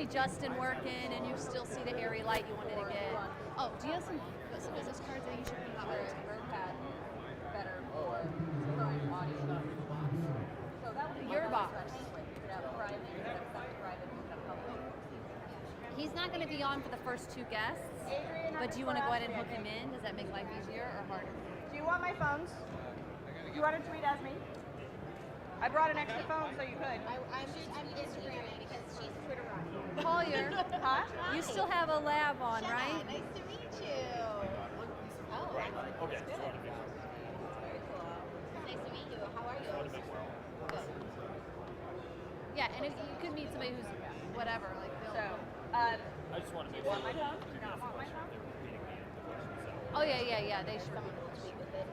see Justin working, and you still see the airy light you wanted to get. Oh, do you have some business cards that you should bring out? Better for audio. So that would be Your box. He's not going to be on for the first two guests, but do you want to go ahead and hook him in? Does that make life easier or harder? Do you want my phones? Do you want to tweet as me? I brought an extra phone so you could. I'm Instagramming because she's Twitter on. Collier, Huh? you still have a lab on, right? Nice to meet you. Oh, Okay. nice to meet you. How are you? Good. Yeah, and if you could meet somebody who's whatever, like So, I just want to make want my sure phone? Do you not want my phone? oh yeah, they should. Tweet with it.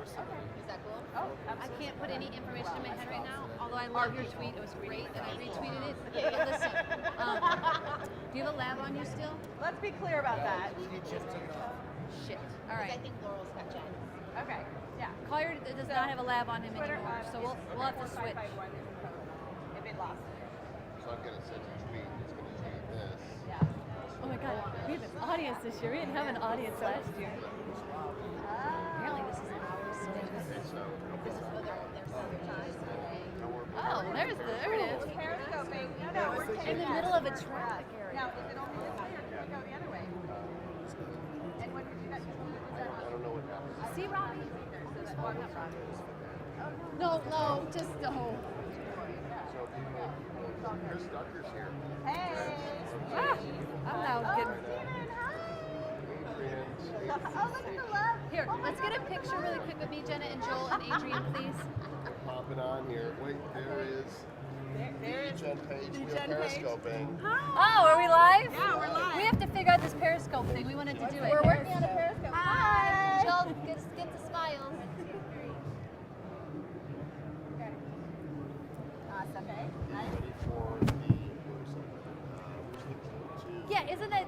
Okay. Is that cool? Oh, I can't put any information in my head right now, although I love your tweet. It was great, and I retweeted it. But listen, do you have a lab on you still? Let's be clear about that. Shit. All I right. think Laurel's got Jen. Okay. Yeah. Collier does not have a lab on him Twitter, anymore, so we'll have to switch. If it lost. So I'm gonna send you a tweet. It's gonna be this. Yeah. Oh my god, we have an audience this year. We didn't have an audience last year. Apparently this is our space. Okay, so There's other times today. Oh, there it is. Periscoping. No, we're taking In the middle of a traffic area. Now, is it only this way or can we go the other way? And when we do that, I don't know what happened. See, Robbie? Walk up, Robbie. No, just no. So Chris Ducker's here. Hey! Ah, I'm now Oh, good. Steven, hi! Adrian, Oh, look at the love. Here, Oh my let's get a God. picture really quick with me, Jenna and Joel and Adrian, please. popping on here. Wait, there is There is Jen Page. the We are Jen Page. periscoping. Oh, are we live? Yeah, we're live. We have to figure out this Periscope thing. We wanted to do it. We're working on a Periscope. Hi. Joel, get the smiles. Awesome. Okay. Ready for the Yeah, isn't that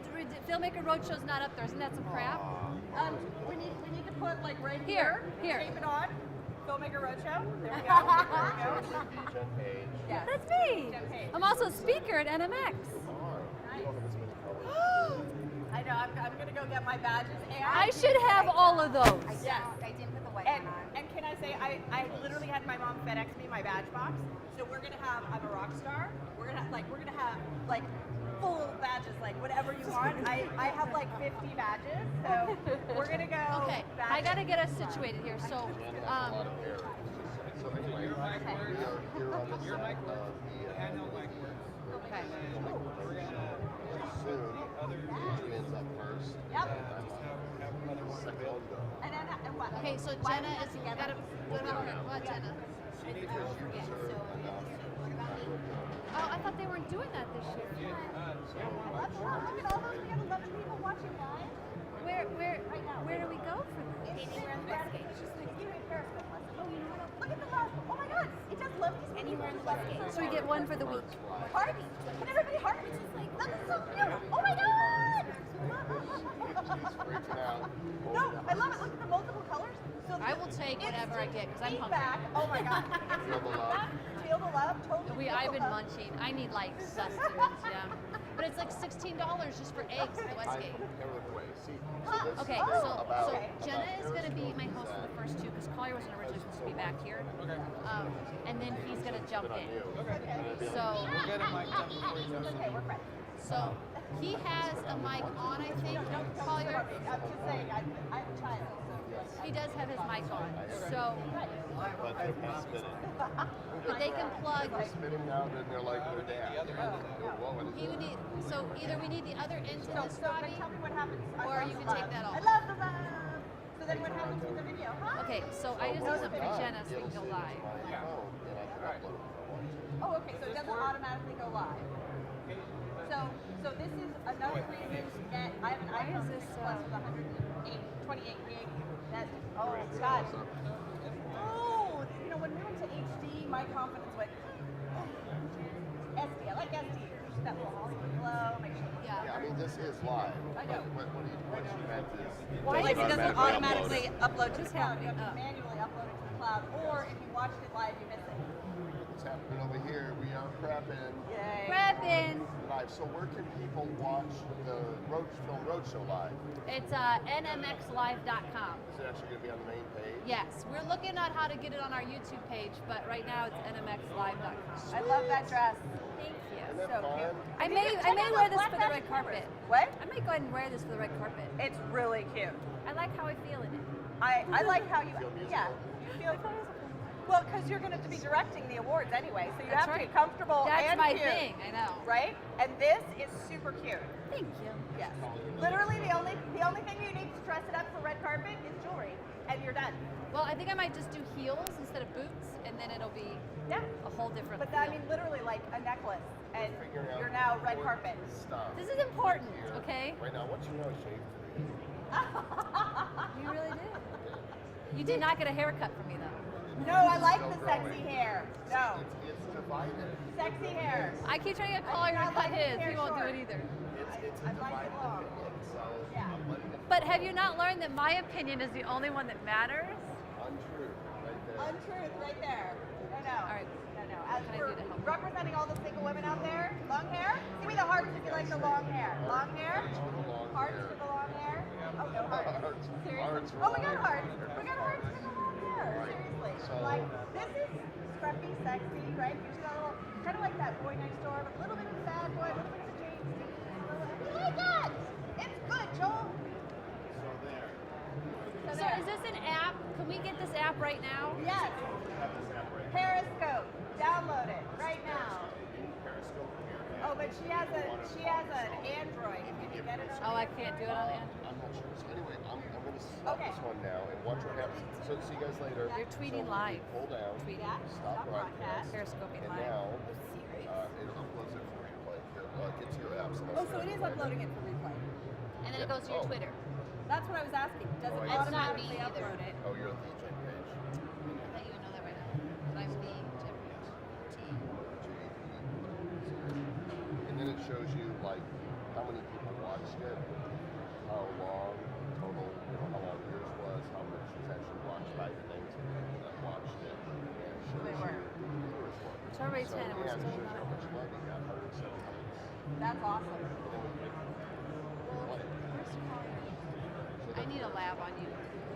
Filmmaker Roadshow's not up there? Isn't that some crap? We need to put like right Here. Tape it on. Filmmaker Roadshow. There we go. There we go. Jen Page. Yes. That's me. Jen Page. I'm also a speaker at NMX. You don't have as many colors. I know. I'm gonna go get my badges. And I should have all of those. Yes. I didn't put the white And, one on. and can I say, I literally had my mom FedEx me my badge box. So we're gonna have, I'm a rock star. We're gonna have like full badges, like whatever you want. I have like 50 badges. So we're gonna go. Okay, I badges. gotta get us situated here. So, Jen has a lot of hair. So anyway, we are here on the set of the okay. soon. Adrian's up first. Yep. And I'm second. And then and what? Okay, so Why Jenna we is get gotta. together? What, Jenna? Oh, I thought they weren't doing that this year. Look at all those. We have 11 people watching live. Where do we go for this? Anywhere in the Westgate. Look at the love. Oh my God. It does love these Anywhere in the Westgate. So we get one for the week. Heart. Can everybody heart? That is so cute. Oh my God. Freaking out. No, I love it. Look at the multiple colors. So I will take whatever I get because I'm hungry. feedback. Oh my God. Feel the love. Feel the love. Totally. I've been munching. I need like sustenance, yeah. But it's like $16 just for eggs at the I Westgate. compare it away. See, so this Okay, is so about Jenna is going to be my host for the first two because Collier wasn't originally supposed to be back here. And then he's going to jump in. So, Okay, we're ready. so he has a mic on, I think, Collier. I'm just saying, I'm a child. So. He does have his mic on. So, but they're spinning. but they can plug. They're spinning now, then they're like their dad. Whoa, what is He would that? need, so either we need the other end to this, So Robbie. then tell me what happens. Or you can take that off. I love the love. So then what happens with the video? Huh? Okay, so I just need something for Jenna so we can go live. Oh, okay. So it doesn't automatically go live. So this is another reason to get. I have an iPhone 6 Plus with 28 gig. That oh God. Oh, you know when we went to HD, my confidence went. SD. I like SD. Just that little Hollywood glow. Make sure. Yeah, I mean, this is live. I know. What you meant is... Why like it doesn't automatically upload to the cloud. happening? You have to manually upload it to the cloud, or if you watched it live, you miss it. what's happening over here. We are prepping Yay. Prepping. live. So where can people watch the Film Roadshow live? It's nmxlive.com. Is it actually going to be on the main page? Yes, we're looking at how to get it on our YouTube page, but right now it's nmxlive.com. I love that dress. Thank you. Isn't that So fun? cute. I And may you can check out wear those this for the black red fashion carpet. cameras. What? I might go ahead and wear this for the red carpet. It's really cute. I like how I feel in it. I like how you, Feel musical. yeah, you feel, well, because you're going to be directing the awards anyway, so you That's have to right. be comfortable That's and my cute, thing, I know. right? And this is super cute. Thank you. Yes. Literally, the only thing you need to dress it up for red carpet is jewelry, and you're done. Well, I think I might just do heels instead of boots, and then it'll be Yeah. a whole different But that, I feel. mean, literally like a necklace, and Figuring out you're now red what carpet. Stuff This is important, here. okay? Right now, what you know is shaved today. You really did. You did not get a haircut from me, though. No, I like Still the sexy growing. hair. No, It's divided. sexy hair. I keep trying to get I Collier do to not cut like his his. hair He won't do short. it either. It's I a like it divided long. opinion. So Yeah. I'm letting it But have you not learned that my opinion is the only one that matters? untrue right there. Untruth right there. No. All right. No. As What can I for do to help? representing all the single women out there, long hair. Give me the hearts if you like the long hair. Long hair. Hearts for the long Hearts hair. for the long hair. Oh no, hearts. Hearts. Seriously? Hearts for Oh, we long got hair. hearts. We got hearts for the long hair. Right. Seriously. So- Like this is scruffy, sexy, right? Gives you that little, kind of like that boy next door, but a little bit of the bad boy, a little bit of the James Dean. We like that. It's good, Joel. So there. So is this an app? Can we get this app right now? Yes. Periscope. Download it right now. Periscope here. Oh, but she has an Android. Can you get it on? Oh, I can't do it on Android. I'm not sure. So anyway, I'm going to stop Okay. this one now and watch what happens. So see you guys later. You're tweeting So live. Pull down. Tweeting. Stop broadcast. Periscoping And live. now it uploads it for replay. Get to your apps. Oh, so it is uploading it for replay. And then it goes to your Oh. Twitter. That's what I was asking. Does it Oh, It's not me automatically either. upload it? Oh, you're on the DJ page. I thought you would know that right now. But I'm the And then it shows you like how many people watched it, how long total, how long yours was, how much was actually watched by the names of people that watched it, and it shows They you were. who the viewers were. It's already 10 and we're and still it shows you how not. much love you got, 107 likes. That's awesome. And then we can play. I need a lab on you.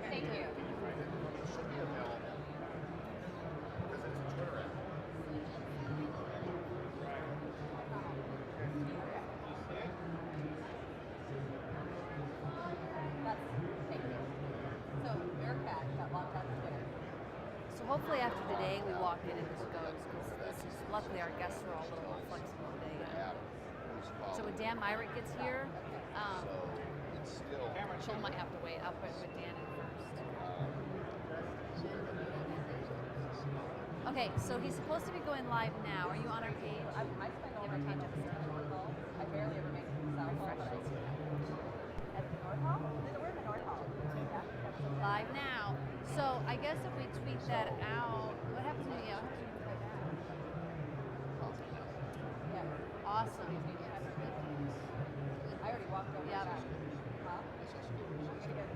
Thank you. It should be available because it's a Twitter app. That's thank you. So your cat got locked out of Twitter. So hopefully after today we walk in and just goes. Because this is luckily our guests are all a little more flexible today. App who's So when following. Dan Myrick gets here, So it's still. Jill might have to wait. I'll put Dan in first. Okay, so he's supposed to be going live now. Are you on our page? I spend all my time at the North Hall. I barely ever make it to the South Hall, but I do. At the North Hall? We're in the North Hall. Yeah. Live now. So I guess if we tweet that out, what happens when you play back? Yeah. Awesome. I already walked over Yeah. that. Huh?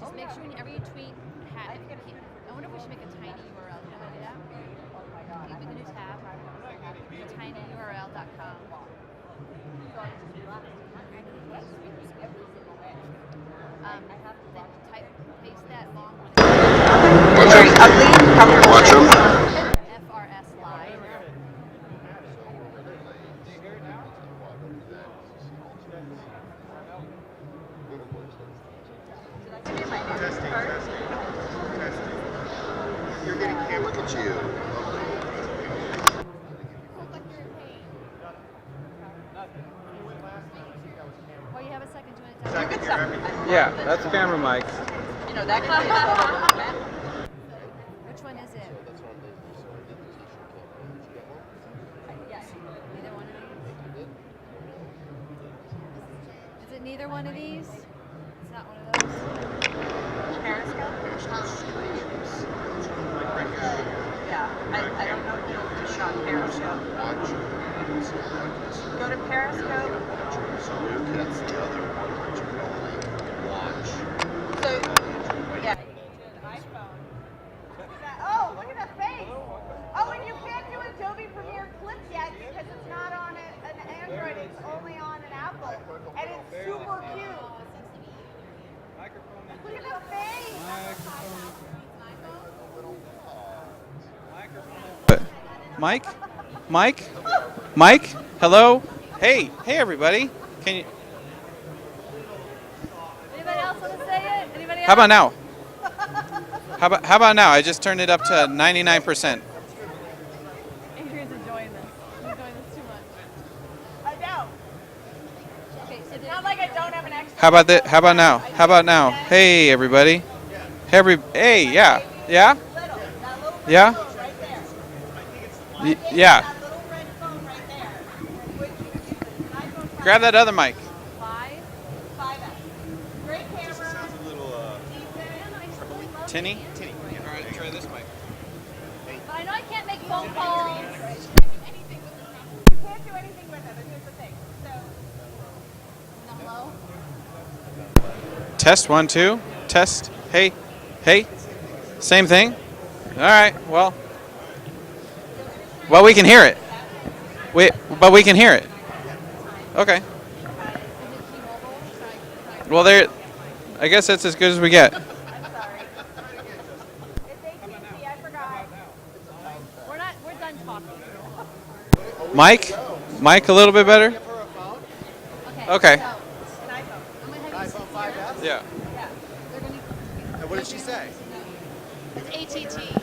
Just make sure whenever you tweet, I wonder if we should make a tiny URL. You know how to do that? Oh my god. You can do tab, tinyurl.com. So I just relaxed. Every single day. Then type, paste that long one. Watch them. FRS live. You're getting camera. Look at you. Or you have a second, do you want to You're good stuff. Yeah, that's camera mic. You know, that kind of Which one is it? That's what I'm thinking. So I did the t-shirt campaign. Did you get one? Yeah. Neither one of these? You did? Is it neither one of these? It's not one of those? Yeah. I don't know if you shot Periscope. Watch. Go to Periscope. So that's the other one that you can only watch. So, yeah. iPhone. Look at that. Oh, look at that face. Oh, and you can't do Adobe Premiere Mike? Mike? Mike? Hello? Hey, everybody. Can you? Anybody else want to say it? Anybody else? How about now? How about now? I just turned it up to 99%. Adrian's enjoying this. He's enjoying this too much. I know. Okay, so It's not like I don't have an extra. How about that? How about now? How about now? Hey, everybody. Hey, yeah. Yeah? Little, that little red Yeah? phone right there. Yeah. That little red phone right there. Which you can use it. It's an iPhone 5. Grab that other mic. 5S. Great camera. Decent. Tinny? All right, try this mic. But I know I can't make phone calls. You can't do anything with it, but here's the thing. So, Hello? Test 1, 2. Test. Hey. Same thing. All right. Well, we can hear it. But we can hear it. Okay. Well, there. I guess that's as good as we get. I'm sorry. It's AT&T, I forgot. We're done talking. Mike, a little bit better. Okay. So, I'm gonna have you sit here. Yeah. They're gonna. And what did she say? It's ATT.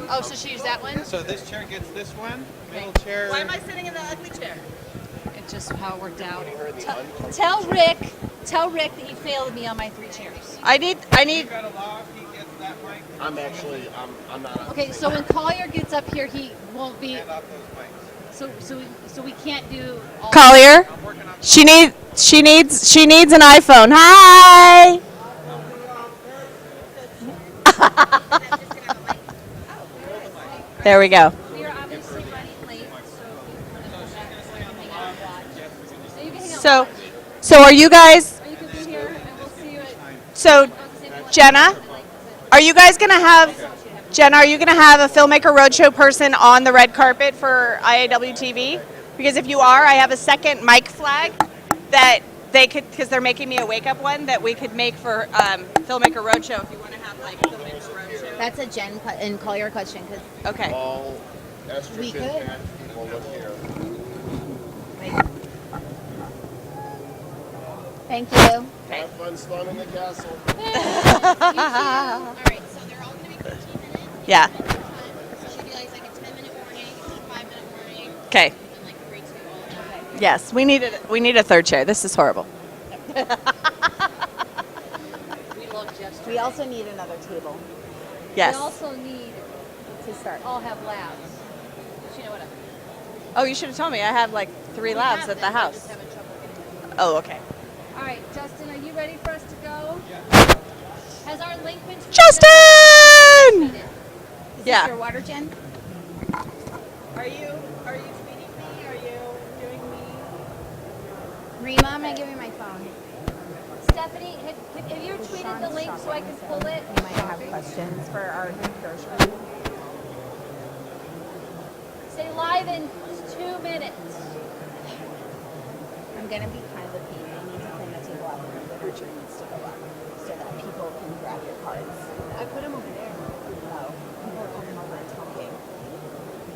Oh, so she used that one? So this chair gets this one. Middle chair. Why am I sitting in the ugly chair? It's just how it worked out. Tell Rick that you failed me on my 3 chairs. I need. I'm actually, I'm not on. Okay, so when Collier gets up here, he won't be. So we can't do. All Collier, she needs an iPhone. Hi. There we go. We are obviously running late, so if you want to go back so I can hang out and watch. So you can hang out So, and watch. so are you guys? Or you can be here, and we'll see you at. So, Jenna, are you guys gonna have? Jenna, are you gonna have a filmmaker roadshow person on the red carpet for IAW TV? Because if you are, I have a second mic flag that they could, because they're making me a wake up one that we could make for filmmaker roadshow if you want to have like filmmaker roadshow. That's a Jen and Collier question. Cause Okay. All We estrogen could. packed people look here. thank you. Have fun storming the castle. All right, so they're all going to be 15 minutes. Yeah. So should be like a 10-minute warning, a 5-minute warning, Okay. and like 3, 2, all. Okay. Yes, we need a third chair. This is horrible. We also need another table Yes. We also need to start. all have labs. But you know whatever. Oh, you should have told me. I have like 3 labs have at the them, we're house. just having trouble getting them. Oh, okay. All right, Justin, are you ready for us to go? Has our link been tweeted? Justin! Is Yeah. this your water, Jen? Are you tweeting me? Are you doing me? Rima, I'm going to give you my phone. Stephanie, have you tweeted the link so I can pull it? You might have questions for our grocery. Say live in 2 minutes. I'm going to be kind of a pain. I need to clean the table up and the literature needs to go up so that people can grab your cards. I put them over there. No, people are coming over and talking.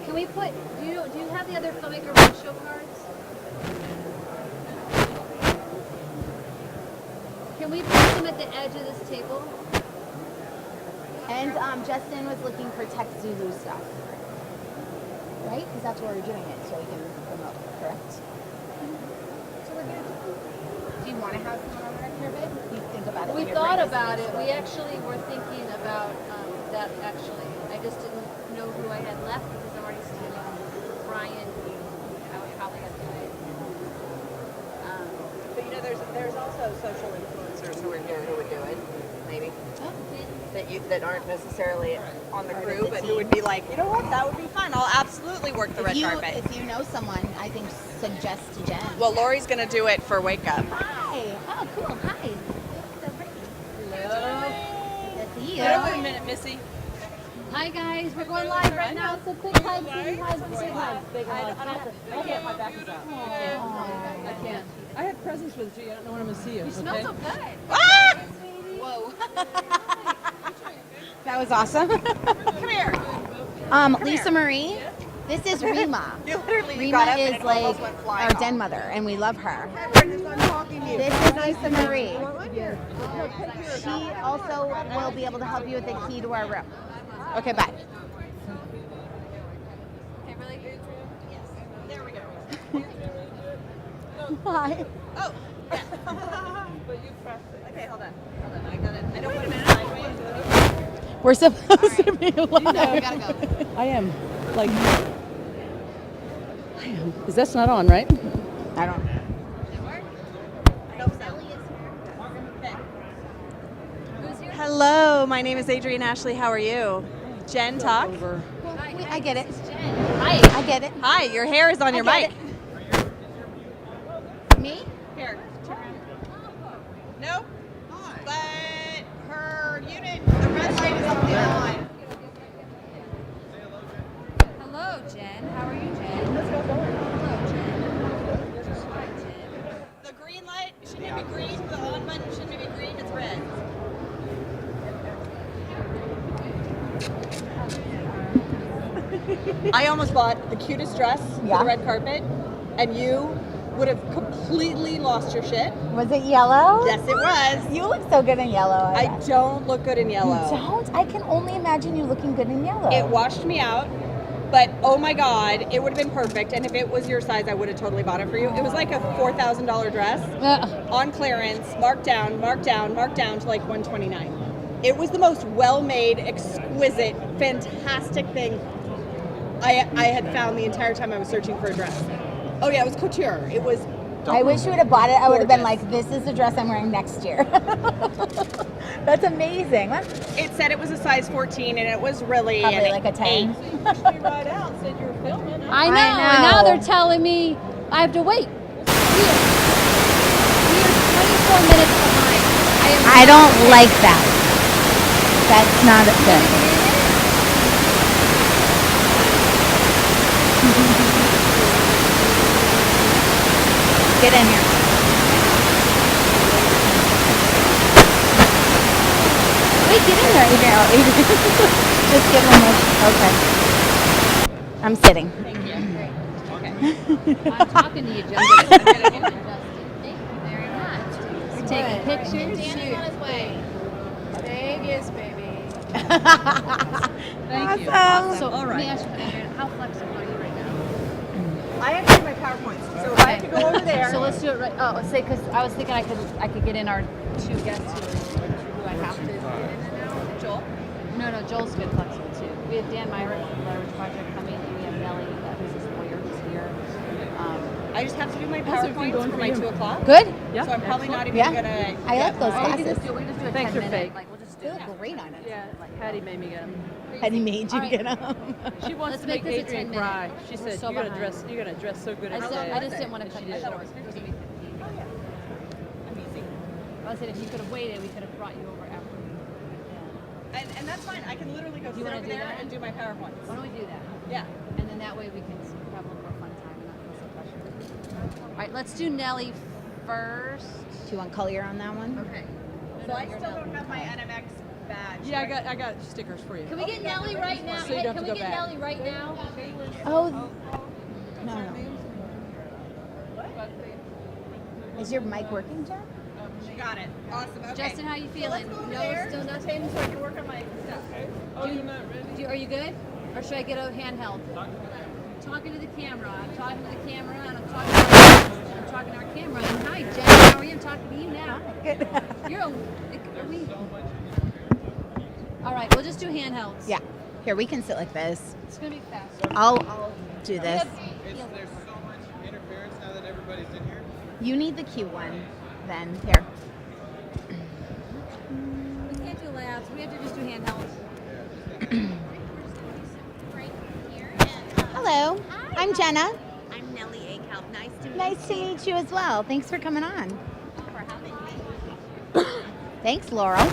Can we put? Do you have the other filmmaker roadshow cards? Can we put them at the edge of this table? And Justin was looking for Tech Zulu stuff. Right? Because that's where we're doing it, so we can promote, correct? So we're gonna do you want to have someone on the red carpet? You think about it. We in your thought brain as about an it. extra. We actually were thinking about that. Actually, I just didn't know who I had left because I'm already standing. Brian, I would probably have to do it. But you know, there's also social influencers who would do it, maybe. That aren't necessarily on the crew, but who would be like, you know what, that would be fun. I'll absolutely work the red carpet. If you know someone, I think suggest to Jen. Well, Lori's gonna do it for Wake Up. Hi. Oh, cool. Hi. Hello. Good to see you. Get over a minute, Missy. Hi guys, we're going live right now. So quick hug, say hi, say hi. Big hug. I can't. My back is out. I can't. I have presents with you. I don't know when I'm gonna see you. You smell so good. Ah! Whoa. That was awesome. Come here. Lisa Marie. This is Rima. You literally Rima got up and is it like almost went flying our off. den mother, and we love her. I'm talking to you. This is Lisa Marie. She also will be able to help you with the key to our room. Okay, bye. Okay, really? There we go. Bye. Oh. Yeah. But you pressed it. Okay, hold on. I got it. I don't put it in sideways. We're supposed to be live. We gotta go. I am. Like, I am. Because that's not on, right? I don't. Hello, my name is Adrienne Ashley. How are you? Jen, talk. Over. I get it. Hi. I get it. Hi, your hair is on your get mic. Me? Here. Nope. But her unit, the red light is on the other line. Hello, Jen. How are you, Jen? Hello, Jen. Hi, Jen. The green light shouldn't be green. The on button shouldn't be green. It's red. I almost bought the cutest dress for Yeah. the red carpet, and you would have completely lost your shit. Was it yellow? Yes, it was. You look so good in yellow. I don't look good in yellow. don't. I can only imagine you looking good in yellow. It washed me out, but oh my god, it would have been perfect. And if it was your size, I would have totally bought it for you. It was like a $4,000 dress on clearance, marked down to like $129. It was the most well-made, exquisite, fantastic thing I had found the entire time I was searching for a dress. Oh yeah, it was couture. It was. I wish you would have bought it. I would have been Gorgeous. like, this is the dress I'm wearing next year. That's amazing. That's It said it was a size 14, and it was really probably an like a 10. 8. You right out and said you were filming. I know, I and now know. they're telling me I have to wait. We are 24 minutes behind. I don't like that. That's not good. Get in here. Wait, get in there, Adrian. Oh, Adrian. Just give him a. Okay. I'm sitting. I'm talking to you, Justin. Thank you very much. We're taking pictures. Danny's on his way. Vegas, baby. Thank you. Awesome. So, All let me right. ask you, Adrian, how flexible are you right now? I have to do my PowerPoints, so if I have to go over there. So let's do it right. Oh, say because I was thinking I could get in our 2 guests who I have to get in and out. Joel? No, Joel's good flexible too. We have Dan Myrick from the Leverage Project coming, and we have Nellie, who's this lawyer who's here. I just have to do my How's everything PowerPoints going for for my you? 2 o'clock. Good? Yeah. So I'm probably not even Yeah. gonna. I like those Oh, we can glasses. just do 10 Thanks, they're minute. fake. Like we'll just do They it. look great on us. Yeah, Patty made me get them. Patty made you All right. get them. She wants Let's to make make this a Adrian 10 cry. minute. She We're said, so you're gonna behind. dress so good I every just, day. I just didn't want to And cut she you did. short. It was gonna be 15. Amazing. I said if you could have waited, we could have brought you over after. Yeah. And that's fine. I can literally go Do you sit wanna over do there that? and do my PowerPoints. Why don't we do that? Yeah. And then that way we can have a little more fun time and not feel so pressured. All right, let's do Nellie first. Do you want color on that one? Okay. So I still don't have my NMX badge. Yeah, I got stickers for you. Can we get Nellie right now? So you Hey, don't can have we to go get back. Nellie right now? Oh. No. Is your mic working, Jen? She got it. Awesome. Okay. Justin, how you feeling? Let's go over No, there still to the nothing? table so I can work on my stuff. Are you good? Or should I get a handheld? Talking to the camera. I'm talking to the camera and I'm talking to our camera. And hi, Jen. How are you? I'm talking to you now. Good. You're a, all right, we'll just do handhelds. Yeah. Here, we can sit like this. It's gonna be fast. I'll do this. There's so much interference now that everybody's in here. You need the cute one, then. Here. We can't do labs. We have to just do handhelds. Hello. I'm Jenna. I'm Nellie Akalp. Nice to meet Nice to meet you as well. Thanks for coming on. for having me. Thanks, Laurel.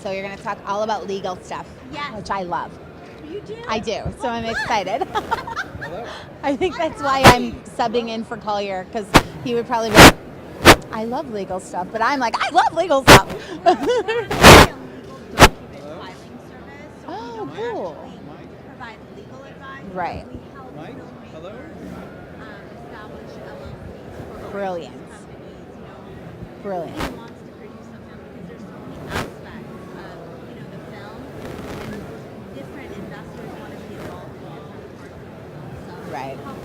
So you're going to talk all about legal stuff, Yes. which I love. You do? I do, so I'm excited. Hello. I think that's why I'm subbing in for Collier, because he would probably be like, I love legal stuff, but I'm like, I love legal stuff. Legal document filing service. cool. Provide legal advice. Right. We help filmmakers establish LLCs for Brilliant. companies. Brilliant. Who wants to produce a film because there's so many aspects of the film, and different investors want to be involved in different parts of the film. So Right. help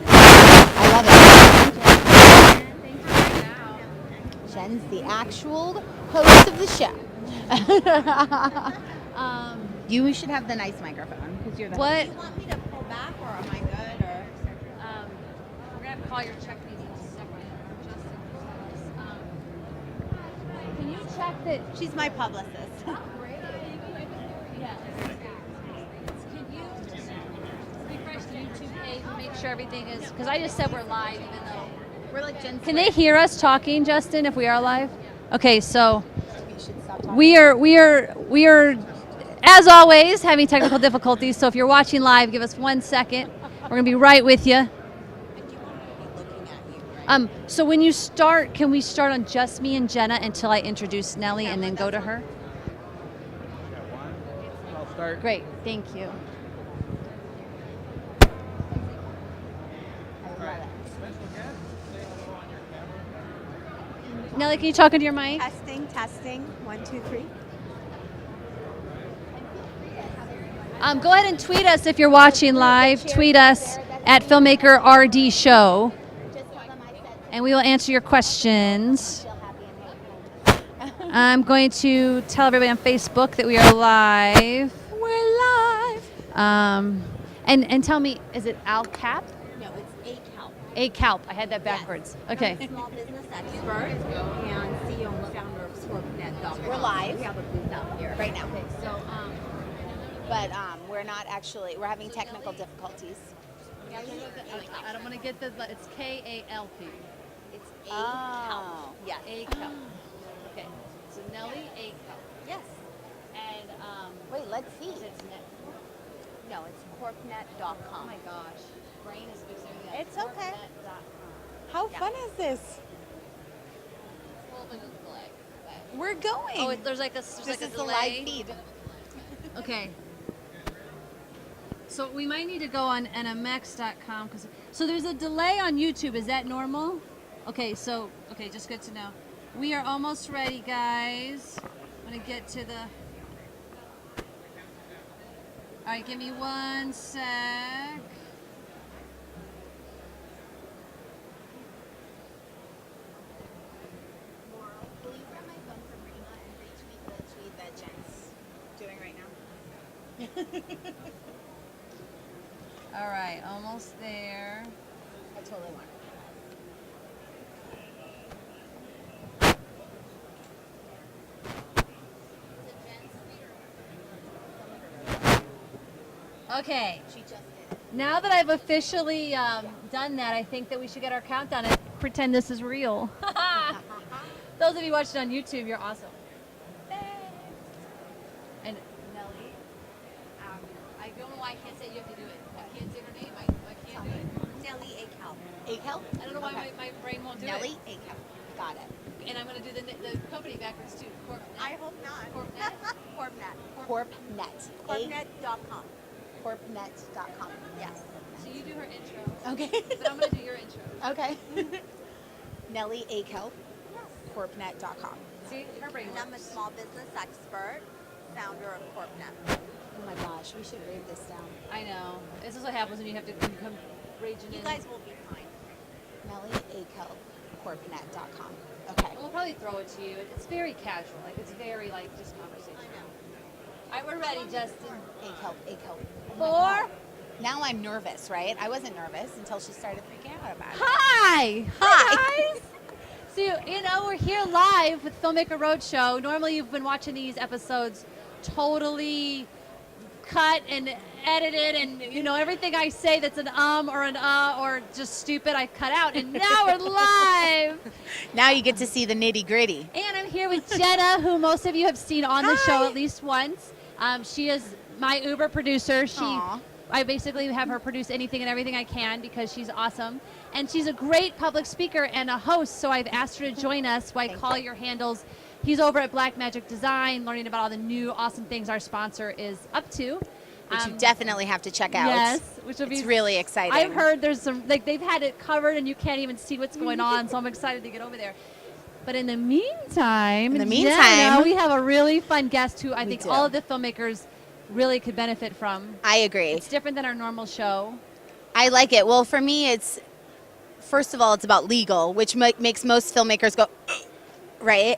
I love it. Thanks for hanging out. Jen's the actual host of the show. You should have the nice microphone because you're the What? Do you want me to pull back, or am I good? Or We're gonna call your check meeting separate. Justin, can you check that? she's my publicist. Yeah. Can you just refresh the YouTube page and make sure everything is? Because I just said we're live, even though. We're like Jen's. Can they hear us talking, Justin? If we are live? Okay, so You should stop talking. we are, as always, having technical difficulties. So if you're watching live, give us 1 second. We're gonna be right with you. So when you start, can we start on just me and Jenna until I introduce Nellie and then go to her? I'll start. Great, thank you. Nellie, can you talk into your mic? Testing. 1, 2, 3. Go ahead and tweet us if you're watching live. Tweet us at Filmmaker RD Show, and we will answer your questions. I'm going to tell everybody on Facebook that we are live. We're live. And tell me, is it Al Cap? No, it's ACALP. A Calp. I had that backwards. Okay. I'm a small business expert and CEO and founder of SwerveNet.com. We're live. We have a booth out here right now. So, But we're not actually. We're having technical difficulties. I don't want to get the. It's KALP. It's Oh. Yes. A Calp. Okay. So Nellie A Calp. Yes. And Wait, let's see. it's net. No, it's corpnet.com. Oh my gosh, brain is fixing everything. It's okay. Corpnet.com. How fun is this? It's a little bit of a delay. but- We're going. Oh, there's like a there's this like a is the delay. live feed. Okay. So we might need to go on NMX.com because so there's a delay on YouTube. Is that normal? Okay, just good to know. We are almost ready, guys. I'm gonna get to the. All right, give me 1 sec. Will you grab my phone from Rima and retweet the tweet that Jen's doing right now? All right, almost there. I totally want. Okay. She just did. Now that I've officially done that, I think that we should get our countdown and pretend this is real. Those of you watching on YouTube, you're awesome. And Nellie, I don't know why I can't say it. You have to do it. I can't say her name. I can't do it. Nellie ACALP. ACAL? I don't know why Okay. my brain won't do Nelly it. ACAL. Got it. And I'm going to do the company backwards too. I hope not. Corpnet. Corpnet. Corpnet. Corpnet.com. Corpnet.com. Yes. So you do her intro, Okay. but I'm going to do your intro. Okay. Nelly ACAL. Corpnet.com. See, her brain And I'm a works. small business expert, founder of Corpnet. Oh my gosh, we should read this down. I know. This is what happens when you have to come raging You in. guys will be fine. Nelly ACAL. Corpnet.com. Okay. We'll probably throw it to you. It's very casual. Like it's very like just conversation. I know. All right, we're ready, Justin. ACAL. ACAL. 4. Now I'm nervous, right? I wasn't nervous until she started freaking out about it. Hi. Hi, guys. So, we're here live with Filmmaker Roadshow. Normally, you've been watching these episodes totally cut and edited, and, everything I say that's an or an or just stupid, I cut out. And now we're live. Now you get to see the nitty gritty. And I'm here with Jenna, who most of you have seen on the show at least once. She is my Uber producer. Aw. I basically have her produce anything and everything I can because she's awesome. And she's a great public speaker and a host, so I've asked her to join us. So I call your handles he's over at Black Magic Design, learning about all the new awesome things our sponsor is up to. Which you definitely have to check out. Yes, which will be It's really exciting. I've heard there's some, like, they've had it covered and you can't even see what's going on, so I'm excited to get over there. But in the meantime, Jenna, we have a really fun guest who I think all of the filmmakers really could benefit from. I agree. It's different than our normal show. I like it. Well, for me, it's, first of all, it's about legal, which makes most filmmakers go, right?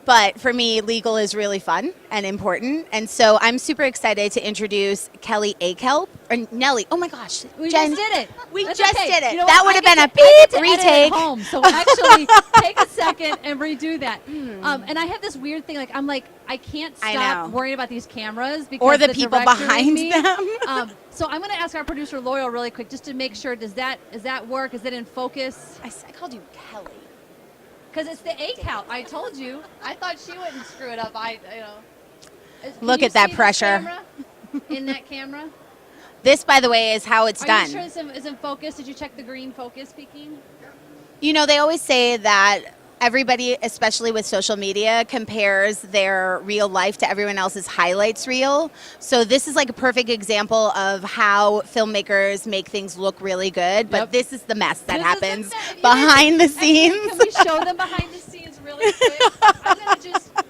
But for me, legal is really fun and important. And so I'm super excited to introduce Kelly Akelp, or Nelly. Oh my gosh. We Jen, just did it. We That's just okay. did it. You know That what? would have been a I get to beep edit at retake. home, so actually take a second and redo that. And I have this weird thing, I can't stop worrying about these cameras because or the people behind them. So I'm going to ask our producer Loyal really quick just to make sure. Does that work? Is it in focus? I called you Kelly. Because it's the ACAL. I told you. I thought she wouldn't screw it up. Look at that pressure. In that camera? This, by the way, is how it's Are done. you sure this is in focus? Did you check the green focus peaking? You know, they always say that everybody, especially with social media, compares their real life to everyone else's highlights reel. So this is like a perfect example of how filmmakers make things look really good. But this is the mess that happens behind the scenes. Can we show them behind the scenes really quick?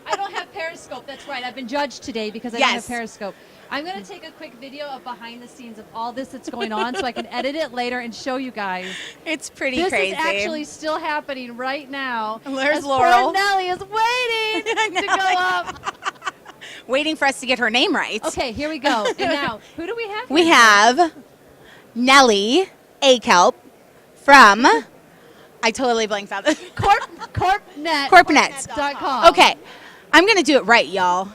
I don't have Periscope. That's right. I've been judged today because I don't have Periscope. I'm going to take a quick video of behind the scenes of all this that's going on so I can edit it later and show you guys. It's pretty crazy. This is actually still happening right now. There's Laurel. Poor Nelly is waiting to go up. Waiting for us to get her name right. Okay, here we go. And now, who do we have here? We have Nelly Akelp from, I totally blanked out. Corpnet.com. Okay, I'm going to do it right, y'all.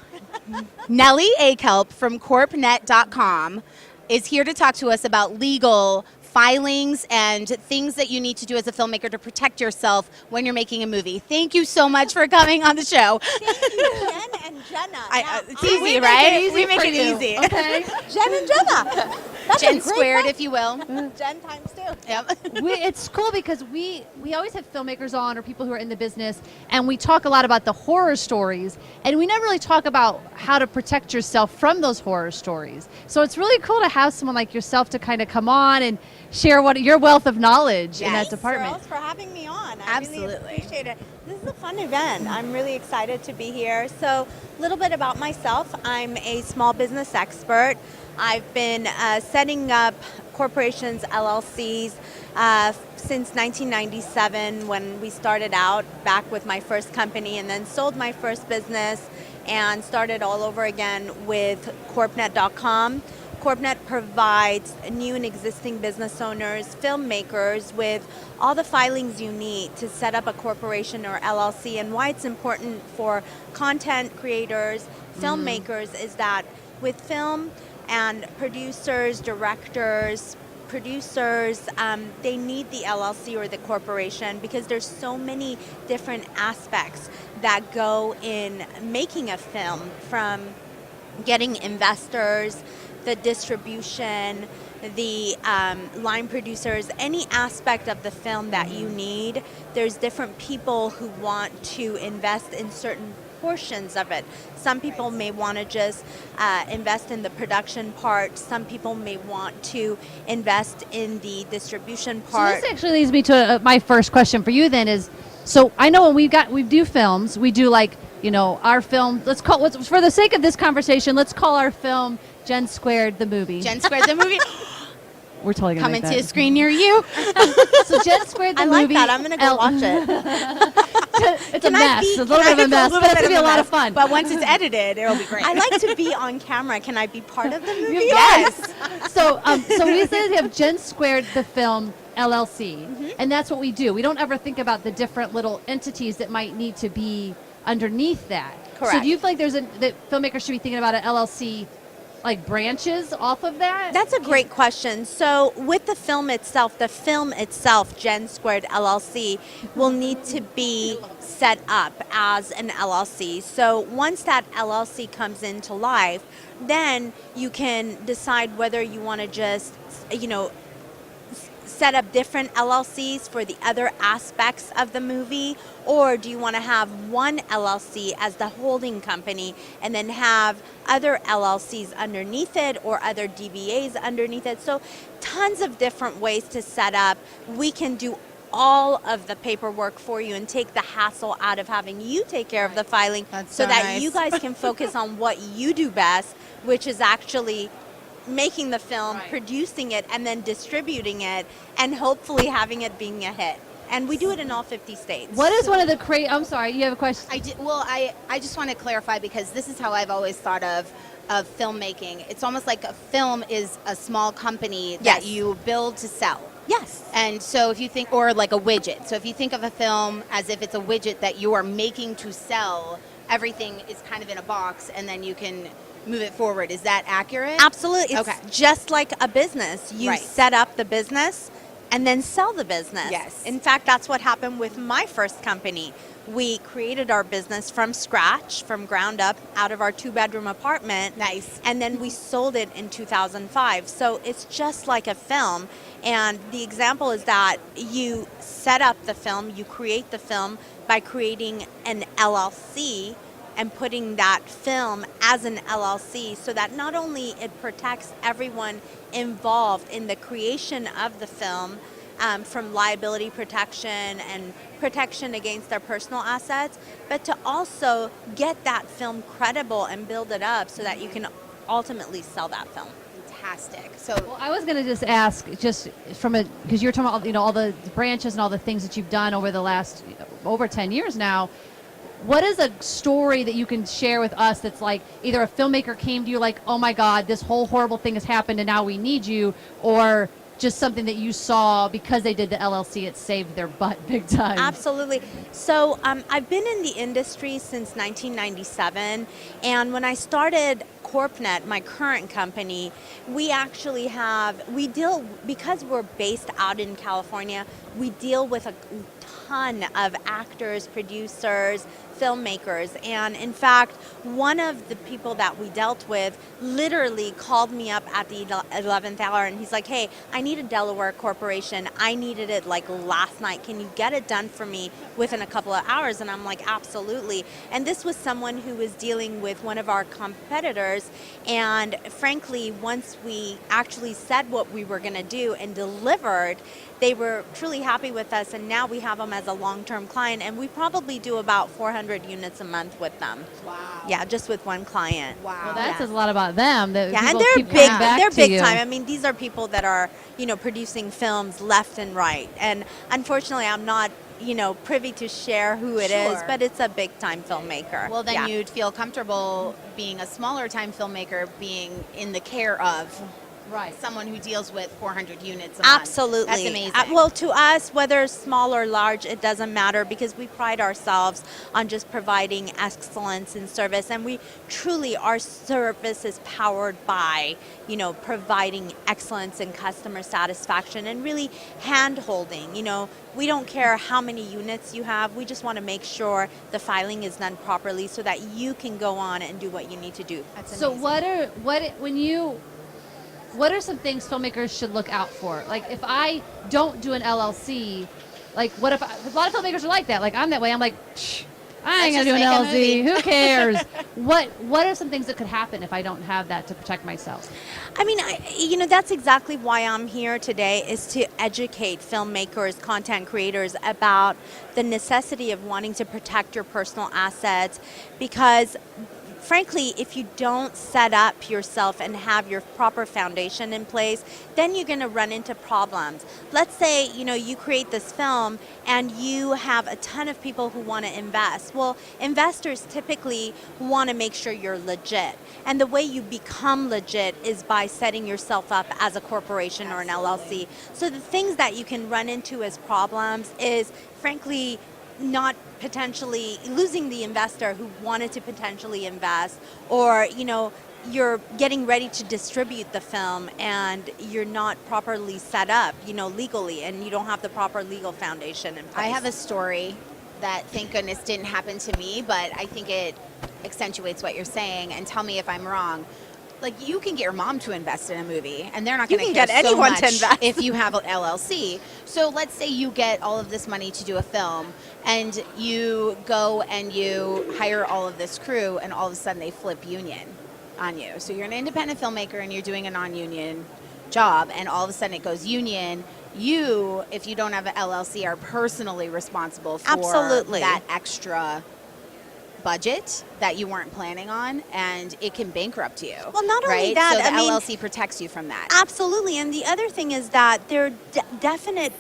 Nelly Akelp from corpnet.com is here to talk to us about legal filings and things that you need to do as a filmmaker to protect yourself when you're making a movie. Thank you so much for coming on the show. Thank you, Jen and Jenna. It's easy, right? We make it easy. Okay. Jen and Jenna. That's Jen squared, if you will. Jen times 2. Yep. It's cool because we always have filmmakers on or people who are in the business, and we talk a lot about the horror stories, and we never really talk about how to protect yourself from those horror stories. So it's really cool to have someone like yourself to kind of come on and share your wealth of knowledge in that department. Thanks, girls, for having me on. Absolutely. I really appreciate it. This is a fun event. I'm really excited to be here. So a little bit about myself. I'm a small business expert. I've been setting up corporations, LLCs, since 1997 when we started out back with my first company, and then sold my first business and started all over again with corpnet.com. Corpnet provides new and existing business owners, filmmakers with all the filings you need to set up a corporation or LLC. And why it's important for content creators, filmmakers, is that with film and producers, directors, they need the LLC or the corporation because there's so many different aspects that go in making a film, from getting investors, the distribution, the line producers, any aspect of the film that you need. There's different people who want to invest in certain portions of it. Some people may want to just invest in the production part. Some people may want to invest in the distribution part. So this actually leads me to my first question for you then is, so I know when we do films, we do our film, for the sake of this conversation, let's call our film Jen Squared the Movie. Jen Squared the Movie. We're totally going to Coming make to a that. screen near you. So Jen Squared the I Movie. like that. I'm going to go watch it. It's a mess. It's a little bit of a mess, but it's going to be a lot of fun. But once it's edited, it'll be great. I like to be on camera. Can I be part of the movie? Yes. So we said we have Jen Squared the Film LLC, and that's what we do. We don't ever think about the different little entities that might need to be underneath that. Correct. So do you feel like that filmmakers should be thinking about an LLC like branches off of that? That's a great question. So with the film itself, Jen Squared LLC, will need to be set up as an LLC. So once that LLC comes into life, then you can decide whether you want to just, set up different LLCs for the other aspects of the movie, or do you want to have one LLC as the holding company and then have other LLCs underneath it or other DBAs underneath it? So tons of different ways to set up. We can do all of the paperwork for you and take the hassle out of having you take care of the filing, That's so so that nice. you guys can focus on what you do best, which is actually making the film, producing it, and then distributing it, and hopefully having it being a hit. And we do it in all 50 states. What is one of the I'm sorry, you have a question? I just want to clarify, because this is how I've always thought of filmmaking. It's almost like a film is a small company that Yes. you build to sell. Yes. And so if you think, or like a widget. So if you think of a film as if it's a widget that you are making to sell, everything is kind of in a box, and then you can move it forward. Is that accurate? Absolutely. It's Okay. just like a business. You Right. set up the business and then sell the business. Yes. In fact, that's what happened with my first company. We created our business from scratch, from ground up, out of our 2-bedroom apartment. Nice. And then we sold it in 2005. So it's just like a film. And the example is that you set up the film, you create the film by creating an LLC and putting that film as an LLC, so that not only it protects everyone involved in the creation of the film from liability protection and protection against their personal assets, but to also get that film credible and build it up so that you can ultimately sell that film. Fantastic. So Well, I was going to just ask, just from a, because you're talking about, all the branches and all the things that you've done over the last over 10 years now. What is a story that you can share with us that's like either a filmmaker came to you like, oh my God, this whole horrible thing has happened and now we need you, or just something that you saw because they did the LLC, it saved their butt big time? Absolutely. So I've been in the industry since 1997, and when I started CorpNet, my current company, because we're based out in California, we deal with a ton of actors, producers, filmmakers. And in fact, one of the people that we dealt with literally called me up at the 11th hour, and he's like, hey, I need a Delaware corporation. I needed it like last night. Can you get it done for me within a couple of hours? And I'm like, absolutely. And this was someone who was dealing with one of our competitors. And frankly, once we actually said what we were going to do and delivered, they were truly happy with us, and now we have them as a long-term client, and we probably do about 400 units a month with them. wow. Yeah, just with one client. Wow. Well, that Yeah. says a lot about them. That Yeah, and people they're keep big. coming back They're to big you. time. I mean, these are people that are, producing films left and right. And unfortunately, I'm not, privy to share who it is, Sure. but it's a big time filmmaker. Well, then Yeah. you'd feel comfortable being a smaller time filmmaker, being in the care of someone who deals with 400 units a month. Absolutely. That's amazing. Well, to us, whether small or large, it doesn't matter, because we pride ourselves on just providing excellence in service. And we truly, our service is powered by, providing excellence in customer satisfaction and really hand-holding. We don't care how many units you have. We just want to make sure the filing is done properly so that you can go on and do what you need to do. That's So amazing. what are some things filmmakers should look out for? Like, if I don't do an LLC, like, what if a lot of filmmakers are like that? Like, I'm that way. I'm like, I ain't Let's gonna do an just make a LLC. movie. Who cares? What are some things that could happen if I don't have that to protect myself? I mean, that's exactly why I'm here today, is to educate filmmakers, content creators about the necessity of wanting to protect your personal assets, because frankly, if you don't set up yourself and have your proper foundation in place, then you're going to run into problems. Let's say, you create this film and you have a ton of people who want to invest. Well, investors typically want to make sure you're legit. And the way you become legit is by setting yourself up as a corporation or an LLC. So the things that you can run into as problems is, frankly, not potentially losing the investor who wanted to potentially invest, or you're getting ready to distribute the film and you're not properly set up legally, and you don't have the proper legal foundation in place. I have a story that, thank goodness, didn't happen to me, but I think it accentuates what you're saying, and tell me if I'm wrong. like you can get your mom to invest in a movie, and they're not You going to can care get so anyone much to invest. if you have an LLC. So let's say you get all of this money to do a film, and you go and you hire all of this crew, and all of a sudden they flip union on you. So you're an independent filmmaker, and you're doing a non-union job, and all of a sudden it goes union. You, if you don't have an LLC, are personally responsible for Absolutely. that extra budget that you weren't planning on, and it can bankrupt you. Well, not only right? that, so the I mean, LLC protects you from that. Absolutely. And the other thing is that there are definite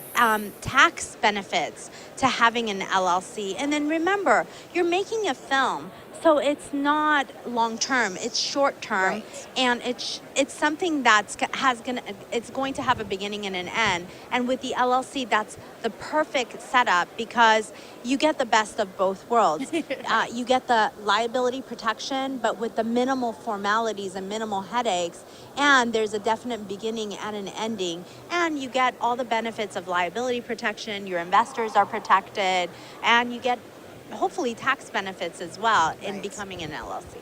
tax benefits to having an LLC. And then remember, you're making a film. So it's not long term; it's short term, Right. and it's something it's going to have a beginning and an end. And with the LLC, that's the perfect setup because you get the best of both worlds. You get the liability protection, but with the minimal formalities and minimal headaches. And there's a definite beginning and an ending. And you get all the benefits of liability protection. Your investors are protected, and you get hopefully tax benefits as well in Right. becoming an LLC.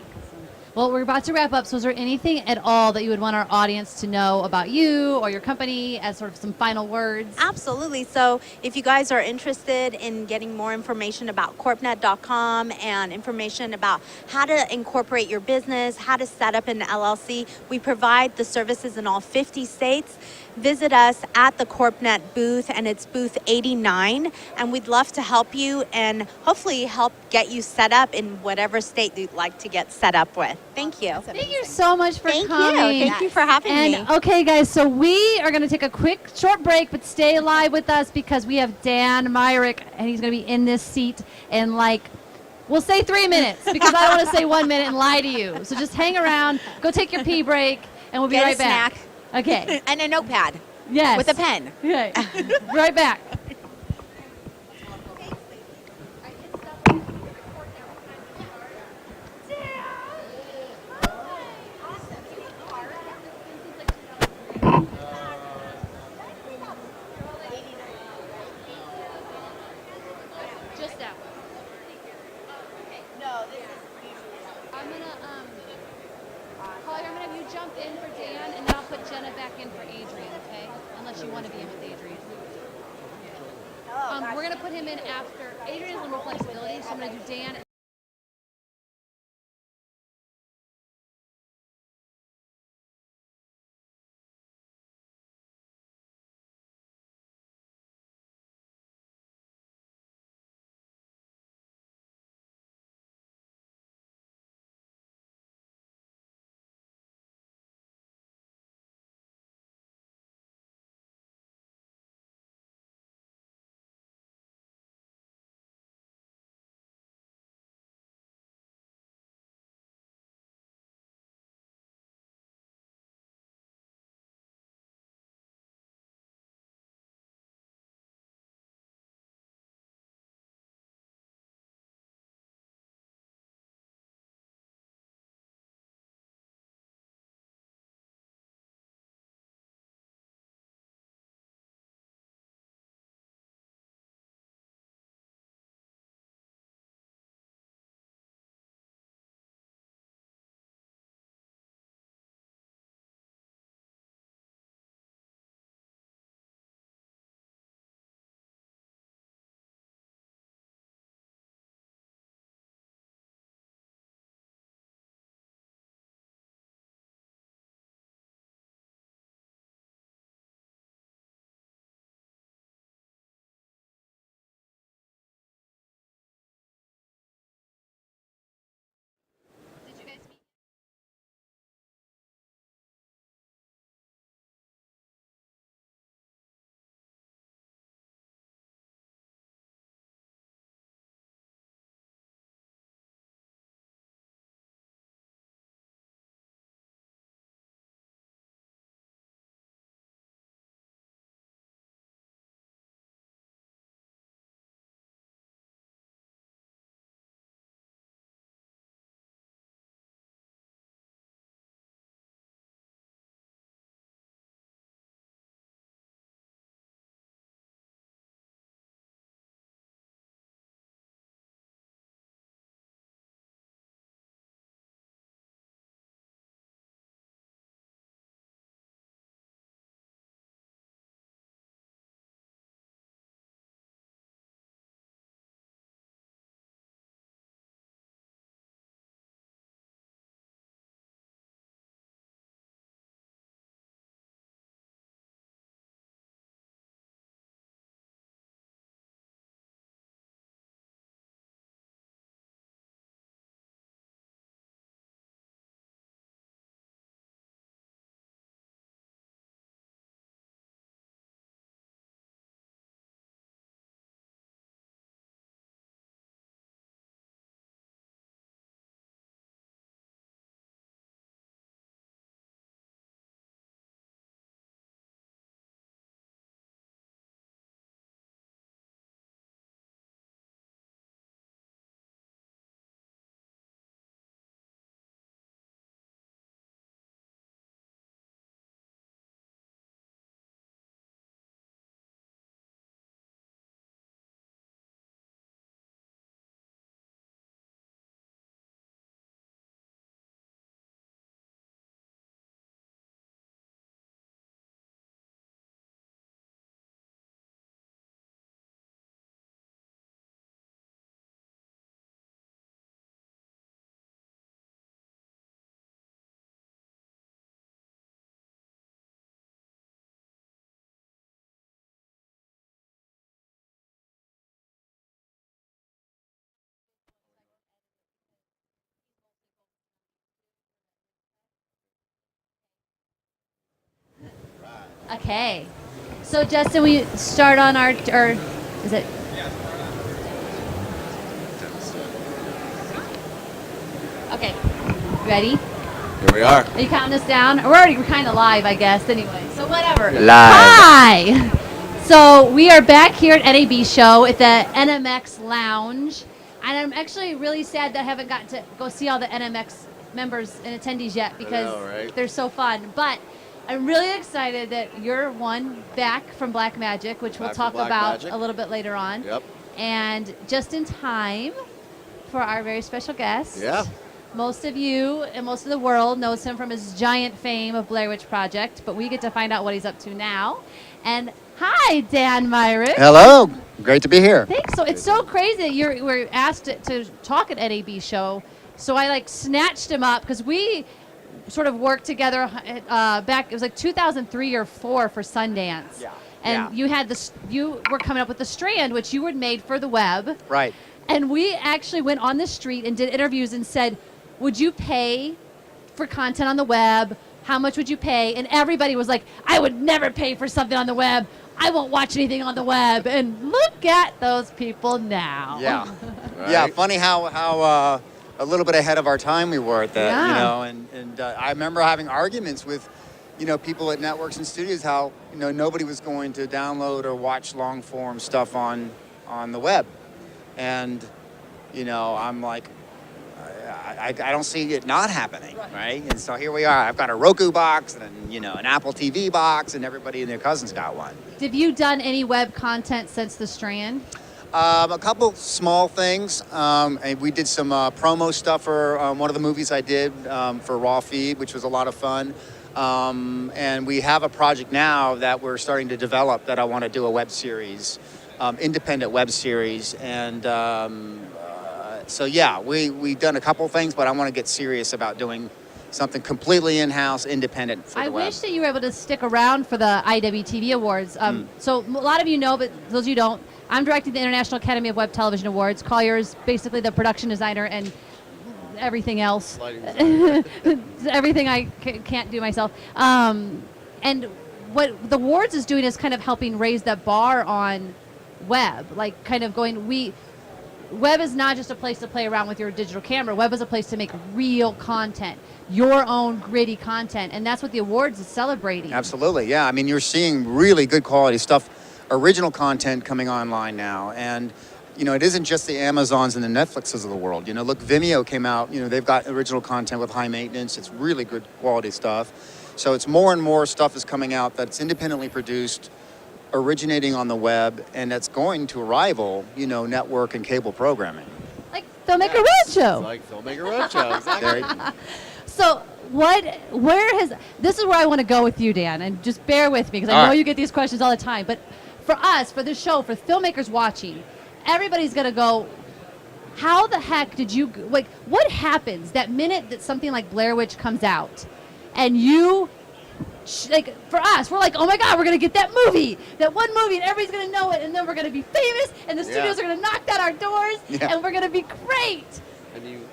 Well, we're about to wrap up, so is there anything at all that you would want our audience to know about you or your company as sort of some final words? Absolutely. So if you guys are interested in getting more information about corpnet.com and information about how to incorporate your business, how to set up an LLC, we provide the services in all 50 states. Visit us at the CorpNet booth, and it's booth 89, and we'd love to help you and hopefully help get you set up in whatever state you'd like to get set up with. Thank you. Thank you so much for Thank coming. you. Thank you for having And me. okay, guys, so we are going to take a quick, short break, but stay live with us because we have Dan Myrick, and he's going to be in this seat in we'll say 3 minutes because I don't want to say 1 minute and lie to you. So just hang around, go take your pee break, and we'll be Get right a back. snack. Okay. And a notepad. Yes. With a pen. Okay. Right back. Just that one. No, this is usually I'm gonna Collier, I'm gonna have you jump in for Dan, and then I'll put Jenna back in for Adrian, okay? Unless you want to be in with Adrian. We're gonna put him in after. Adrian has a little more flexibility, so I'm gonna do Dan. Okay. So Justin, we start on our, or is it? Okay. Ready? Here we are. Are you counting us down? We're kind of live, I guess. Anyway, so whatever. Live. Hi. So we are back here at NAB show at the NMX Lounge, and I'm actually really sad that I haven't got to go see all the NMX members and attendees yet because right? they're so fun. But I'm really excited that you're back from Black Magic, which we'll Back from talk Black about Magic. a little bit later on. Yep. And just in time for our very special guest. Yeah. Most of you and most of the world knows him from his giant fame of Blair Witch Project, but we get to find out what he's up to now. And hi, Dan Myrick. Hello, great to be here. Thanks. So it's so crazy that you were asked to talk at NAB show. So I snatched him up because we sort of worked together back. It was 2003 or 4 for Sundance. Yeah. And you had this. You were coming up with the Strand, which you had made for the web. Right. And we actually went on the street and did interviews and said, would you pay for content on the web? How much would you pay? And everybody was like, I would never pay for something on the web. I won't watch anything on the web. And look at those people now. Yeah. Right? Yeah. Funny how a little bit ahead of our time we were at that. Yeah. You know, and I remember having arguments with, people at networks and studios how nobody was going to download or watch long form stuff on the web, and I'm like, I don't see it not happening, right? And so here we are. I've got a Roku box and an Apple TV box, and everybody and their cousins got one. Have you done any web content since the Strand? A couple small things. And we did some promo stuff for one of the movies I did for Raw Feed, which was a lot of fun. And we have a project now that we're starting to develop that I want to do a web series, independent web series. And so, yeah, we've done a couple things, but I want to get serious about doing something completely in-house, independent for the I web. wish that you were able to stick around for the IWTV Awards. So a lot of you know, but those of you don't, I'm directing the International Academy of Web Television Awards. Collier's basically the production designer and everything else. Everything I can't do myself. And what the awards is doing is kind of helping raise that bar on web, web is not just a place to play around with your digital camera. Web is a place to make real content, your own gritty content, and that's what the awards is celebrating. Absolutely, yeah. I mean, you're seeing really good quality stuff, original content coming online now, and it isn't just the Amazons and the Netflixes of the world. Look, Vimeo came out. They've got original content with high maintenance. It's really good quality stuff. So it's more and more stuff is coming out that's independently produced, originating on the web, and that's going to rival, network and cable programming. Like Filmmaker Roadshow. Like Filmmaker Roadshow, exactly. So this is where I want to go with you, Dan, and just bear with me because I All know right. you get these questions all the time. But for us, for this show, for filmmakers watching, everybody's going to go, how the heck did you, what happens that minute that something like Blair Witch comes out and you, for us, we're like, oh my God, we're going to get that one movie, and everybody's going to know it, and then we're going to be famous, and the studios are going to knock down our doors, and we're going to be great.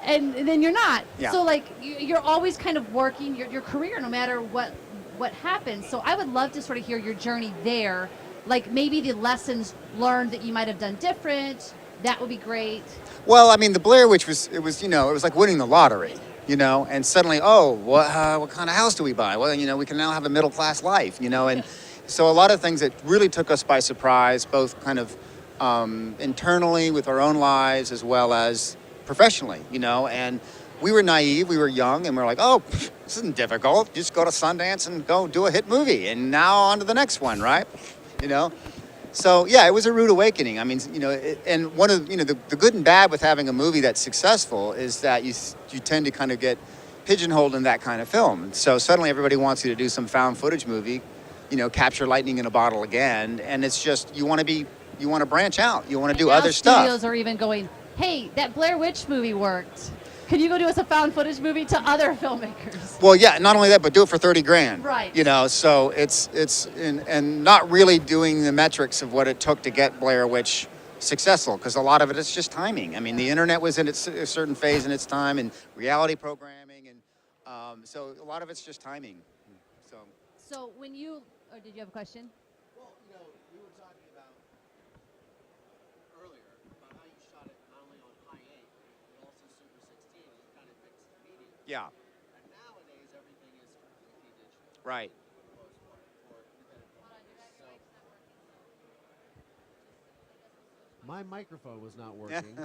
And then you're not. Yeah. So you're always kind of working your career no matter what happens. So I would love to sort of hear your journey there, maybe the lessons learned that you might have done different. That would be great. Well, I mean, the Blair Witch it was like winning the lottery, and suddenly, what kind of house do we buy? Well, we can now have a middle class life, and so a lot of things that really took us by surprise, both kind of internally with our own lives as well as professionally, and we were naive, we were young, and we're like, this isn't difficult. Just go to Sundance and go do a hit movie, and now on to the next one, right? So yeah, it was a rude awakening. I mean, and one of the good and bad with having a movie that's successful is that you tend to kind of get pigeonholed in that kind of film. So suddenly everybody wants you to do some found footage movie, capture lightning in a bottle again, and it's just you want to branch out, you want to do other stuff. Studios are even going, hey, that Blair Witch movie worked. Could you go do us a found footage movie to other filmmakers? Well, yeah, not only that, but do it for $30,000. Right. So it's and not really doing the metrics of what it took to get Blair Witch successful, because a lot of it is just timing. I mean, the internet was in a certain phase in its time, and reality programming, and so a lot of it's just timing. So when you or did you have a question? Well, you know, we were talking about earlier about how you shot it not only on high 8, but also Super 16, and you kind of fixed the medium. Yeah. And nowadays, everything is completely digital. Right. For the most part, for independent filmmakers. So, my microphone was not working.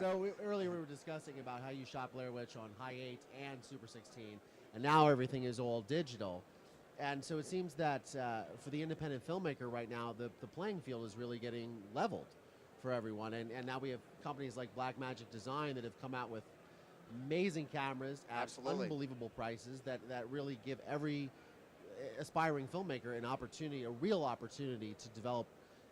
Earlier we were discussing about how you shot Blair Witch on high 8 and Super 16, and now everything is all digital. And so it seems that for the independent filmmaker right now, the playing field is really getting leveled for everyone. And now we have companies like Blackmagic Design that have come out with amazing cameras at Absolutely. unbelievable prices that really give every aspiring filmmaker an opportunity, a real opportunity to develop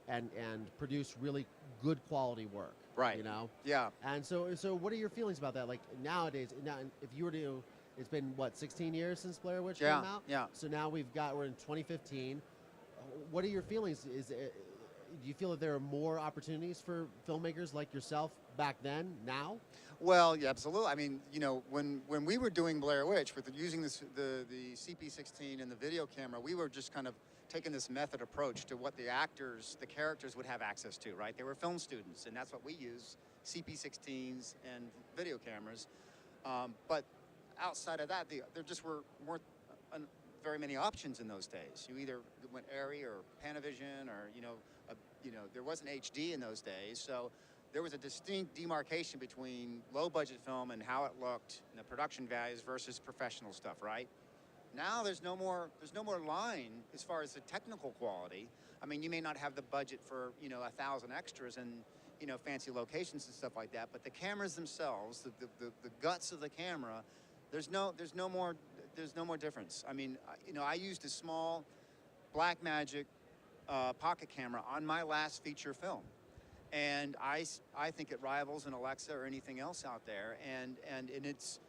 and produce really good quality work. Right. You know? Yeah. And so what are your feelings about that? Like nowadays, now if you were to, it's been what, 16 years since Blair Witch Yeah, came out? yeah. So now we're in 2015. What are your feelings? Do you feel that there are more opportunities for filmmakers like yourself back then, now? Well, yeah, absolutely. I mean, you know, when we were doing Blair Witch with using the CP16 and the video camera, we were just kind of taking this method approach to what the characters would have access to, right? They were film students, and that's what we use, CP16s and video cameras. But outside of that, there just weren't very many options in those days. You either went Arri or Panavision, or there wasn't HD in those days. So there was a distinct demarcation between low budget film and how it looked and the production values versus professional stuff, right? Now there's no more line as far as the technical quality. I mean, you may not have the budget for 1,000 extras and fancy locations and stuff like that, but the cameras themselves, the guts of the camera, there's no more difference. I mean, I used a small Blackmagic pocket camera on my last feature film, and I think it rivals an Alexa or anything else out there, and it's.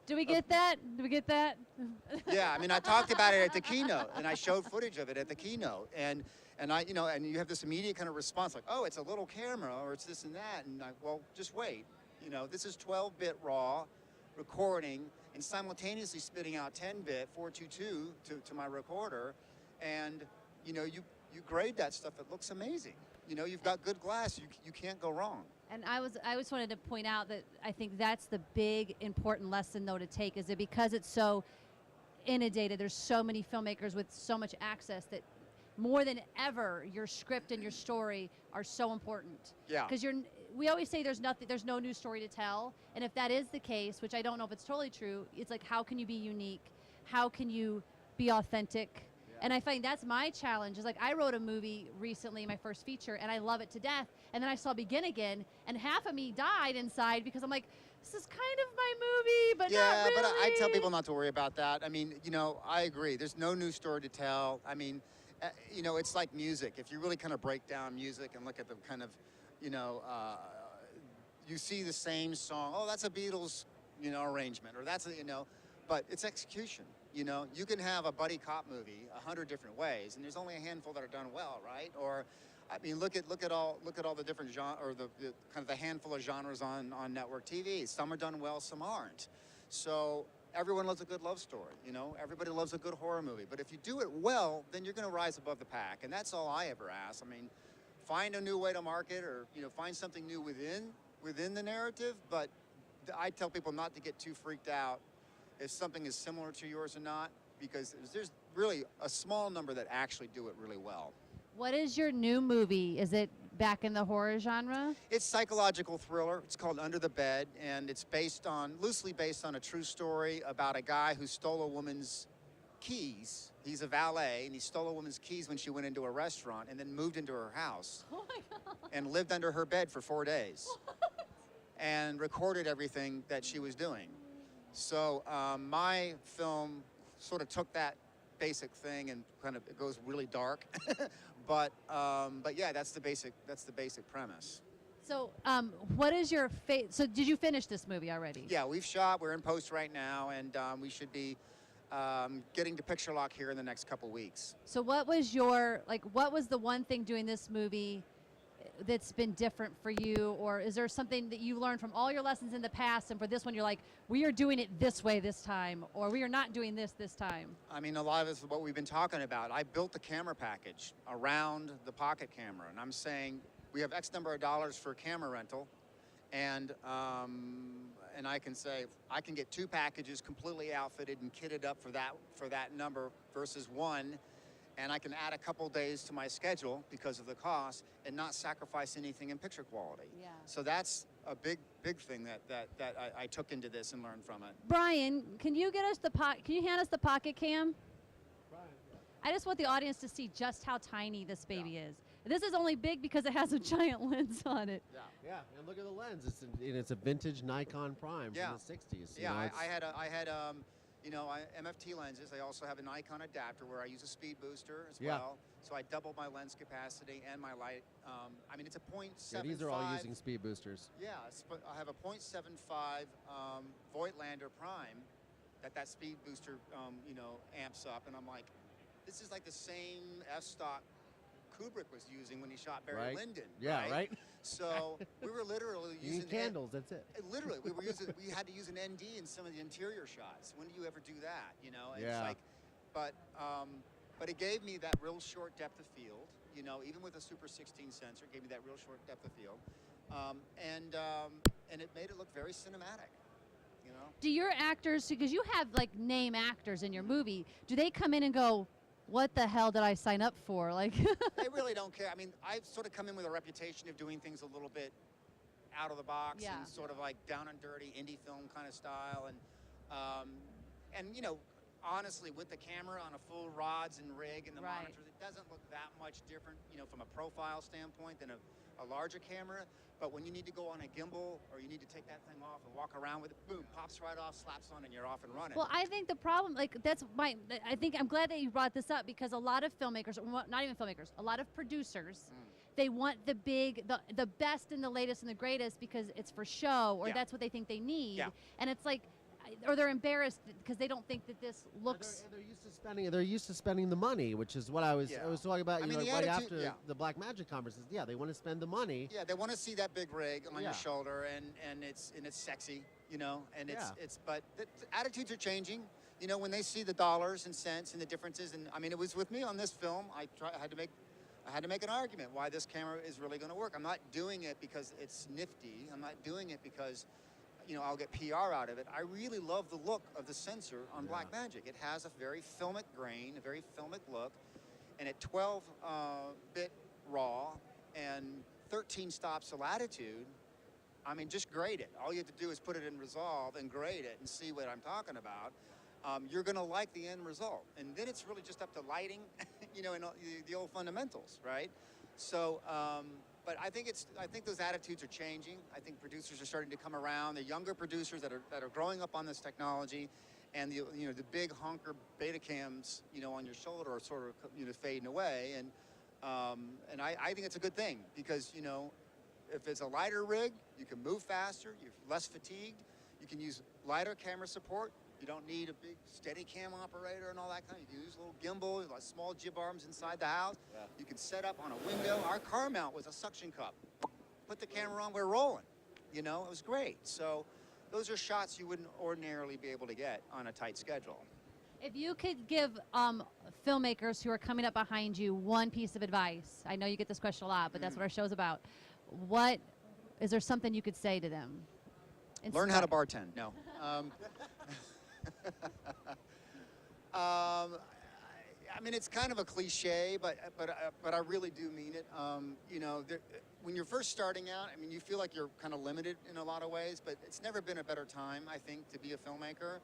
Do we get that? Do we get that? Yeah, I mean, I talked about it at the keynote, and I showed footage of it at the keynote, and you have this immediate kind of response like, oh, it's a little camera, or it's this and that, and well, just wait. This is 12-bit raw recording and simultaneously spitting out 10-bit 422 to my recorder, and you grade that stuff. It looks amazing. You've got good glass. You can't go wrong. And I just wanted to point out that I think that's the big important lesson though to take, is that because it's so inundated, there's so many filmmakers with so much access that more than ever your script and your story are so important. Yeah. Because we always say there's no new story to tell, and if that is the case, which I don't know if it's totally true, it's like, how can you be unique? How can you be authentic? And I find that's my challenge. Is like, I wrote a movie recently, my first feature, and I love it to death. And then I saw Begin Again, and half of me died inside because I'm like, this is kind of my movie, but not really. Yeah, but I tell people not to worry about that. I mean, I agree. There's no new story to tell. I mean, it's like music. If you really kind of break down music and look at the kind of, you see the same song. Oh, that's a Beatles, arrangement, or that's but it's execution. You can have a buddy cop movie 100 different ways, and there's only a handful that are done well, right? Or, I mean, look at all the different genres, or the kind of the handful of genres on network TV. Some are done well, some aren't. So everyone loves a good love story. Everybody loves a good horror movie. But if you do it well, then you're going to rise above the pack, and that's all I ever ask. I mean, find a new way to market, or find something new within the narrative. But I tell people not to get too freaked out if something is similar to yours or not, because there's really a small number that actually do it really well. What is your new movie? Is it back in the horror genre? It's psychological thriller. It's called Under the Bed, and it's loosely based on a true story about a guy who stole a woman's keys. He's a valet, and he stole a woman's keys when she went into a restaurant, and then moved into her house. Oh my God. And lived under her bed for 4 days. What? And recorded everything that she was doing. So my film sort of took that basic thing and it goes really dark, but yeah, that's the basic premise. So what is your so did you finish this movie already? Yeah, we've shot. We're in post right now, and we should be getting to picture lock here in the next couple weeks. So what was the one thing doing this movie that's been different for you, or is there something that you learned from all your lessons in the past, and for this one you're like, we are doing it this way this time, or we are not doing this time? I mean, a lot of this is what we've been talking about. I built the camera package around the pocket camera, and I'm saying we have X number of dollars for camera rental, and I can say I can get 2 packages completely outfitted and kitted up for that number versus 1, and I can add a couple days to my schedule because of the cost and not sacrifice anything in picture quality. Yeah. So that's a big thing that I took into this and learned from it. Brian, can you get us can you hand us the pocket cam? I just want the audience to see just how tiny this baby is. This is only big because it has a giant lens on it. Yeah, and look at the lens. It's a vintage Nikon Prime from the 60s. Yeah, I had MFT lenses. I also have a Nikon adapter where I use a speed booster as well. So I doubled my lens capacity and my light. I mean, it's a 0.75. Yeah, these are all using speed boosters. Yeah, I have a 0.75 Voigtlander Prime that speed booster, amps up, and I'm like, this is like the same f-stop Kubrick was using when he shot Barry Lyndon. Yeah, right. So we were literally you using need candles. That's it. Literally, we had to use an ND in some of the interior shots. When do you ever do that? And Yeah. it's like, but it gave me that real short depth of field. Even with a Super 16 sensor, it gave me that real short depth of field, and it made it look very cinematic. Do your actors, because you have like name actors in your movie, do they come in and go, what the hell did I sign up for? Like, they really don't care. I mean, I've sort of come in with a reputation of doing things a little bit out of the box and sort of like down and dirty indie film kind of style, and honestly, with the camera on a full rods and rig and the monitors, it doesn't look that much different, from a profile standpoint than a larger camera. But when you need to go on a gimbal or you need to take that thing off and walk around with it, boom, pops right off, slaps on, and you're off and running. well, I think the problem, I'm glad that you brought this up, because a lot of filmmakers, well, not even filmmakers, a lot of producers, they want the best and the latest and the greatest because it's for show, or that's what they think they need. Yeah. And it's like, or they're embarrassed because they don't think that this looks. And they're used to spending the money, which is what I was talking about. Right after the Black Magic conferences. Yeah, they want to spend the money. Yeah, they want to see that big rig on your shoulder, and it's sexy, and but the attitudes are changing. When they see the dollars and cents and the differences, and I mean, it was with me on this film. I had to make an argument why this camera is really going to work. I'm not doing it because it's nifty. I'm not doing it because I'll get PR out of it. I really love the look of the sensor on Blackmagic. It has a very filmic grain, a very filmic look, and at 12-bit RAW and 13 stops of latitude, I mean, just grade it. All you have to do is put it in Resolve and grade it and see what I'm talking about. You're going to like the end result. And then it's really just up to lighting, and the old fundamentals, right? So, but I think those attitudes are changing. I think producers are starting to come around. The younger producers that are growing up on this technology, and the big honker Betacams, on your shoulder are sort of fading away. And I think it's a good thing because if it's a lighter rig, you can move faster. You're less fatigued. You can use lighter camera support. You don't need a big steady cam operator and all that kind of. You can use a little gimbal, like small jib arms inside the house. Yeah. You can set up on a window. Our car mount was a suction cup. Put the camera on, we're rolling. It was great. So those are shots you wouldn't ordinarily be able to get on a tight schedule. If you could give filmmakers who are coming up behind you one piece of advice, I know you get this question a lot, but that's what our show's about. What is there something you could say to them? Learn how to bartend. No. I mean, it's kind of a cliche, but I really do mean it. When you're first starting out, I mean, you feel like you're kind of limited in a lot of ways, but it's never been a better time, I think, to be a filmmaker.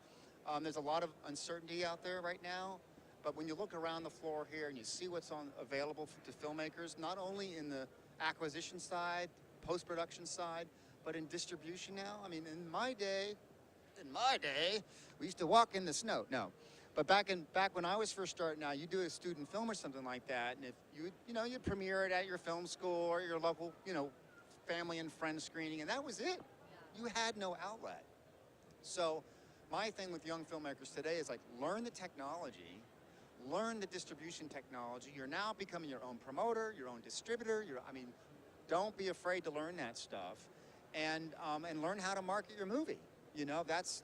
There's a lot of uncertainty out there right now, but when you look around the floor here and you see what's available to filmmakers, not only in the acquisition side, post-production side, but in distribution now. I mean, in my day, we used to walk in the snow. No, but back when I was first starting out, you do a student film or something like that, and if you'd premiere it at your film school or your local, family and friend screening, and that was it. You had no outlet. So my thing with young filmmakers today is like, learn the technology, learn the distribution technology. You're now becoming your own promoter, your own distributor. don't be afraid to learn that stuff, and learn how to market your movie. You know, that's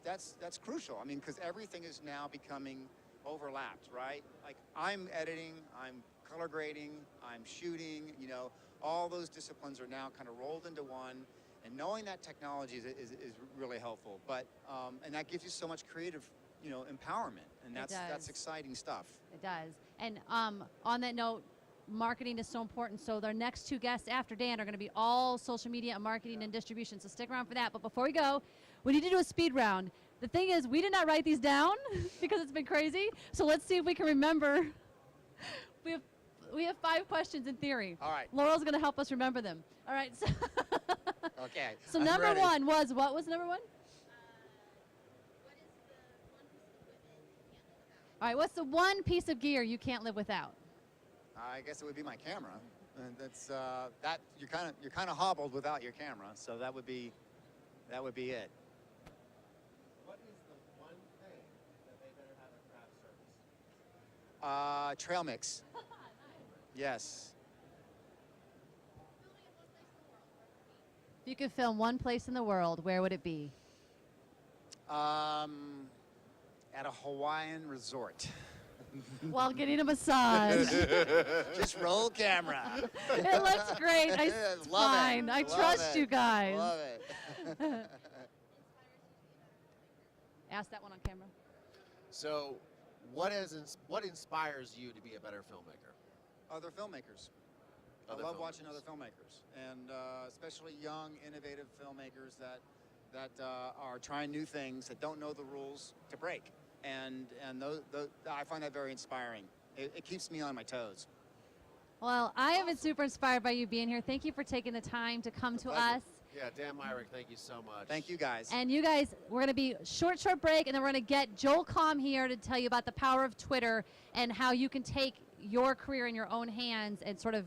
crucial. I mean, because everything is now becoming overlapped, right? Like I'm editing, I'm color grading, I'm shooting. You know, all those disciplines are now kind of rolled into one. And knowing that technology is really helpful. But and that gives you so much creative, you know, empowerment, and that's exciting stuff. It does. And on that note, marketing is so important. So our next two guests after Dan are going to be all social media and marketing and distribution. So stick around for that. But before we go, we need to do a speed round. The thing is, we did not write these down because it's been crazy. So let's see if we can remember. We have 5 questions in theory. All right. Laurel's going to help us remember them. All right. So, Okay. so I'm number ready. 1 was, what was number 1? All right, what's the one piece of gear you can't live without? I guess it would be my camera. And that's that you're kind of hobbled without your camera, so that would be it. What is the one thing that they better have at craft service? Trail mix. Yes. If you could film one place in the world, where would it be? At a Hawaiian resort. While getting a massage. Just roll camera. It looks great. It's Love fine. it. I Love trust it. you guys. Love it. Ask that one on camera. So, what inspires you to be a better filmmaker? Other filmmakers. I love watching other filmmakers, and especially young, innovative filmmakers that are trying new things, that don't know the rules to break, and those I find that very inspiring. It keeps me on my toes. Well, I have been super inspired by you being here. Thank you for taking the time to come to us. Yeah, Dan Myrick, thank you so much. Thank you, guys. And you guys, we're going to be short break, and then we're going to get Joel Comm here to tell you about the power of Twitter and how you can take your career in your own hands and sort of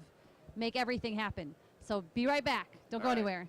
make everything happen. So be right back. Don't go anywhere.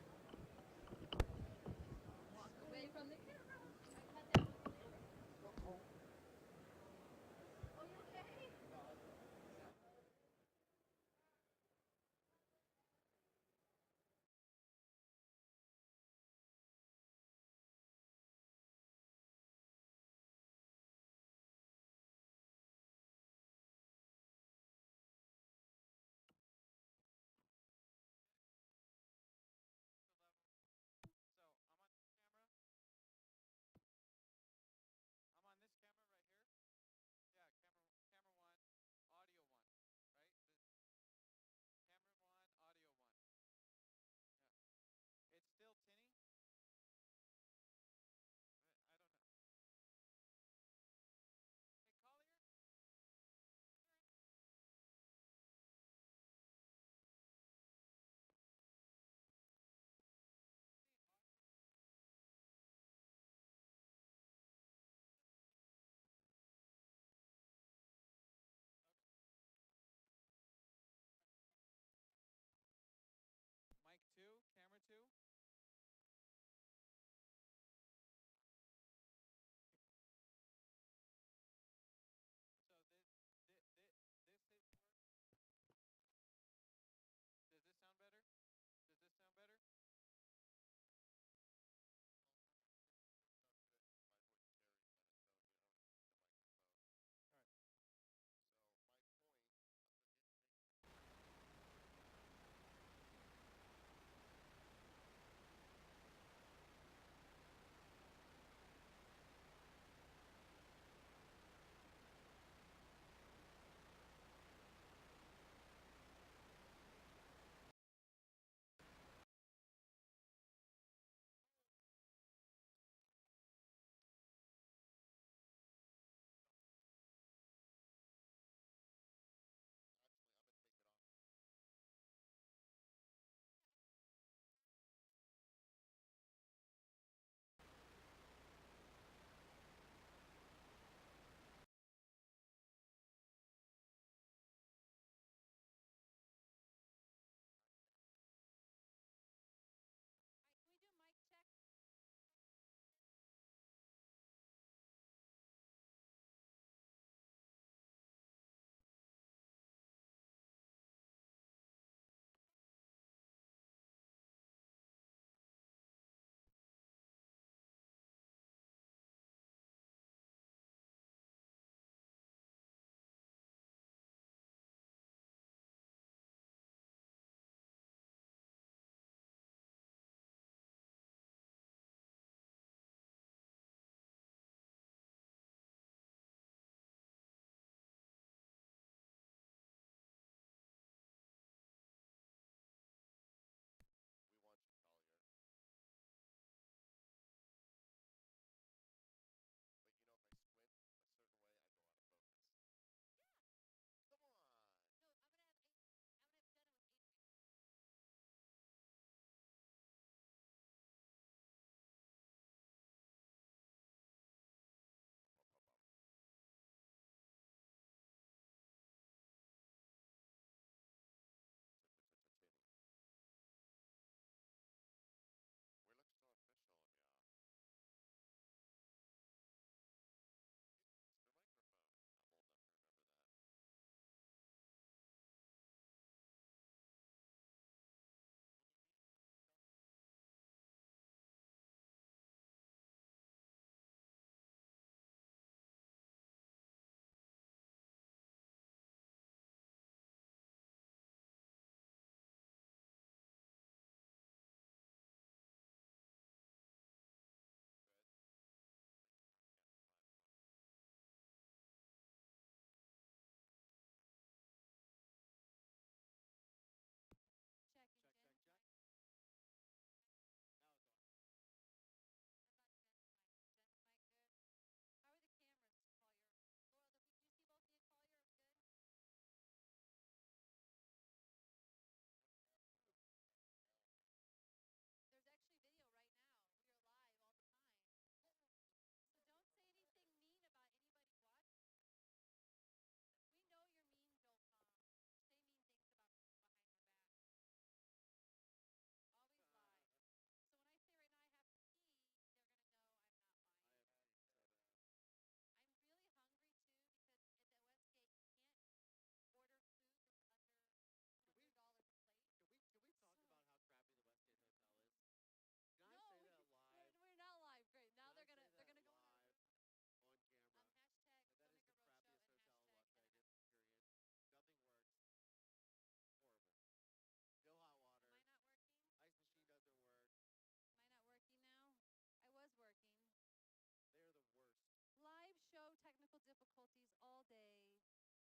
taxis all day,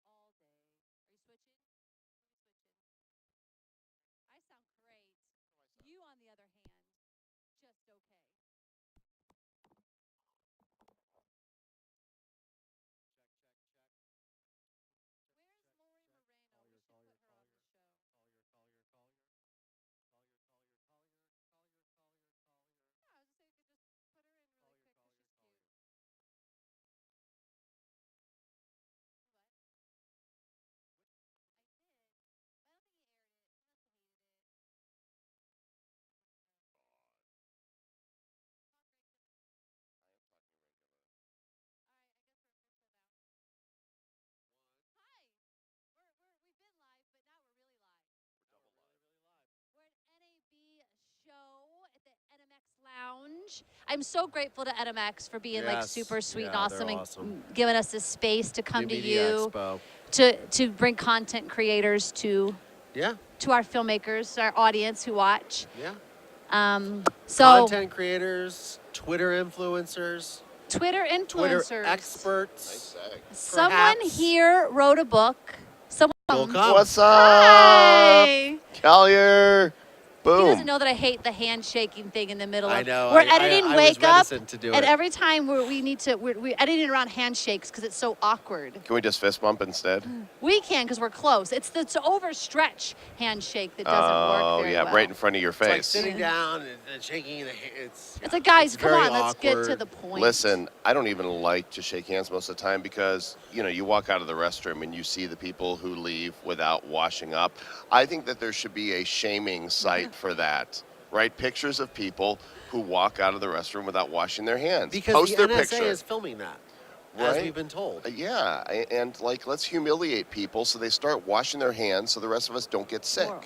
all day. Are you switching? Who are we switching? I sound great. You, on the other hand, just okay. Where's Lori Moreno? We should put her on the show. Yeah, I was just saying we could just put her in really quick because she's cute. What? I did. But I don't think he aired it. He must have hated it. Talk regular. I am talking regular. All right, I guess we're official now. Hi. We've been live, but now we're really live. We're double live. We're at NAB show at the NMX Lounge. I'm so grateful to NMX for being like super sweet and awesome and giving us this space to come to Media you Expo. to bring content creators to our filmmakers, our audience who watch. Yeah. So Content creators, Twitter influencers, Twitter influencers, Twitter experts. Nice seg. Someone perhaps. here wrote a book. Someone. Will come. What's up? Hi. Collier. He Boom. doesn't know that I hate the handshaking thing in the middle of. I know. We're I editing was Wake Up, reticent to do and it. every time we're editing around handshakes because it's so awkward. Can we just fist bump instead? We can because we're close. It's the overstretch handshake that doesn't work very well. right in front of your It's like face. sitting down and shaking the hand. It's like, guys, it's come very on, let's get to awkward. the point. Listen, I don't even like to shake hands most of the time because, you walk out of the restroom and you see the people who leave without washing up. I think that there should be a shaming site for that, right? Pictures of people who walk out of the restroom without washing their hands. Because Post the their NSA picture. is filming that, as Right? we've been told. Yeah, and let's humiliate people so they start washing their hands so the rest of us don't get sick. Laurel.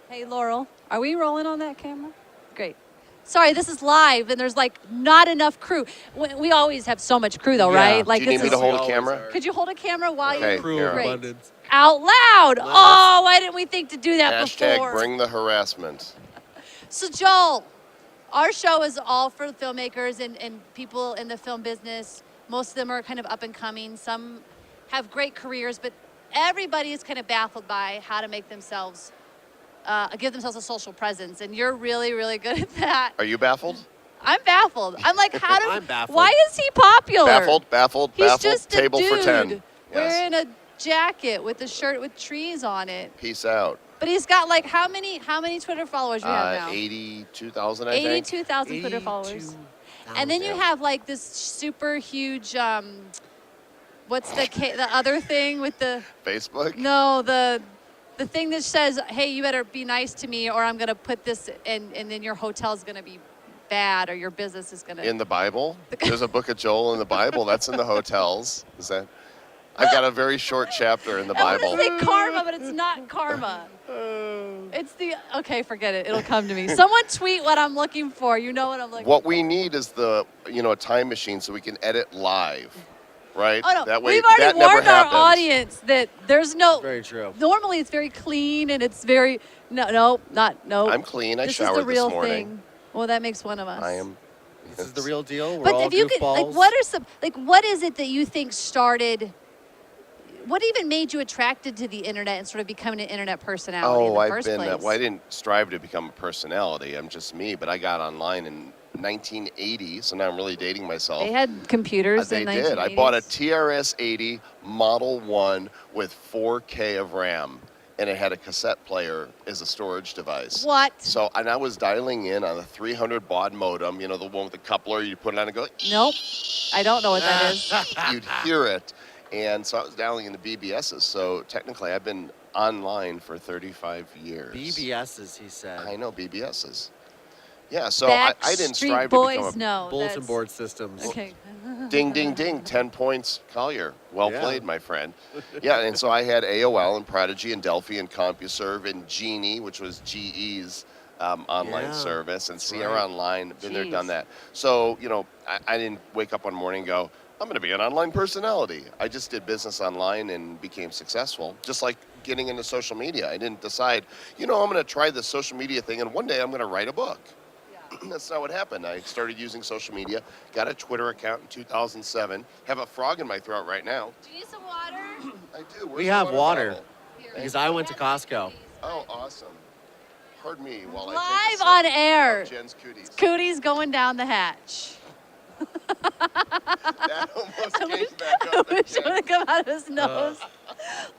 Hey, Laurel, are we rolling on that camera? Great. Sorry, this is live, and there's like not enough crew. We always have so much crew, though, Yeah. right? Like, Do you need me this to is- hold a camera? Could you hold a camera while Okay, you? Crew here. of Great. abundance. Out loud. Oh, why didn't we think to do that Hashtag before? bring the harassment. So, Joel, our show is all for filmmakers and people in the film business. Most of them are kind of up and coming. Some have great careers, but everybody is kind of baffled by how to make themselves, give themselves a social presence. And you're really, really good at that. Are you baffled? I'm baffled. I'm like, how do? I'm baffled. Why is he popular? Baffled. He's just a Table dude for 10. wearing a jacket with a shirt with trees on it. Peace out. But he's got like how many Twitter followers do you have now? 82,000, I think. 82,000 Twitter followers. And then you have like this super huge, what's the other thing with the, Facebook? no, the thing that says, hey, you better be nice to me or I'm going to put this in, and then your hotel's going to be bad or your business is going to. In the Bible? There's a book of Joel in the Bible. That's in the hotels. Is that? I've got a very short chapter in the I Bible. want to say karma, but it's not karma. It's okay, forget it. It'll come to me. Someone tweet what I'm looking for. You know what I'm looking for. What we need is a time machine so we can edit live, right? Oh, no. That way, We've already that never warned our happens. audience that there's no. Very true. Normally, it's very clean and it's very no. I'm clean. I This is showered the real this morning. thing. Well, that makes one of us. I am. This is the real deal. We're But all if you could, goofballs. like, what are some, like, what is it that you think started? What even made you attracted to the internet and sort of becoming an internet personality in the I've first been. place? Well, I didn't strive to become a personality. I'm just me. But I got online in 1980, so now I'm really dating myself. They had computers They in did. 1980s. I bought a TRS-80 Model 1 with 4K of RAM, and it had a cassette player as a storage device. What? So, and I was dialing in on a 300 baud modem, the one with the coupler, you put it on and go, Nope. I don't know what that is. you'd hear it. And so I was dialing into BBSs. So technically, I've been online for 35 years. BBSs, he said. I know, BBSs. Yeah, so I didn't Backstreet strive Boys, to become a no. Bulletin that's- board systems. Okay. ding, ding, ding, 10 points, Collier. Well Yeah. played, my friend. Yeah, and so I had AOL and Prodigy and Delphi and CompuServe and Genie, which was GE's online Yeah, service, and that's Sierra right. Online. Been there, Jeez. done that. So, I didn't wake up one morning and go, I'm going to be an online personality. I just did business online and became successful, just like getting into social media. I didn't decide, I'm going to try this social media thing, and one day I'm going to write a book. Yeah. That's not what happened. I started using social media, got a Twitter account in 2007, have a frog in my throat right now. Do you need some water? I do. Where's We the have water bottle? because I went to Costco. Oh, awesome. Pardon me while I Live take a on sip air. of Jen's cooties. Cooties going down the hatch. That almost came back up It again. would come out of his nose.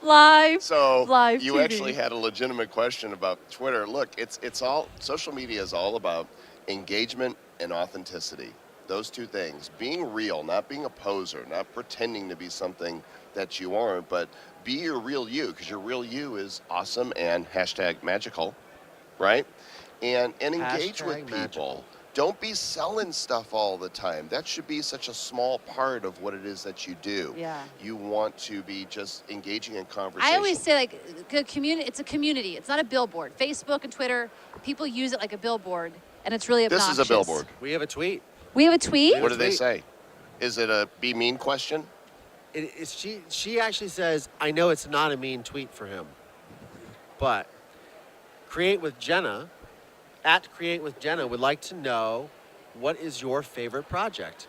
Live. So Live you TV. actually had a legitimate question about Twitter. Look, it's all social media is all about engagement and authenticity. Those two things. Being real, not being a poser, not pretending to be something that you aren't, but be your real you, because your real you is awesome and #magical, right? And engage with people. #magical. Don't be selling stuff all the time. That should be such a small part of what it is that you do. Yeah. You want to be just engaging in conversation. I always say, like, it's a community. It's not a billboard. Facebook and Twitter, people use it like a billboard, and it's really obnoxious. This is a billboard. We have a tweet. We have a tweet? What do they Tweet. say? Is it a be mean question? She actually says, I know it's not a mean tweet for him, but Create with Jenna, at Create with Jenna, would like to know, what is your favorite project?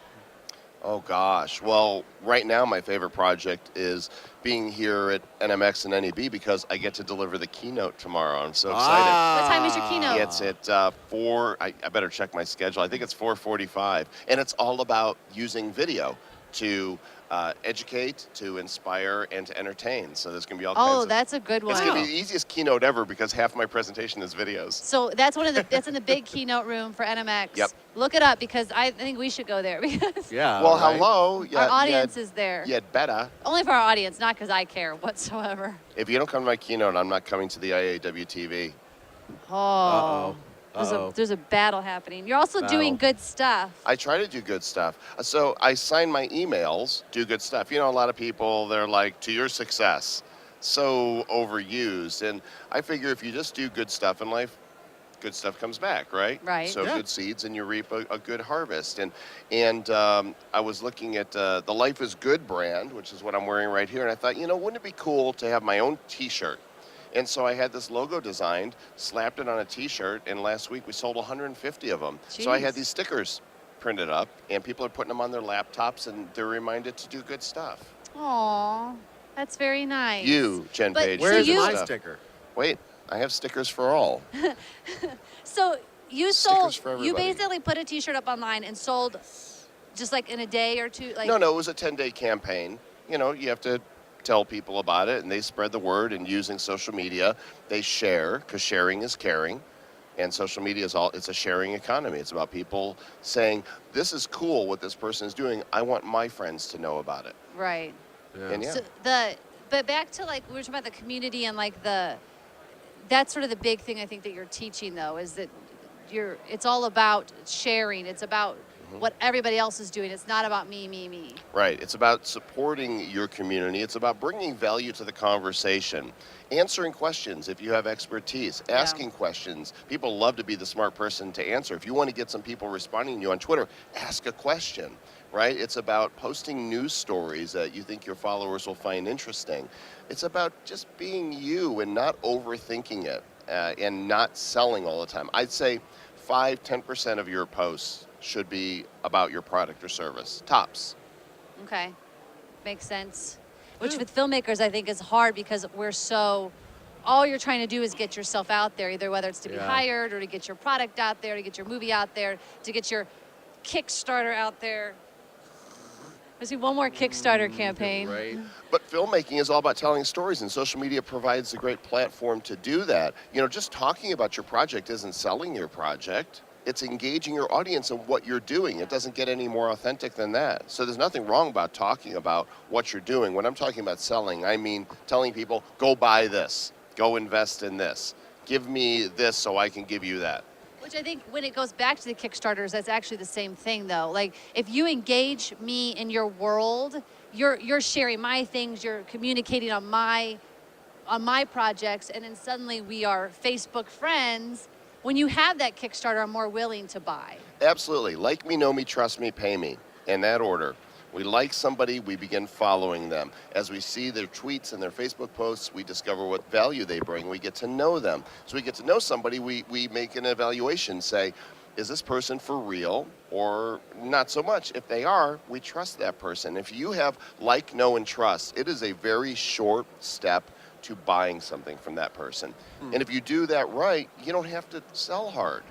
Oh gosh. Well, right now my favorite project is being here at NMX and NAB because I get to deliver the keynote tomorrow. I'm so excited. What time is your keynote? It's at 4. I better check my schedule. I think it's 4:45, and it's all about using video to educate, to inspire, and to entertain. So there's going to be all kinds Oh, of... that's a good one. It's going to be the easiest keynote ever because half my presentation is videos. So that's that's in the big keynote room for NMX. Yep. Look it up because I think we should go there because Yeah. Well, right? hello. our audience is there. You'd better. Only for our audience, not because I care whatsoever. If you don't come to my keynote, I'm not coming to the IAW TV. Oh. Uh-oh. There's a battle happening. You're also doing good stuff. I try to do good stuff. So I sign my emails, do good stuff. You know, a lot of people, they're like, to your success. So overused. And I figure if you just do good stuff in life, good stuff comes back, right? Right. So Yeah. good seeds and you reap a good harvest. And I was looking at the Life is Good brand, which is what I'm wearing right here. And I thought, you know, wouldn't it be cool to have my own T-shirt? And so I had this logo designed, slapped it on a T-shirt, and last week we sold 150 of them. So I had Jeez. these stickers printed up, and people are putting them on their laptops, and they're reminded to do good stuff. Aw, that's very nice. You, Jen But Page, so Where do is good my stuff. sticker? Wait, I have stickers for all. So you Stickers for you everybody. basically put a T-shirt up online and sold just like in a day or two. Like No, it was a 10-day campaign. You know, you have to tell people about it, and they spread the word, and using social media, they share, because sharing is caring. And social media it's a sharing economy. It's about people saying, this is cool what this person is doing. I want my friends to know about it. Right. Yeah. And yeah. So but back to like we were talking about the community and like that's sort of the big thing I think that you're teaching though is that it's all about sharing. It's about what everybody else is doing. It's not about me. Right. It's about supporting your community. It's about bringing value to the conversation, answering questions if you have expertise, asking questions. People love to be the smart person to answer. If you want to get some people responding to you on Twitter, ask a question, right? It's about posting news stories that you think your followers will find interesting. It's about just being you and not overthinking it and not selling all the time. I'd say 5-10% of your posts should be about your product or service. Tops. Okay. Makes sense. Which with filmmakers I think is hard because all you're trying to do is get yourself out there, either whether it's to be hired or to get your product out there, to get your movie out there, to get your Kickstarter out there. I see one more Kickstarter campaign. Right. But filmmaking is all about telling stories, and social media provides a great platform to do that. You know, just talking about your project isn't selling your project. It's engaging your audience in what you're doing. It doesn't get any more authentic than that. So there's nothing wrong about talking about what you're doing. When I'm talking about selling, I mean telling people, go buy this, go invest in this, give me this so I can give you that. Which I think when it goes back to the Kickstarters, that's actually the same thing though. Like if you engage me in your world, you're sharing my things, you're communicating on my projects, and then suddenly we are Facebook friends. When you have that Kickstarter, I'm more willing to buy. Absolutely. Like me, know me, trust me, pay me. In that order. We like somebody, we begin following them. As we see their tweets and their Facebook posts, we discover what value they bring. We get to know them. So we get to know somebody, we make an evaluation, say, is this person for real or not so much? If they are, we trust that person. If you have like, know, and trust, it is a very short step to buying something from that person. And if you do that right, you don't have to sell hard.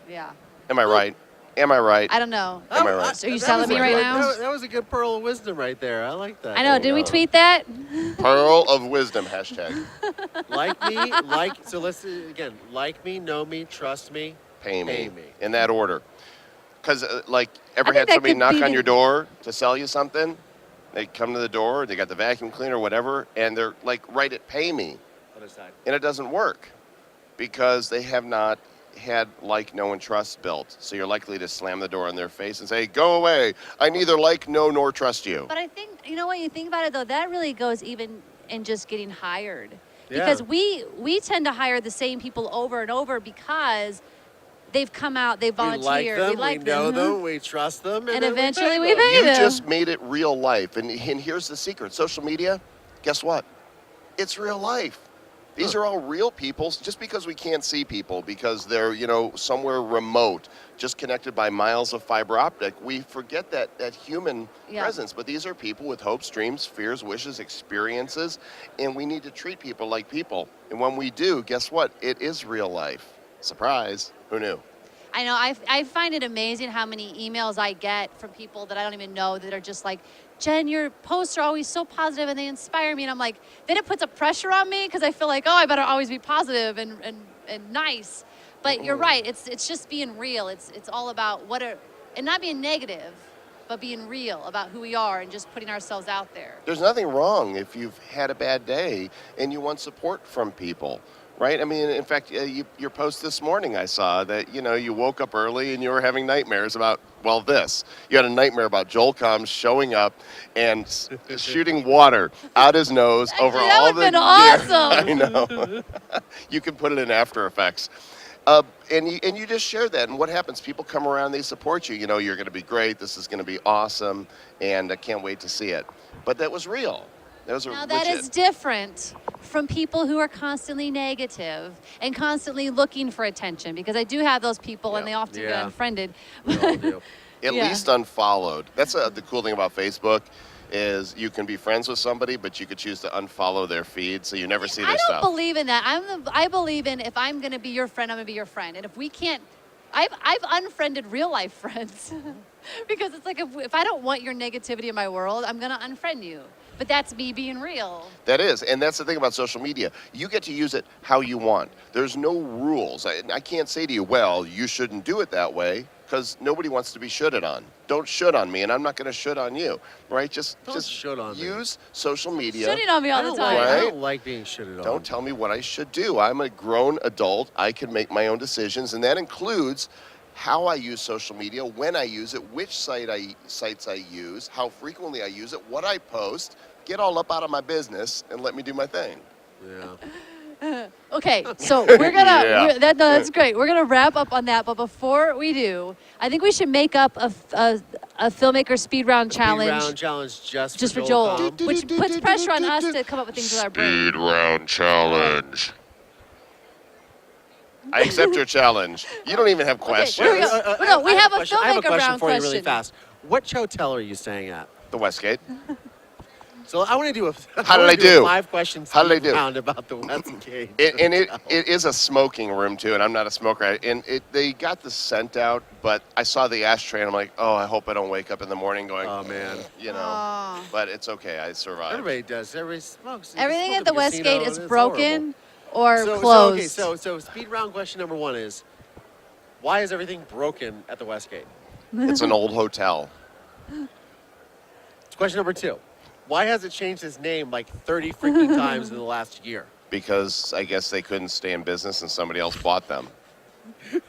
Yeah. Am I right? Am I right? I don't know. Am I right? Are you That selling was me a right good- now? That was a good pearl of wisdom right there. I like that. I know. Did we no. tweet that? Pearl of wisdom, hashtag. Like me, so let's do it again. Like me, know me, trust me, Pay me. Pay me. In that order. Because, like, ever I think had that somebody could knock be on the- your door to sell you something? They come to the door, they got the vacuum cleaner, whatever, and they're like, right at pay me. Other side. And it doesn't work because they have not had like, know, and trust built. So you're likely to slam the door in their face and say, go away. I neither like, know, nor trust you. But I think, you know, when you think about it, though, that really goes even in just getting hired. Yeah. Because we tend to hire the same people over and over because they've come out, they volunteer, We like them, we know them, we trust them, And then eventually we we pay them. pay You them. just made it real life. And here's the secret. Social media, guess what? It's real life. These are all real people. Just because we can't see people because they're, somewhere remote, just connected by miles of fiber optic, we forget that human presence. But these are people with hopes, dreams, fears, wishes, experiences, and we need to treat people like people. And when we do, guess what? It is real life. Surprise. Who knew? I know. I find it amazing how many emails I get from people that I don't even know that are just like, Jen, your posts are always so positive and they inspire me. And I'm like, then it puts a pressure on me because I feel like, oh, I better always be positive and nice. But you're right. It's just being real. It's all about and not being negative, but being real about who we are and just putting ourselves out there. There's nothing wrong if you've had a bad day and you want support from people. Right? I mean, in fact, your post this morning, I saw that, you woke up early and you were having nightmares about, this. You had a nightmare about Joel Combs showing up and shooting water out his nose over that all would've the been awesome. I know. You can put it in After Effects. And you just share that. And what happens? People come around, they support you. You're going to be great. This is going to be awesome. And I can't wait to see it. But that was real. That was Now, legit. that is different from people who are constantly negative and constantly looking for attention, because I do have those people and they often get unfriended. We all do. At least unfollowed. That's the cool thing about Facebook is you can be friends with somebody, but you could choose to unfollow their feed so you never see their I don't stuff. believe in that. I believe in if I'm going to be your friend, I'm going to be your friend. And if we can't, I've unfriended real life friends because it's like if I don't want your negativity in my world, I'm going to unfriend you. But that's me being real. That is, and that's the thing about social media. You get to use it how you want. There's no rules. I can't say to you, you shouldn't do it that way, because nobody wants to be shoulded on. Don't should on me, and I'm not going to should on you, right? Just should on me. use social media. Shitting on me all the time. I Right? don't like being shitted on. Don't tell me what I should do. I'm a grown adult. I can make my own decisions, and that includes how I use social media, when I use it, which sites I use, how frequently I use it, what I post. Get all up out of my business and let me do my thing. Yeah. Okay, so we're gonna. Yeah. That's great. We're gonna wrap up on that, but before we do, I think we should make up a filmmaker speed round challenge. Speed round challenge just for Joel, Combs. which puts pressure on us to come up with things with our brain. Speed round challenge. I accept your challenge. You don't even have questions. here we go. No, we have a question. I have a filmmaker question round for you really question. fast. Which hotel are you staying at? The Westgate. So I want to do a. How did I do a do? 5 questions. How did I do? Round about the Westgate. It is a smoking room too, and I'm not a smoker. And they got the scent out, but I saw the ashtray, and I'm like, oh, I hope I don't wake up in the morning going, Oh man. Oh. But it's okay. I survived. Everybody does. Everybody smokes. You Everything smoke at the casino, Westgate is and it's broken horrible. or closed. Okay, so speed round question number 1 is, why is everything broken at the Westgate? It's an old hotel. Question number 2. Why has it changed its name like 30 freaking times in the last year? Because I guess they couldn't stay in business and somebody else bought them. And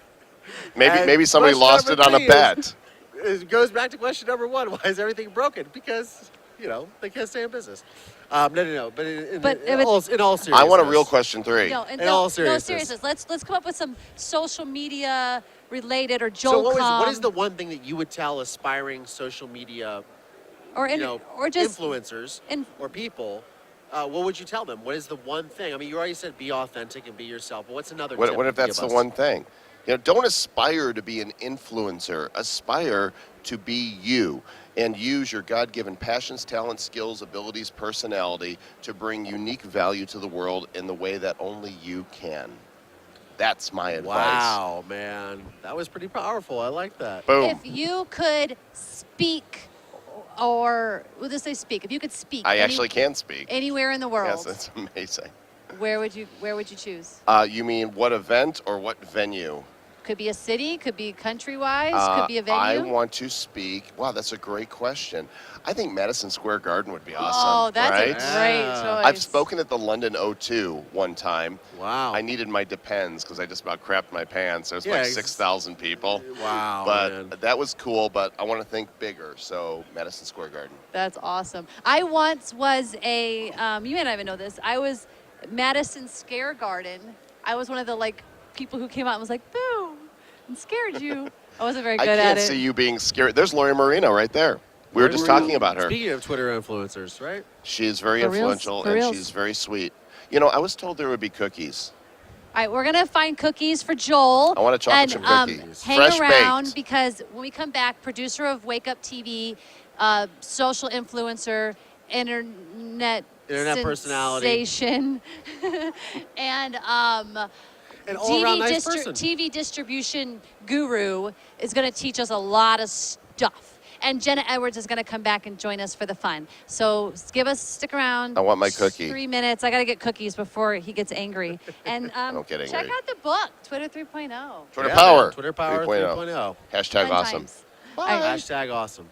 Maybe somebody question lost it number on a 3 bet. It goes back to question number 1. Why is everything broken? Because, they can't stay in business. No. But in all seriousness. I want a real question 3. No, and In all no seriousness. seriousness. Let's come up with some social media related or So Joel what is the one thing that you would tell aspiring social media or just influencers or people? What would you tell them? What is the one thing? I mean, you already said be authentic and be yourself. But what's another tip What if you'd that's give the us? one thing? Don't aspire to be an influencer. Aspire to be you and use your God-given passions, talents, skills, abilities, personality to bring unique value to the world in the way that only you can. That's my advice. Wow, man. That was pretty powerful. I like that. Boom. If you could speak, or we'll just say speak. If you could speak, I actually can speak. anywhere in the world, Yes, it's amazing. where would you choose? You mean what event or what venue? Could be a city, could be country-wise, could be a venue. I want to speak. Wow, that's a great question. I think Madison Square Garden would be awesome. Oh, that's right? a great choice. I've spoken at the London O2 one time. Wow. I needed my Depends because I just about crapped my pants. There's Yeah, like 6,000 people. Wow, But man. that was cool, but I want to think bigger. So Madison Square Garden. That's awesome. I once was a, you may not even know this, I was Madison Scare Garden. I was one of the people who came out and was like, boo, and scared you. I wasn't very good I at can't it. see you being scared. There's Lori Marino right there. We were just talking about her. Speaking of Twitter influencers, right? She is very For reals, influential for and reals. she's very sweet. I was told there would be cookies. All right, we're gonna find cookies for Joel. I want a chocolate chip and, cookie. Hang Fresh around baked. because when we come back, producer of Wake Up TV, social influencer, internet personality. sensation, and An all-around nice person. TV distribution guru is going to teach us a lot of stuff. And Jenna Edwards is going to come back and join us for the fun. So stick around. I want my cookie. 3 minutes. I got to get cookies before he gets angry. And Don't get check angry. out the book, Twitter 3.0. Twitter Yeah, Power. man. Twitter Power 3.0. Hashtag Fun awesome. times. Hashtag awesome.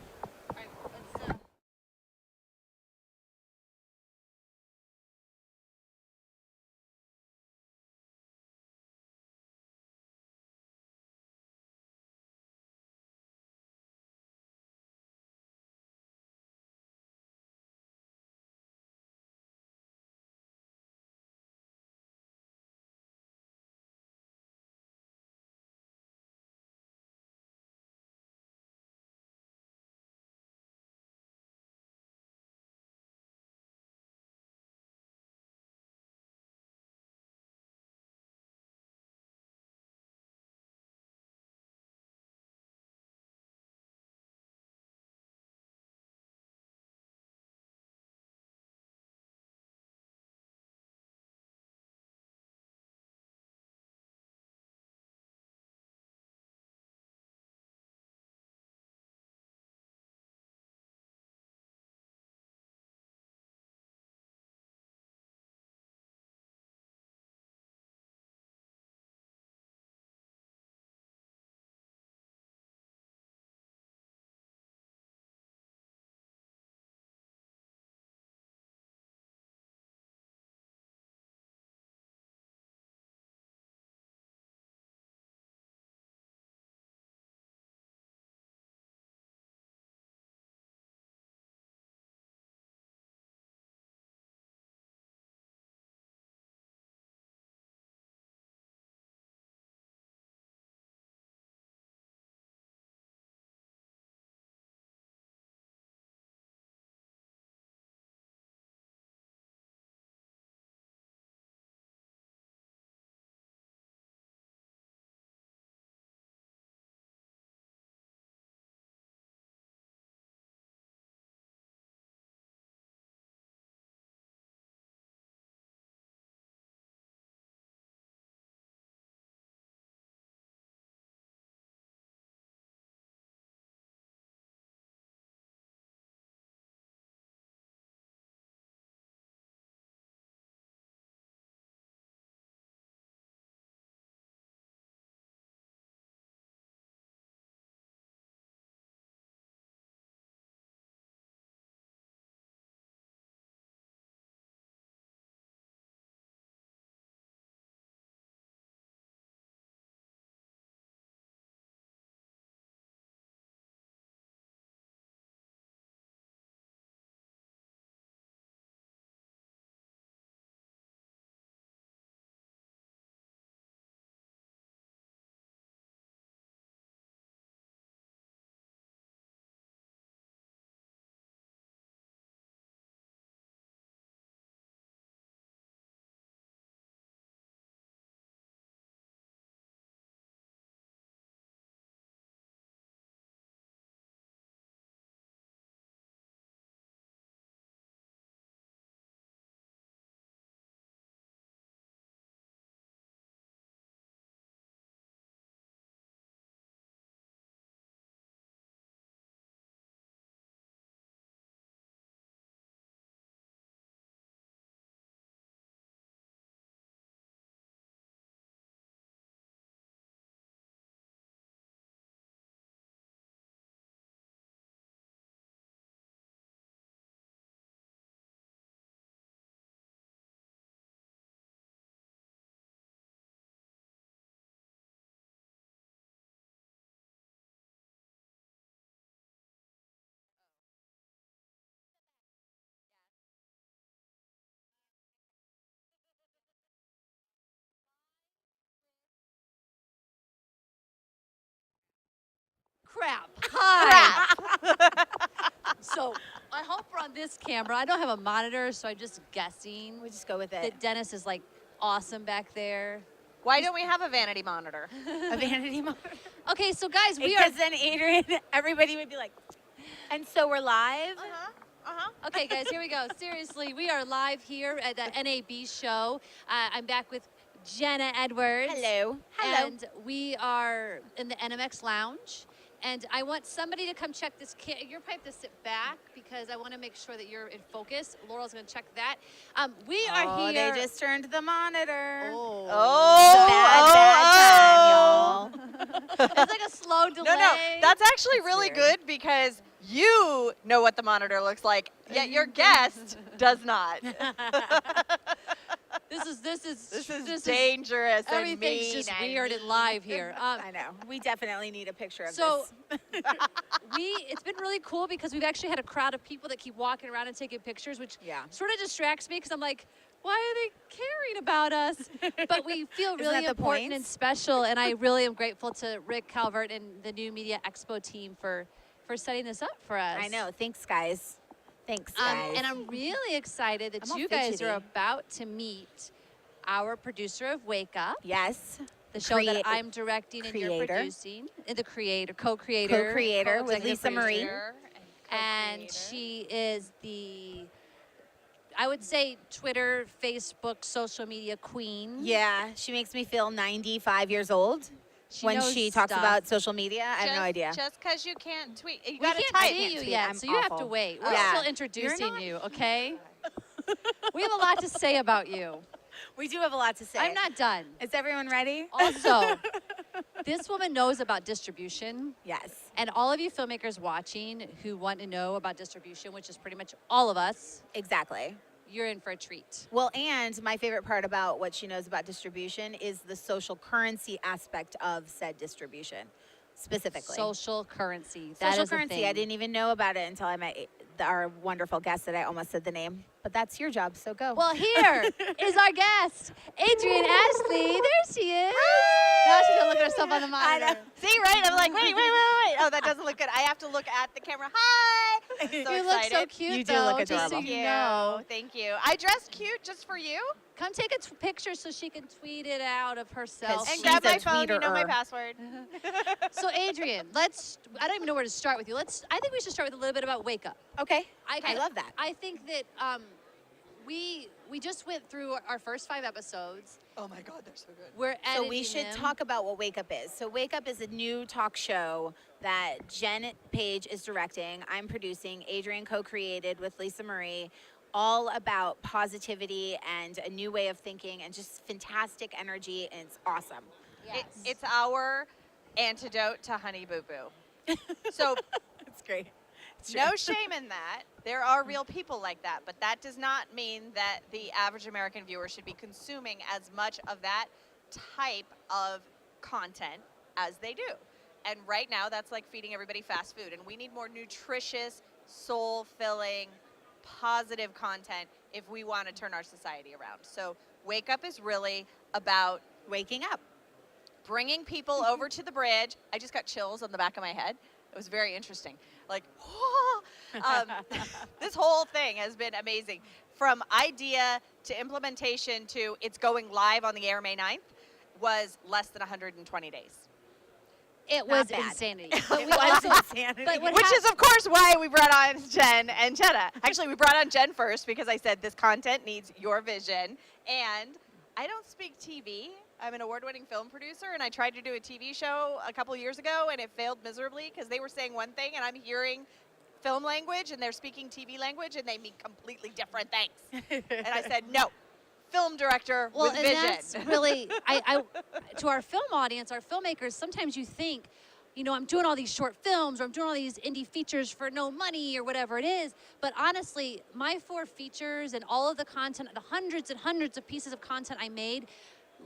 Crap. Hi. So I hope we're on this camera. I don't have a monitor, so I'm just guessing We just go with it. that Dennis is like awesome back there. Why don't we have a vanity monitor? A vanity monitor. Okay, so guys, we are. Because then Adrian, everybody would be like, and so we're live. Okay, guys, here we go. Seriously, we are live here at the NAB show. I'm back with Jenna Edwards. Hello. Hello. And we are in the NMX lounge. And I want somebody to come check this. You're probably have to sit back because I want to make sure that you're in focus. Laurel's going to check that. We are here. They just turned the monitor. Oh, It's like a slow delay. No, that's actually really good because you know what the monitor looks like, yet your guest does not. This is dangerous and everything's mean just and weird and live here. I know. We definitely need a picture of So this. it's been really cool because we've actually had a crowd of people that keep walking around and taking pictures, which sort of distracts me because I'm like, why are they caring about us? But we feel really that the important point? and special, and I really am grateful to Rick Calvert and the new Media Expo team for setting this up for us. I know. Thanks, guys. Thanks, guys. And I'm really excited that I'm all you guys fidgety. are about to meet our producer of Wake Up. Yes. The show that I'm directing and you're creator. producing. And the creator, co-creator. Co-creator with co-executive Lisa Marie. producer. And she is the, I would say, Twitter, Facebook, social media queen. Yeah, she makes me feel 95 years old when knows she talks stuff. about social media. I have no idea. Just because you can't tweet, you We gotta can't type. see you tweet. yet, I'm so you have to awful. wait. We're Yeah. still introducing not- you, okay? We have a lot to say about you. We do have a lot to say. I'm not done. Is everyone ready? Also, this woman knows about distribution. Yes. And all of you filmmakers watching who want to know about distribution, which is pretty much all of us, Exactly. you're in for a treat. Well, and my favorite part about what she knows about distribution is the social currency aspect of said distribution, specifically. Social currency. That Social is a currency. thing. I didn't even know about it until I met our wonderful guest that I almost said the name. But that's your job, so go. Well, here is our guest, Adrian Ashley. There she is. Now she's gonna look at herself on the monitor. See, right? I'm like, wait. Oh, that doesn't look good. I have to look at the camera. Hi. I'm so You excited. look so cute, You do though, look just so adorable. Thank you you. know. Thank you. I dressed cute just for you. Come take a picture so she can tweet it out of herself. And She's grab a my phone. You know my tweeter. password. So Adrian, I don't even know where to start with you. I think we should start with a little bit about Wake Up. Okay. I love that. I think that we just went through our first 5 episodes. Oh my God, they're so good. We're So we editing should them. talk about what Wake Up is. So Wake Up is a new talk show that Jen Page is directing. I'm producing. Adrian co-created with Lisa Marie. All about positivity and a new way of thinking and just fantastic energy, and it's awesome. Yes. It's our antidote to Honey Boo Boo. So It's great. no shame in that. There are real people like that, but that does not mean that the average American viewer should be consuming as much of that type of content as they do. And right now, that's like feeding everybody fast food. And we need more nutritious, soul-filling, positive content if we want to turn our society around. So Wake Up is really about Waking up. bringing people over to the bridge. I just got chills on the back of my head. It was very interesting. Like, this whole thing has been amazing. From idea to implementation to it's going live on the air May 9th was less than 120 days. It was bad. insanity. But we was also, insanity. but what Which is, of course, why we brought on Jen and Jenna. Actually, we brought on Jen first because I said this content needs your vision. And I don't speak TV. I'm an award-winning film producer, and I tried to do a TV show a couple years ago, and it failed miserably because they were saying one thing, and I'm hearing film language, and they're speaking TV language, and they mean completely different things. And I said, no, film director with and vision. that's really, to our film audience, our filmmakers, sometimes you think, you know, I'm doing all these short films or I'm doing all these indie features for no money or whatever it is. But honestly, my 4 features and all of the content, the hundreds and hundreds of pieces of content I made,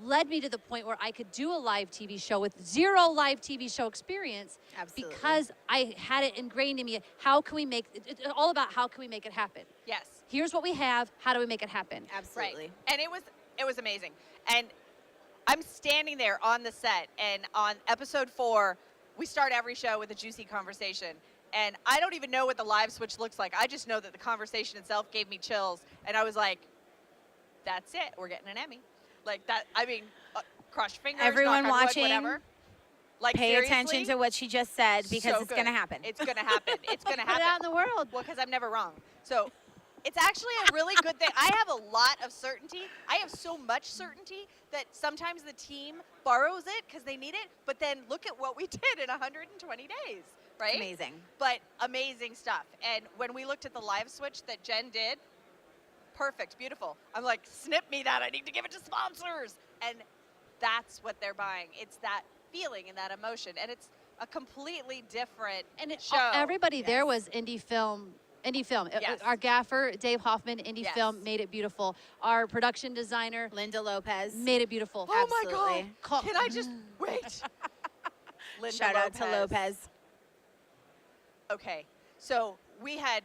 led me to the point where I could do a live TV show with 0 live TV show experience. Absolutely. Because I had it ingrained in me. How can we make, it's all about how can we make it happen? Yes. Here's what we have, how do we make it happen? Absolutely. Right. And it was amazing. And I'm standing there on the set, and on episode 4, we start every show with a juicy conversation. And I don't even know what the live switch looks like. I just know that the conversation itself gave me chills. And I was like, that's it. We're getting an Emmy. Like that, I mean, cross your fingers, Everyone knock on wood, watching, whatever. Like, Pay seriously? attention to what she just said because So it's going to good. happen. It's going to happen. It's going to Put happen. it out in the world. Well, because I'm never wrong. So it's actually a really good thing. I have a lot of certainty. I have so much certainty that sometimes the team borrows it because they need it, but then look at what we did in 120 days, right? It's amazing. But amazing stuff. And when we looked at the live switch that Jen did, perfect, beautiful. I'm like, snip me that. I need to give it to sponsors. And that's what they're buying. It's that feeling and that emotion. And it's a completely different And it, show. everybody there was indie film. Indie film. Yes. Our gaffer, Dave Hoffman, indie Yes. film, made it beautiful. Our production designer Linda Lopez. made it beautiful. Oh my Absolutely. God. Can I just wait? Linda Shout out to Lopez. Okay, so we had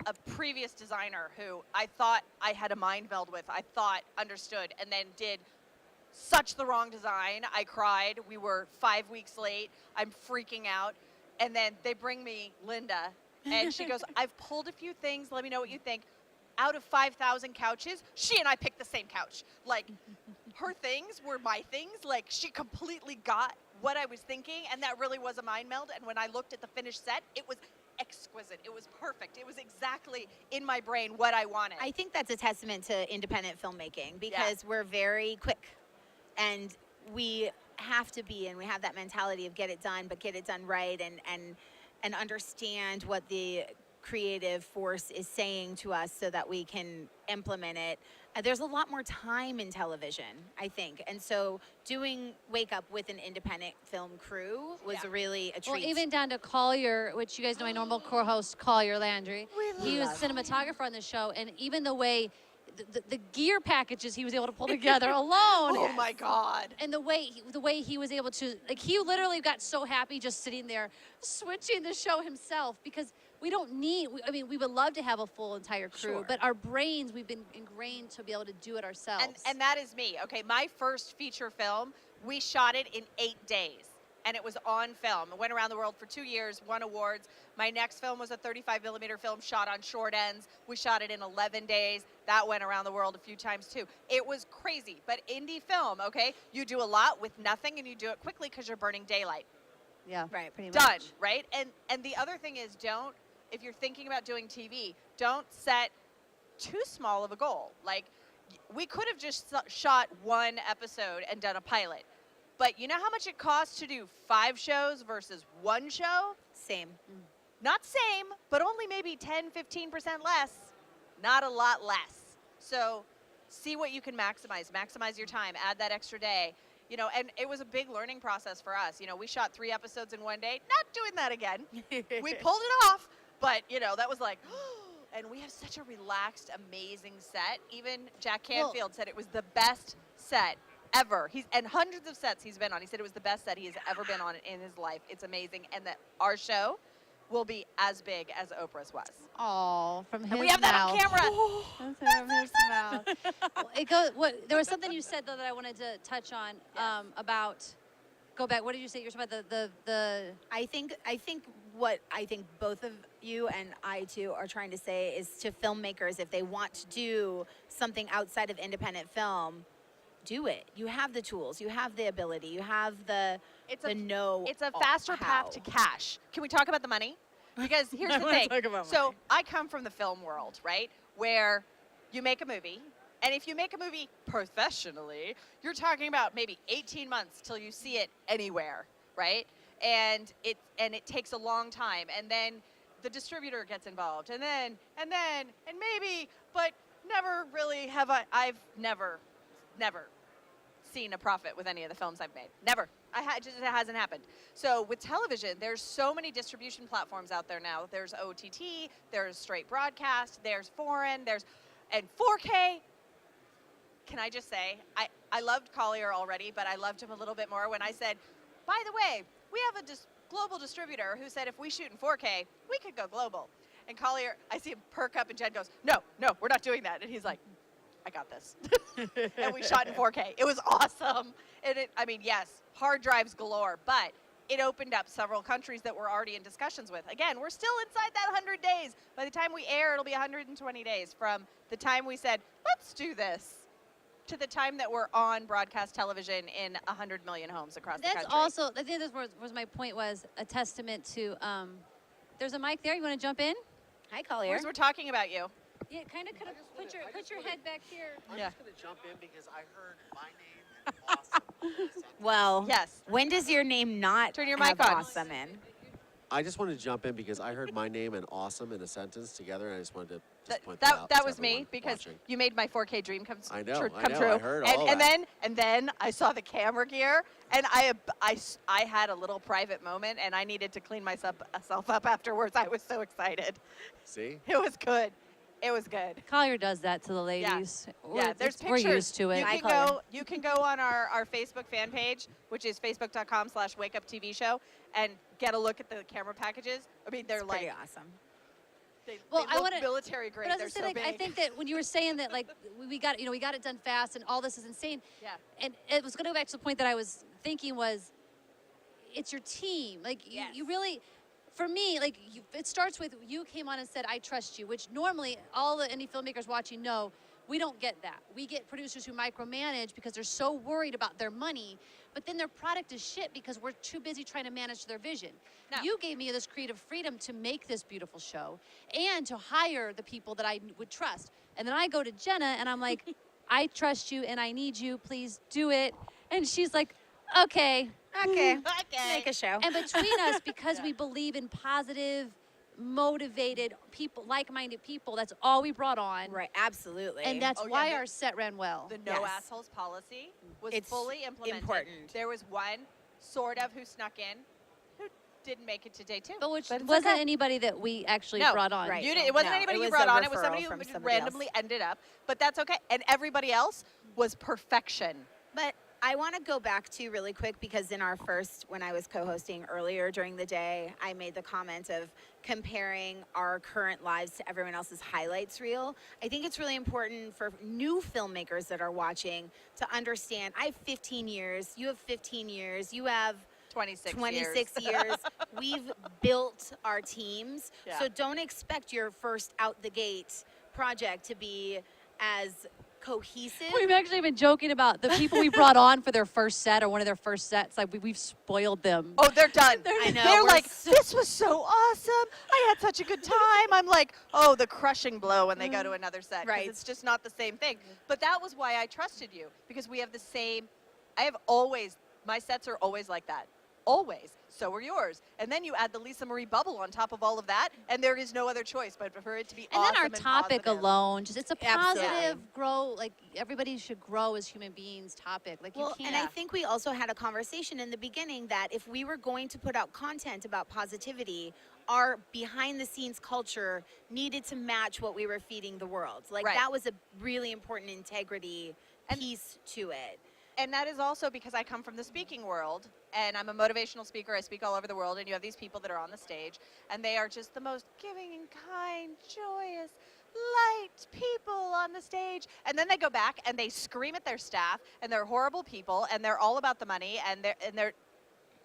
a previous designer who I thought I had a mind meld with, I thought understood, and then did such the wrong design. I cried. We were 5 weeks late. I'm freaking out. And then they bring me Linda, and she goes, I've pulled a few things. Let me know what you think. Out of 5,000 couches, she and I picked the same couch. Like, her things were my things. Like, she completely got what I was thinking, and that really was a mind meld. And when I looked at the finished set, it was exquisite. It was perfect. It was exactly in my brain what I wanted. I think that's a testament to independent filmmaking because we're very quick and we have to be, and we have that mentality of get it done, but get it done right and understand what the creative force is saying to us so that we can implement it. There's a lot more time in television, I think. And so doing Wake Up with an independent film crew was really a treat. Well, even down to Collier, which you guys know my normal co-host, Collier Landry. He was cinematographer on the show, and even the way the gear packages he was able to pull together alone. Oh my God. And the way he was able to, like, he literally got so happy just sitting there switching the show himself because we don't need, I mean, we would love to have a full entire crew, Sure. but our brains, we've been ingrained to be able to do it ourselves. And that is me. Okay, my first feature film, we shot it in 8 days. And it was on film. It went around the world for 2 years, won awards. My next film was a 35 millimeter film shot on short ends. We shot it in 11 days. That went around the world a few times too. It was crazy, but indie film, okay? You do a lot with nothing and you do it quickly because you're burning daylight. Yeah, right, pretty Done, much. right? And the other thing is if you're thinking about doing TV, don't set too small of a goal. Like, we could have just shot one episode and done a pilot. But you know how much it costs to do 5 shows versus 1 show? Same. Not same, but only maybe 10, 15% less. Not a lot less. So see what you can maximize. Maximize your time. Add that extra day. You know, and it was a big learning process for us. You know, we shot 3 episodes in 1 day. Not doing that again. We pulled it off, but, you know, that was like, and we have such a relaxed, amazing set. Even Jack Canfield said it was the best set ever. And hundreds of sets he's been on. He said it was the best set he has ever been on in his life. It's amazing. And that our show will be as big as Oprah's was. Oh, from his And we have that on mouth. camera. That's from his mouth. Well, it goes, there was something you said, though, that I wanted to touch on about, go back, what did you say? You're talking about the I think what I think both of you and I too are trying to say is to filmmakers, if they want to do something outside of independent film, do it. You have the tools, you have the ability, you have the know. It's a faster path to cash. Can we talk about the money? Because here's the thing. So I come from the film world, right? Where you make a movie, and if you make a movie professionally, you're talking about maybe 18 months till you see it anywhere, right? And it takes a long time, and then the distributor gets involved, and maybe, but never really have I've never seen a profit with any of the films I've made. Never. It hasn't happened. So with television, there's so many distribution platforms out there now. There's OTT, there's straight broadcast, there's foreign, and 4K. Can I just say, I loved Collier already, but I loved him a little bit more when I said, by the way, we have a global distributor who said if we shoot in 4K, we could go global. And Collier, I see him perk up, and Jen goes, no, we're not doing that. And he's like, I got this. And we shot in 4K. It was awesome. And yes, hard drives galore, but it opened up several countries that we're already in discussions with. Again, we're still inside that 100 days. By the time we air, it'll be 120 days from the time we said, let's do this, to the time that we're on broadcast television in 100 million homes across the country. That's also, I think that was my point, was a testament to, there's a mic there. You want to jump in? Hi, Collier. We're talking about you. Yeah, kind of could have put your head back here. I'm just going to jump in because I heard my name and awesome. Well, Yes. when does your name not Turn your have mic on. awesome in? I just wanted to jump in because I heard my name and awesome in a sentence together, and I just wanted to just point that out. That to was me everyone because watching. you made my 4K dream come I know, true. I heard all and that. then I saw the camera gear, and I had a little private moment, and I needed to clean myself up afterwards. I was so excited. See? It was good. It was good. Collier does that to the ladies. Yeah, there's We're pictures. used to it. You can go on our Facebook fan page, which is facebook.com/wakeuptvshow, and get a look at the camera packages. I mean, they're Pretty like awesome. they Well, I look wanna- military grade. But They're as I so said, big. I think that when you were saying that, like, we got it done fast, and all this is insane. Yeah. And it was going to go back to the point that I was thinking was, it's your team. Like, you really, for me, like, it starts with you came on and said, I trust you, which normally all the indie filmmakers watching know we don't get that. We get producers who micromanage because they're so worried about their money, but then their product is shit because we're too busy trying to manage their vision. No. You gave me this creative freedom to make this beautiful show and to hire the people that I would trust. And then I go to Jenna and I'm like, I trust you and I need you, please do it. And she's like, okay. Okay. Okay. Make a show. And between us, because we believe in positive, motivated people, like-minded people, that's all we brought on. Right, absolutely. And that's Oh, yeah, why the- our set ran well. The no Yes. assholes policy was It's fully implemented. important. There was one sort of who snuck in, who didn't make it to day 2. But which But it's wasn't okay. anybody that we actually No, brought on. right. You did, it wasn't No, anybody it you was brought a on. It was somebody referral who from just somebody else. randomly ended up. But that's okay. And everybody else was perfection. But I want to go back to really quick because in our first, when I was co-hosting earlier during the day, I made the comment of comparing our current lives to everyone else's highlights reel. I think it's really important for new filmmakers that are watching to understand, I have 15 years, you have 15 years, you have 26 26 years. We've built our teams. Yeah. So don't expect your first out the gate project to be as cohesive. We've actually been joking about the people we brought on for their first set or one of their first sets. Like, we've spoiled them. Oh, they're done. I know, They're we're like, so- this was so awesome. I had such a good time. I'm like, oh, the crushing blow when they go to another set. 'cause Right. It's just not the same thing. But that was why I trusted you, because we have the same, my sets are always like that. Always. So are yours. And then you add the Lisa Marie bubble on top of all of that, and there is no other choice but for it to be And awesome then our and topic positive. alone, just it's a Absolutely. positive grow, like everybody should grow as human beings topic. Like, Well, you and can't. I think we also had a conversation in the beginning that if we were going to put out content about positivity, our behind the scenes culture needed to match what we were feeding the world. Like Right. that was a really important integrity piece to it. And that is also because I come from the speaking world, and I'm a motivational speaker. I speak all over the world, and you have these people that are on the stage, and they are just the most giving and kind, joyous, light people on the stage. And then they go back and they scream at their staff, and they're horrible people, and they're all about the money, and they're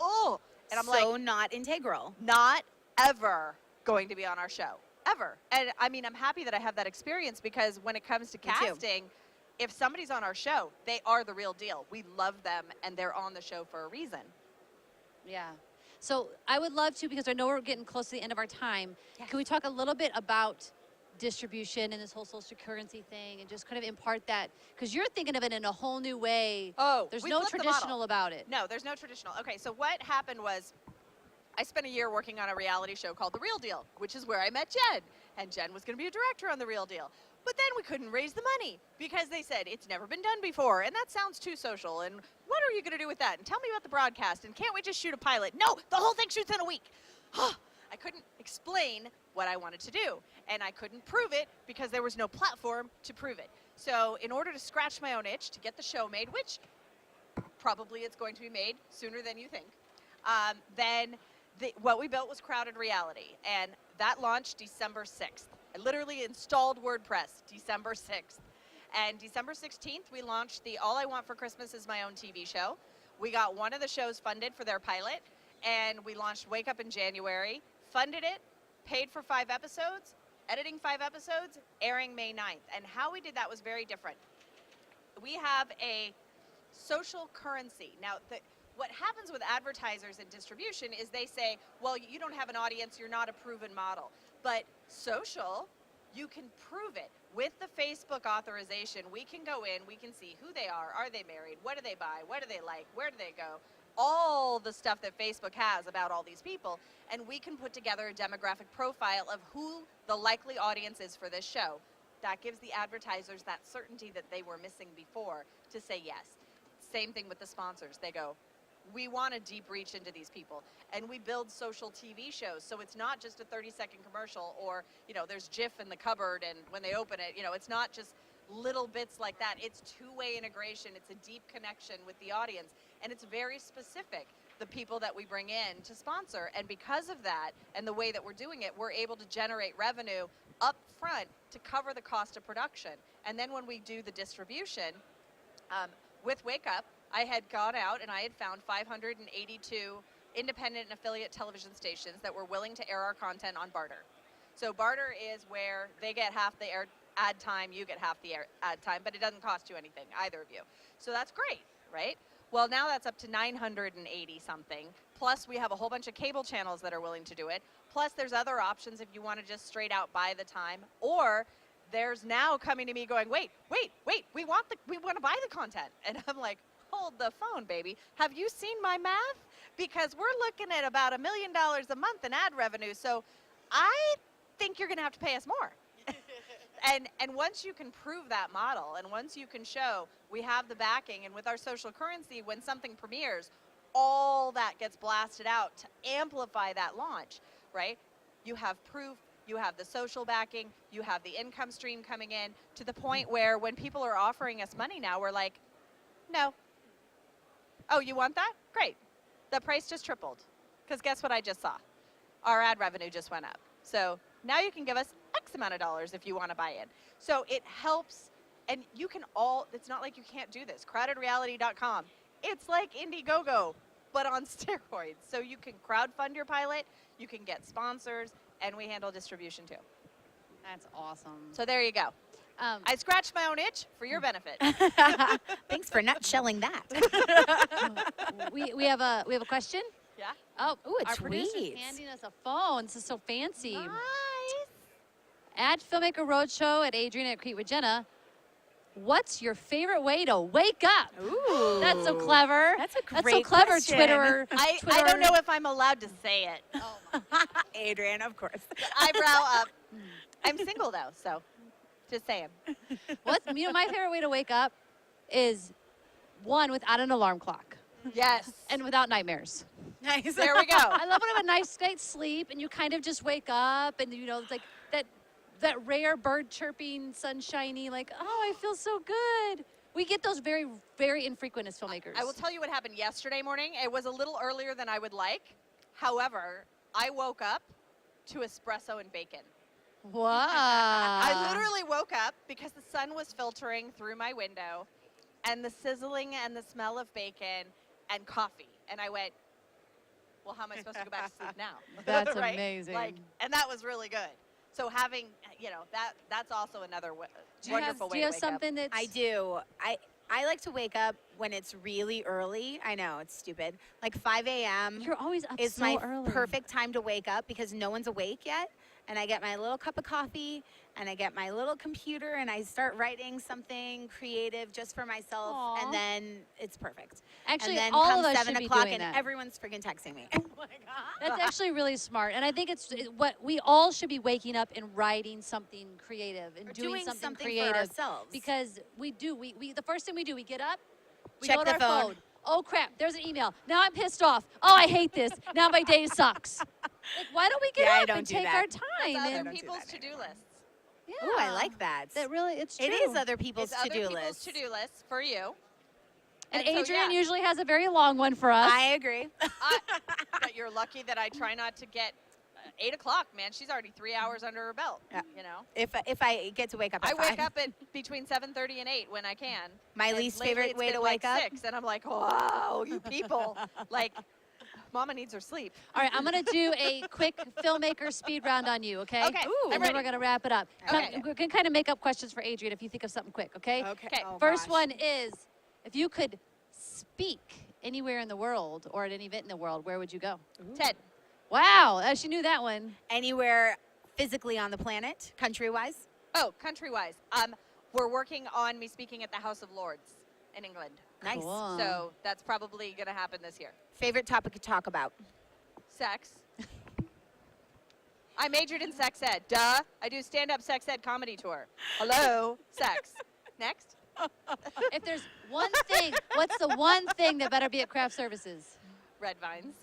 oh, and I'm so like, not integral. not ever going to be on our show, ever. And I mean, I'm happy that I have that experience, because when it comes to Me too. casting, if somebody's on our show, they are the real deal. We love them, and they're on the show for a reason. Yeah. So I would love to, because I know we're getting close to the end of our time. Yes. Can we talk a little bit about distribution and this whole social currency thing, and just kind of impart that? Because you're thinking of it in a whole new way. Oh, There's we no flipped the model. traditional about it. No, there's no traditional. Okay, so what happened was I spent a year working on a reality show called The Real Deal, which is where I met Jen. And Jen was going to be a director on The Real Deal. But then we couldn't raise the money because they said it's never been done before, and that sounds too social. And what are you going to do with that? And tell me about the broadcast. And can't we just shoot a pilot? No, the whole thing shoots in a week. I couldn't explain what I wanted to do, and I couldn't prove it because there was no platform to prove it. So in order to scratch my own itch to get the show made, which probably it's going to be made sooner than you think, then what we built was Crowded Reality, and that launched December 6th. I literally installed WordPress December 6th. And December 16th, we launched the All I Want for Christmas Is My Own TV show. We got one of the shows funded for their pilot, and we launched Wake Up in January, funded it, paid for 5 episodes, editing 5 episodes, airing May 9th. And how we did that was very different. We have a social currency. Now, what happens with advertisers and distribution is they say, well, you don't have an audience, you're not a proven model. But social, you can prove it. With the Facebook authorization, we can go in, we can see who they are they married, what do they buy, what do they like, where do they go, all the stuff that Facebook has about all these people, and we can put together a demographic profile of who the likely audience is for this show. That gives the advertisers that certainty that they were missing before to say yes. Same thing with the sponsors. They go, we want a deep reach into these people, and we build social TV shows, so it's not just a 30-second commercial or, there's GIF in the cupboard and when they open it, it's not just little bits like that. It's two-way integration. It's a deep connection with the audience, and it's very specific, the people that we bring in to sponsor. And because of that and the way that we're doing it, we're able to generate revenue up front to cover the cost of production. And then when we do the distribution, with Wake Up, I had gone out and I had found 582 independent and affiliate television stations that were willing to air our content on barter. So barter is where they get half the ad time, you get half the ad time, but it doesn't cost you anything, either of you. So that's great, right? Well, now that's up to 980 something. Plus, we have a whole bunch of cable channels that are willing to do it. Plus, there's other options if you want to just straight out buy the time. Or there's now coming to me going, wait, we want to buy the content. And I'm like, hold the phone, baby. Have you seen my math? Because we're looking at about $1 million a month in ad revenue. So I think you're going to have to pay us more. And once you can prove that model, and once you can show we have the backing, and with our social currency, when something premieres, all that gets blasted out to amplify that launch, right? You have proof, you have the social backing, you have the income stream coming in, to the point where when people are offering us money now, we're like, no. Oh, you want that? Great. The price just tripled. Because guess what I just saw? Our ad revenue just went up. So now you can give us X amount of dollars if you want to buy in. So it helps, and you can it's not like you can't do this. Crowdedreality.com. It's like Indiegogo, but on steroids. So you can crowdfund your pilot, you can get sponsors, and we handle distribution too. That's awesome. So there you go. I scratched my own itch for your benefit. Thanks for nutshelling that. we have a question. Yeah. Oh, Ooh, a our producer's tweet. handing us a phone. This is so fancy. Nice. At Filmmaker Roadshow at Adrian at Crete with Jenna. What's your favorite way to wake up? Ooh. That's so clever. That's a That's so great clever, question. Twitter. I don't know if I'm allowed to say it. Adrian, of course. Eyebrow up. I'm single though, so just saying. My favorite way to wake up is one, without an alarm clock. Yes. And without nightmares. Nice. There we go. I love when I have a nice night's sleep and you kind of just wake up and it's like that rare bird chirping, sunshiny, like, oh, I feel so good. We get those very, very infrequent as filmmakers. I will tell you what happened yesterday morning. It was a little earlier than I would like. However, I woke up to espresso and bacon. Wow. I literally woke up because the sun was filtering through my window and the sizzling and the smell of bacon and coffee. And I went, well, how am I supposed to go back to sleep now? That's right? amazing. And that was really good. So having, that's also another wonderful way do you to have wake something up. that's... I do. I like to wake up when it's really early. I know, it's stupid. Like 5 a.m. You're always up is so my early. perfect time to wake up because no one's awake yet. And I get my little cup of coffee and I get my little computer and I start writing something creative just for myself. Aw. And then it's perfect. Actually, and then all comes of us 7 should be o'clock doing and that. everyone's friggin' texting me. Oh my God. That's actually really smart. And I think what we all should be waking up and writing something creative and Or doing something for creative. ourselves. Because we do. We the first thing we do, we get up, we Check go to the our phone. Oh crap, there's an email. Now I'm pissed off. Oh, I hate this. Now my day sucks. Like, why don't we get Yeah, I up don't and do take that. our It's time? other And, don't do people's that to-do anymore. lists. yeah. Ooh, I like that. That really, it's true. It is other people's It's other to-do people's lists. to-do lists for you. And so, Adrian yeah. usually has a very long one for us. I agree. But you're lucky that I try not to get 8 o'clock, man. She's already 3 hours under her belt, Yeah. If I get to wake up at I 5. wake up at between 7:30 and 8 when I can. My And least lately favorite it's way been to like wake up? 6, and I'm like, wow, you people. Like, Mama needs her sleep. All right, I'm going to do a quick filmmaker speed round on you, okay? Okay, And then ready. we're going to wrap it up. Okay. We can kind of make up questions for Adrian if you think of something quick, okay? Okay. Oh, First gosh. one is, if you could speak anywhere in the world or at any event in the world, where would you go? Ted. Wow, she knew that one. Anywhere physically on the planet, country-wise? Oh, country-wise. We're working on me speaking at the House of Lords in England. Nice. Cool. So that's probably going to happen this year. Favorite topic to talk about? Sex. I majored in sex ed. Duh. I do stand-up sex ed comedy tour. Hello. Sex. Next. If there's one thing, what's the one thing that better be at craft services? Red vines.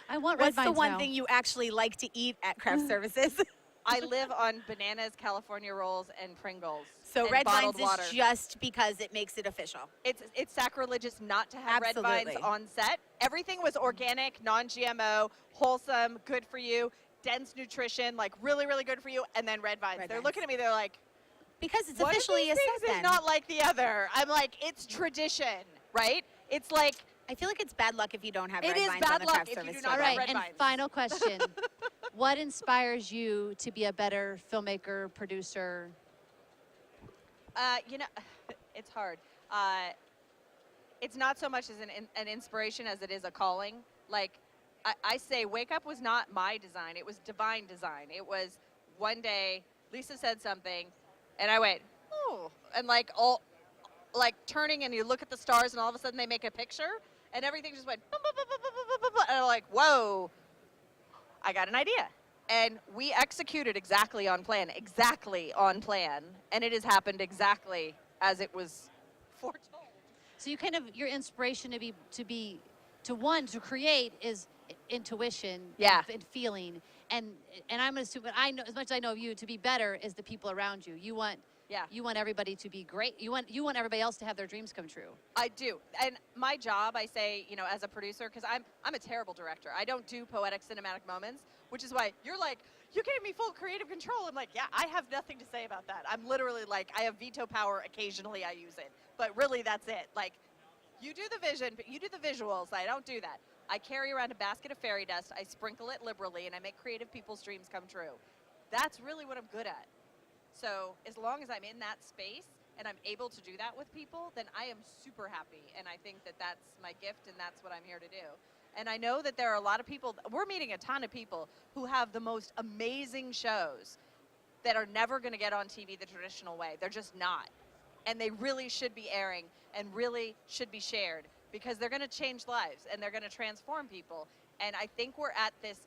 I want red What's the vines one now. thing you actually like to eat at craft services? I live on bananas, California rolls, and Pringles. So and red bottled vines water. is just because it makes it official. It's sacrilegious not to have red Absolutely. vines on set. Everything was organic, non-GMO, wholesome, good for you, dense nutrition, like really, really good for you, and then red vines. Red They're vines. looking at me, they're like, Because it's one of officially these a things set is then. not like the other. I'm like, it's tradition, right? It's like, I feel like it's bad luck if you don't have It red is vines bad on the luck craft if you service do not All table. have right, red and vines. final question. What inspires you to be a better filmmaker, producer? you know, it's hard. It's not so much as an inspiration as it is a calling. Like, I say Wake Up was not my design. It was divine design. It was one day, Lisa said something, and I went, oh, and like turning, and you look at the stars, and all of a sudden they make a picture, and everything just went, bum, bum, bum, bum, bum, bum, bum, bum, and I'm like, whoa, I got an idea. And we executed exactly on plan, and it has happened exactly as it was foretold. So you kind of, your inspiration to create is intuition Yeah. and feeling. And I'm assuming, I know, as much as I know of you, to be better is the people around you. You want everybody to be great. You want everybody else to have their dreams come true. I do. And my job, I say, you know, as a producer, because I'm a terrible director. I don't do poetic cinematic moments, which is why you're like, you gave me full creative control. I'm like, yeah, I have nothing to say about that. I'm literally like, I have veto power. Occasionally I use it. But really, that's it. Like, you do the vision, but you do the visuals. I don't do that. I carry around a basket of fairy dust. I sprinkle it liberally, and I make creative people's dreams come true. That's really what I'm good at. So as long as I'm in that space and I'm able to do that with people, then I am super happy. And I think that that's my gift, and that's what I'm here to do. And I know that there are a lot of people, we're meeting a ton of people who have the most amazing shows that are never going to get on TV the traditional way. They're just not. And they really should be airing and really should be shared, because they're going to change lives and they're going to transform people. And I think we're at this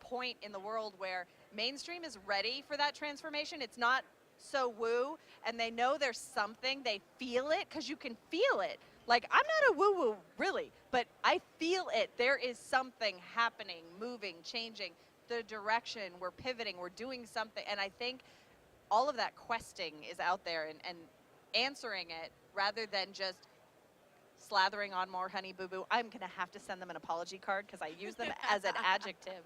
point in the world where mainstream is ready for that transformation. It's not so woo, and they know there's something. They feel it, because you can feel it. Like, I'm not a woo-woo, really, but I feel it. There is something happening, moving, changing. The direction, we're pivoting, we're doing something. And I think all of that questing is out there and answering it rather than just slathering on more honey boo boo. I'm going to have to send them an apology card because I use them as an adjective.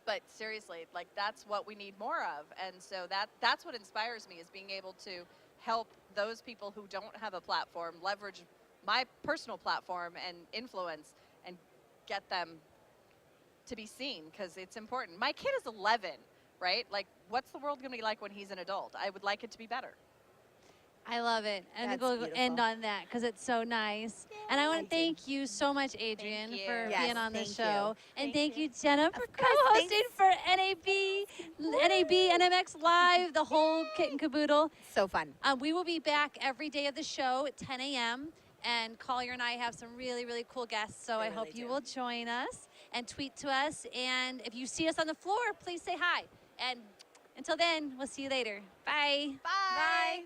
But seriously, like, that's what we need more of. And so that's what inspires me, is being able to help those people who don't have a platform leverage my personal platform and influence and get them to be seen, because it's important. My kid is 11, right? Like, what's the world going to be like when he's an adult? I would like it to be better. I love it. And That's we'll beautiful. end on that because it's so nice. And I want to thank you so much, Adrian, Thank you. for Yes, being on the thank show. you. And thank you, Jenna, for course, co-hosting for NAB, NMX Live, the whole kit and caboodle. So fun. We will be back every day of the show at 10 a.m. And Collier and I have some really, really cool guests. So They I really hope you do. will join us and tweet to us. And if you see us on the floor, please say hi. And until then, we'll see you later. Bye. Bye.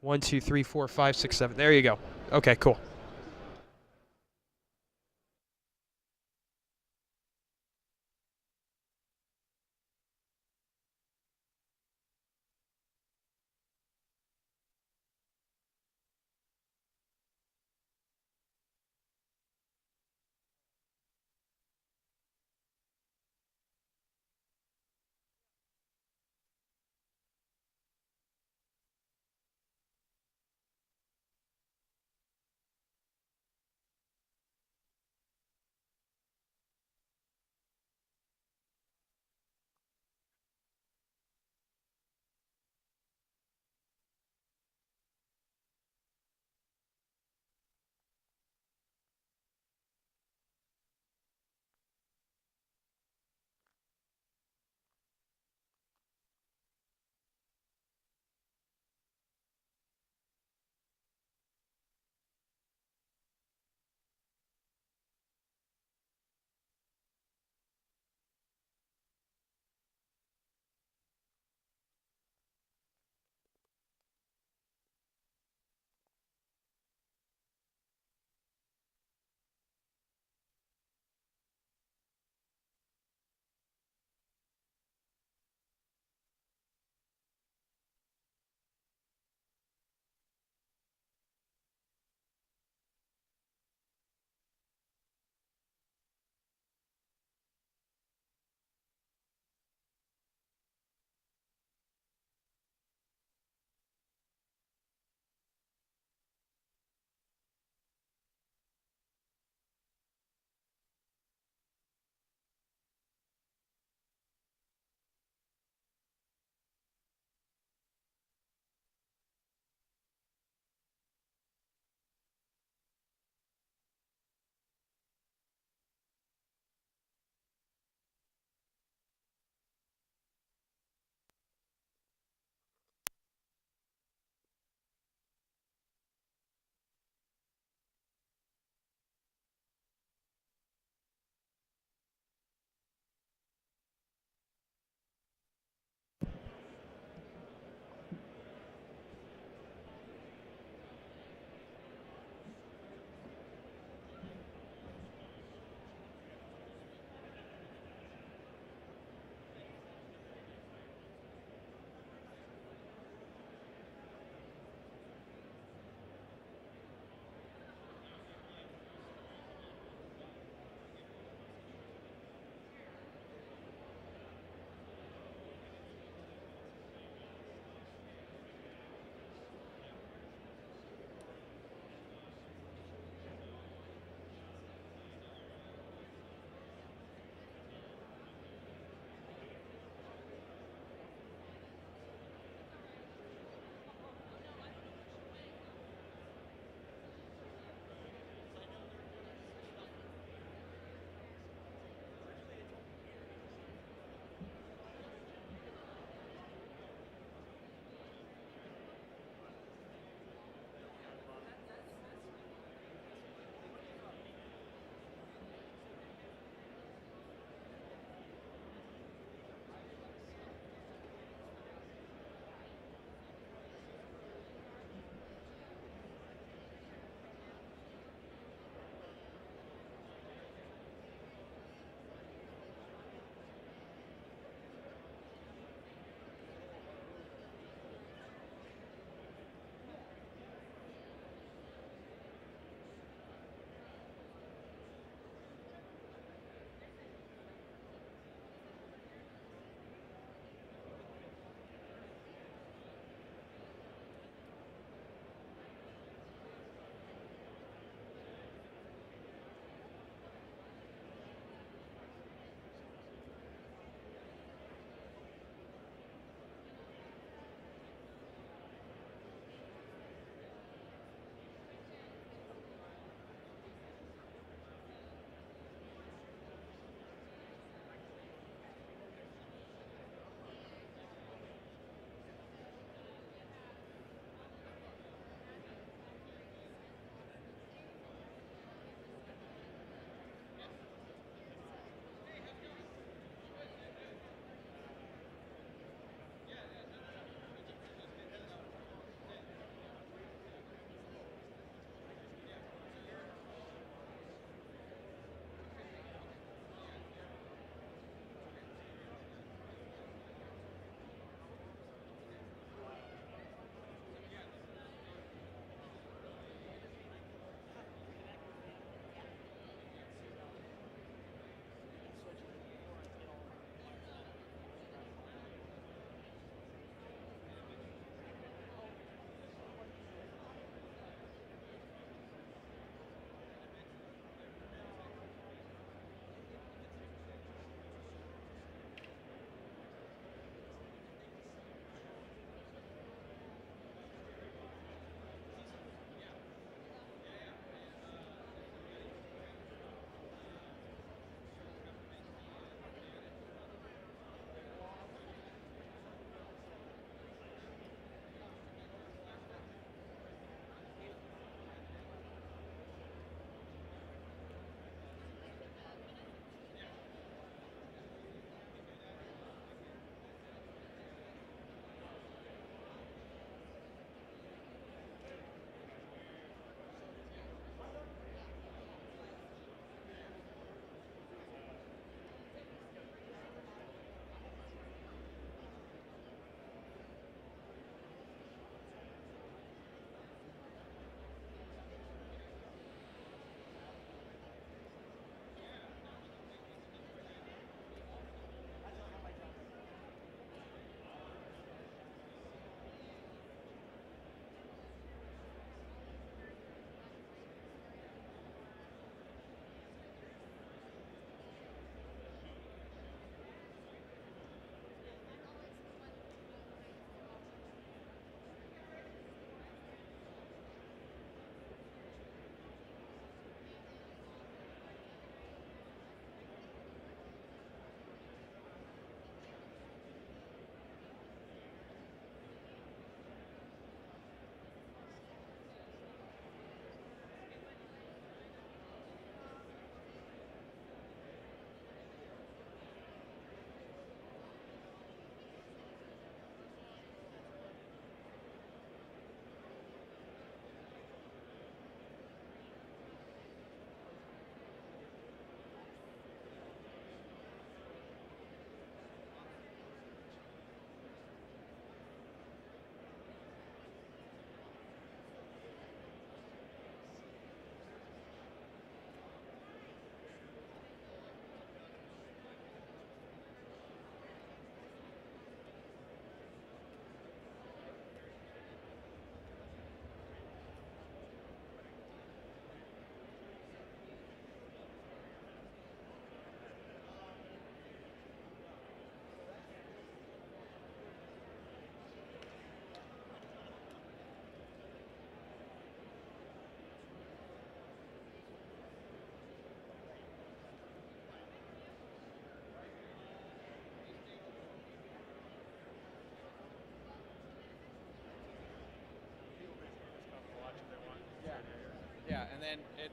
1, 2, 3, 4, 5, 6, 7. There you go. Okay, cool. and if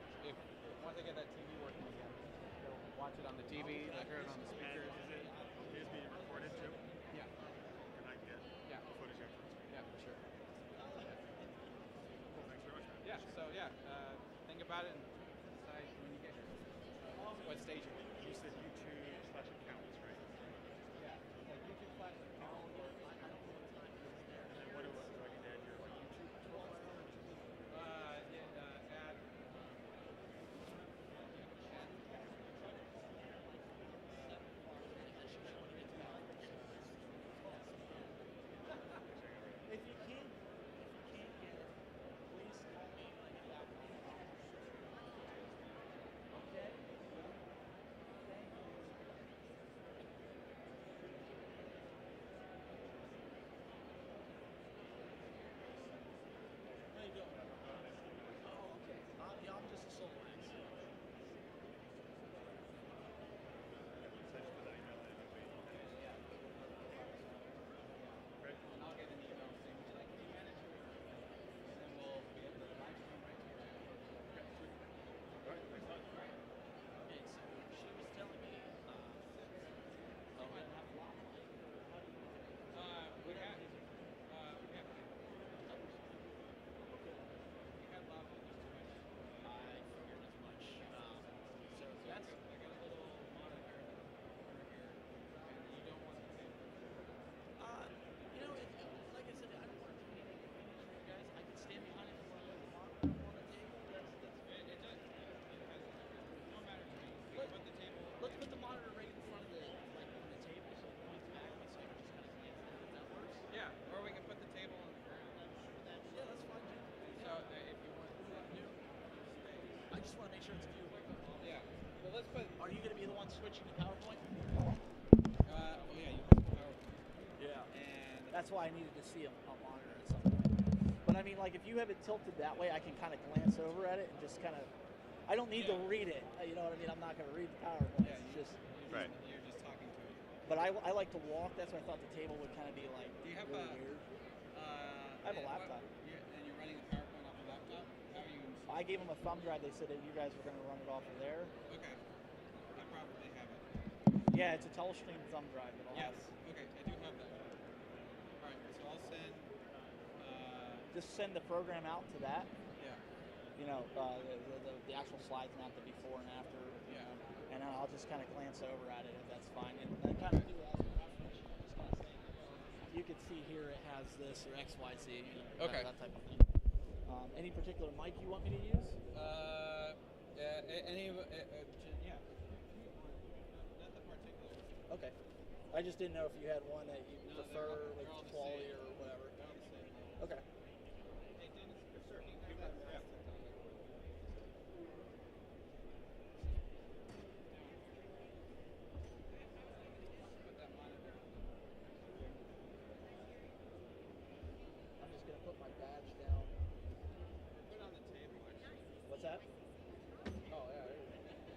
once I get that TV working again, they'll watch it on the TV, they'll hear it on the speakers. Is it being recorded too? Yeah. Can I get footage afterwards? Yeah, for sure. Cool, thanks very much, man. Yeah, so think about it and decide when you get here. What stage you're in. You said YouTube/accounts, right? Yeah, like YouTube/account or I don't know what time it is there. And then what do I need to add your YouTube profile? Add. If you can't get it, please call me when I get back on the phone. Okay? Thank you. How you doing? Oh, okay. Yeah, I'm just a solo act. And I'll get an email saying, would you like to be manager? And then we'll be able to live stream right here. Right, thanks a lot. Okay, so she was telling me, oh, I don't have a lot. How do you do it? We have lava, just too much. I figured as much. So that's I got a little monitor over here, and you don't want the table. you know, like I said, I don't want to do anything for you guys. I can stand behind it and run the monitor on the table. It does. No matter to me. We can put the table. Let's put the monitor right in front of the table so it points back at me so I can just kind of glance at it if that works. Yeah, or we can put the table on the ground. Yeah, that's fine too. So if you want to do, I just want to make sure it's viewable. yeah. Well, let's put. Are you going to be the one switching to PowerPoint? Yeah, you put the power. Yeah. And That's why I needed to see a monitor at some point. But I mean, like, if you have it tilted that way, I can kind of glance over at it and just kind of. I don't need to read it. You know what I mean? I'm not going to read the PowerPoint. Yeah, It's just. Right. You're just talking to it. But I like to walk. That's why I thought the table would kind of be like. Do you have really a? weird. I have a laptop. And you're running the PowerPoint off a laptop? How are you? I gave them a thumb drive. They said that you guys were going to run it off of there. Okay. I probably have it. Yeah, it's a Telestream thumb drive. That'll have Yes. it. Okay, I do have that. All right, so I'll send. Just send the program out to that. Yeah. You know, the actual slides, not the before and after. Yeah. And then I'll just kind of glance over at it if that's fine. And then kind of do it as a reference. You know, just kind of say, you can see here it has this or X, Y, Z. You know, Okay. that type of thing. Any particular mic you want me to use? Any of yeah. Nothing particular. Okay. I just didn't know if you had one that you No, prefer with they're all the quality same. or whatever. They're all the same. Okay. Hey, Dennis. Sure. Can you grab that? Yeah. Put that monitor. I'm just going to put my badge down. Put it on the table, actually. What's that? Oh, yeah. There you go.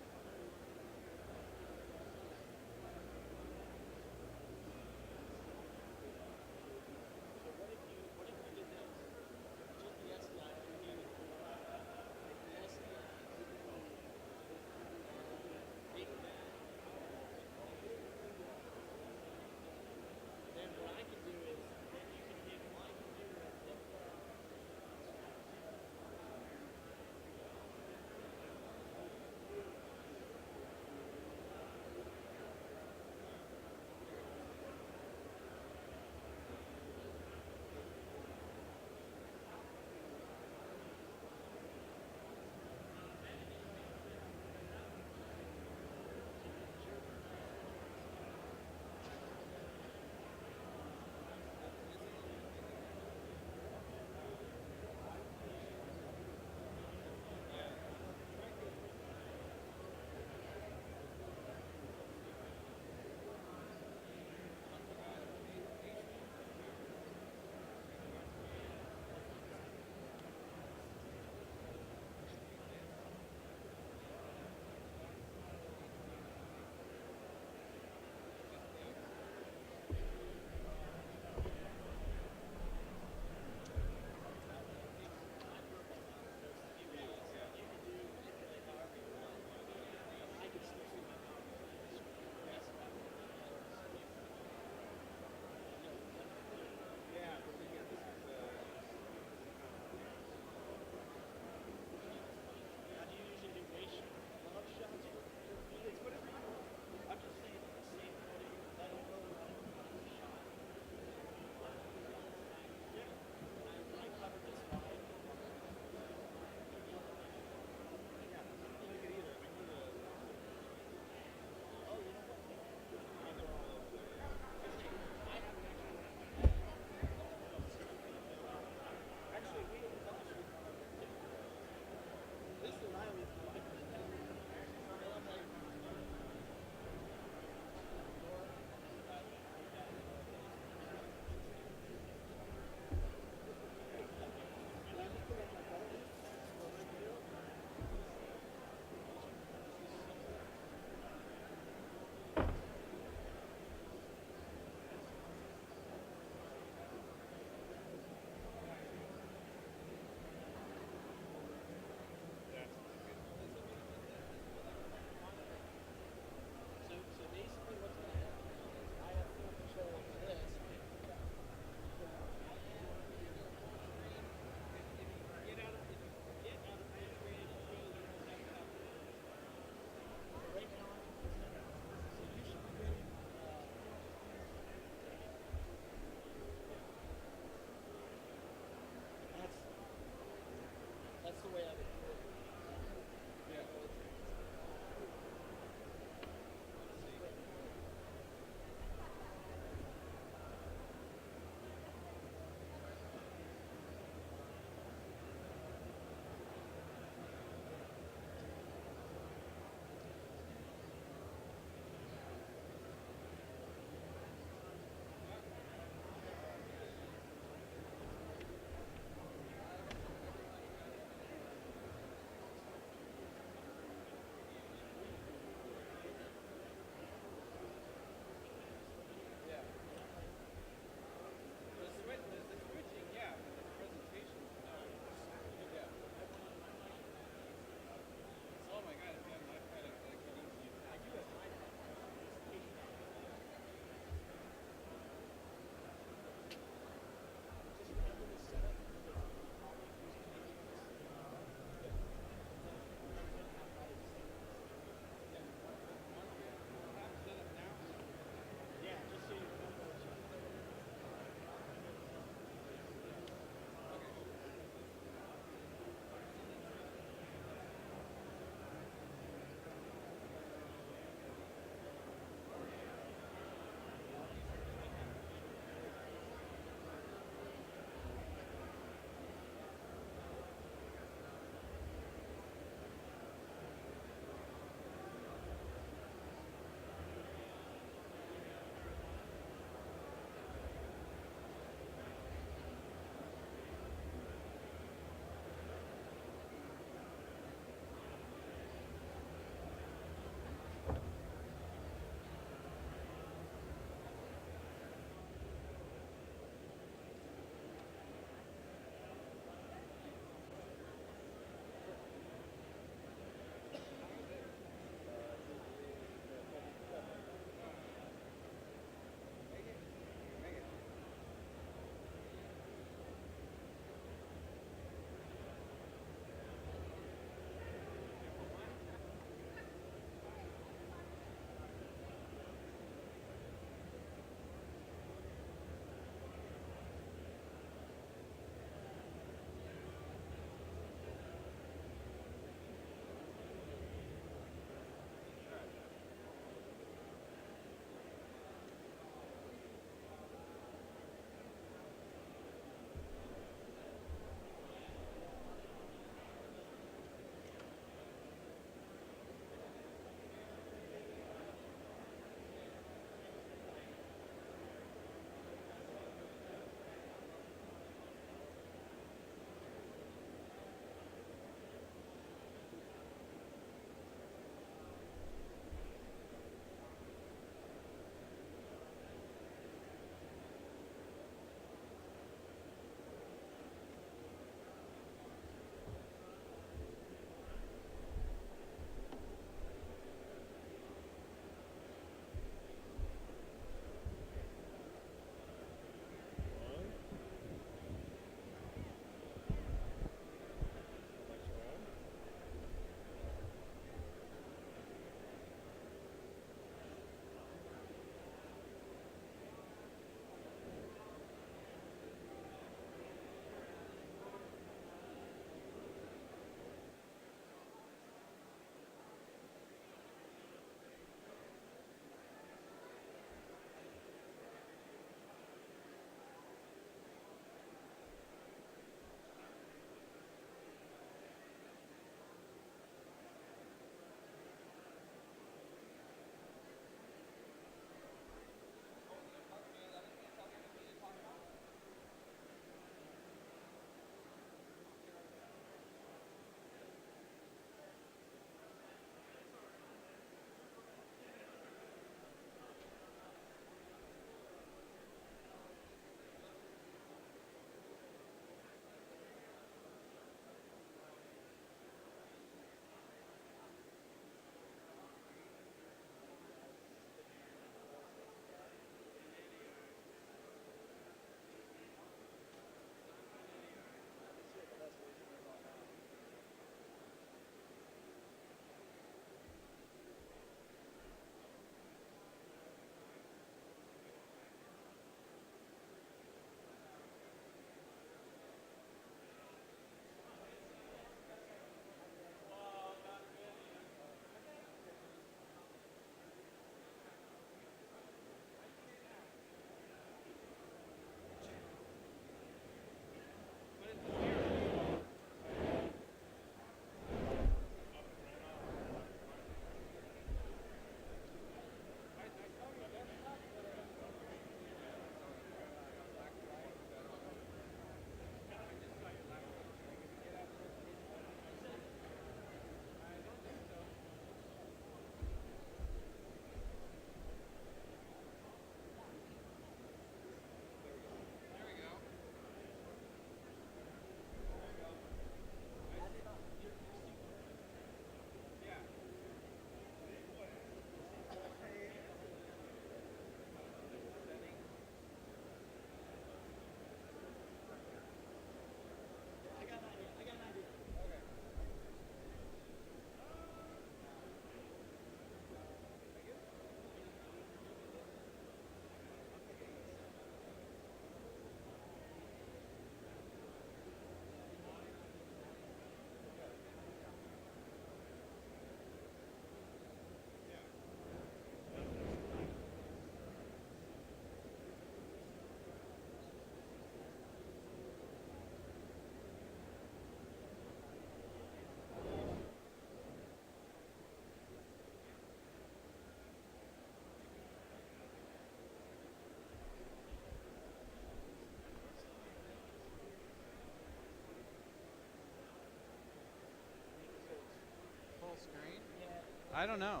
I don't know.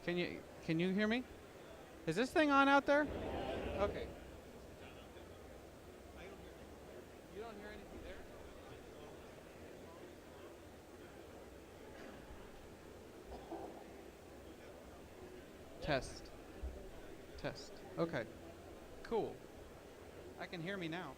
Can you hear me? Is this thing on out there? Okay. You don't hear anything there? Test. Test. Okay. Cool. I can hear me now.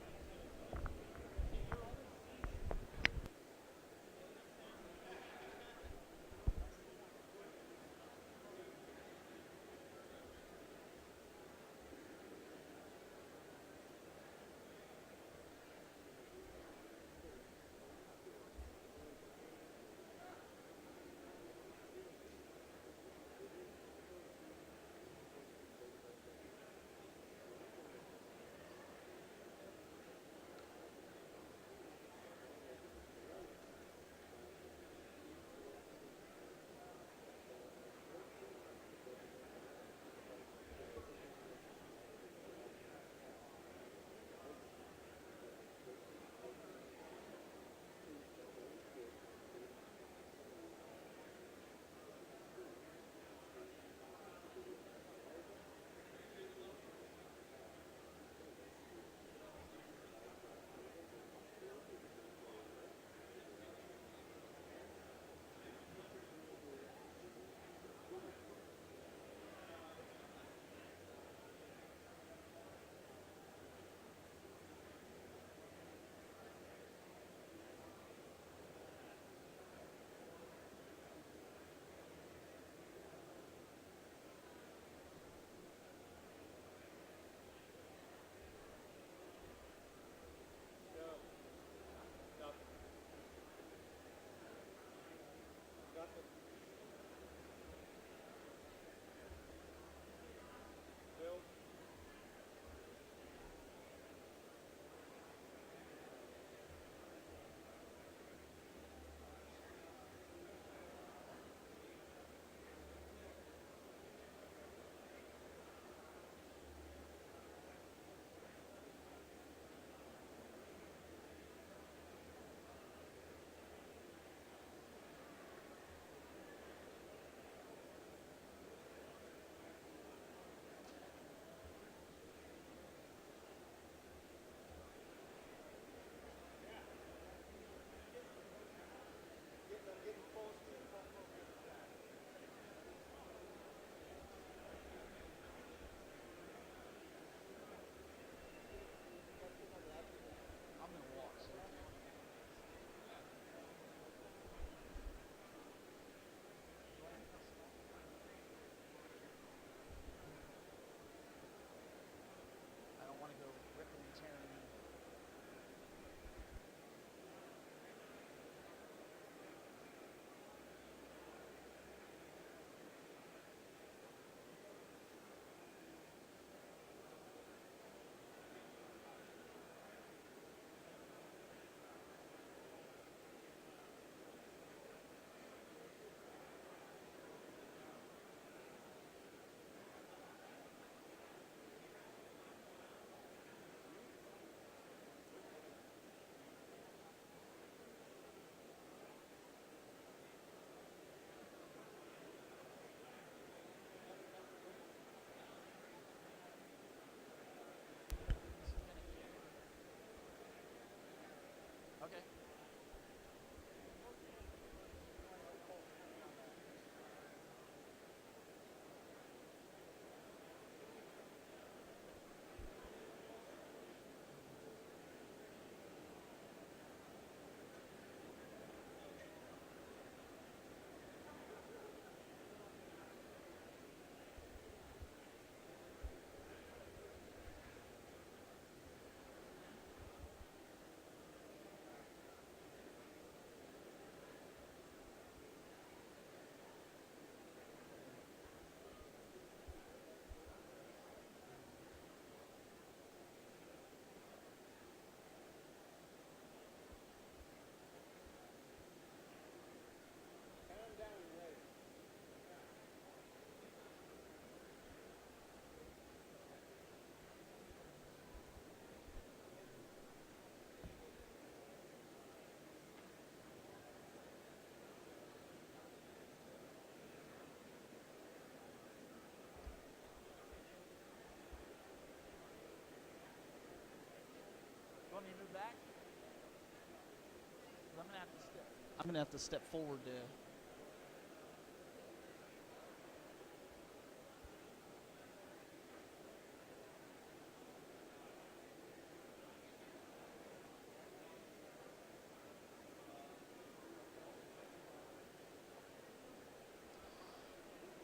I'm gonna have to step forward to.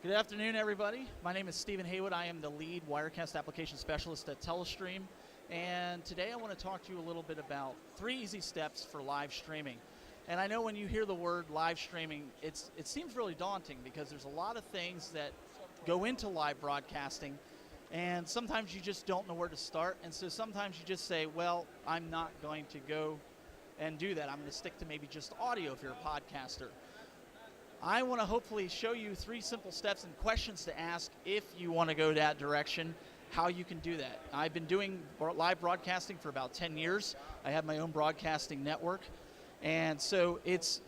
Good afternoon, everybody. My name is Stephen Haywood. I am the lead Wirecast application specialist at Telestream. And today I want to talk to you a little bit about 3 easy steps for live streaming. And I know when you hear the word live streaming, it seems really daunting because there's a lot of things that go into live broadcasting. And sometimes you just don't know where to start. And so sometimes you just say, well, I'm not going to go and do that. I'm going to stick to maybe just audio if you're a podcaster. I want to hopefully show you 3 simple steps and questions to ask if you want to go that direction, how you can do that. I've been doing live broadcasting for about 10 years. I have my own broadcasting network. And so it's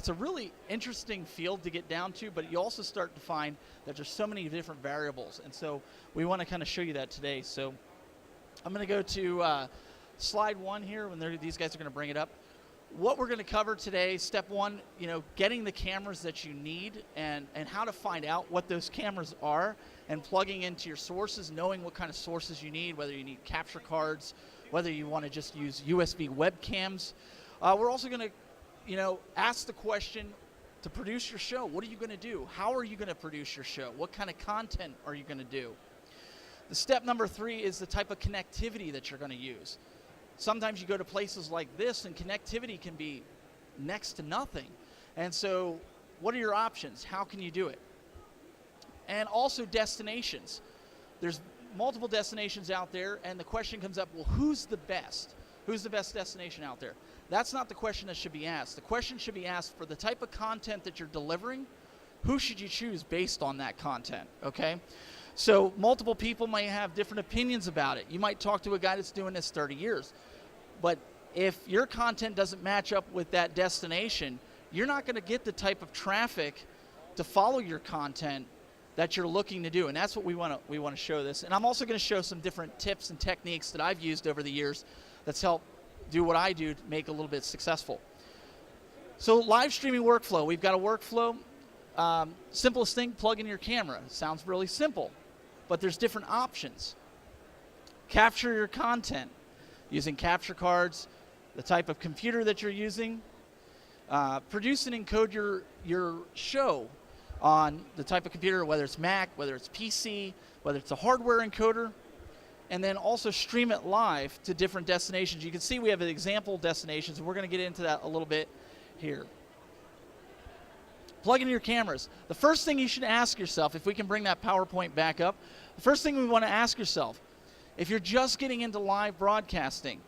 a really interesting field to get down to, but you also start to find that there's so many different variables. And so we want to kind of show you that today. So I'm going to go to slide 1 here when these guys are going to bring it up. What we're going to cover today, step 1, getting the cameras that you need and how to find out what those cameras are and plugging into your sources, knowing what kind of sources you need, whether you need capture cards, whether you want to just use USB webcams. We're also going to, ask the question to produce your show. What are you going to do? How are you going to produce your show? What kind of content are you going to do? The step number 3 is the type of connectivity that you're going to use. Sometimes you go to places like this and connectivity can be next to nothing. And so what are your options? How can you do it? And also destinations. There's multiple destinations out there and the question comes up, well, who's the best? Who's the best destination out there? That's not the question that should be asked. The question should be asked for the type of content that you're delivering, who should you choose based on that content, okay? So multiple people may have different opinions about it. You might talk to a guy that's doing this 30 years. But if your content doesn't match up with that destination, you're not going to get the type of traffic to follow your content that you're looking to do. And that's what we want to show this. And I'm also going to show some different tips and techniques that I've used over the years that's helped do what I do to make a little bit successful. So live streaming workflow. We've got a workflow. Simplest thing, plug in your camera. Sounds really simple. But there's different options. Capture your content using capture cards, the type of computer that you're using. Produce and encode your show on the type of computer, whether it's Mac, whether it's PC, whether it's a hardware encoder, and then also stream it live to different destinations. You can see we have example destinations, and we're going to get into that a little bit here. Plug in your cameras. The first thing you should ask yourself, if we can bring that PowerPoint back up, the first thing we want to ask yourself, if you're just getting into live broadcasting,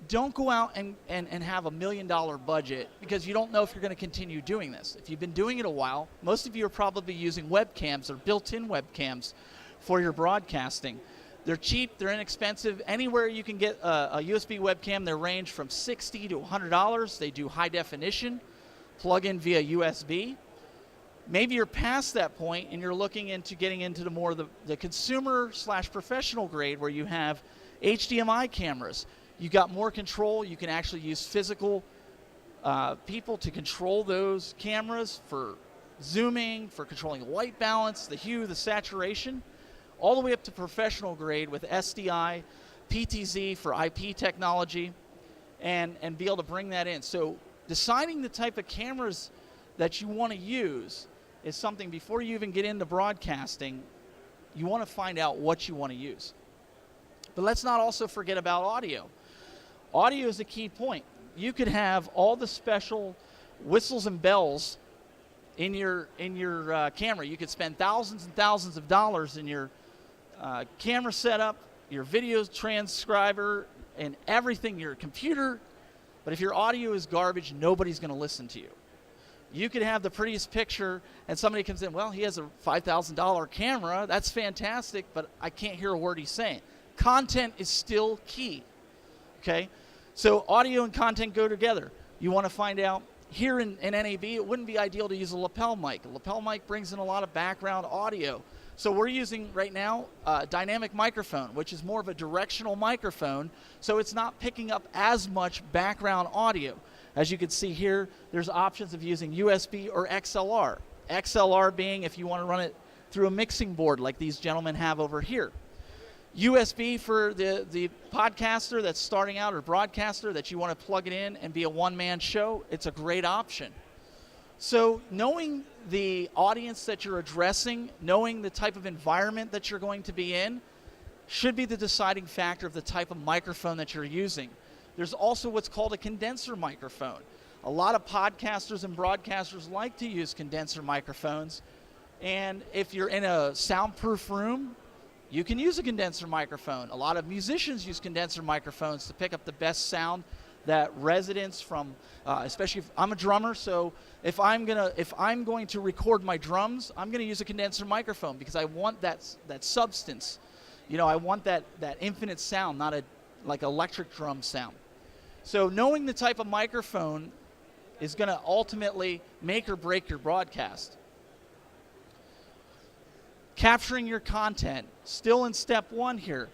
don't go out and have $1 million budget because you don't know if you're going to continue doing this. If you've been doing it a while, most of you are probably using webcams or built-in webcams for your broadcasting. They're cheap, they're inexpensive. Anywhere you can get a USB webcam, they range from $60 to $100. They do high definition. Plug in via USB. Maybe you're past that point and you're looking into getting into the consumer/professional grade where you have HDMI cameras. You got more control. You can actually use physical people to control those cameras for zooming, for controlling the white balance, the hue, the saturation, all the way up to professional grade with SDI, PTZ for IP technology, and be able to bring that in. So deciding the type of cameras that you want to use is something before you even get into broadcasting, you want to find out what you want to use. But let's not also forget about audio. Audio is a key point. You could have all the special whistles and bells in your camera. You could spend thousands and thousands of dollars in your camera setup, your video transcriber, and everything, your computer. But if your audio is garbage, nobody's going to listen to you. You could have the prettiest picture, and somebody comes in, well, he has a $5,000 camera. That's fantastic, but I can't hear a word he's saying. Content is still key, okay? So audio and content go together. You want to find out, here in NAB, it wouldn't be ideal to use a lapel mic. A lapel mic brings in a lot of background audio. So we're using right now a dynamic microphone, which is more of a directional microphone, so it's not picking up as much background audio. As you can see here, there's options of using USB or XLR. XLR being if you want to run it through a mixing board like these gentlemen have over here. USB for the podcaster that's starting out or broadcaster that you want to plug it in and be a one-man show, it's a great option. So knowing the audience that you're addressing, knowing the type of environment that you're going to be in, should be the deciding factor of the type of microphone that you're using. There's also what's called a condenser microphone. A lot of podcasters and broadcasters like to use condenser microphones, and if you're in a soundproof room, you can use a condenser microphone. A lot of musicians use condenser microphones to pick up the best sound that residents from, especially if I'm a drummer, so if I'm going to record my drums, I'm gonna use a condenser microphone because I want that substance. You know, I want that infinite sound, not a like electric drum sound. So knowing the type of microphone is gonna ultimately make or break your broadcast. Capturing your content, still in step one here.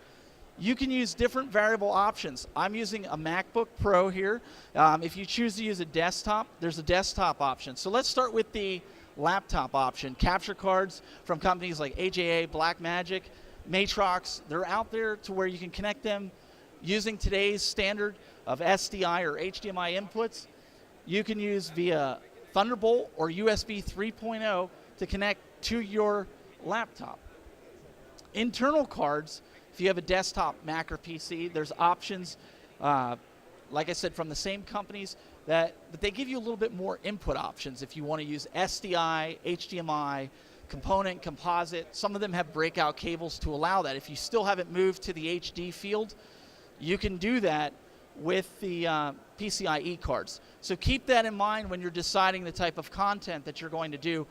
You can use different variable options. I'm using a MacBook Pro here. If you choose to use a desktop, there's a desktop option. So let's start with the laptop option. Capture cards from companies like AJA, Blackmagic, Matrox, they're out there to where you can connect them using today's standard of SDI or HDMI inputs. You can use via Thunderbolt or USB 3.0 to connect to your laptop. Internal cards, if you have a desktop, Mac or PC, there's options, like I said, from the same companies, but they give you a little bit more input options if you want to use SDI, HDMI, component, composite. Some of them have breakout cables to allow that. If you still haven't moved to the HD field, you can do that with the PCIe cards. So keep that in mind when you're deciding the type of content that you're going to do.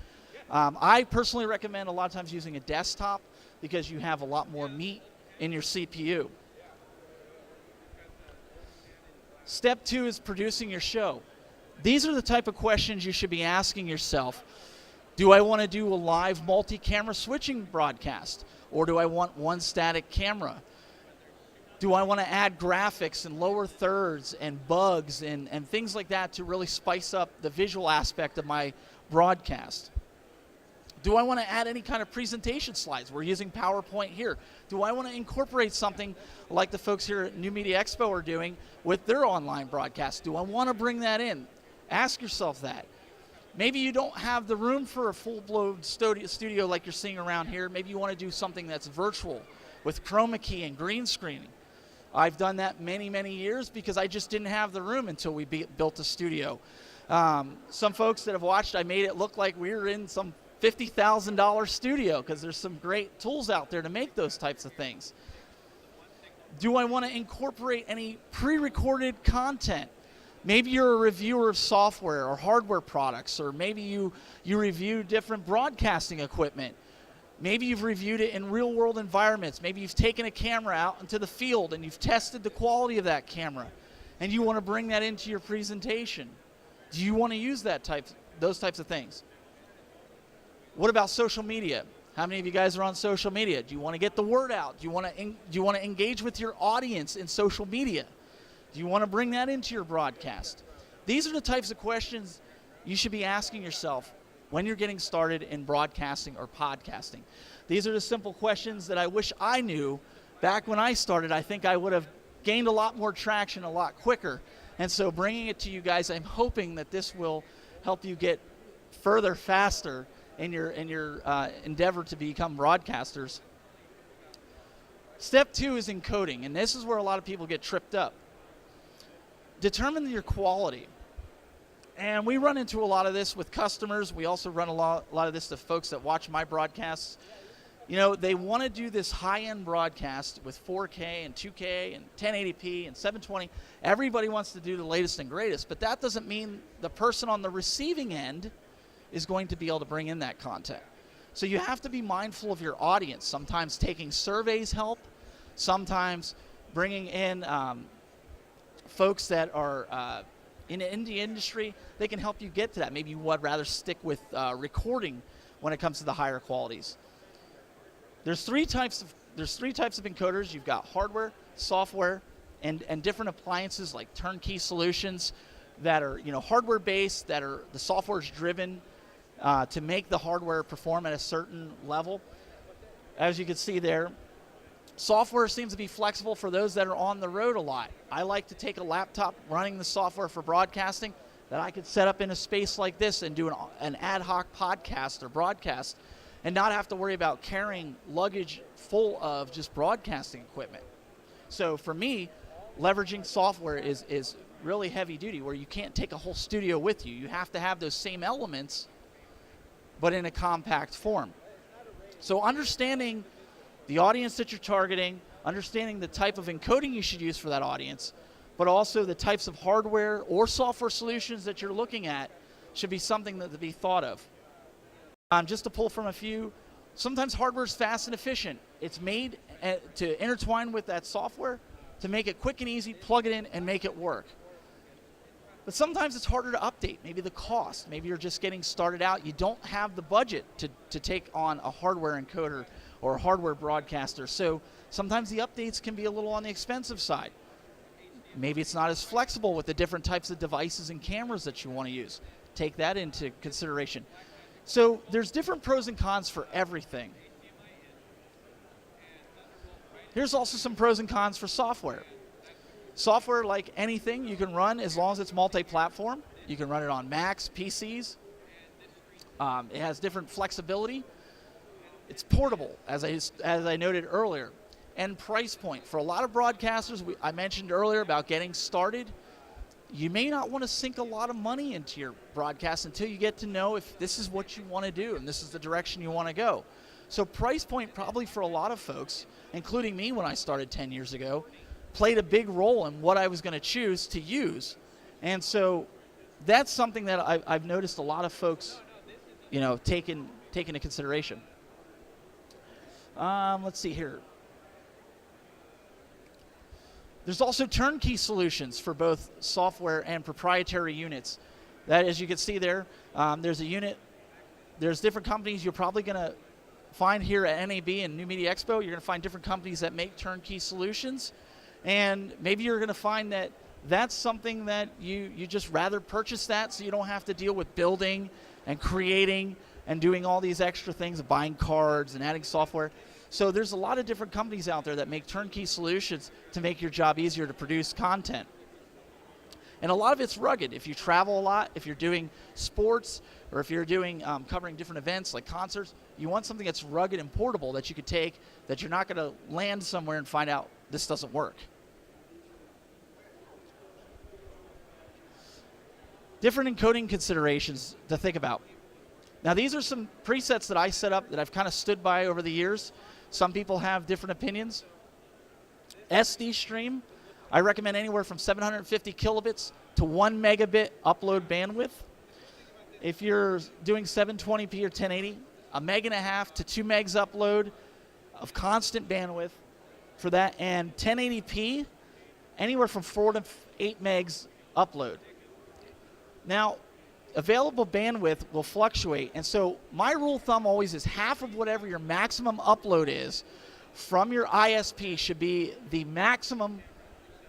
I personally recommend a lot of times using a desktop because you have a lot more meat in your CPU. Step two is producing your show. These are the type of questions you should be asking yourself. Do I want to do a live multi-camera switching broadcast, or do I want one static camera? Do I want to add graphics and lower thirds and bugs and things like that to really spice up the visual aspect of my broadcast? Do I want to add any kind of presentation slides? We're using PowerPoint here. Do I want to incorporate something like the folks here at New Media Expo are doing with their online broadcast? Do I want to bring that in? Ask yourself that. Maybe you don't have the room for a full-blown studio like you're seeing around here. Maybe you want to do something that's virtual with chroma key and green screening. I've done that many, many years because I just didn't have the room until we built a studio. Some folks that have watched, I made it look like we were in some $50,000 studio because there's some great tools out there to make those types of things. Do I want to incorporate any pre-recorded content? Maybe you're a reviewer of software or hardware products, or maybe you review different broadcasting equipment. Maybe you've reviewed it in real-world environments. Maybe you've taken a camera out into the field and you've tested the quality of that camera, and you want to bring that into your presentation. Do you want to use those types of things? What about social media? How many of you guys are on social media? Do you want to get the word out? Do you want to engage with your audience in social media? Do you want to bring that into your broadcast? These are the types of questions you should be asking yourself when you're getting started in broadcasting or podcasting. These are the simple questions that I wish I knew back when I started. I think I would have gained a lot more traction a lot quicker. And so bringing it to you guys, I'm hoping that this will help you get further faster in your endeavor to become broadcasters. Step two is encoding, and this is where a lot of people get tripped up. Determine your quality. And we run into a lot of this with customers. We also run a lot of this to folks that watch my broadcasts. You know, they want to do this high-end broadcast with 4K and 2K and 1080p and 720. Everybody wants to do the latest and greatest, but that doesn't mean the person on the receiving end is going to be able to bring in that content. So you have to be mindful of your audience. Sometimes taking surveys help. Sometimes bringing in folks that are in the industry, they can help you get to that. Maybe you would rather stick with recording when it comes to the higher qualities. There's three types of encoders. You've got hardware, software, and different appliances like turnkey solutions that are hardware based, that are the software is driven to make the hardware perform at a certain level. As you can see there, software seems to be flexible for those that are on the road a lot. I like to take a laptop running the software for broadcasting that I could set up in a space like this and do an ad hoc podcast or broadcast and not have to worry about carrying luggage full of just broadcasting equipment. So for me, leveraging software is really heavy duty, where you can't take a whole studio with you. You have to have those same elements, but in a compact form. So understanding the audience that you're targeting, understanding the type of encoding you should use for that audience, but also the types of hardware or software solutions that you're looking at should be something that to be thought of. Just to pull from a few, sometimes hardware is fast and efficient. It's made to intertwine with that software to make it quick and easy, plug it in, and make it work. But sometimes it's harder to update. Maybe the cost. Maybe you're just getting started out. You don't have the budget to take on a hardware encoder or a hardware broadcaster. So sometimes the updates can be a little on the expensive side. Maybe it's not as flexible with the different types of devices and cameras that you want to use. Take that into consideration. So there's different pros and cons for everything. Here's also some pros and cons for software. Software, like anything, you can run as long as it's multi-platform. You can run it on Macs, PCs. It has different flexibility. It's portable, as I noted earlier. And price point. For a lot of broadcasters, I mentioned earlier about getting started, you may not want to sink a lot of money into your broadcast until you get to know if this is what you want to do and this is the direction you want to go. So price point probably for a lot of folks, including me when I started 10 years ago, played a big role in what I was going to choose to use. And so that's something that I've noticed a lot of folks, take into consideration. Let's see here. There's also turnkey solutions for both software and proprietary units. That, as you can see there, there's a unit. There's different companies you're probably going to find here at NAB and New Media Expo. You're going to find different companies that make turnkey solutions. And maybe you're going to find that that's something that you just rather purchase that so you don't have to deal with building and creating and doing all these extra things, buying cards and adding software. So there's a lot of different companies out there that make turnkey solutions to make your job easier to produce content. And a lot of it's rugged. If you travel a lot, if you're doing sports, or if you're doing covering different events like concerts, you want something that's rugged and portable that you could take, that you're not going to land somewhere and find out this doesn't work. Different encoding considerations to think about. Now, these are some presets that I set up that I've kind of stood by over the years. Some people have different opinions. SD stream, I recommend anywhere from 750 kilobits to 1 megabit upload bandwidth. If you're doing 720p or 1080, 1.5 meg to 2 megs upload of constant bandwidth for that, and 1080p, anywhere from 4 to 8 megs upload. Now, available bandwidth will fluctuate, and so my rule of thumb always is half of whatever your maximum upload is from your ISP should be the maximum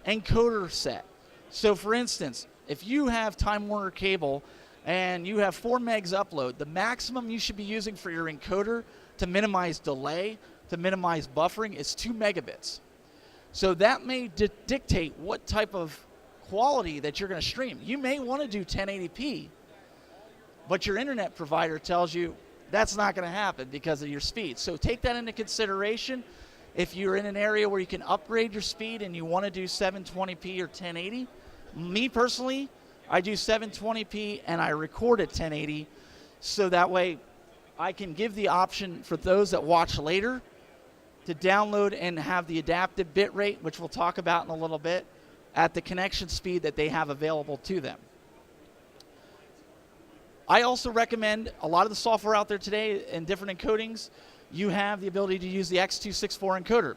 encoder set. So for instance, if you have Time Warner Cable and you have 4 megs upload, the maximum you should be using for your encoder to minimize delay, to minimize buffering, is 2 megabits. So that may dictate what type of quality that you're going to stream. You may want to do 1080p, but your internet provider tells you that's not going to happen because of your speed. So take that into consideration. If you're in an area where you can upgrade your speed and you want to do 720p or 1080, me personally, I do 720p and I record at 1080, so that way I can give the option for those that watch later to download and have the adaptive bit rate, which we'll talk about in a little bit, at the connection speed that they have available to them. I also recommend a lot of the software out there today in different encodings, you have the ability to use the X264 encoder.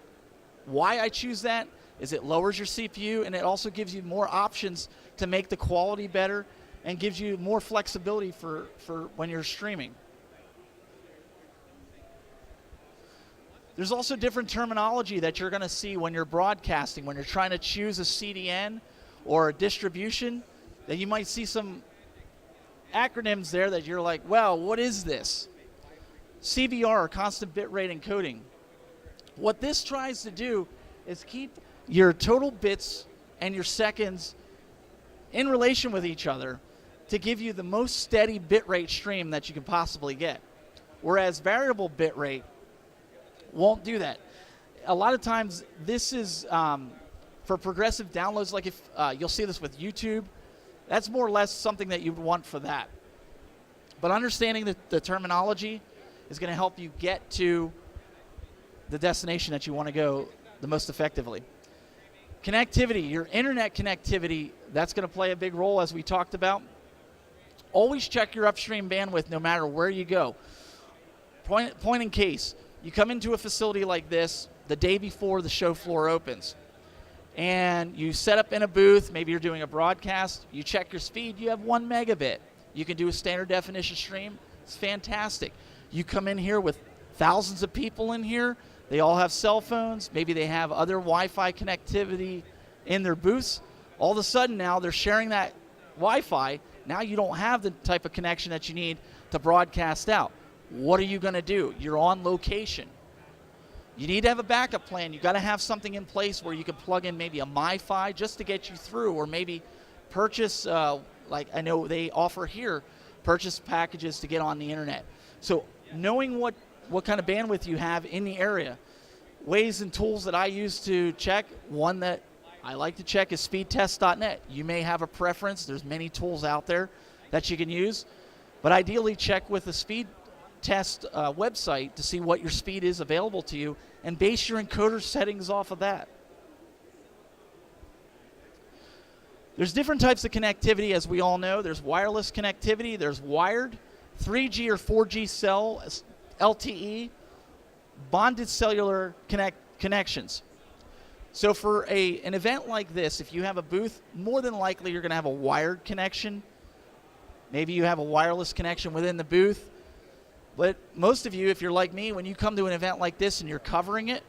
Why I choose that is it lowers your CPU and it also gives you more options to make the quality better and gives you more flexibility for when you're streaming. There's also different terminology that you're going to see when you're broadcasting, when you're trying to choose a CDN or a distribution. that you might see some acronyms there that you're like, well, what is this? CBR, constant bitrate encoding. What this tries to do is keep your total bits and your seconds in relation with each other to give you the most steady bitrate stream that you can possibly get. Whereas variable bitrate won't do that. A lot of times this is for progressive downloads, like if you'll see this with YouTube, that's more or less something that you would want for that. But understanding the terminology is going to help you get to the destination that you want to go the most effectively. Connectivity, your internet connectivity, that's going to play a big role as we talked about. Always check your upstream bandwidth no matter where you go. Point in case, you come into a facility like this the day before the show floor opens, and you set up in a booth, maybe you're doing a broadcast, you check your speed, you have 1 megabit. You can do a standard definition stream, it's fantastic. You come in here with thousands of people in here, they all have cell phones, maybe they have other Wi-Fi connectivity in their booths. All of a sudden now they're sharing that Wi-Fi. Now you don't have the type of connection that you need to broadcast out. What are you going to do? You're on location. You need to have a backup plan. You got to have something in place where you can plug in maybe a MiFi just to get you through, or maybe purchase, like I know they offer here, purchase packages to get on the internet. So knowing what kind of bandwidth you have in the area. Ways and tools that I use to check, one that I like to check is speedtest.net. You may have a preference. There's many tools out there that you can use. But ideally check with the speed test website to see what your speed is available to you and base your encoder settings off of that. There's different types of connectivity, as we all know. There's wireless connectivity. There's wired, 3G or 4G cell, LTE, bonded cellular connections. So for an event like this, if you have a booth, more than likely you're going to have a wired connection. Maybe you have a wireless connection within the booth. But most of you, if you're like me, when you come to an event like this and you're covering it,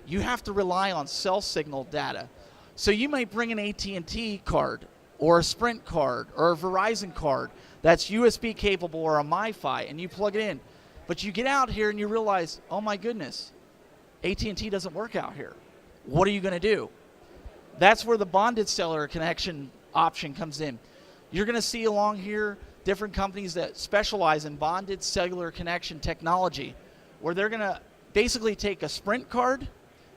you have to rely on cell signal data. So you might bring an AT&T card or a Sprint card or a Verizon card that's USB capable or a MiFi, and you plug it in. But you get out here and you realize, oh my goodness, AT&T doesn't work out here. What are you going to do? That's where the bonded cellular connection option comes in. You're going to see along here different companies that specialize in bonded cellular connection technology, where they're going to basically take a Sprint card,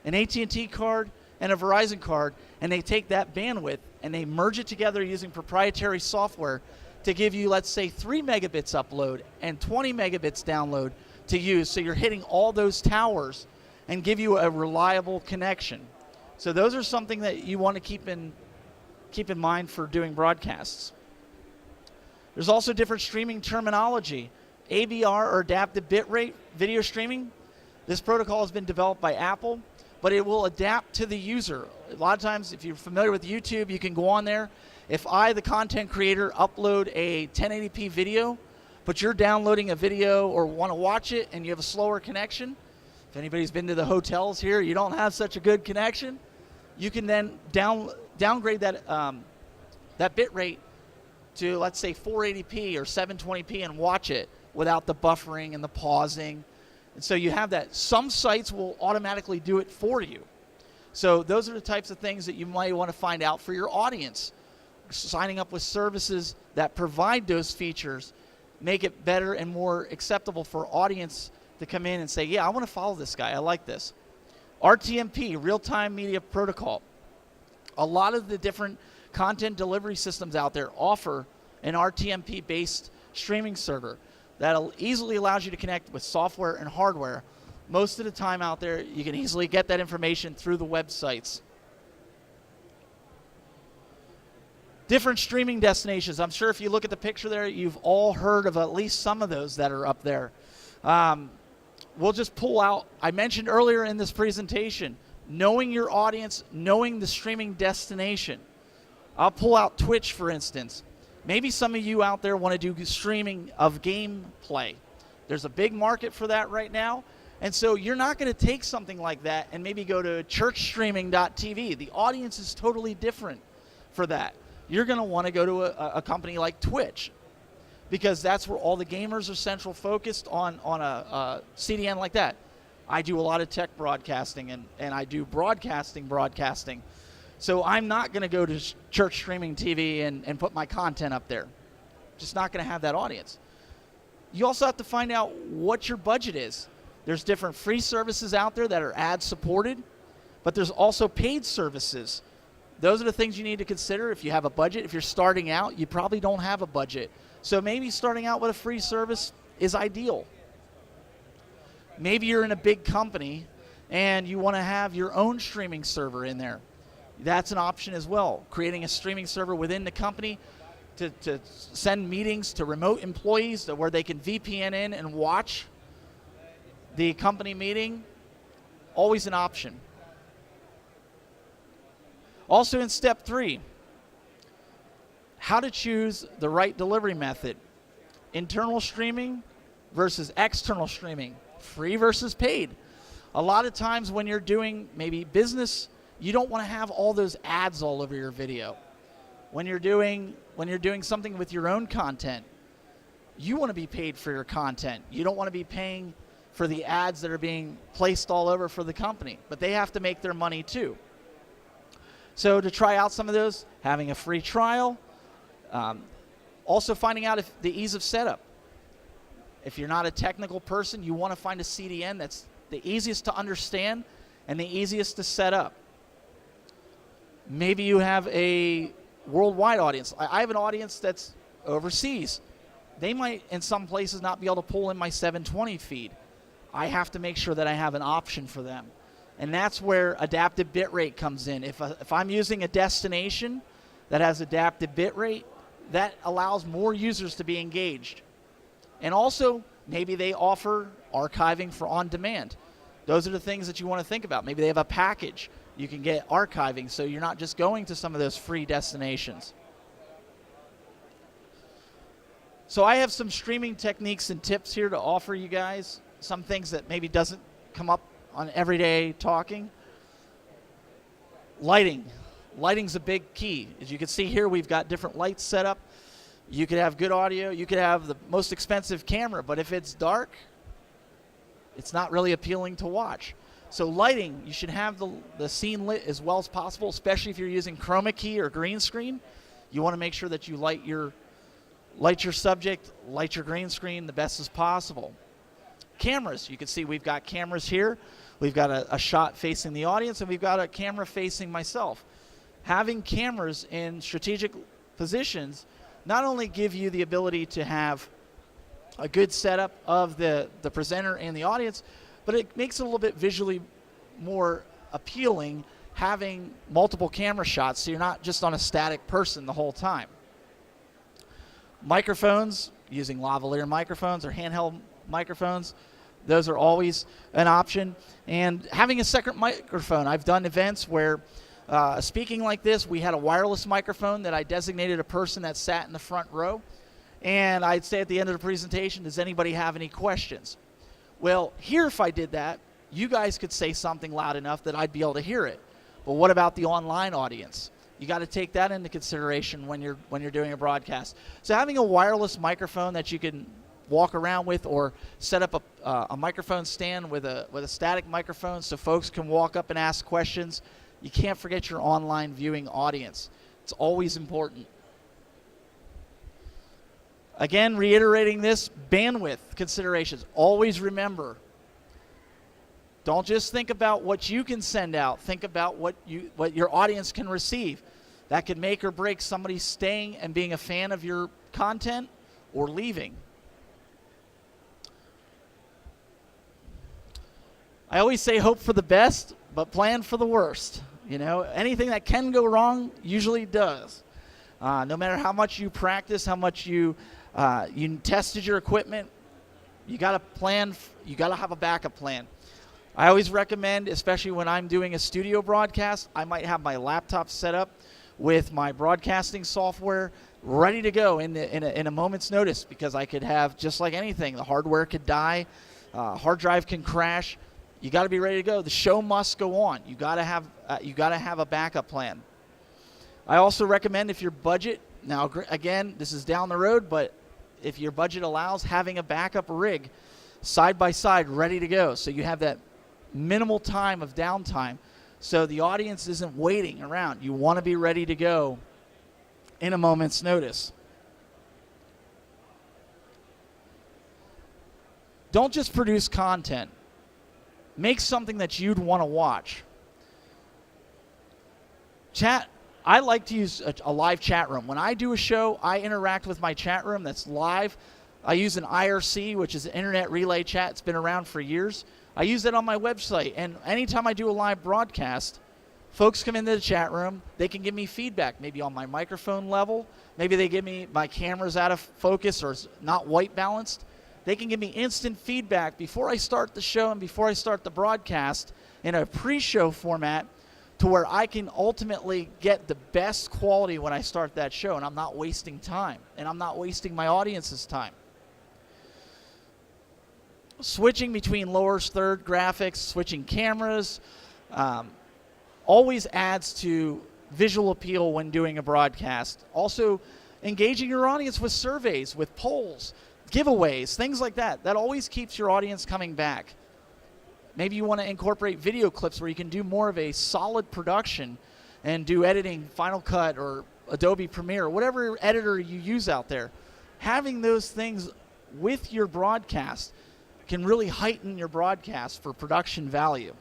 an AT&T card, and a Verizon card, and they take that bandwidth and they merge it together using proprietary software to give you, let's say, 3 megabits upload and 20 megabits download to use. So you're hitting all those towers and give you a reliable connection. So those are something that you want to keep in mind for doing broadcasts. There's also different streaming terminology. ABR, or adaptive bitrate video streaming. This protocol has been developed by Apple, but it will adapt to the user. A lot of times, if you're familiar with YouTube, you can go on there. If I, the content creator, upload a 1080p video, but you're downloading a video or want to watch it and you have a slower connection, if anybody's been to the hotels here, you don't have such a good connection, you can then downgrade that, that bit rate to, let's say, 480p or 720p and watch it without the buffering and the pausing. And so you have that. Some sites will automatically do it for you. So those are the types of things that you might want to find out for your audience. Signing up with services that provide those features make it better and more acceptable for audience to come in and say, yeah, I want to follow this guy. I like this. RTMP, real-time media protocol. A lot of the different content delivery systems out there offer an RTMP-based streaming server that easily allows you to connect with software and hardware. Most of the time out there, you can easily get that information through the websites. Different streaming destinations. I'm sure if you look at the picture there, you've all heard of at least some of those that are up there. We'll just pull out, I mentioned earlier in this presentation, knowing your audience, knowing the streaming destination. I'll pull out Twitch, for instance. Maybe some of you out there want to do streaming of gameplay. There's a big market for that right now. And so you're not going to take something like that and maybe go to churchstreaming.tv. The audience is totally different for that. you're going to want to go to a company like Twitch, because that's where all the gamers are central focused on a CDN like that. I do a lot of tech broadcasting, and I do broadcasting. So I'm not going to go to church streaming TV and put my content up there. Just not going to have that audience. You also have to find out what your budget is. There's different free services out there that are ad supported, but there's also paid services. Those are the things you need to consider if you have a budget. If you're starting out, you probably don't have a budget. So maybe starting out with a free service is ideal. Maybe you're in a big company and you want to have your own streaming server in there. That's an option as well. Creating a streaming server within the company to send meetings to remote employees where they can VPN in and watch the company meeting, always an option. Also in step 3, how to choose the right delivery method. Internal streaming versus external streaming. Free versus paid. A lot of times when you're doing maybe business, you don't want to have all those ads all over your video. When you're doing something with your own content, you want to be paid for your content. You don't want to be paying for the ads that are being placed all over for the company, but they have to make their money too. So to try out some of those, having a free trial, also finding out if the ease of setup. If you're not a technical person, you want to find a CDN that's the easiest to understand and the easiest to set up. Maybe you have a worldwide audience. I have an audience that's overseas. They might, in some places, not be able to pull in my 720 feed. I have to make sure that I have an option for them. And that's where adaptive bitrate comes in. If I'm using a destination that has adaptive bitrate, that allows more users to be engaged. And also, maybe they offer archiving for on-demand. Those are the things that you want to think about. Maybe they have a package. You can get archiving, so you're not just going to some of those free destinations. So I have some streaming techniques and tips here to offer you guys. Some things that maybe doesn't come up on everyday talking. Lighting. Lighting's a big key. As you can see here, we've got different lights set up. You could have good audio. You could have the most expensive camera, but if it's dark, it's not really appealing to watch. So lighting, you should have the scene lit as well as possible, especially if you're using chroma key or green screen. You want to make sure that you light your subject, light your green screen the best as possible. Cameras, you can see we've got cameras here. We've got a shot facing the audience, and we've got a camera facing myself. Having cameras in strategic positions not only give you the ability to have a good setup of the presenter and the audience, but it makes it a little bit visually more appealing having multiple camera shots so you're not just on a static person the whole time. Microphones, using lavalier microphones or handheld microphones, those are always an option. And having a second microphone. I've done events where speaking like this, we had a wireless microphone that I designated a person that sat in the front row. And I'd say at the end of the presentation, does anybody have any questions? Well, here if I did that, you guys could say something loud enough that I'd be able to hear it. But what about the online audience? You got to take that into consideration when you're doing a broadcast. So having a wireless microphone that you can walk around with, or set up a microphone stand with a static microphone so folks can walk up and ask questions. You can't forget your online viewing audience. It's always important. Again, reiterating this, bandwidth considerations. Always remember, don't just think about what you can send out. Think about what your audience can receive. That could make or break somebody staying and being a fan of your content or leaving. I always say hope for the best, but plan for the worst. You know, anything that can go wrong usually does. No matter how much you practice, how much you tested your equipment, you got to plan. You got to have a backup plan. I always recommend, especially when I'm doing a studio broadcast, I might have my laptop set up with my broadcasting software ready to go in a moment's notice, because I could have, just like anything, the hardware could die, hard drive can crash. You got to be ready to go. The show must go on. You got to have a backup plan. I also recommend, if your budget, now again, this is down the road, but if your budget allows, having a backup rig side by side ready to go, so you have that minimal time of downtime, so the audience isn't waiting around. You want to be ready to go in a moment's notice. Don't just produce content. Make something that you'd want to watch. Chat. I like to use a live chat room. When I do a show, I interact with my chat room that's live. I use an IRC, which is an internet relay chat. It's been around for years. I use it on my website. And anytime I do a live broadcast, folks come into the chat room. They can give me feedback, maybe on my microphone level. Maybe they give me my camera's out of focus or it's not white balanced. They can give me instant feedback before I start the show and before I start the broadcast in a pre-show format, to where I can ultimately get the best quality when I start that show, and I'm not wasting time, and I'm not wasting my audience's time. Switching between lower third graphics, switching cameras, always adds to visual appeal when doing a broadcast. Also, engaging your audience with surveys, with polls, giveaways, things like that. That always keeps your audience coming back. Maybe you want to incorporate video clips where you can do more of a solid production and do editing, Final Cut or Adobe Premiere, whatever editor you use out there. Having those things with your broadcast can really heighten your broadcast for production value.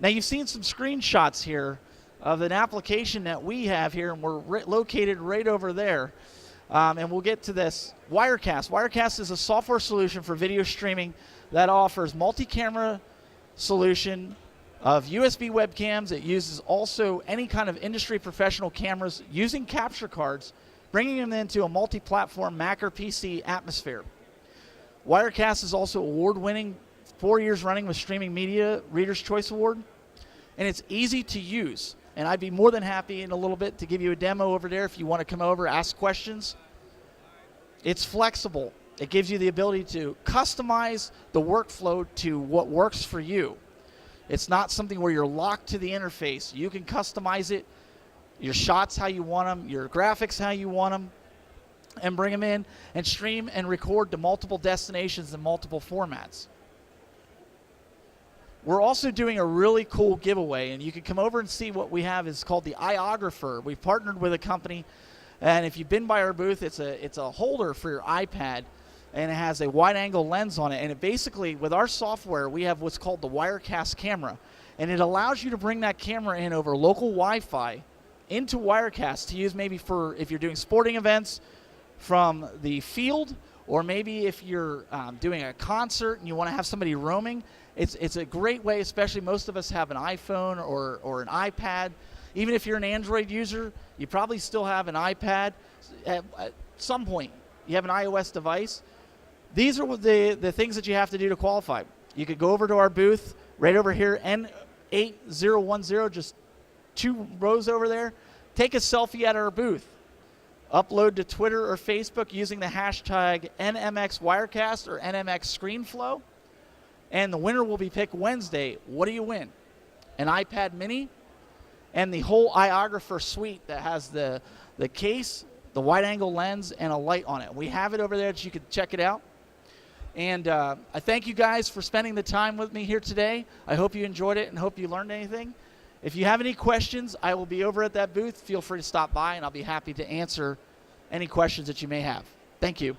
Now, you've seen some screenshots here of an application that we have here, and we're located right over there. And we'll get to this. Wirecast. Wirecast is a software solution for video streaming that offers multi-camera solution of USB webcams. It uses also any kind of industry professional cameras using capture cards, bringing them into a multi-platform Mac or PC atmosphere. Wirecast is also award-winning, 4 years running with Streaming Media Reader's Choice Award, and it's easy to use. And I'd be more than happy in a little bit to give you a demo over there if you want to come over, ask questions. It's flexible. It gives you the ability to customize the workflow to what works for you. It's not something where you're locked to the interface. You can customize it, your shots how you want them, your graphics how you want them, and bring them in and stream and record to multiple destinations in multiple formats. We're also doing a really cool giveaway, and you can come over and see what we have. It's called the iOgrapher. We've partnered with a company, and if you've been by our booth, it's a holder for your iPad, and it has a wide-angle lens on it. And it basically, with our software, we have what's called the Wirecast camera, and it allows you to bring that camera in over local Wi-Fi into Wirecast to use maybe for if you're doing sporting events from the field, or maybe if you're doing a concert and you want to have somebody roaming. It's a great way, especially most of us have an iPhone or an iPad. Even if you're an Android user, you probably still have an iPad. At some point, you have an iOS device. These are the things that you have to do to qualify. You could go over to our booth right over here, N8010, just 2 rows over there. Take a selfie at our booth. Upload to Twitter or Facebook using the hashtag NMX Wirecast or NMX ScreenFlow. And the winner will be picked Wednesday. What do you win? An iPad mini and the whole iOgrapher suite that has the case, the wide-angle lens, and a light on it. We have it over there that you can check it out. And I thank you guys for spending the time with me here today. I hope you enjoyed it and hope you learned anything. If you have any questions, I will be over at that booth. Feel free to stop by, and I'll be happy to answer any questions that you may have. Thank you.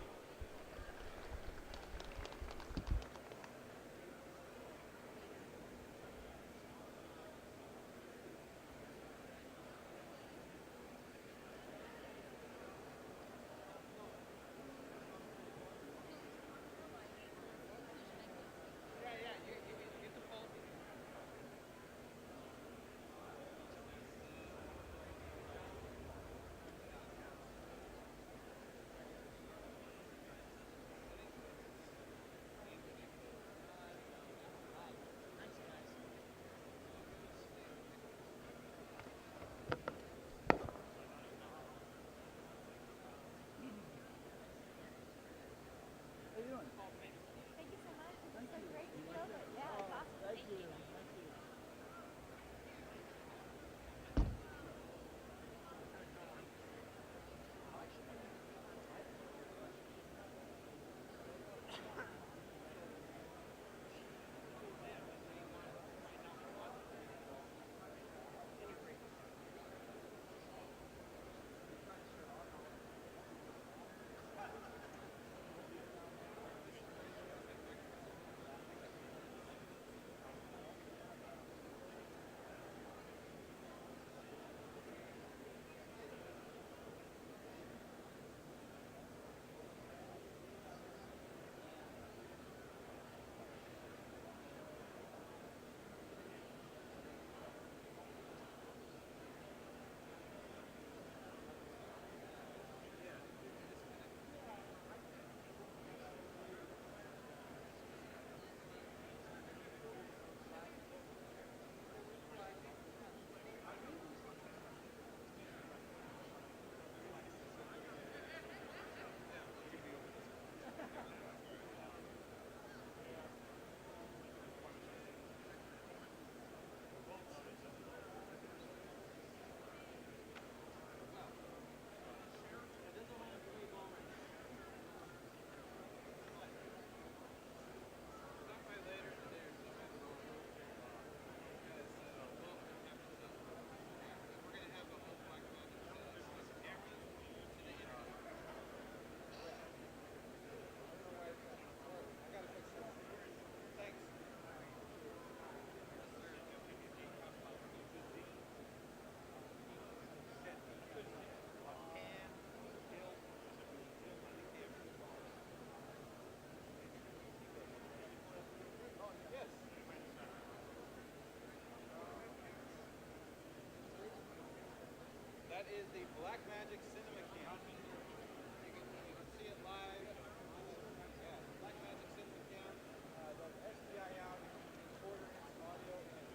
is the Blackmagic Cinema Cam. You can see it live. Yeah, Blackmagic Cinema Cam does SDI out, quarter-inch audio, and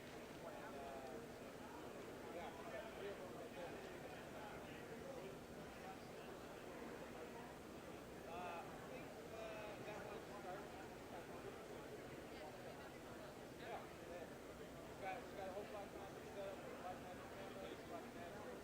yeah, we got 3 of them right there. I think that one starts. Yeah, we got a whole Blackmagic setup with Blackmagic cameras, Blackmagic video.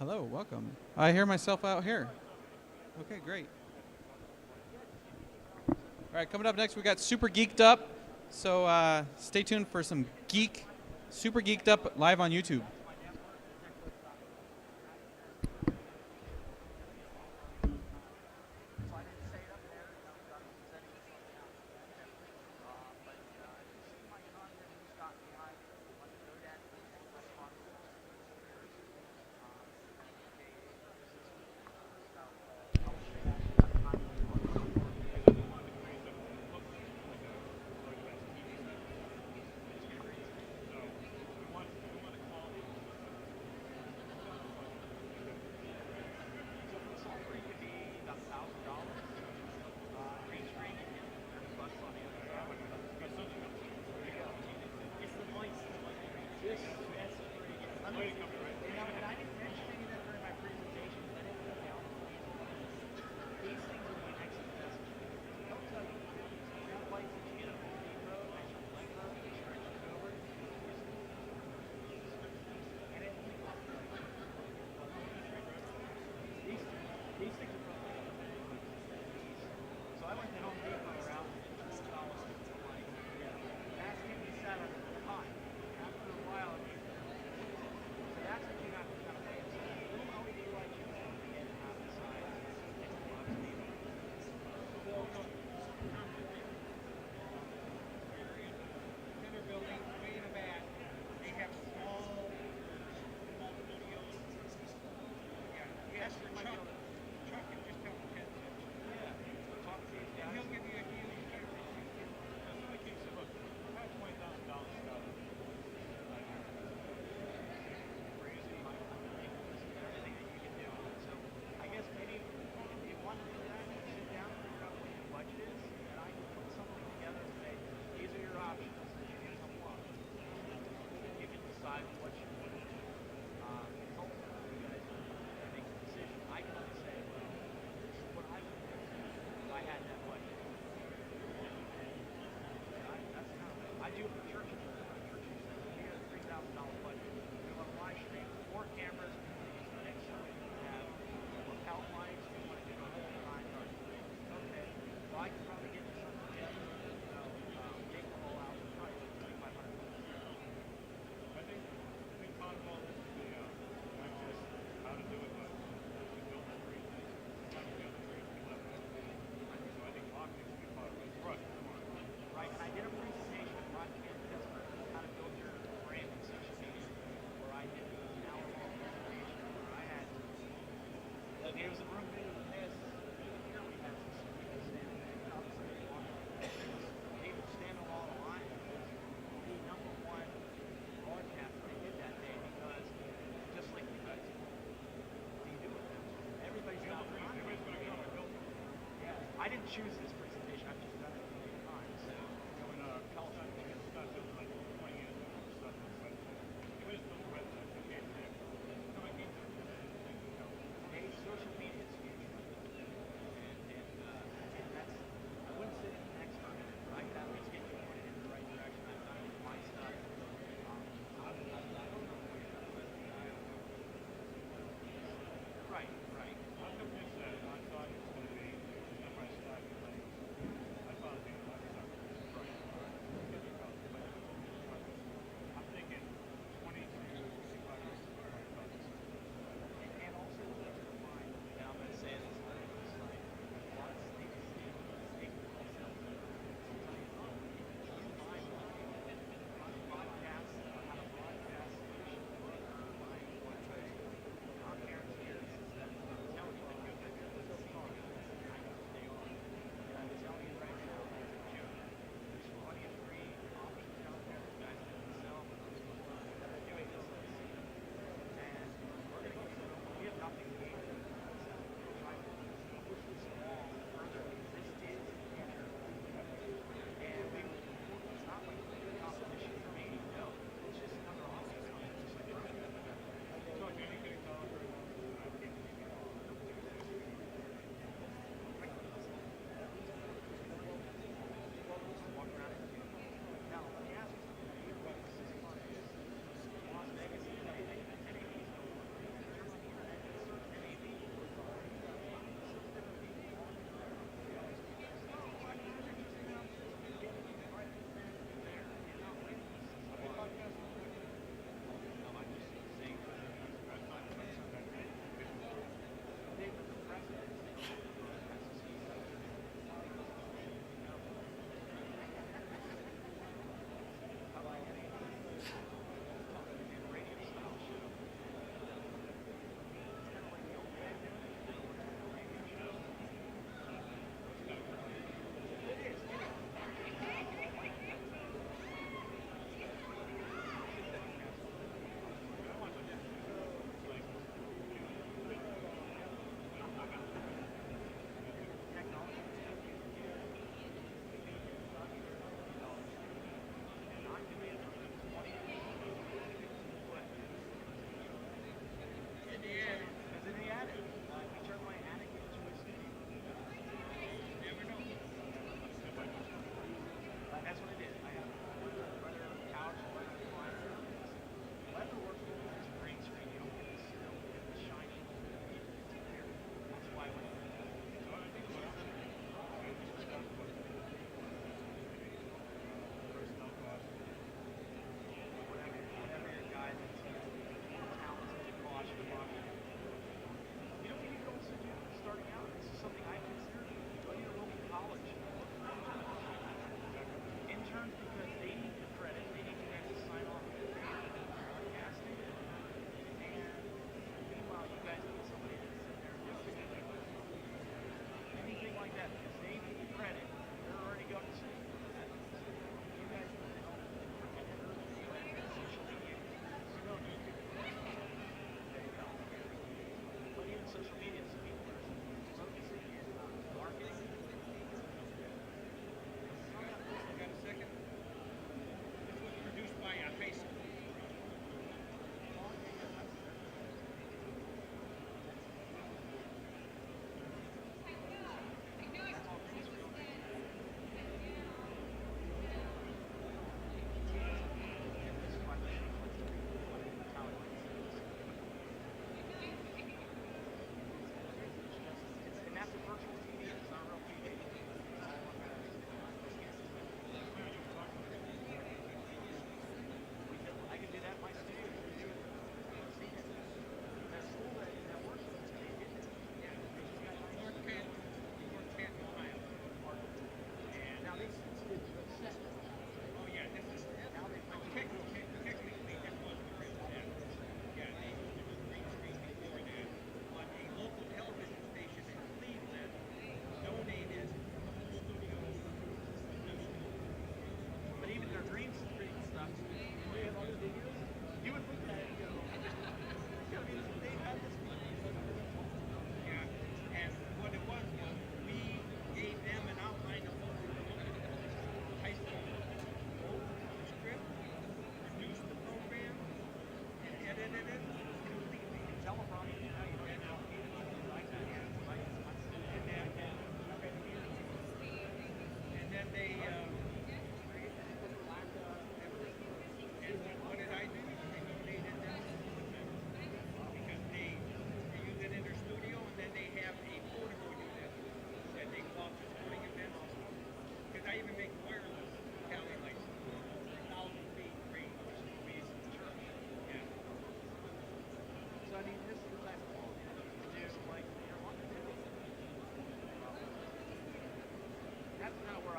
Hello, welcome. I hear myself out here. Okay, great. All right, coming up next, we got Super Geeked Up. So stay tuned for some Super Geeked Up live on YouTube. I didn't choose this presentation. I've just done it a few times. So when California gets stuff in like 20 years ago, stuff on the website. It was the website. Okay, so I came to hey, social media is huge. And that's, I wouldn't say it's an expert, but I could at least get you pointed in the right direction. I've done it with my stuff. Right, right. How come this I thought it was going to be step by step, like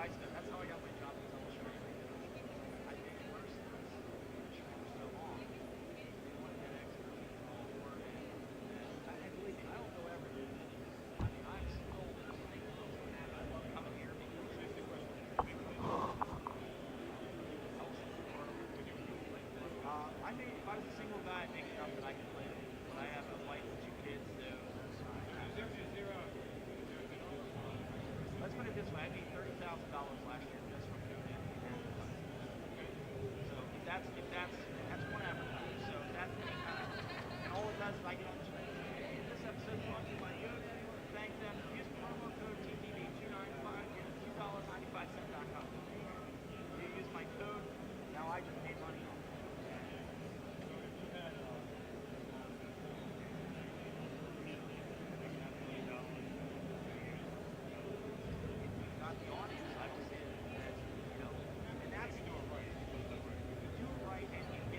I said, that's how I got my job at Telestream. I did worse than this stream for so long. They wanted to get experts all over it. And believe me, I don't know everything. I mean, I'm still I love coming here because I think if I was a single guy, I'd make enough that I could live. But I have a wife and 2 kids, so let's put it this way: I made $30,000 last year just from doing advertising. So that's one advertiser. So that's any kind of, and all it does is I get on the screen. This episode brought to you by Yoda. Thank them. Use promo code TTV295. Get $2.95.com. You use my code. Now I just made money off it. Not the audience, I don't see it as, and that's do it right. If you do it right and you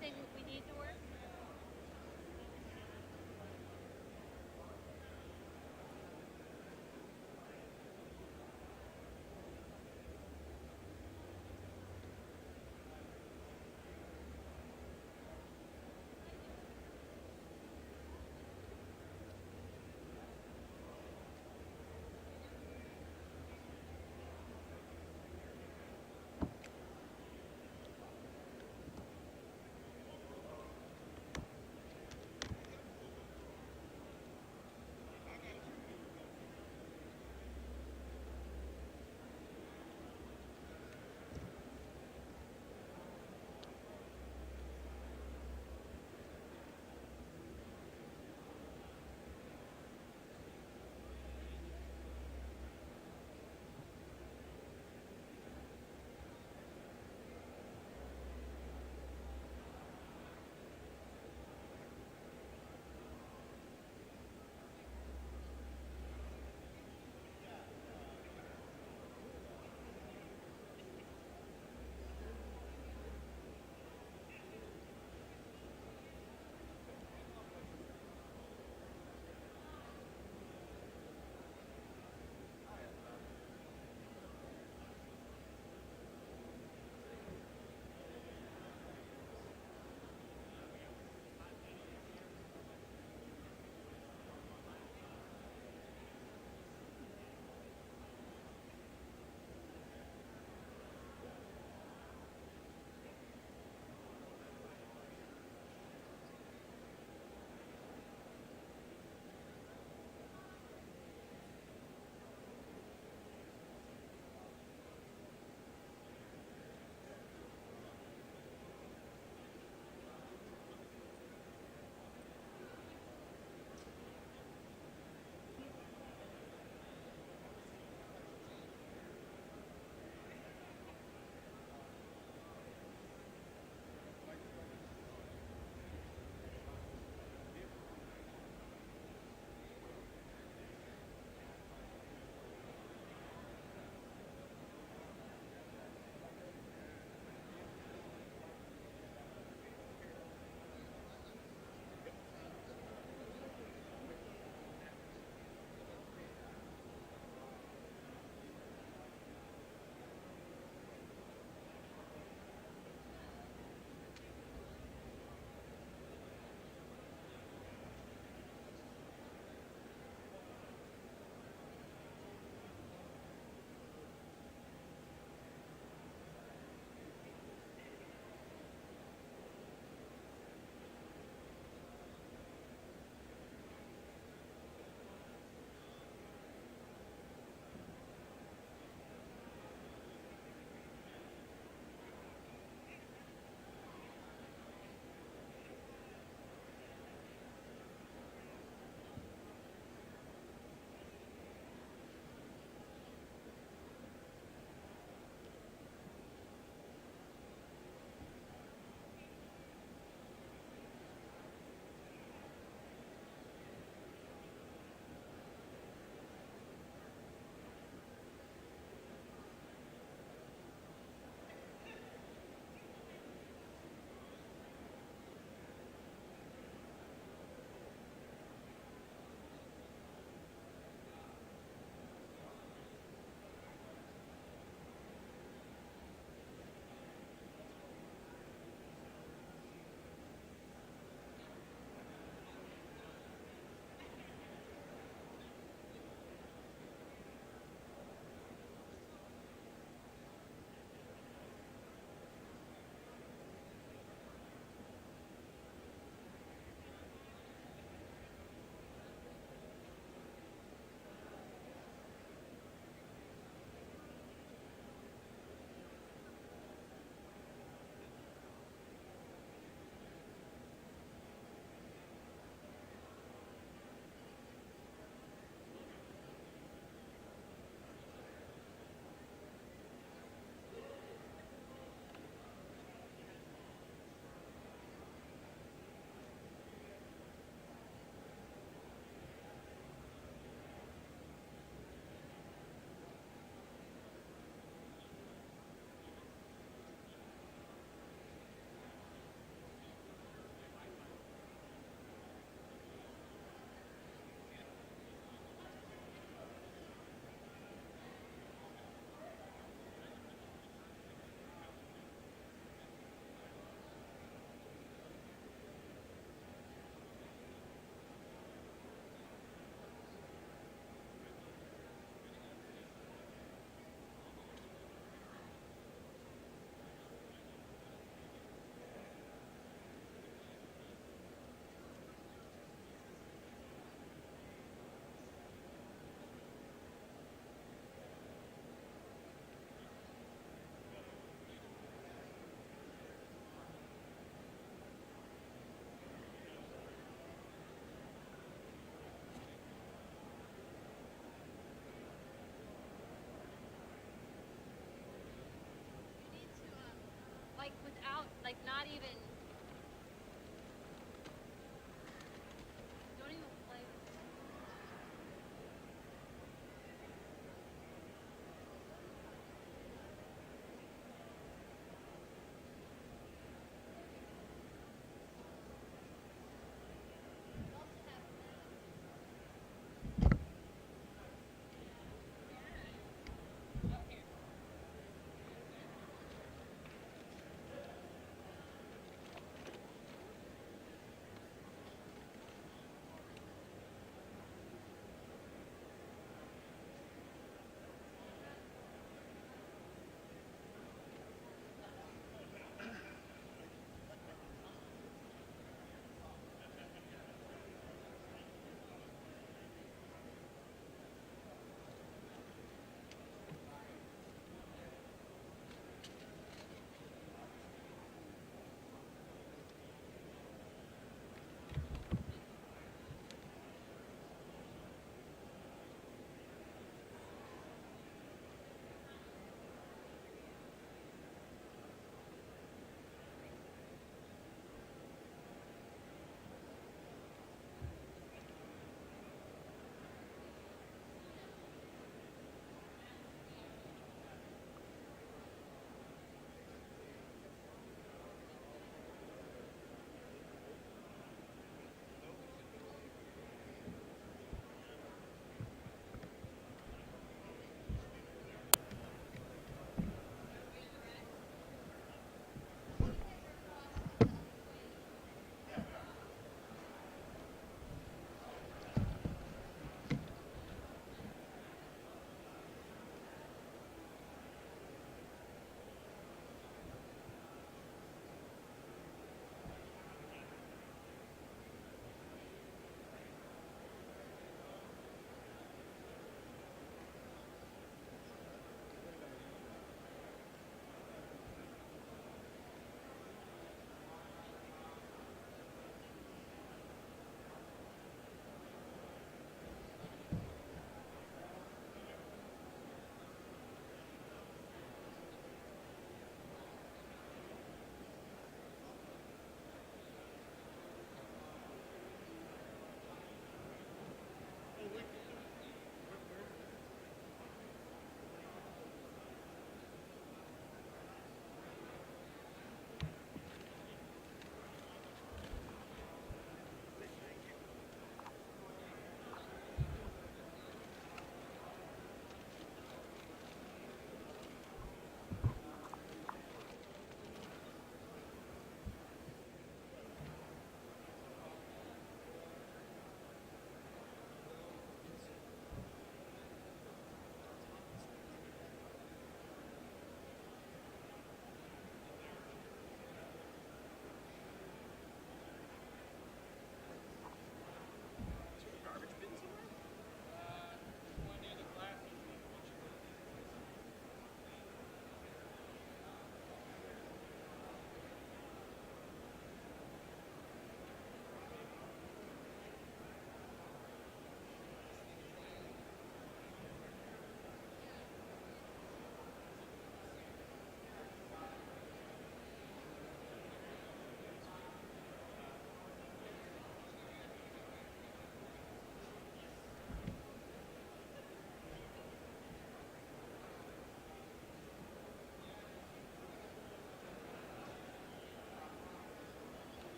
everything we need to work?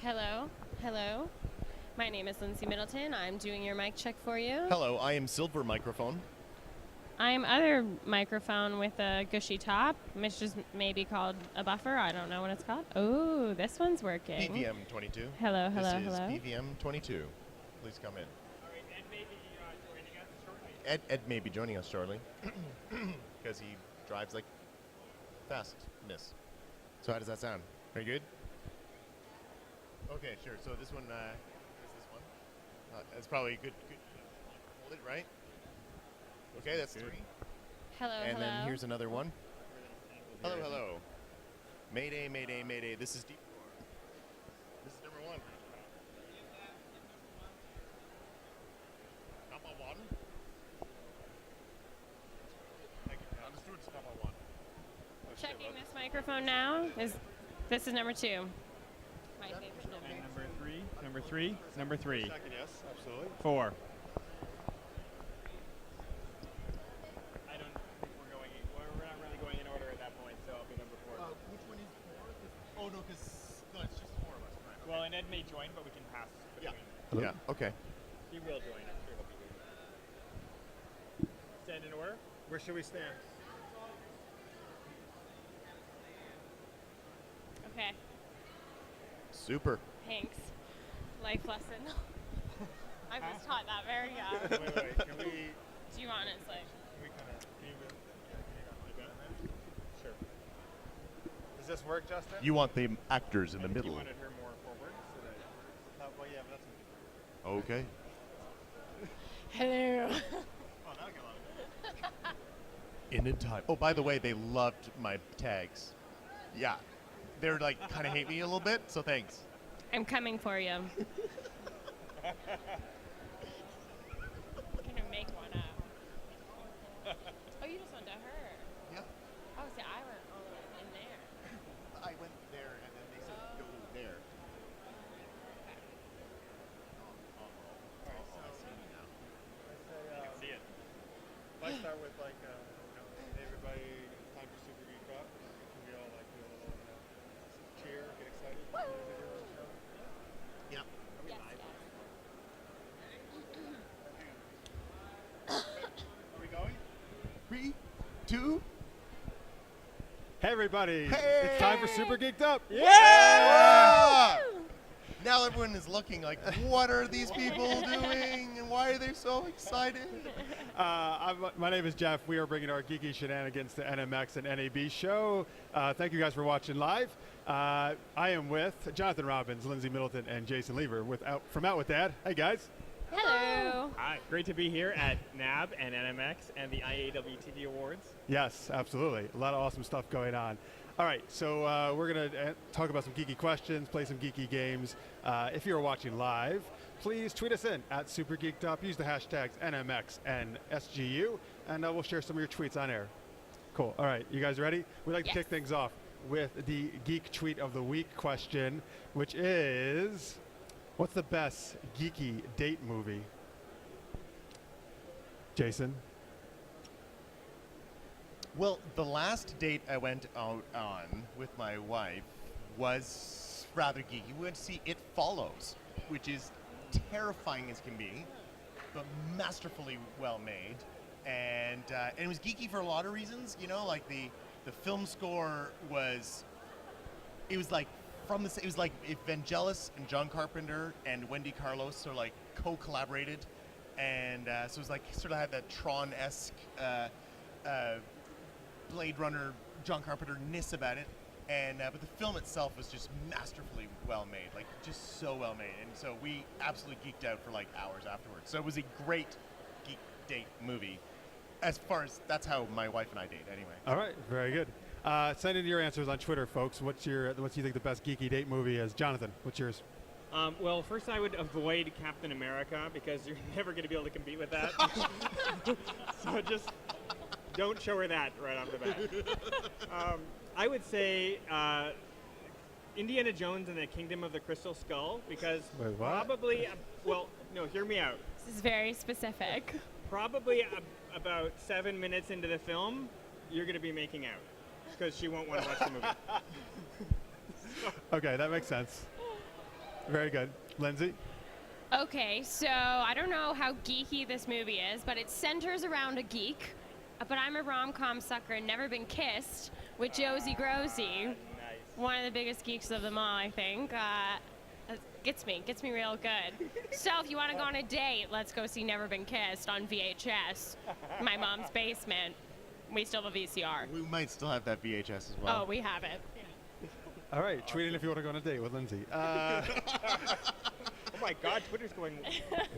Hello. Hello. My name is Lindsay Middleton. I'm doing your mic check for you. Hello, I am Silver Microphone. I'm other microphone with a gushy top, which is maybe called a buffer. I don't know what it's called. Oh, this one's working. BVM 22. Hello, hello, this hello. This is BVM 22. Please come in. All right, Ed may be joining us shortly. Ed may be joining us shortly because he drives like fastness. So how does that sound? Very good? Okay, sure. So this one is this one. It's probably good. Hold it, right? Okay, that's Good. 3. Hello, And hello. then here's another one. Hello, hello. Mayday, mayday, mayday. This is deep. This is number 1. Number 1. Thank you. Understood. It's number 1. Checking this microphone now. This is number 2. My favorite number. Number three. Number 3. Second, yes, absolutely. 4. I don't think we're going. We're not really going in order at that point, so I'll be number 4. Which one is 4? Oh no, because it's just 4 of us. Right, okay. Well, and Ed may join, but we can pass. Yeah. Between. Yeah. Okay. He will join. I'm sure he'll be here. Stand in order. Where should we stand? Okay. Super. Thanks. Life lesson. I was taught that very young. Wait. Can we? Do you honestly? Sure. Does this work, Justin? You want the actors in the middle. You wanted her more forward, so that. Well, yeah, but that's okay. Hello. Oh, now I got it. In time. Oh, by the way, they loved my tags. Yeah. They're like kind of hate me a little bit, so thanks. I'm coming for you. I'm gonna make one up. Oh, you just went to her. Yeah. Oh, see, I went all the way in there. I went there, and then they said go there. You can see it. If I start with like, hey everybody, time for Super Geek Up. Can we all like do a little cheer, get excited? Yeah. Are we going? 3, 2. Hey everybody, Hey! it's time for Super Geeked Up. Yeah! Now everyone is looking like, what are these people doing, and why are they so excited? My name is Jeff. We are bringing our geeky shenanigans to NMX and NAB show. Thank you guys for watching live. I am with Jonathan Robbins, Lindsay Middleton, and Jason Lever from Out With Dad. Hey guys. Hello. Hi, great to be here at NAB and NMX and the IAW TV Awards. Yes, absolutely. A lot of awesome stuff going on. All right, so we're going to talk about some geeky questions, play some geeky games. If you're watching live, please tweet us in at SuperGeekedUp. Use the hashtags NMX and SGU, and we'll share some of your tweets on air. Cool. All right, you guys ready? We'd like to kick things off with the Geek Tweet of the Week question, which is, what's the best geeky date movie? Jason? Well, the last date I went out on with my wife was rather geeky. We went to see It Follows, which is terrifying as can be, but masterfully well made. And it was geeky for a lot of reasons, you know, like the film score was, it was like if Vangelis and John Carpenter and Wendy Carlos sort of like co-collaborated, and so it was like sort of had that Tron-esque Blade Runner John Carpenter-ness about it, and but the film itself was just masterfully well made, like just so well made, and so we absolutely geeked out for like hours afterwards. So it was a great geek date movie. As far as that's how my wife and I date, anyway. All right, very good. Send in your answers on Twitter, folks. What do you think the best geeky date movie is? Jonathan, what's yours? Well, first I would avoid Captain America because you're never going to be able to compete with that. So just don't show her that right off the bat. I would say Indiana Jones and the Kingdom of the Crystal Skull because Wait, what? probably, well, no, hear me out. This is very specific. Probably about 7 minutes into the film, you're going to be making out because she won't want to watch the movie. Okay, that makes sense. Very good. Lindsay? Okay, so I don't know how geeky this movie is, but it centers around a geek. But I'm a rom-com sucker and Never Been Kissed with Josie Grossi. One of the biggest geeks of them all, I think. Gets me real good. So if you want to go on a date, let's go see Never Been Kissed on VHS. My mom's basement. We still have a VCR. We might still have that VHS as well. Oh, we have it. All right, tweet in if you want to go on a date with Lindsay. Oh my God, Twitter's going.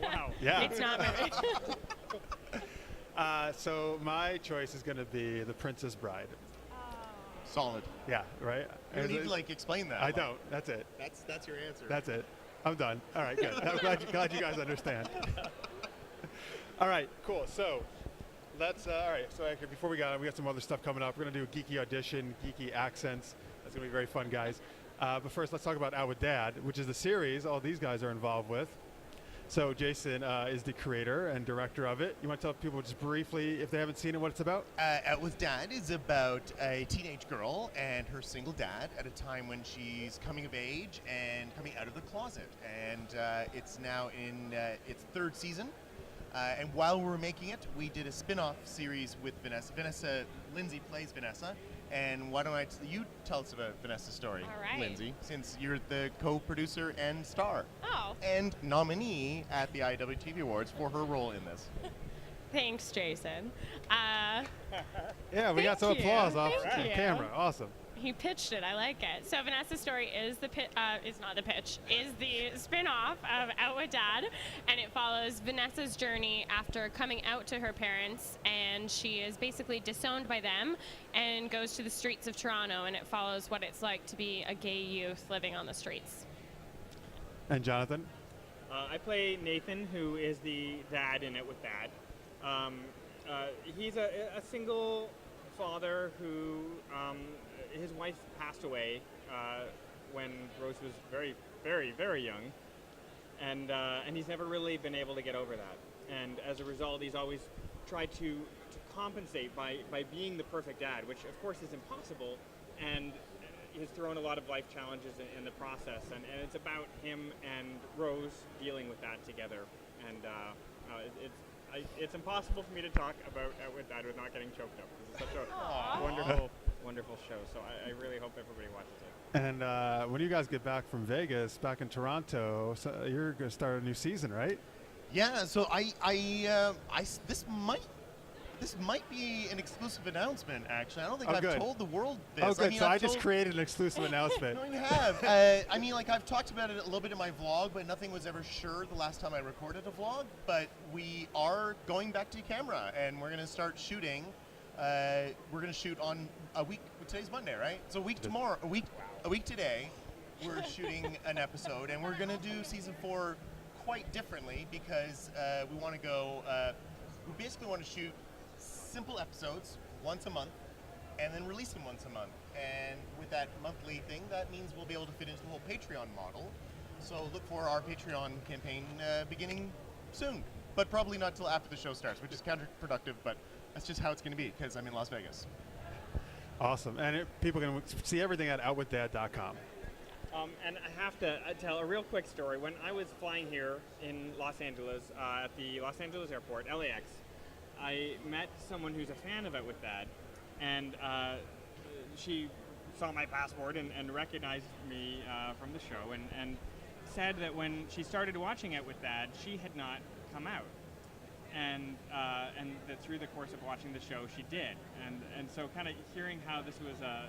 Wow. Yeah. It's not really. So my choice is going to be The Princess Bride. Solid. Yeah, right? You don't need to like explain that. I don't. That's it. That's your answer. That's it. I'm done. All right, good. I'm glad you guys understand. All right, cool. So let's, all right, so actually, before we got some other stuff coming up. We're going to do a geeky audition, geeky accents. That's going to be very fun, guys. But first, let's talk about Out with Dad, which is the series all these guys are involved with. So Jason is the creator and director of it. You want to tell people just briefly, if they haven't seen it, what it's about? Out with Dad is about a teenage girl and her single dad at a time when she's coming of age and coming out of the closet. And it's now in its third season. And while we were making it, we did a spin-off series with Vanessa. Lindsay plays Vanessa. And why don't you tell us about Vanessa's story, All right. Lindsay, since you're the co-producer and star. Oh. And nominee at the IWTV Awards for her role in this. Thanks, Jason. Yeah, we got some applause off Thank you. camera. Awesome. He pitched it. I like it. So Vanessa's story is the spin-off of Out with Dad, and it follows Vanessa's journey after coming out to her parents, and she is basically disowned by them and goes to the streets of Toronto, and it follows what it's like to be a gay youth living on the streets. And Jonathan? I play Nathan, who is the dad in It with Dad. He's a single father who his wife passed away when Rose was very, very, very young, and he's never really been able to get over that. And as a result, he's always tried to compensate by being the perfect dad, which of course is impossible, and he's thrown a lot of life challenges in the process. And it's about him and Rose dealing with that together. And it's impossible for me to talk about Out with Dad without getting choked up. This is such a wonderful, wonderful show. So I really hope everybody watches it. And when you guys get back from Vegas, back in Toronto, so you're going to start a new season, right? Yeah, so this might be an exclusive announcement, actually. I don't think I've told the world this. Oh, good. I mean, so I just created an exclusive announcement. No, you have. I mean, like, I've talked about it a little bit in my vlog, but nothing was ever sure the last time I recorded a vlog. But we are going back to camera, and we're going to start shooting. We're going to shoot on a week. Today's Monday, right? So a week tomorrow, a week today, we're shooting an episode, and we're going to do season 4 quite differently because we want to go. We basically want to shoot simple episodes once a month and then release them once a month. And with that monthly thing, that means we'll be able to fit into the whole Patreon model. So look for our Patreon campaign beginning soon, but probably not till after the show starts, which is counterproductive, but that's just how it's going to be because I'm in Las Vegas. Awesome. And people can see everything at outwithdad.com. And I have to tell a real quick story. When I was flying here in Los Angeles, at the Los Angeles airport, LAX, I met someone who's a fan of It with Dad, and she saw my passport and recognized me from the show, and said that when she started watching It with Dad, she had not come out, and that through the course of watching the show, she did, and so kind of hearing how this was a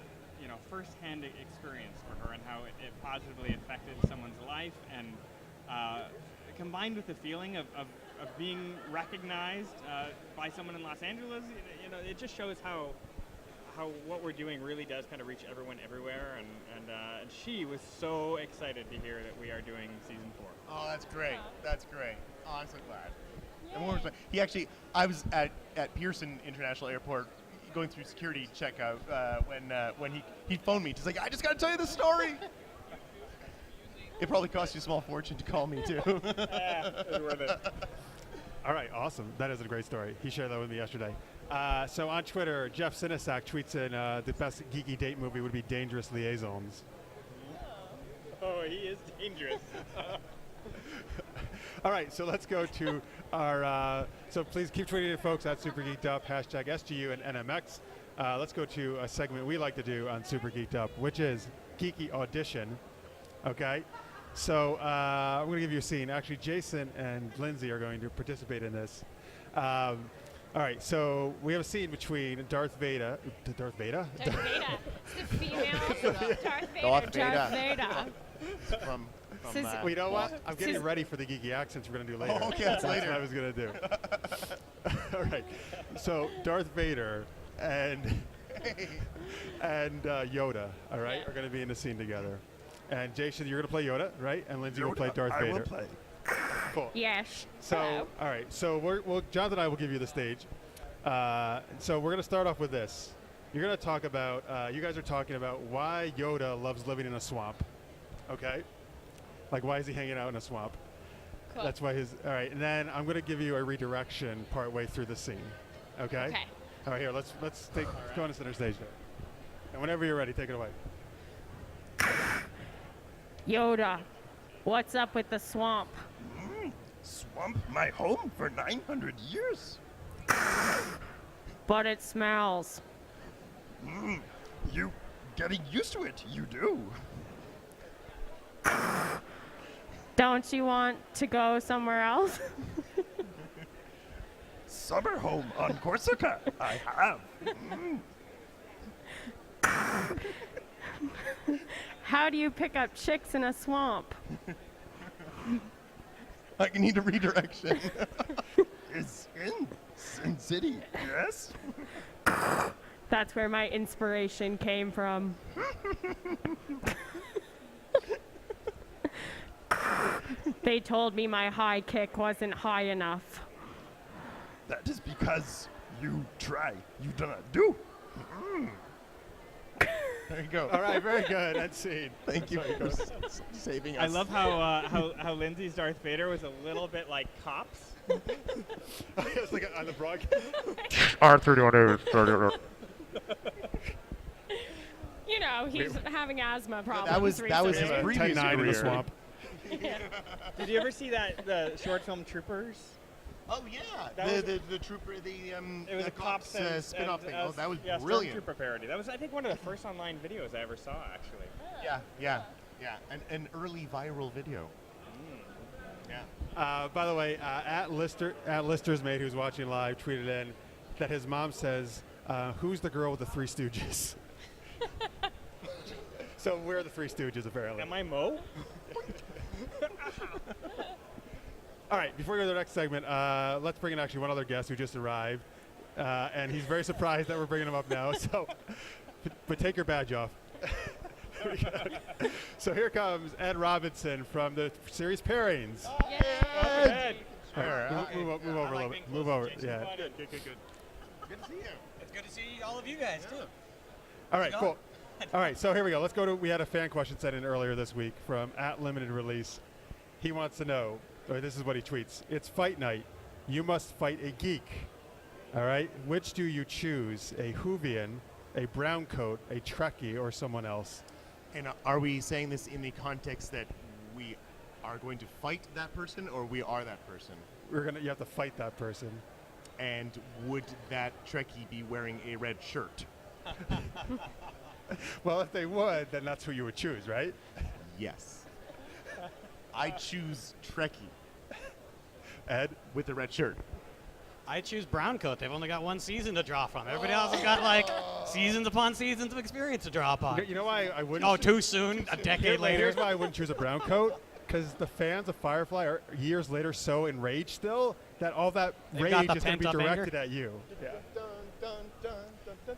first-hand experience for her and how it positively affected someone's life, and combined with the feeling of being recognized by someone in Los Angeles, it just shows how what we're doing really does kind of reach everyone everywhere, and she was so excited to hear that we are doing season 4. Oh, that's great. That's great. Oh, I'm so glad. He actually, I was at Pearson International Airport going through security checkout when he phoned me. He's like, I just got to tell you the story. It probably cost you a small fortune to call me too. Yeah, it was worth it. All right, awesome. That is a great story. He shared that with me yesterday. So on Twitter, Jeff Sinisak tweets in the best geeky date movie would be Dangerous Liaisons. Oh, he is dangerous. All right, so let's go to our. So please keep tweeting it, folks, at Super Geeked Up, hashtag SGU and NMX. Let's go to a segment we like to do on Super Geeked Up, which is Geeky Audition. Okay, so I'm going to give you a scene. Actually, Jason and Lindsay are going to participate in this. All right, so we have a scene between Darth Vader. Darth Vader? Darth Vader. It's the female Darth Vader. Darth Vader. From well, you know what? I'm getting ready for the geeky accents we're going to do later. Oh, okay, that's later. what I was going to do. All right. So Darth Vader and Yoda, all right, are going to be in the scene together. And Jason, you're going to play Yoda, right? And Lindsay will play Darth Vader. I will play. Cool. Yes. So, Hello. all right. So Jonathan and I will give you the stage. So we're going to start off with this. You're going to talk about. You guys are talking about why Yoda loves living in a swamp. Okay. Like, why is he hanging out in a swamp? Cool. That's why his. All right. And then I'm going to give you a redirection partway through the scene. Okay. Okay. All right. Here. Let's go on to center stage. And whenever you're ready, take it away. Yoda, what's up with the swamp? Swamp my home for 900 years. But it smells. You getting used to it, you do. Don't you want to go somewhere else? Summer home on Corsica, I have. How do you pick up chicks in a swamp? I need a redirection. Is in Sin City, yes? That's where my inspiration came from. They told me my high kick wasn't high enough. That is because you try, you do not do. There you go. All right. Very good. That's scene. Thank you for saving us. I love how Lindsay's Darth Vader was a little bit like Cops. It's like on the broadcast. You know, he's having asthma problems. That was his recently. previous 10-9 in the career. swamp. Did you ever see the short film Troopers? Oh yeah, That the trooper, It was the a cops and spin-off thing. Oh, that was yeah, brilliant. Stormtrooper parody. That was, I think, one of the first online videos I ever saw, actually. Yeah. An early viral video. Yeah. By the way, at Lister's mate who's watching live tweeted in that his mom says, "Who's the girl with the Three Stooges?" So we're the Three Stooges, apparently. Am I Mo? All right, before we go to the next segment, let's bring in actually one other guest who just arrived, and he's very surprised that we're bringing him up now. So, but take your badge off. So here comes Ed Robinson from the series Pairings. Ed. All right, move over a little bit. Move over. Yeah. Good. Good to see you. It's good to see all of you guys too. All right, cool. All right, so here we go. Let's go to. We had a fan question sent in earlier this week from @LimitedRelease. He wants to know. Or this is what he tweets. It's fight night. You must fight a geek. All right? Which do you choose? A Whovian, a brown coat, a Trekkie, or someone else? And are we saying this in the context that we are going to fight that person, or we are that person? You have to fight that person. And would that Trekkie be wearing a red shirt? Well, if they would, then that's who you would choose, right? Yes. I choose Trekkie. Ed? With the red shirt. I choose brown coat. They've only got one season to draw from. Everybody else has got like seasons upon seasons of experience to draw upon. You know why I wouldn't? Oh, too soon? A decade later? Here's why I wouldn't choose a brown coat. Because the fans of Firefly are years later so enraged still that all that They've got rage the is going to be pent-up anger. directed at you. Yeah.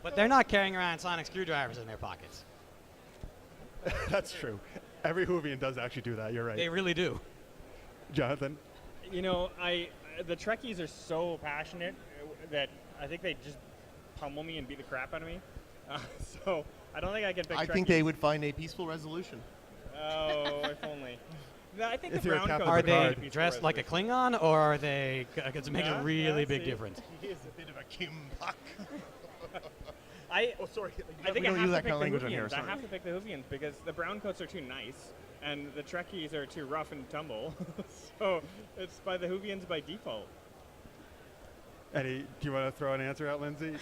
But they're not carrying around sonic screwdrivers in their pockets. That's true. Every Whovian does actually do that. You're right. They really do. Jonathan? You know, the Trekkies are so passionate that I think they just pummel me and beat the crap out of me. So I don't think I can pick I Trekkies. think they would find a peaceful resolution. Oh, if only. No, I think If the you're a brown captain coats Are they peaceful dressed like a resolution. Klingon, or are they? Because it makes a really big see. difference. He is a bit of a Kim Puck. I Oh, sorry. I think we I don't have use to that pick kind of the language on here. Whovians. I Sorry. have to pick the Whovians because the brown coats are too nice, and the Trekkies are too rough and tumble. So it's by the Whovians by default. Do you want to throw an answer out, Lindsay?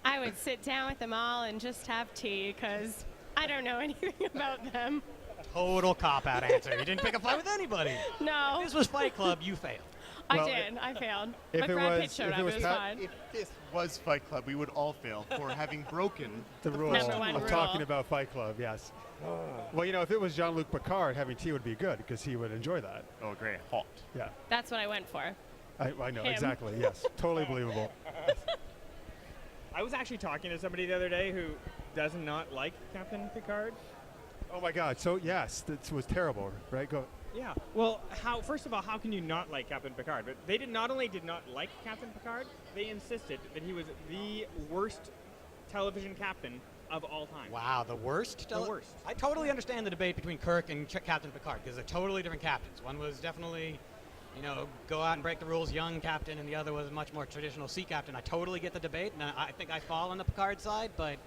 I would sit down with them all and just have tea because I don't know anything about them. Total cop-out answer. You didn't pick a fight with anybody. No. If this was Fight Club, you failed. I did. I failed. if But it Brad Pitt was- showed if up. it was It was Pat- fine. If this was Fight Club, we would all fail for having broken The rule Number one of rule. talking about Fight Club, yes. Well, if it was Jean-Luc Picard, having tea would be good because he would enjoy that. Oh, great. Hot. Yeah, That's what I went for. I know, Him. exactly, yes. Totally believable. I was actually talking to somebody the other day who does not like Captain Picard. Oh my God, so yes, this was terrible, right? Go. Yeah. Well, first of all, how can you not like Captain Picard? But they not only did not like Captain Picard, they insisted that he was the worst television captain of all time. Wow, the worst? The worst. I totally understand the debate between Kirk and Captain Picard because they're totally different captains. One was definitely, go out and break the rules, young captain, and the other was a much more traditional sea captain. I totally get the debate, and I think I fall on the Picard side, but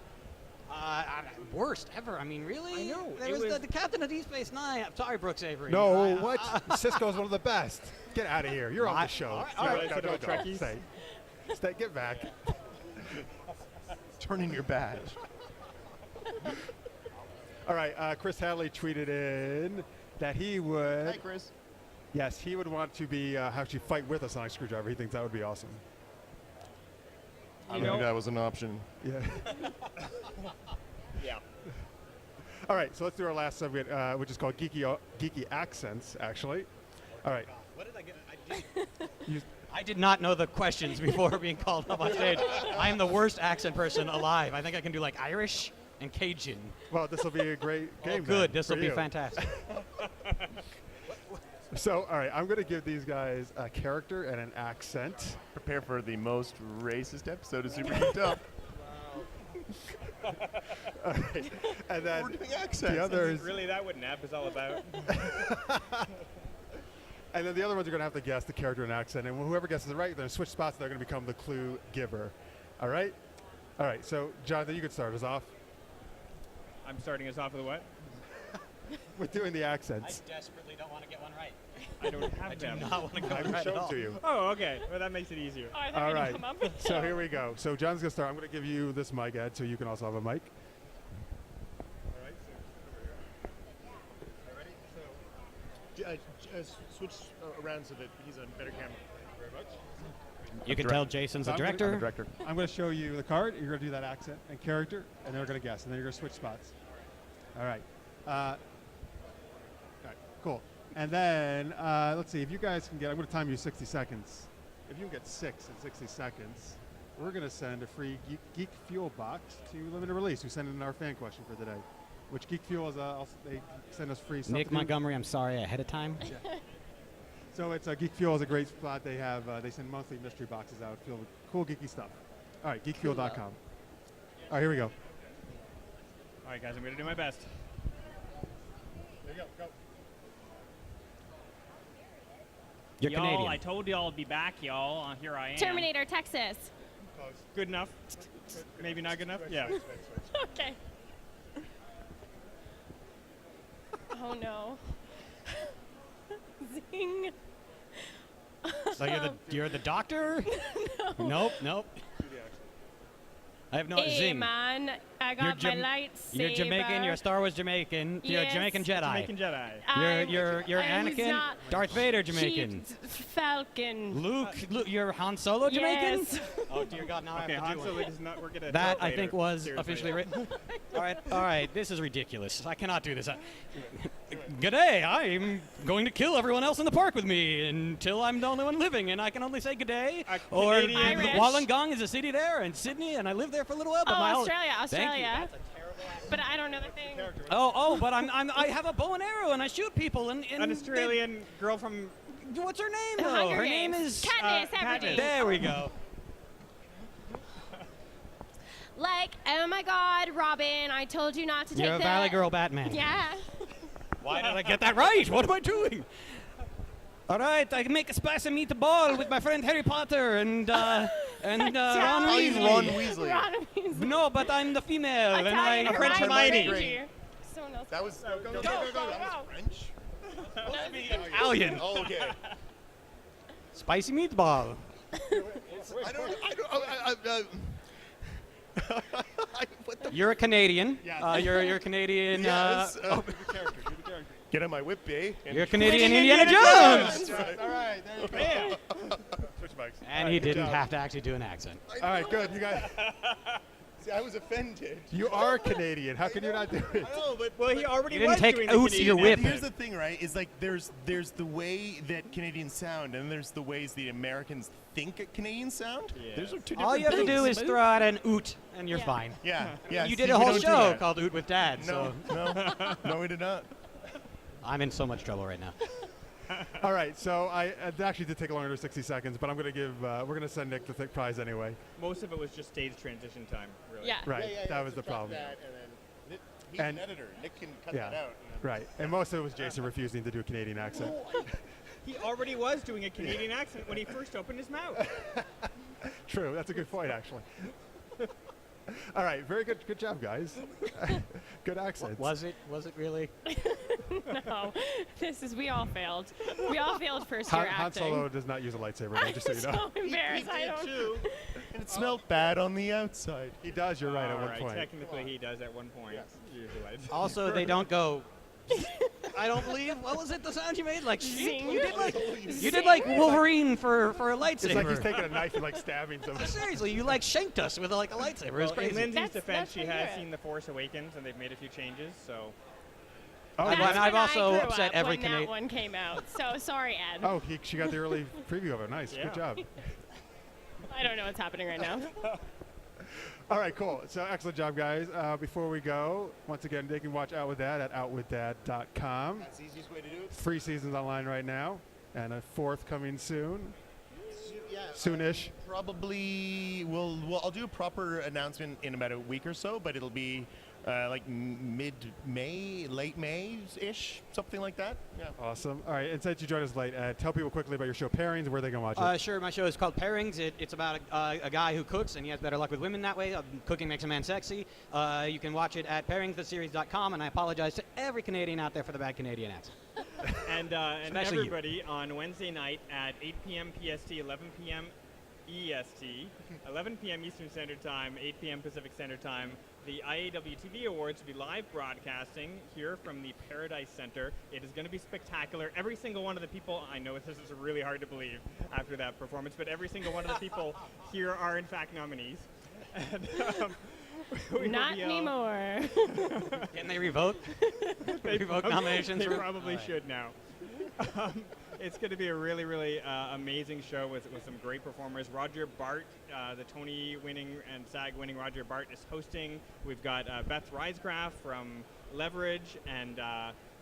worst ever. I mean, really? I know. There was the captain of Deep Space Nine. I'm sorry, Brooks Avery. No, what? Cisco's one of the best. Get out of here. You're on the show. all right. No, don't. Stay, get back. Turn in your badge. All right, Chris Hadley tweeted in that he would. Hi, Chris. Yes, he would want to be actually fight with a sonic screwdriver. He thinks that would be awesome. I knew that was an option. Yeah. Yeah. All right, so let's do our last subject, which is called geeky accents. Actually. All right. What did I get? I did not know the questions before being called up on stage. I am the worst accent person alive. I think I can do like Irish and Cajun. Well, this will be a great game. Good. then This will for be you. fantastic. So, all right, I'm going to give these guys a character and an accent. Prepare for the most racist episode of Super Geeked Up. All right. And then We're doing accents. the others. Really, that what NAB is all about? And then the other ones are going to have to guess the character and accent. And whoever guesses it right, they're going to switch spots. They're going to become the clue giver. All right? All right. So, Jonathan, you could start us off. I'm starting us off with what? We're doing the accents. I desperately don't want to get one right. I don't have I do them. not want to go I right will at show them all. to you. Oh, okay. Well, that makes it easier. Oh, I thought All you right. didn't come up with So here we go. So John's going to start. I'm going to give you this mic, Ed, so you can also have a mic. All right. So, ready? So, Switch around so that he's on better camera. very much. You can tell Jason's the So I'm gonna- director. I'm the director. I'm going to show you the card. You're going to do that accent and character, and then we're going to guess, and then you're going to switch spots. All right. All right. Cool. And then let's see if you guys can get. I'm going to time you 60 seconds. If you can get 6 in 60 seconds, we're going to send a free Geek Fuel box to Limited Release. We send in our fan question for today, which Geek Fuel is. They send us free stuff. Nick to do. Montgomery, I'm sorry ahead of time. Yeah. So it's Geek Fuel is a great spot. They have they send monthly mystery boxes out filled with cool geeky stuff. All right, geekfuel.com. All right, here we go. All right, guys, I'm going to do my best. There you go. Go. You're y'all, Canadian. I told y'all I'd be back, y'all. Here I am. Terminator, Texas. Good enough? Maybe not good enough? Yeah. Okay. Oh no. Zing. So you're the doctor? No. Nope. I have no Hey zing. man, I got my lightsaber. You're Jamaican. You're a Star Wars Jamaican. You're a Yes. Jamaican Jedi. Jamaican Jedi. You're I was Anakin. not Darth Vader Jamaican. Chief Falcon. Luke, you're Han Solo Jamaican. Yes. Oh dear God! Now Okay, I have Han to do Solo one. does not work at a That Darth I Vader. think was Seriously. officially written. All right. This is ridiculous. I cannot do this. G'day. I'm going to kill everyone else in the park with me until I'm the only one living, and I can only say g'day. Or Irish. Wollongong is a city there, and Sydney, and I lived there for a little while. But my Oh, Australia. Thank you. But I don't know the thing. But I have a bow and arrow, and I shoot people. And An Australian girl from. What's her name? The Though? Hunger Her name Games. is Katniss Katniss. Everdeen. There we go. Like, oh my God, Robin, I told you not to take You're a the. Valley Girl Batman. Yeah. Why did I get that right? What am I doing? All right, I can make a spicy meatball with my friend Harry Potter and Ron He's Weasley. Ron Weasley. Ron Weasley. No, but I'm the female, and Italian I'm French Hermione Hermione. Granger. Someone else That was go. That was French. Supposed to be Italian. Oh, okay. Spicy meatball. You're a Canadian. Yes. You're a Canadian. Yes. Oh. Do the character. Get on my whip, eh? You're a Canadian Indiana Jones. That's right. All right, there you go. Switch mics. And he didn't have to actually do an accent. All right, good. You guys. See, I was offended. You are Canadian. How can you not do it? I know, but Well, he already You didn't was take doing the oats to your Canadian whip. accent. Here's the thing, right? Is like there's the way that Canadians sound, and there's the ways the Americans think Canadians sound. Yeah. Those are two different All you have to things. do is throw out an oot, and you're fine. Yeah, yeah. You see, did a we whole don't do show that. called Oot with Dad. No, So no, we did not. I'm in so much trouble right now. All right, so it actually did take longer than 60 seconds, but I'm going to give, we're going to send Nick the thick prize anyway. Most of it was just stage transition time, really. Yeah. Right, Yeah, that was the problem. He's And- an editor. Nick can cut Yeah, that out. right. And most of it was Jason refusing to do a Canadian accent. He already was doing a Canadian accent when he first opened his mouth. True, that's a good point, actually. All right, very good job, guys. Good accents. Was it really? No, we all failed. We all failed first Han, year Han acting. Solo does not use a lightsaber, though, I'm just so you know. so embarrassed. I don't. too. And it smelled bad on the outside. He does, you're right, at All one right, point. technically he does at one point. Usually. Also, they don't go. I don't believe. What was it? The sound you made? Like Zing. you did like Wolverine for a lightsaber. It's like he's taking a knife and like stabbing someone. Seriously, you like shanked us with like a lightsaber. It was Well, in crazy. Lindsay's That's- defense, that's she what has you're seen The Force Awakens, and they've made a few changes, so... Oh, That's and when I've I also grew upset up every when that Canadian. one came out. So sorry, Ed. Oh, she got the early preview of it. Nice, Yeah. good job. I don't know what's happening right now. All right, cool. So excellent job, guys. Before we go, once again, they can watch Out With Dad at outwithdad.com. That's the easiest way to do it. 3 seasons online right now, and a 4th coming soon. Yeah, Soonish. Probably, I'll do a proper announcement in about a week or so, but it'll be like mid-May, late May-ish, something like that. Yeah. Awesome. All right, and since you joined us late, tell people quickly about your show Pairings and where they can watch it. Sure, my show is called Pairings. It's about a guy who cooks, and he has better luck with women that way. Cooking makes a man sexy. You can watch it at pairingstheseries.com, and I apologize to every Canadian out there for the bad Canadian accent. And Especially you. everybody on Wednesday night at 8 p.m. PST, 11 p.m. EST, 11 p.m. Eastern Standard Time, 8 p.m. Pacific Standard Time, the IAW TV Awards will be live broadcasting here from the Paradise Center. It is going to be spectacular. Every single one of the people, I know this is really hard to believe after that performance, but every single one of the people here are in fact nominees. And, we will Not be, anymore. Can they revote? Revoke nominations? They for- probably All right. should now. It's going to be a really, really amazing show with some great performers. Roger Bart, the Tony-winning and SAG-winning Roger Bart is hosting. We've got Beth Riesgraf from Leverage and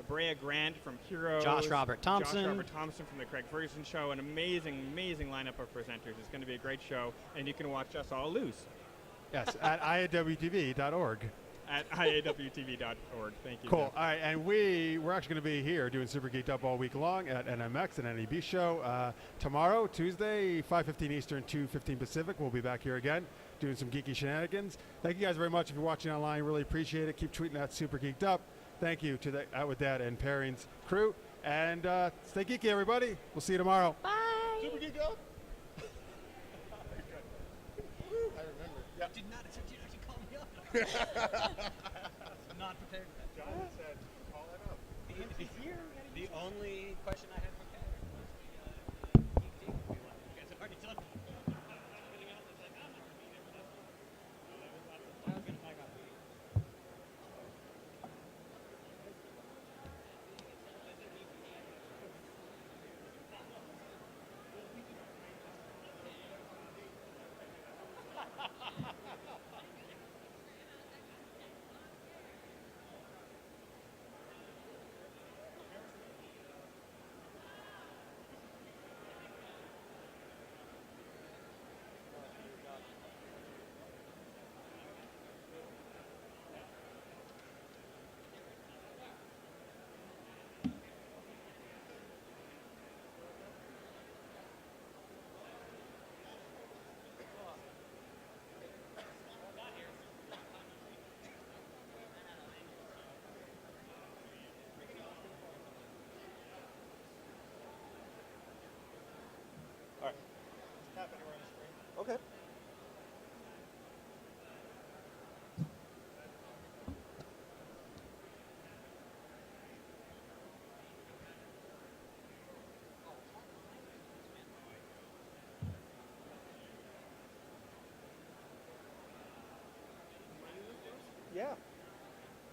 Brea Grant from Heroes. Josh Robert Thompson. Josh Robert Thompson from the Craig Ferguson Show. An amazing, amazing lineup of presenters. It's going to be a great show, and you can watch us all lose Yes, at iawtv.org. at iawtv.org. Thank you. Cool. Jeff. All right, and we're actually going to be here doing Super Geeked Up all week long at NMX and NAB show. Tomorrow, Tuesday, 5:15 Eastern, 2:15 Pacific. We'll be back here again doing some geeky shenanigans. Thank you guys very much if you're watching online. Really appreciate it. Keep tweeting at Super Geeked Up. Thank you to the Out With Dad and Pairings crew. And stay geeky, everybody. We'll see you tomorrow. Bye. Super Geek Up. I remember. Yeah. Did not actually call me up. Not prepared for that. John said, call it up. The only question I had for Kat was the geek one. You guys have already done it. Everything else is like, I'm not repeating it for this one. That was good if I got it.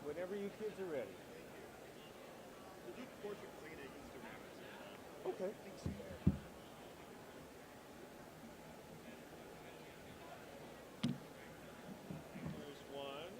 Whenever you kids are ready. Okay. Here's one.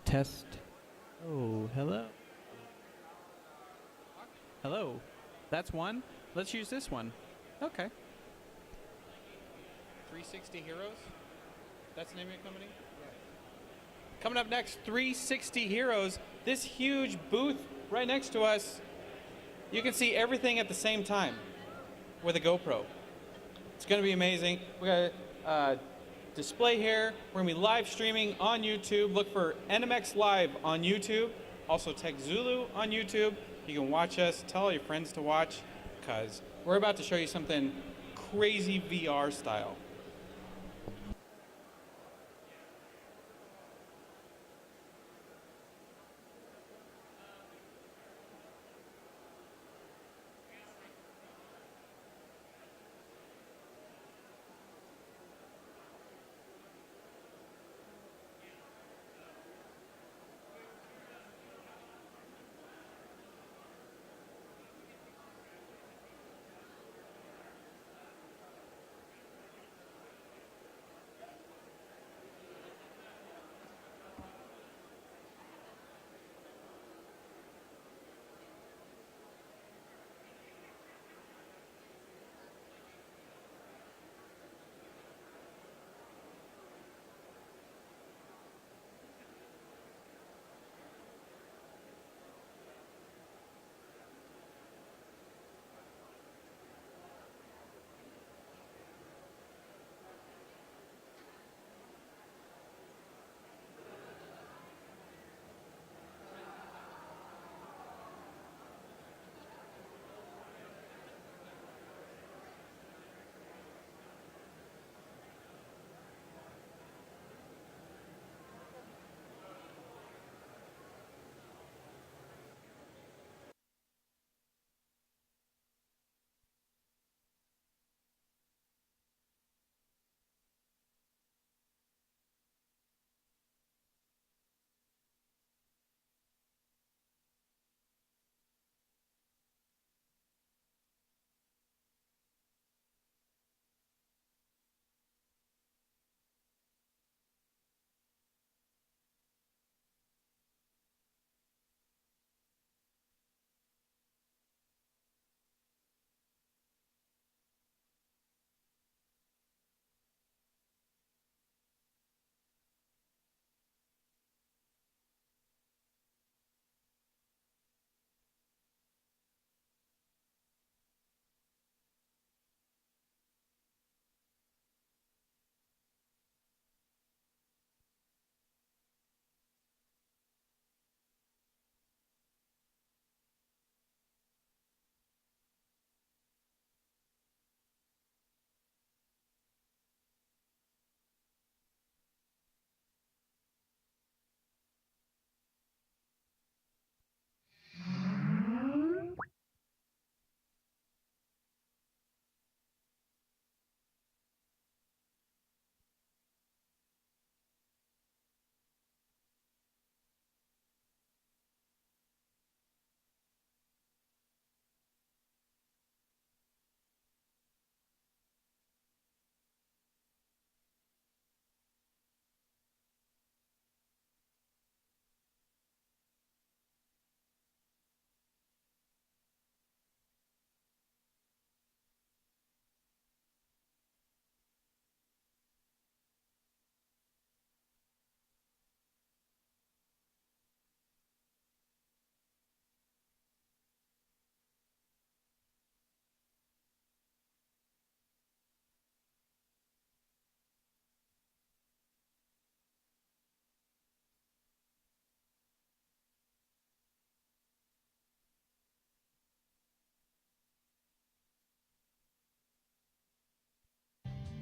Test. Oh, hello. Hello. That's one. Let's use this one. Okay. 360 Heroes? That's the name of your company? Coming up next, 360 Heroes. This huge booth right next to us. You can see everything at the same time with a GoPro. It's going to be amazing. We got a display here. We're going to be live streaming on YouTube. Look for NMX Live on YouTube. Also Tech Zulu on YouTube. You can watch us. Tell all your friends to watch because we're about to show you something crazy VR style.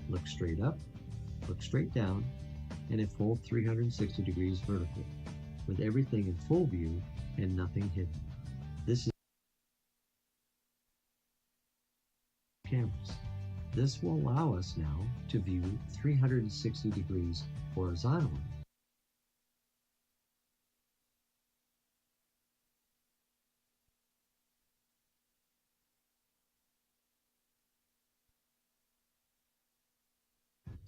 Look straight up, look straight down, and a full 360 degrees vertical, with everything in full view and nothing hidden. This is cameras. This will allow us now to view 360 degrees horizontally.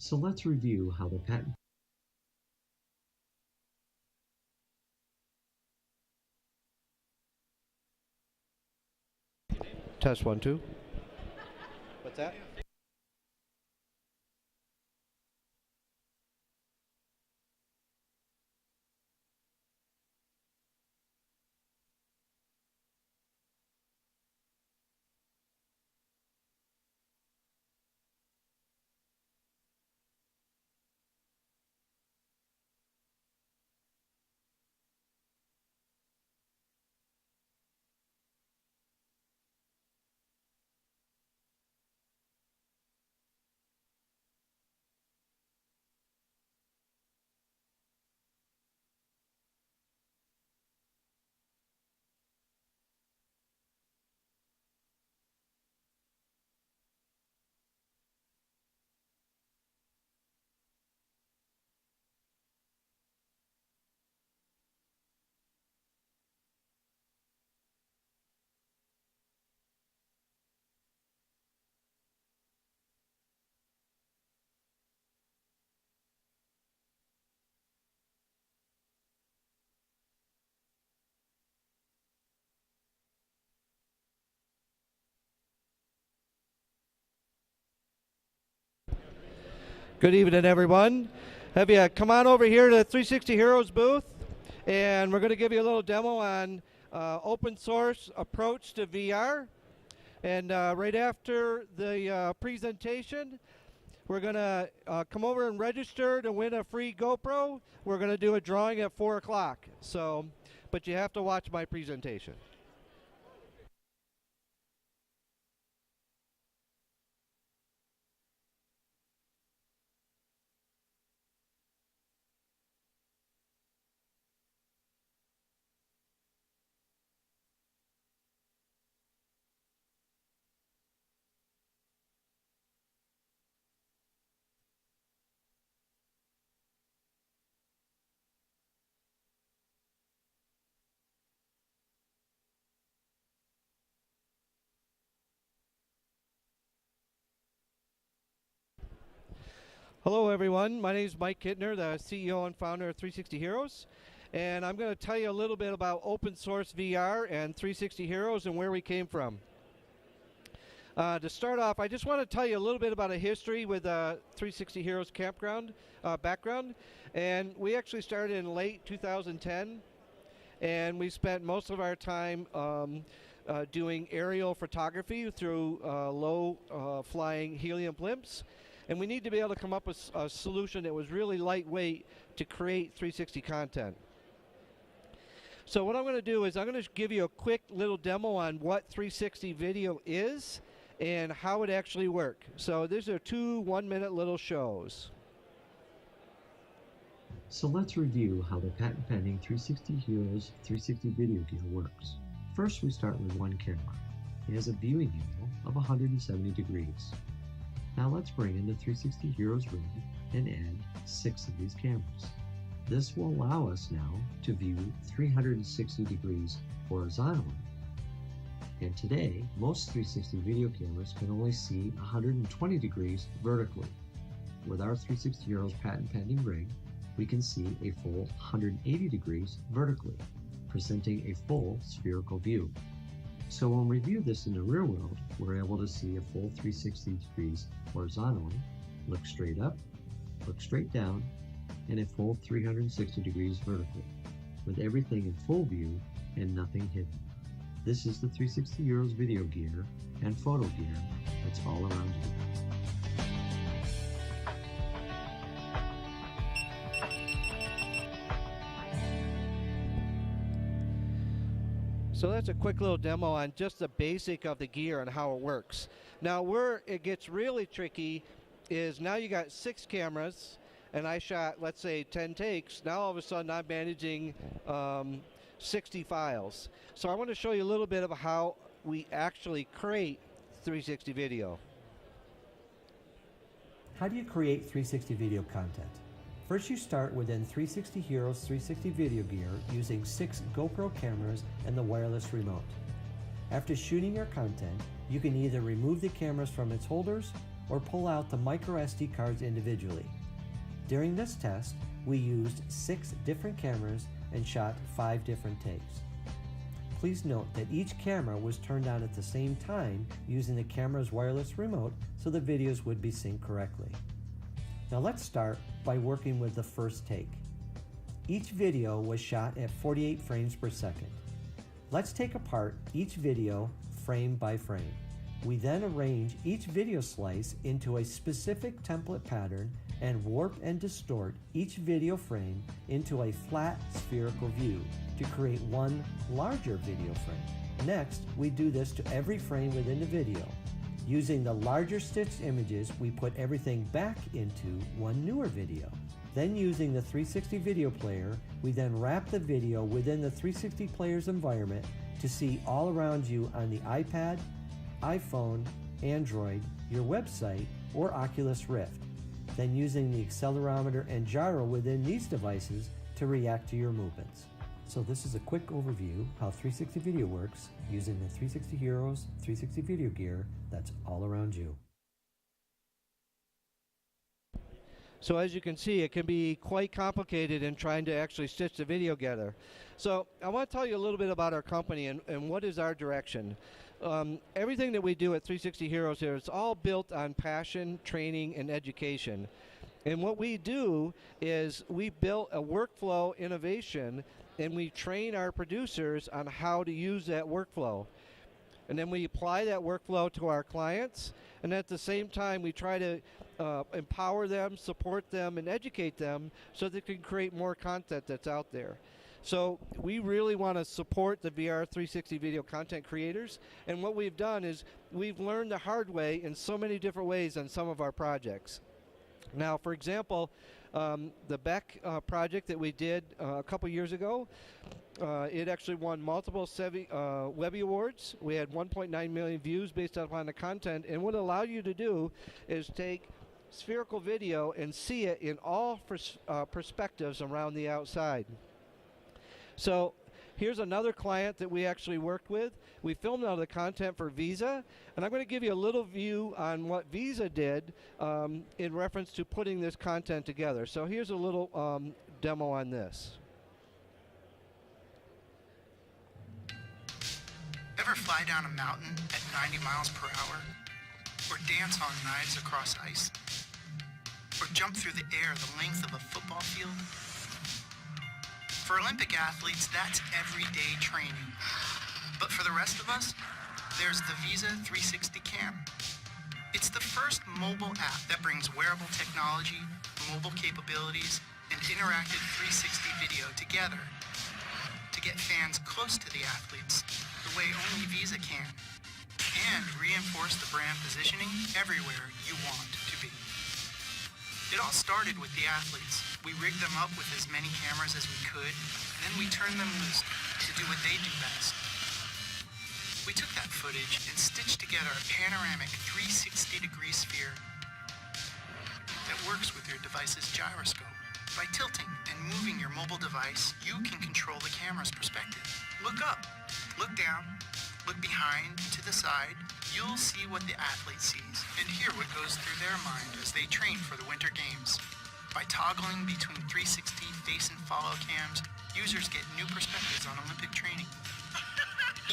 So let's review how the patent Test 1, 2. What's that? Good evening, everyone. Have you come on over here to the 360 Heroes booth, and we're going to give you a little demo on open source approach to VR. And right after the presentation, we're going to come over and register to win a free GoPro. We're going to do a drawing at 4 o'clock. So, but you have to watch my presentation. Hello everyone, my name is Mike Kittner, the CEO and founder of 360 Heroes, and I'm going to tell you a little bit about open source VR and 360 Heroes and where we came from. To start off, I just want to tell you a little bit about a history with 360 Heroes campground background, and we actually started in late 2010, and we spent most of our time doing aerial photography through low flying helium blimps. And we need to be able to come up with a solution that was really lightweight to create 360 content. So what I'm going to do is I'm going to give you a quick little demo on what 360 video is and how it actually works. So these are two 1-minute little shows. So let's review how the patent pending 360 Heroes 360 video gear works. First, we start with one camera. It has a viewing angle of 170 degrees. Now let's bring in the 360 Heroes rig and add 6 of these cameras. This will allow us now to view 360 degrees horizontally. And today, most 360 video cameras can only see 120 degrees vertically. With our 360 Heroes patent pending rig, we can see a full 180 degrees vertically, presenting a full spherical view. So when we view this in the real world, we're able to see a full 360 degrees horizontally, look straight up, look straight down, and a full 360 degrees vertically, with everything in full view and nothing hidden. This is the 360 Heroes video gear and photo gear that's all around you. So that's a quick little demo on just the basic of the gear and how it works. Now where it gets really tricky is now you got 6 cameras and I shot, let's say, 10 takes. Now all of a sudden I'm managing 60 files. So I want to show you a little bit of how we actually create 360 video. How do you create 360 video content? First, you start within 360 Heroes 360 video gear using 6 GoPro cameras and the wireless remote. After shooting your content, you can either remove the cameras from its holders or pull out the micro SD cards individually. During this test, we used 6 different cameras and shot 5 different takes. Please note that each camera was turned on at the same time using the camera's wireless remote so the videos would be synced correctly. Now let's start by working with the first take. Each video was shot at 48 frames per second. Let's take apart each video frame by frame. We then arrange each video slice into a specific template pattern and warp and distort each video frame into a flat spherical view to create one larger video frame. Next, we do this to every frame within the video. Using the larger stitched images, we put everything back into one newer video. Then using the 360 video player, we then wrap the video within the 360 player's environment to see all around you on the iPad, iPhone, Android, your website, or Oculus Rift. Then using the accelerometer and gyro within these devices to react to your movements. So this is a quick overview how 360 video works using the 360 Heroes 360 video gear that's all around you. So as you can see, it can be quite complicated in trying to actually stitch the video together. So I want to tell you a little bit about our company and what is our direction. Everything that we do at 360 Heroes here is all built on passion, training, and education. And what we do is we built a workflow innovation and we train our producers on how to use that workflow. And then we apply that workflow to our clients, and at the same time we try to empower them, support them, and educate them so they can create more content that's out there. So we really want to support the VR 360 video content creators, and what we've done is we've learned the hard way in so many different ways on some of our projects. Now, for example, the Beck project that we did a couple years ago, it actually won multiple Webby Awards. We had 1.9 million views based upon the content, and what it allowed you to do is take spherical video and see it in all perspectives around the outside. So here's another client that we actually worked with. We filmed all the content for Visa, and I'm going to give you a little view on what Visa did in reference to putting this content together. So here's a little demo on this. Ever fly down a mountain at 90 miles per hour? Or dance on knives across ice? Or jump through the air the length of a football field? For Olympic athletes, that's everyday training. But for the rest of us, there's the Visa 360 Cam. It's the first mobile app that brings wearable technology, mobile capabilities, and interactive 360 video together to get fans close to the athletes the way only Visa can, and reinforce the brand positioning everywhere you want to be. It all started with the athletes. We rigged them up with as many cameras as we could, and then we turned them loose to do what they do best. We took that footage and stitched together a panoramic 360-degree sphere that works with your device's gyroscope. By tilting and moving your mobile device, you can control the camera's perspective. Look up, look down, look behind, to the side. You'll see what the athlete sees and hear what goes through their mind as they train for the Winter Games. By toggling between 360 face and follow cams, users get new perspectives on Olympic training.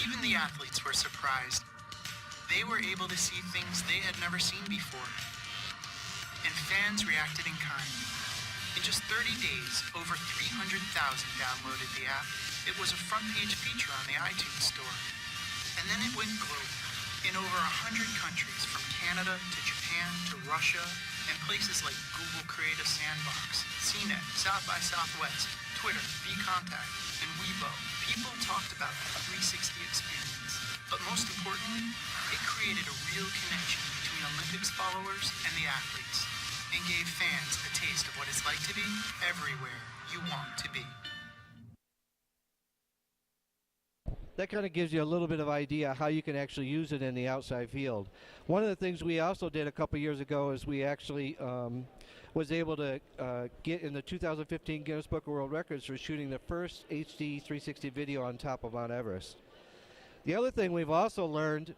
Even the athletes were surprised. They were able to see things they had never seen before. And fans reacted in kind. In just 30 days, over 300,000 downloaded the app. It was a front-page feature on the iTunes Store. And then it went global. In over 100 countries, from Canada to Japan to Russia, and places like Google Creative Sandbox, CNET, South by Southwest, Twitter, vContact, and Weibo, people talked about the 360 experience. But most importantly, it created a real connection between Olympics followers and the athletes, and gave fans a taste of what it's like to be everywhere you want to be. That kind of gives you a little bit of idea how you can actually use it in the outside field. One of the things we also did a couple years ago is we actually was able to get in the 2015 Guinness Book of World Records for shooting the first HD 360 video on top of Mount Everest. The other thing we've also learned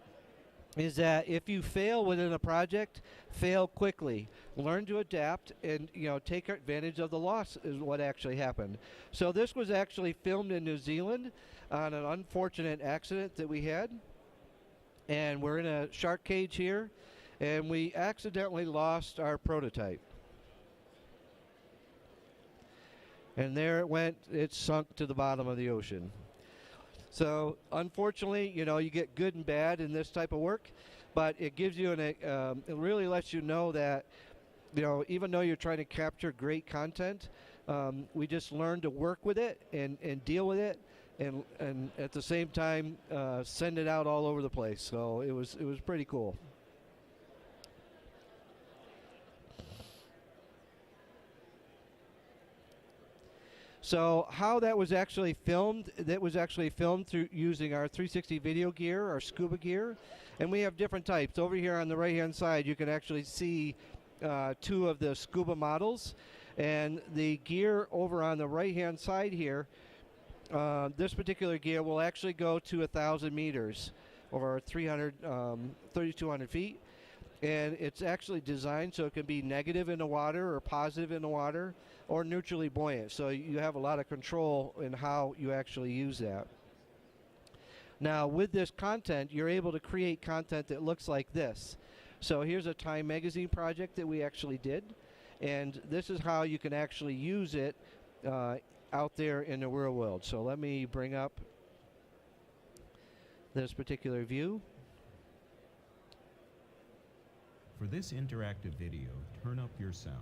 is that if you fail within a project, fail quickly. Learn to adapt and take advantage of the loss is what actually happened. So this was actually filmed in New Zealand on an unfortunate accident that we had. And we're in a shark cage here, and we accidentally lost our prototype. And there it went, it sunk to the bottom of the ocean. So unfortunately, you get good and bad in this type of work, but it gives you it really lets you know that, even though you're trying to capture great content, we just learn to work with it and deal with it, and at the same time send it out all over the place. So it was pretty cool. So how that was actually filmed, through using our 360 video gear, our scuba gear, and we have different types. Over here on the right-hand side, you can actually see 2 of the scuba models, and the gear over on the right-hand side here, this particular gear will actually go to 1,000 meters, or 3,200 feet, and it's actually designed so it can be negative in the water or positive in the water, or neutrally buoyant. So you have a lot of control in how you actually use that. Now with this content, you're able to create content that looks like this. So here's a Time magazine project that we actually did, and this is how you can actually use it out there in the real world. So let me bring up this particular view. For this interactive video, turn up your sound.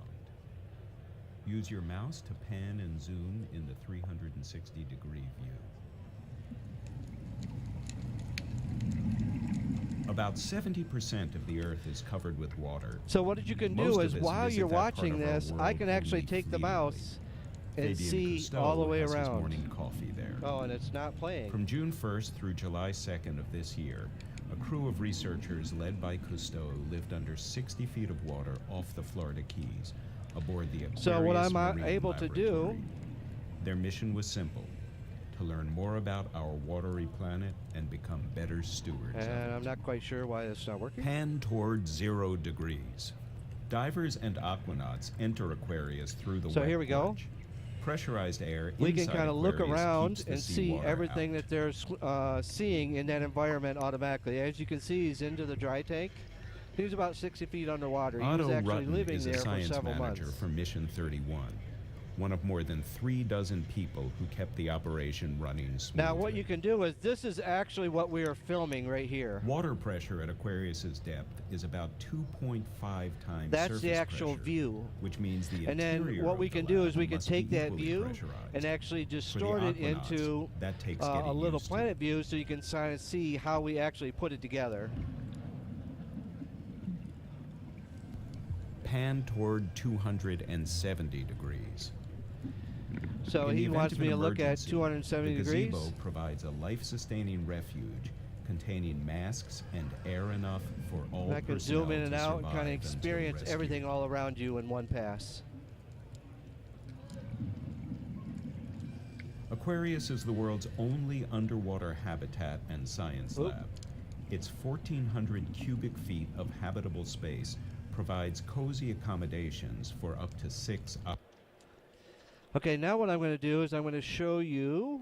Use your mouse to pan and zoom in the 360-degree view. About 70% of the Earth is covered with water. So what you can do is, while you're watching this, I can actually take the mouse and see all the way around. Morning coffee there. Oh, and it's not playing. From June 1st through July 2nd of this year, a crew of researchers led by Cousteau lived under 60 feet of water off the Florida Keys, aboard the Aquarius So what I'm Marine able to do... Laboratory. Their mission was simple: to learn more about our watery planet and become better stewards. And I'm not quite sure why it's not working. Pan toward 0 degrees. Divers and aquanauts enter Aquarius through the So wet here we go. porch. Pressurized air We can inside kind of look Aquarius around keeps the and see seawater everything out. that they're seeing in that environment automatically. As you can see, he's into the dry tank. He's about 60 feet underwater. He Otto was actually Rutten living is there a for science several manager months. for Mission 31, one of more than 36 people who kept the operation running smoothly. Now what you can do is, this is actually what we are filming right here. Water pressure at Aquarius's depth is about 2.5 times That's surface the actual pressure, view. which means the And then interior what of we the can do lab is we can must take be that equally view pressurized. and actually For the distort it aquanauts, into that takes a getting little used to. planet view, so you can kind of see how we actually put it together. Pan toward 270 degrees. So In the he event wants of me an to look at emergency, 270 the degrees. gazebo provides a life-sustaining refuge containing masks and air enough for all I can personnel zoom in and to out and kind of survive until experience rescue. everything all around you in one pass. Aquarius is the world's only underwater habitat and science Oop. lab. Its 1,400 cubic feet of habitable space provides cozy accommodations for up to 6 Okay, now what I'm going to do is I'm going to show you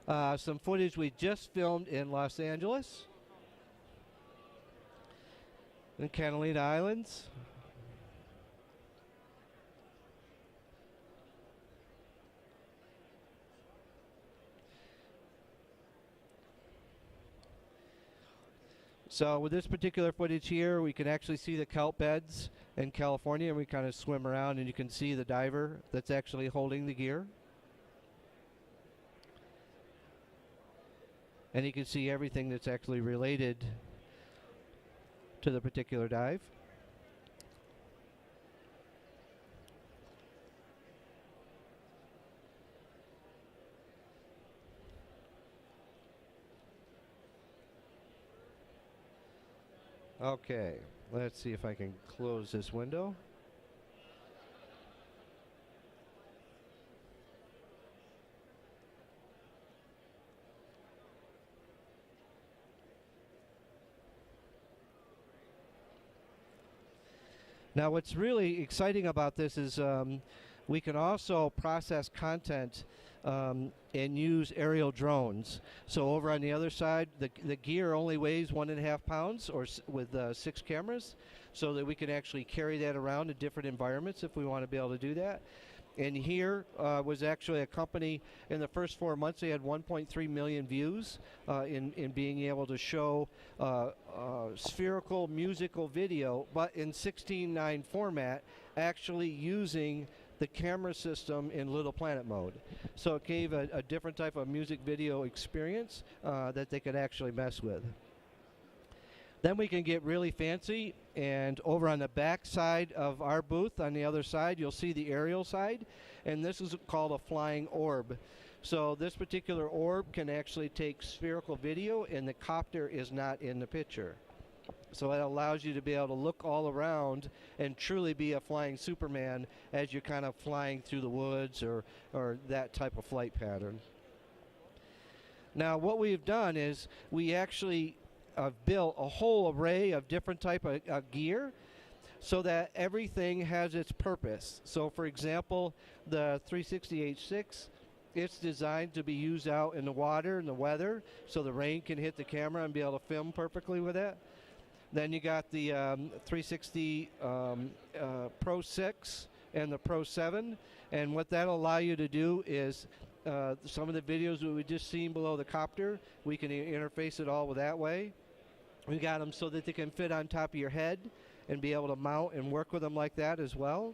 some footage we just filmed in Los Angeles, in Catalina Islands. So with this particular footage here, we can actually see the kelp beds in California, and we kind of swim around and you can see the diver that's actually holding the gear. And you can see everything that's actually related to the particular dive. Okay, let's see if I can close this window. Now, what's really exciting about this is we can also process content and use aerial drones. So over on the other side, the gear only weighs 1.5 pounds with 6 cameras, so that we can actually carry that around in different environments if we want to be able to do that. And here was actually a company, in the first 4 months, they had 1.3 million views in being able to show spherical musical video, but in 16:9 format, actually using the camera system in Little Planet mode. So it gave a different type of music video experience that they could actually mess with. Then we can get really fancy, and over on the back side of our booth, on the other side, you'll see the aerial side, and this is called a flying orb. So this particular orb can actually take spherical video, and the copter is not in the picture. So it allows you to be able to look all around and truly be a flying Superman as you're kind of flying through the woods or that type of flight pattern. Now what we've done is we actually built a whole array of different type of gear so that everything has its purpose. So for example, the 360H6, it's designed to be used out in the water and the weather, so the rain can hit the camera and be able to film perfectly with it. Then you got the 360 Pro 6 and the Pro 7, and what that'll allow you to do is some of the videos that we just seen below the copter, we can interface it all with that way. We got them so that they can fit on top of your head and be able to mount and work with them like that as well.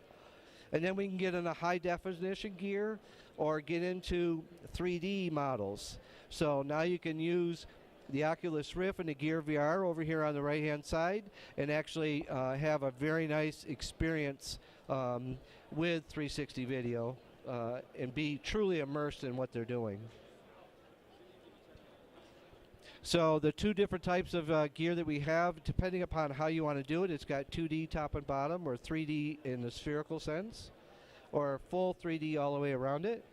And then we can get in a high definition gear or get into 3D models. So now you can use the Oculus Rift and the Gear VR over here on the right hand side and actually have a very nice experience with 360 video and be truly immersed in what they're doing. So the two different types of gear that we have, depending upon how you want to do it, it's got 2D top and bottom, or 3D in the spherical sense, or full 3D all the way around it.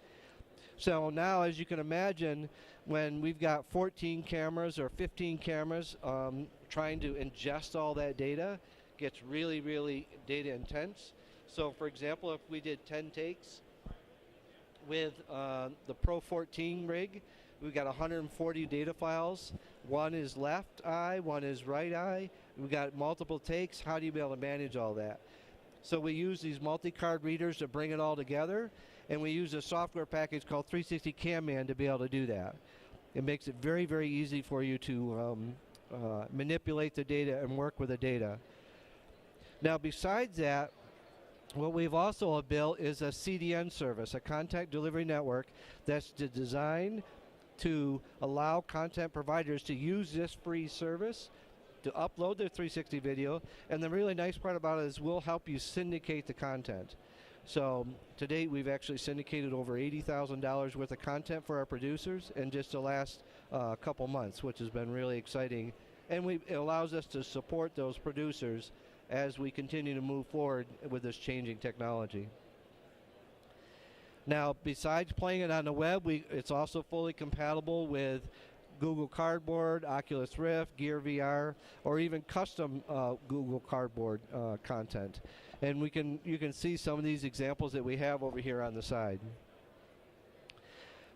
So now, as you can imagine, when we've got 14 cameras or 15 cameras trying to ingest all that data, gets really, really data intense. So for example, if we did 10 takes with the Pro 14 rig, we've got 140 data files. One is left eye, one is right eye. We've got multiple takes. How do you be able to manage all that? So we use these multi-card readers to bring it all together, and we use a software package called 360 Cam Man to be able to do that. It makes it very, very easy for you to manipulate the data and work with the data. Now besides that, what we've also built is a CDN service, a content delivery network that's designed to allow content providers to use this free service to upload their 360 video. And the really nice part about it is we'll help you syndicate the content. So to date, we've actually syndicated over $80,000 worth of content for our producers in just the last couple months, which has been really exciting. And it allows us to support those producers as we continue to move forward with this changing technology. Now, besides playing it on the web, it's also fully compatible with Google Cardboard, Oculus Rift, Gear VR, or even custom Google Cardboard content. And you can see some of these examples that we have over here on the side.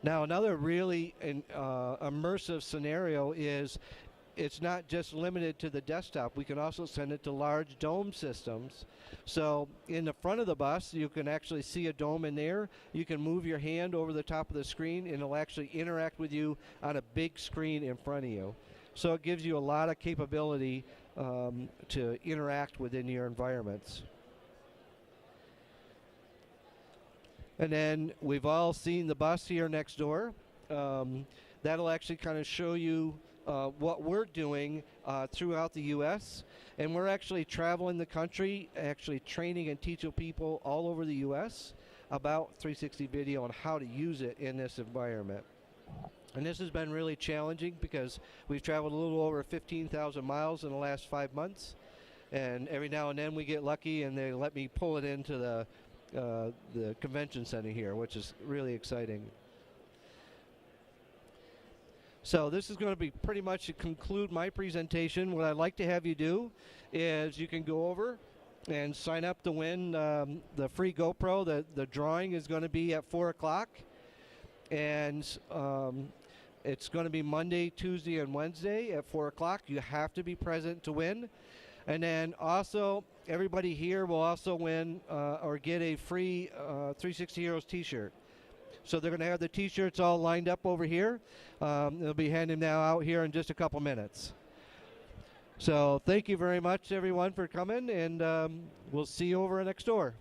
Now, another really immersive scenario is it's not just limited to the desktop. We can also send it to large dome systems. So in the front of the bus, you can actually see a dome in there. You can move your hand over the top of the screen, and it'll actually interact with you on a big screen in front of you. So it gives you a lot of capability to interact within your environments. And then we've all seen the bus here next door. That'll actually kind of show you what we're doing throughout the U.S. And we're actually traveling the country, actually training and teaching people all over the U.S. about 360 video and how to use it in this environment. And this has been really challenging because we've traveled a little over 15,000 miles in the last 5 months. And every now and then we get lucky and they let me pull it into the convention center here, which is really exciting. So this is going to be pretty much to conclude my presentation. What I'd like to have you do is you can go over and sign up to win the free GoPro. The drawing is going to be at 4 o'clock. And it's going to be Monday, Tuesday, and Wednesday at 4 o'clock. You have to be present to win. And then also, everybody here will also win or get a free 360 Heroes t-shirt. So they're going to have the t-shirts all lined up over here. They'll be handing them out here in just a couple minutes. So thank you very much, everyone, for coming, and we'll see you over next door.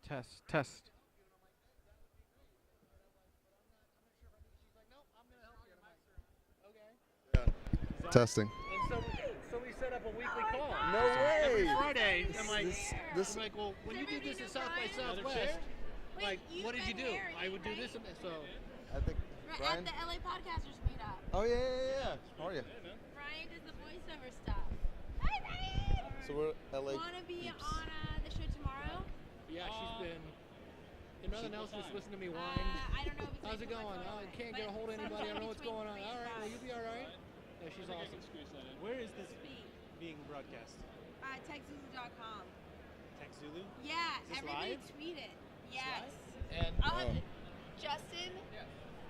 Test. Testing. So we set up a weekly call. No Every way. Friday, I'm like, This- I'm like, well, when you did this at South by Southwest, like, what did you do? I would do this, and so. I think We're Brian. at the LA Podcasters meetup. Oh yeah. How are you? Brian does the voiceover stuff. Hi, Brian! So we're LA. Want to be on the show tomorrow? Yeah, she's been. If nothing else, just listen to me whine. I don't know if it's How's it going? Oh, I can't get a hold of anybody. I don't know what's going on. All right, well, you'll be all right. Yeah, she's awesome. Where is this being broadcast? TechZulu.com. Tech Zulu? Yeah, Is this everybody live? tweet it. Yes. And Justin,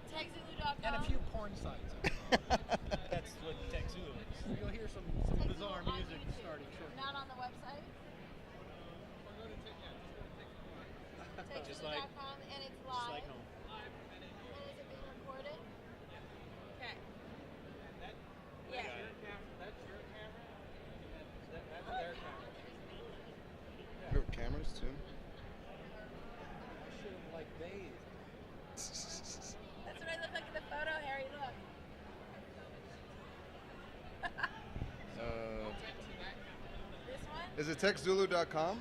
TechZulu.com. and a few porn sites. That's what Tech Zulu is. You'll hear some bizarre music starting shortly. Not on the website. Just like, TechZulu.com, and it's just live. like home. And is it being recorded? Okay. Yeah. That's your camera? That's their camera. You have cameras too. I should have like bathed. That's what I look like in the photo, Harry. Look. This one? Is it techzulu.com?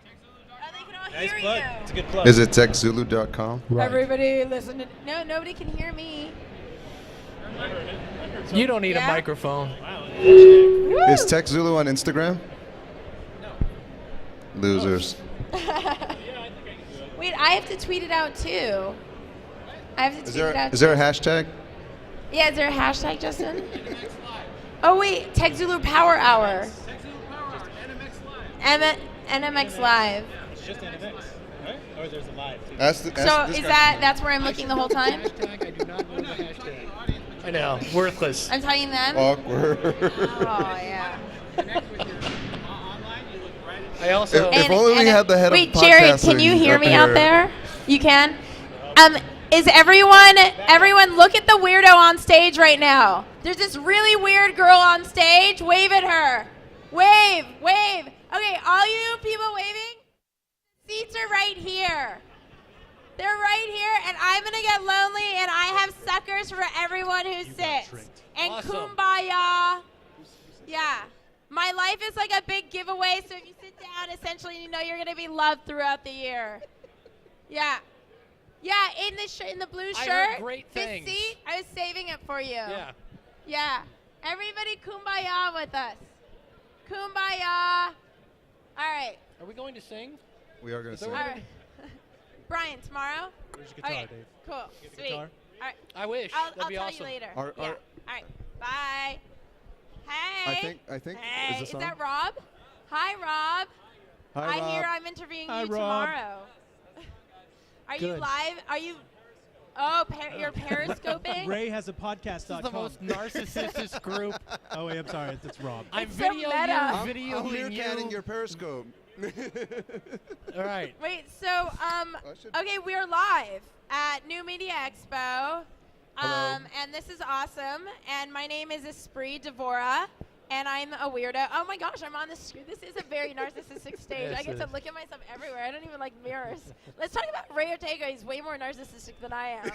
They can all Nice hear plug. you. It's a good plug. Is it techzulu.com? Everybody listen to. No, nobody can hear me. You don't need Yeah? a microphone. Is TechZulu on Instagram? No. Losers. Wait, I have to tweet it out too. I have to tweet it out. Is there a hashtag? Yeah, is there a hashtag, Justin? Oh wait, Tech Zulu Power Hour. NMX Live. It's just NMX, right? Or there's a live too. So is that's where I'm looking the whole time? Hashtag, I do not know the hashtag. I know, worthless. I'm telling them. Awkward. Oh yeah. I also. If only we had the head wait, of Jerry, podcasting can you hear up me out here. there? You can. Is everyone look at the weirdo on stage right now? There's this really weird girl on stage. Wave at her. Wave. Okay, all you people waving. Seats are right here. They're right here, and I'm gonna get lonely, and I have suckers for everyone who sits. And Awesome. kumbaya. Yeah. My life is like a big giveaway, so if you sit down, essentially you know you're gonna be loved throughout the year. Yeah. Yeah, in the blue I shirt. heard great things. This seat, I was saving it for you. Yeah. Yeah. Everybody kumbaya with us. Kumbaya. All right. Are we going to sing? We are going to Is that sing. what All we're right. Brian, tomorrow? Where's your guitar, Okay, Dave? cool. You get the Sweet. guitar? All right. I wish. I'll That'd be tell awesome. you later. Are- Yeah. are- All right. Bye. Hey. I think. Hey, Is this is on? that Rob? Hi, Rob. Hi, I hear Rob. I'm interviewing Hi, you Rob. tomorrow. Are you Good. live? Are you? Oh, you're periscoping? Ray has a podcast.com. This is the most narcissistic group. Oh wait, I'm sorry. That's Rob. I'm It's so video meta. I'm videoing meerkatting you. your Periscope. All right. Wait, so okay, we're live at New Media Expo. Hello. And this is awesome. And my name is Esprit Devora, and I'm a weirdo. Oh my gosh, I'm on the screen. This is a very narcissistic stage. Yes, I get it to is. look at myself everywhere. I don't even like mirrors. Let's talk about Ray Ortega. He's way more narcissistic than I am.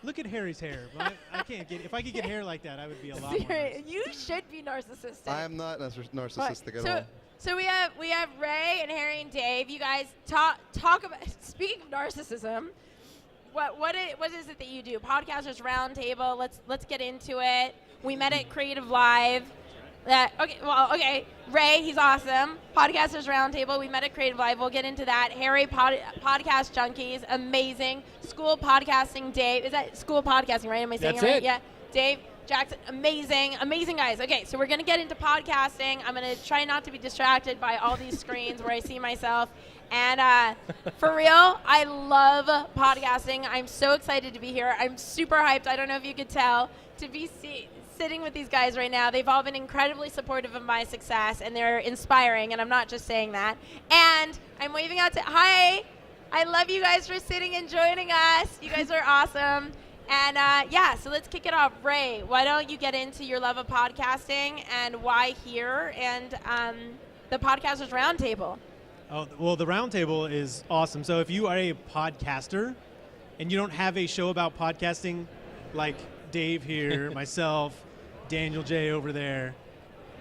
Look at Harry's hair. I can't get. If I could get hair like that, I would be a lot more. Seriously, you should be narcissistic. I am not narcissistic at all. So we have Ray and Harry and Dave. You guys talk about. Speaking of narcissism, what is it that you do? Podcasters Roundtable. Let's get into it. We met at Creative Live. Okay. Ray, he's awesome. Podcasters Roundtable. We met at Creative Live. We'll get into that. Harry, Podcast Junkies, amazing. School Podcasting. Dave, is that School Podcasting, right? Am I saying That's it right? it. Yeah. Dave Jackson, amazing guys. Okay, so we're gonna get into podcasting. I'm gonna try not to be distracted by all these screens where I see myself. And for real, I love podcasting. I'm so excited to be here. I'm super hyped. I don't know if you could tell to be sitting with these guys right now. They've all been incredibly supportive of my success, and they're inspiring. And I'm not just saying that. And I'm waving out to hi. I love you guys for sitting and joining us. You guys are awesome. And so let's kick it off. Ray, why don't you get into your love of podcasting and why here and the Podcasters Roundtable? Oh, well, the roundtable is awesome. So if you are a podcaster and you don't have a show about podcasting like Dave here, myself, Daniel J over there,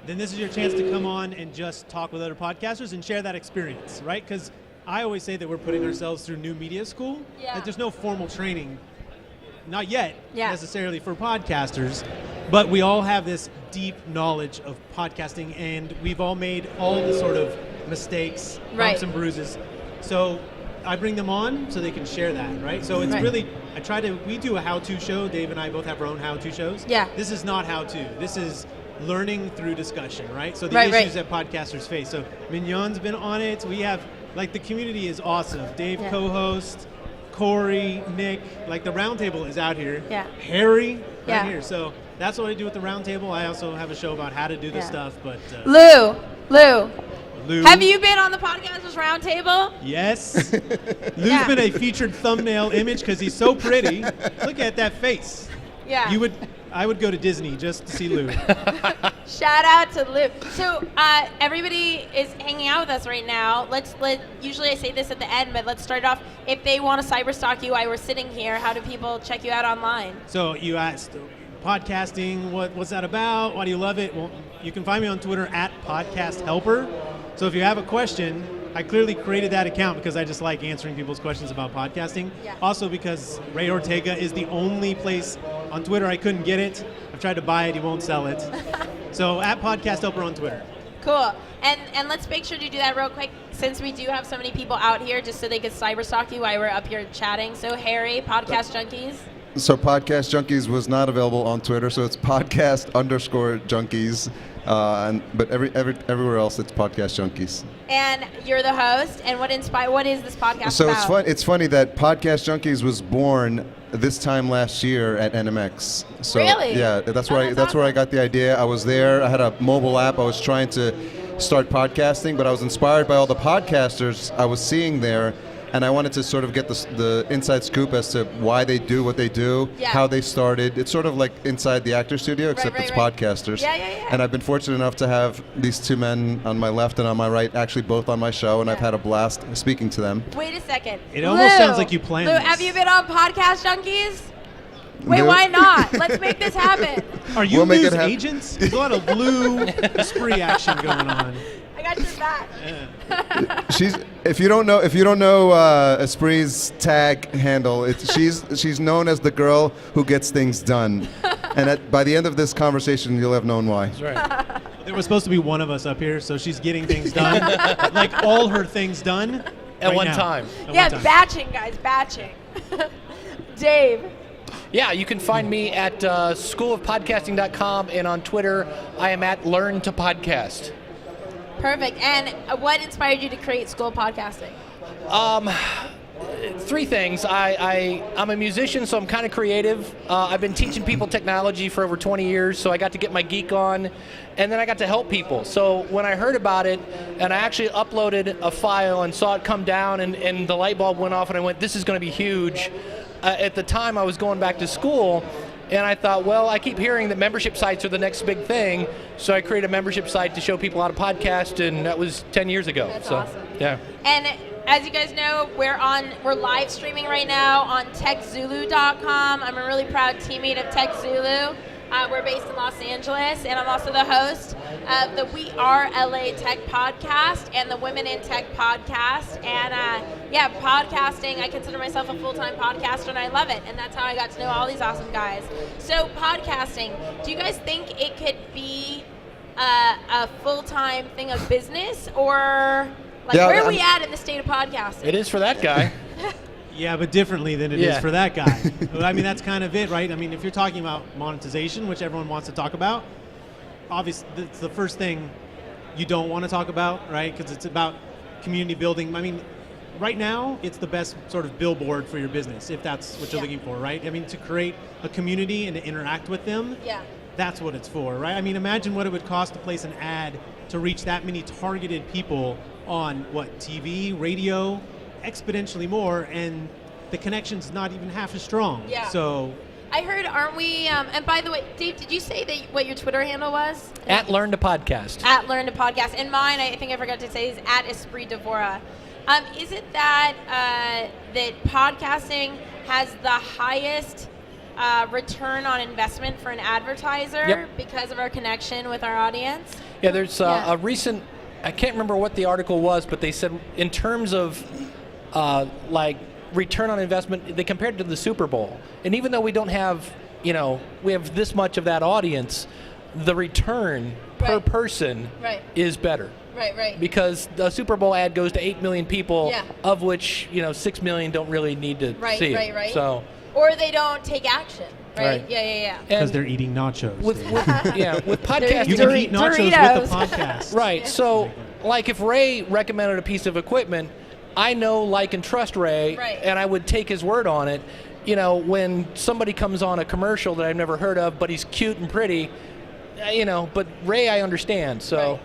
then this is your chance to come on and just talk with other podcasters and share that experience, right? Because I always say that we're putting ourselves through new media school. Yeah. Like there's no formal training, not yet Yeah. necessarily for podcasters, but we all have this deep knowledge of podcasting, and we've all made all the sort of mistakes, Right. bumps and bruises. So I bring them on so they can share that, right? So it's Right. really, we do a how-to show. Dave and I both have our own how-to shows. Yeah. This is not how-to. This is learning through discussion, right? So the Right, issues right. that podcasters face. So Mignon's been on it. We have, like, the community is awesome. Dave Yeah. co-host, Corey, Nick, like the roundtable is out here. Yeah. Harry, right Yeah. here. So that's what I do with the roundtable. I also have a show about how to do this Yeah. stuff, but Lou, Lou. have you been on the Podcasters Roundtable? Yes. Lou's been a featured thumbnail image because he's so pretty. Look at that face. Yeah. I would go to Disney just to see Lou. Shout out to Lou. So everybody is hanging out with us right now. Usually I say this at the end, but let's start off. If they want to cyberstalk you while we're sitting here, how do people check you out online? So you asked podcasting, what's that about? Why do you love it? Well, you can find me on Twitter at Podcast Helper. So if you have a question, I clearly created that account because I just like answering people's questions about podcasting. Yeah. Also because Ray Ortega is the only place on Twitter I couldn't get it. I've tried to buy it, he won't sell it. So at Podcast Helper on Twitter. Cool. And let's make sure to do that real quick since we do have so many people out here just so they could cyberstalk you while we're up here chatting. So Harry, Podcast Junkies. So Podcast Junkies was not available on Twitter, so it's podcast_junkies. But everywhere else, it's Podcast Junkies. And you're the host. And what is this podcast So about? it's funny that Podcast Junkies was born this time last year at NMX. So Really? yeah, that's where I got the idea. I was there. I had a mobile app. I was trying to start podcasting, but I was inspired by all the podcasters I was seeing there. And I wanted to sort of get the inside scoop as to why they do what they do, Yeah. how they started. It's sort of like inside the actor studio, except it's podcasters. Yeah. And I've been fortunate enough to have these two men on my left and on my right, actually both on my show, and I've had a blast speaking to them. Wait a second. It almost Lou, sounds like you planned Lou, this. have you been on Podcast Junkies? Wait, Lou? why not? Let's make this happen. Are you We'll make Lou's it hap- agents? There's a lot of Lou Esprit action going on. I got your back. If you don't know Esprit's tag handle, she's known as the girl who gets things done. And by the end of this conversation, you'll have known why. That's right. There was supposed to be one of us up here, so she's getting things done, like all her things done At right one now. time. At Yeah, one time. batching, guys, batching. Dave. Yeah, you can find me at schoolofpodcasting.com, and on Twitter, I am at Learn to Podcast. Perfect. And what inspired you to create School Podcasting? Three things. I'm a musician, so I'm kind of creative. I've been teaching people technology for over 20 years, so I got to get my geek on, and then I got to help people. So when I heard about it, and I actually uploaded a file and saw it come down, and the light bulb went off, and I went, this is going to be huge. At the time, I was going back to school, and I thought, well, I keep hearing that membership sites are the next big thing, so I created a membership site to show people how to podcast, and that was 10 years ago. That's so, awesome. Yeah. And as you guys know, we're live streaming right now on TechZulu.com. I'm a really proud teammate of TechZulu. We're based in Los Angeles, and I'm also the host of the We Are LA Tech podcast and the Women in Tech podcast. And yeah, podcasting, I consider myself a full-time podcaster, and I love it. And that's how I got to know all these awesome guys. So podcasting, do you guys think it could be a full-time thing of business, or like where are we at in the state of podcasting? It is for that guy. Yeah, but differently than it is for that guy. I mean, that's kind of it, right? I mean, if you're talking about monetization, which everyone wants to talk about, obviously it's the first thing you don't want to talk about, right? Because it's about community building. I mean, right now, it's the best sort of billboard for your business, if that's what you're looking for, right? I mean, to create a community and to interact with them, that's what it's for, right? I mean, imagine what it would cost to place an ad to reach that many targeted people on, what, TV, radio, exponentially more, and the connection's not even half as strong. Yeah. So I heard, aren't we? And by the way, Dave, did you say that what your Twitter handle was? At Learn to Podcast. At Learn to Podcast. And mine, I think I forgot to say, is at Esprit Devora. Is it that that podcasting has the highest return on investment for an advertiser because of our connection with our audience? Yeah, there's a recent, I can't remember what the article was, but they said in terms of like return on investment, they compared it to the Super Bowl. And even though we don't have, we have this much of that audience, the return per person is better. Right. Because the Super Bowl ad goes to 8 million people, of which 6 million don't really need to see it. Right. So, or they don't take action. Right. Yeah. Because they're eating nachos. With podcasting, you can eat nachos with the podcast. Right. So, like if Ray recommended a piece of equipment, I know, like, and trust Ray, and I would take his word on it. When somebody comes on a commercial that I've never heard of, but he's cute and pretty, but Ray, I understand. So.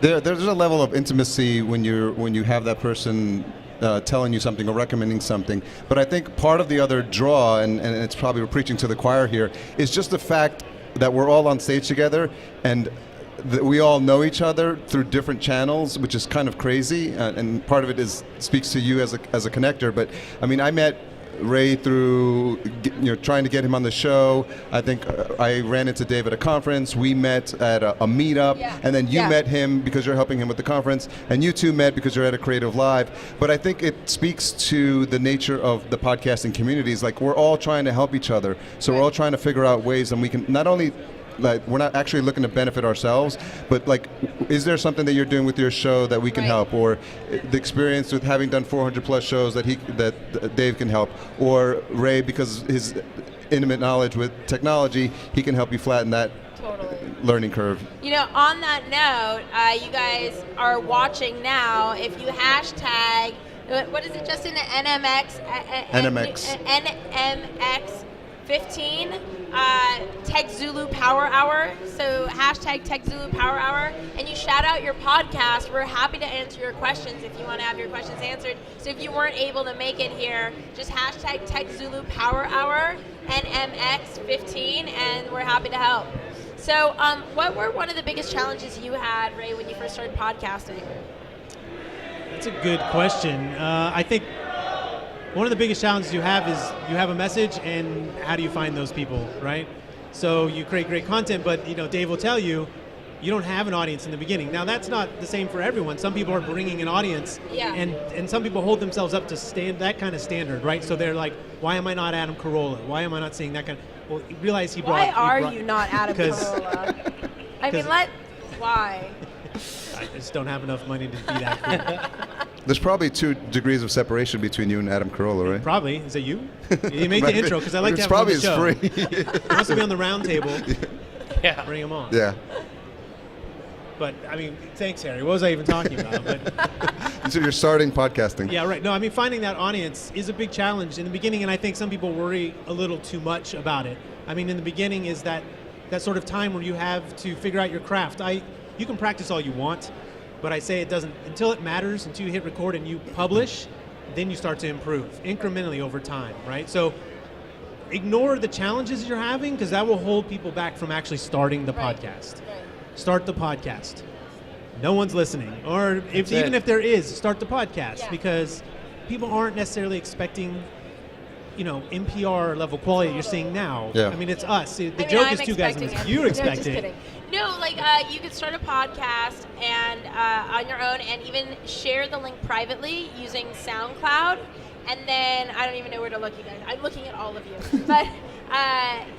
There's a level of intimacy when you have that person telling you something or recommending something. But I think part of the other draw, and it's probably we're preaching to the choir here, is just the fact that we're all on stage together and we all know each other through different channels, which is kind of crazy. And part of it speaks to you as a connector. But I mean, I met Ray through trying to get him on the show. I think I ran into Dave at a conference. We met at a meetup, and then you met him because you're helping him with the conference, and you two met because you're at a Creative Live. But I think it speaks to the nature of the podcasting communities. Like, we're all trying to help each other, so we're all trying to figure out ways, and we can not only. Like, we're not actually looking to benefit ourselves, but like, is there something that you're doing with your show that we can help, or the experience with having done 400 plus shows that Dave can help, or Ray, because his intimate knowledge with technology, he can help you flatten that learning curve. On that note, you guys are watching now. If you hashtag, what is it, Justin? NMX. NMX 15. Tech Zulu Power Hour, so hashtag Tech Zulu Power Hour, and you shout out your podcast. We're happy to answer your questions if you want to have your questions answered. So if you weren't able to make it here, just hashtag Tech Zulu Power Hour, NMX 15, and we're happy to help. So what were one of the biggest challenges you had, Ray, when you first started podcasting? That's a good question. I think one of the biggest challenges you have is you have a message, and how do you find those people, right? So you create great content, but Dave will tell you, you don't have an audience in the beginning. Now, that's not the same for everyone. Some people are bringing an audience, and some people hold themselves up to that kind of standard, right? So they're like, why am I not Adam Carolla? Why am I not saying that kind of? Well, realize he brought. Why are you not Adam Carolla? I mean, why? I just don't have enough money to be that cool. There's probably 2 degrees of separation between you and Adam Carolla, right? Probably. Is it you? You make the intro, because I like to have him on the show. It's probably free. He wants to be on the round table. Yeah. Bring him on. Yeah. But, I mean, thanks, Harry. What was I even talking about? So you're starting podcasting. Yeah, right. No, I mean, finding that audience is a big challenge in the beginning, and I think some people worry a little too much about it. I mean, in the beginning is that sort of time where you have to figure out your craft. You can practice all you want, but I say it doesn't, until it matters, until you hit record and you publish, then you start to improve incrementally over time, right? So ignore the challenges you're having, because that will hold people back from actually starting the podcast. Start the podcast. No one's listening. Or even if there is, start the podcast, because people aren't necessarily expecting NPR level quality you're seeing now. Yeah. I mean, it's us. The joke is 2 guys in this. You expect it. No, you could start a podcast and on your own, and even share the link privately using SoundCloud. And then I don't even know where to look, you guys. I'm looking at all of you, but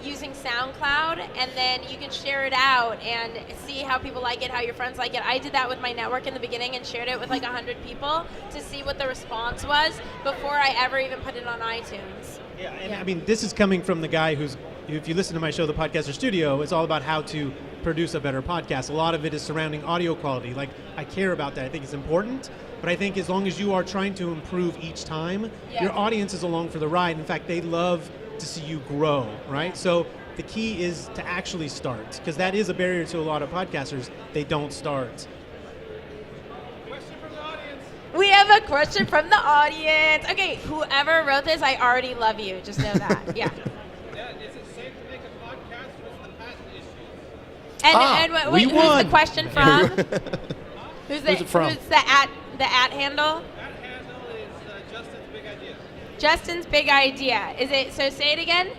using SoundCloud, and then you can share it out and see how people like it, how your friends like it. I did that with my network in the beginning and shared it with like 100 people to see what the response was before I ever even put it on iTunes. Yeah, and I mean, this is coming from the guy who's, if you listen to my show, The Podcaster Studio, it's all about how to produce a better podcast. A lot of it is surrounding audio quality. Like, I care about that. I think it's important. But I think as long as you are trying to improve each time, your audience is along for the ride. In fact, they love to see you grow, right? So the key is to actually start, because that is a barrier to a lot of podcasters. They don't start. We have a question from the audience. Okay, whoever wrote this, I already love you. Just know that. Yeah. Yeah, this is And wait, who's the question from? Who's Who's it from? Who's the at handle? Justin's big idea. Is it? So say it again.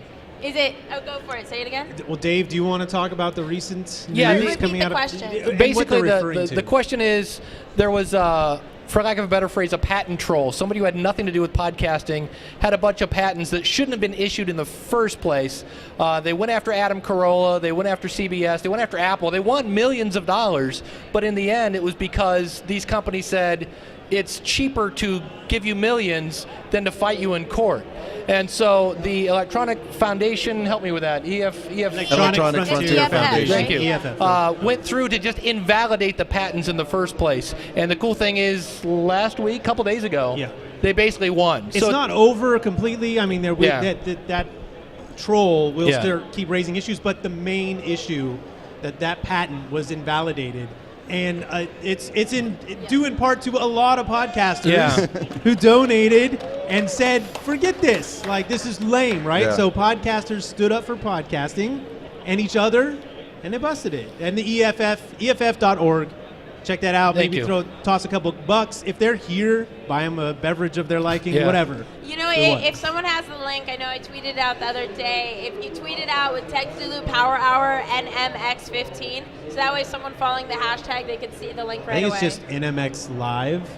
Is it? Oh, go for it. Say it again. Well, Dave, do you want to talk about the recent Yeah, news repeat coming the out question. of Basically, the the question is, there was, for lack of a better phrase, a patent troll. Somebody who had nothing to do with podcasting had a bunch of patents that shouldn't have been issued in the first place. They went after Adam Carolla. They went after CBS. They went after Apple. They won millions of dollars. But in the end, it was because these companies said it's cheaper to give you millions than to fight you in court. And so the Electronic Foundation, help me with that, Electronic Frontier Foundation. Thank you. EFF. Went through to just invalidate the patents in the first place. And the cool thing is, last week, a couple days ago, they basically won. It's not over completely. I mean, that troll will still keep raising issues, but the main issue that patent was invalidated. And it's due in part to a lot of podcasters who donated and said, forget this. Like, this is lame, right? Yeah. So podcasters stood up for podcasting and each other, and they busted it. And the EFF.org, check that out. Thank Maybe you. toss a couple bucks. If they're here, buy them a beverage of their liking, whatever. You know, For what? if someone has the link, I know I tweeted out the other day. If you tweet it out with Tech Zulu Power Hour NMX15, so that way someone following the hashtag, they can see the link right I think away. it's just NMX Live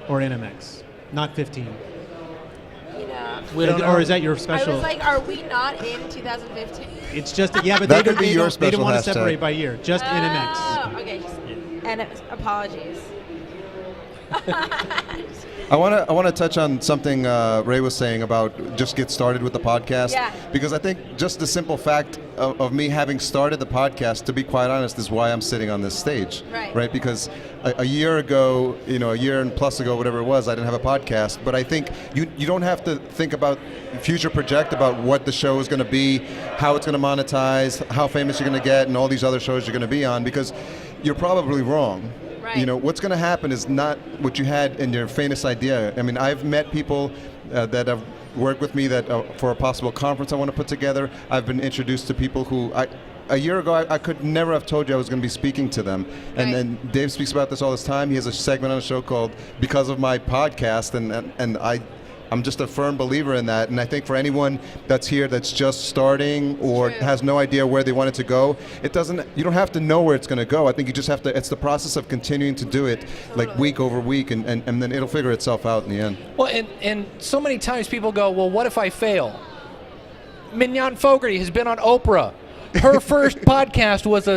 or NMX, not 15. You know. We don't know. Or is that your special? I was like, are we not in 2015? It's just, but That they could don't, be they your don't, they don't special want to hashtag. separate by year, just NMX. Oh, okay. And apologies. I want to touch on something Ray was saying about just get started with the podcast. Yeah. Because I think just the simple fact of me having started the podcast, to be quite honest, is why I'm sitting on this stage. Right. Because a year ago, a year and plus ago, whatever it was, I didn't have a podcast. But I think you don't have to think about future project about what the show is going to be, how it's going to monetize, how famous you're going to get, and all these other shows you're going to be on, because you're probably wrong. Right. What's going to happen is not what you had in your famous idea. I mean, I've met people that have worked with me that for a possible conference I want to put together. I've been introduced to people who a year ago I could never have told you I was going to be speaking to them. And then Dave speaks about this all this time. He has a segment on the show called Because of My Podcast, and I'm just a firm believer in that. And I think for anyone that's here that's just starting or has no idea where they want it to go, you don't have to know where it's going to go. I think you just have to, it's the process of continuing to do it like week over week, and then it'll figure itself out in the end. Well, and so many times people go, well, what if I fail? Mignon Fogarty has been on Oprah. Her first podcast was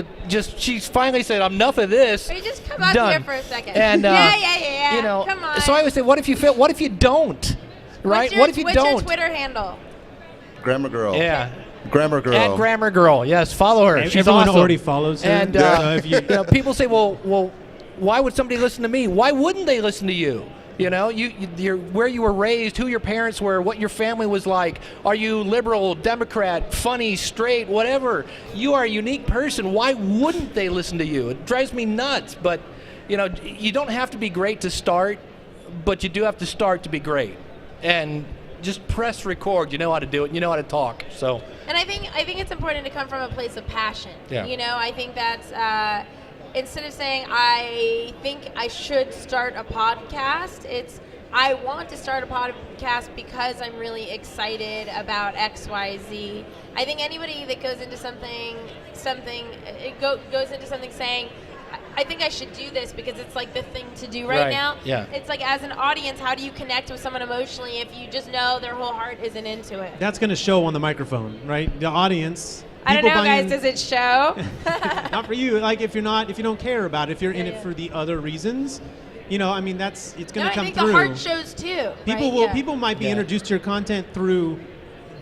she finally said, enough of this. Will you just come up done. here for a second? And, yeah. Come on. So I would say, what if you fail? What if you don't? Right? What if you what's don't? your Twitter handle? Grammar Girl. Yeah. Grammar Girl. At Grammar Girl, yes, follow her. She's Everyone awesome. already follows her. And So if you- people say, well, why would somebody listen to me? Why wouldn't they listen to you? You're where you were raised, who your parents were, what your family was like. Are you liberal, Democrat, funny, straight, whatever? You are a unique person. Why wouldn't they listen to you? It drives me nuts. But you don't have to be great to start, but you do have to start to be great. And just press record. You know how to do it. You know how to talk. So. And I think it's important to come from a place of passion. Yeah. I think that's instead of saying I think I should start a podcast, it's I want to start a podcast because I'm really excited about XYZ. I think anybody that goes into something saying, I think I should do this because it's like the thing to do right now. Yeah. It's like, as an audience, how do you connect with someone emotionally if you just know their whole heart isn't into it? That's going to show on the microphone, right? The audience. I don't know, people guys. buying- Does it show? Not for you. Like if you don't care about it, if you're in it for the other reasons, it's going to come I think through. the heart shows too. People might be introduced to your content through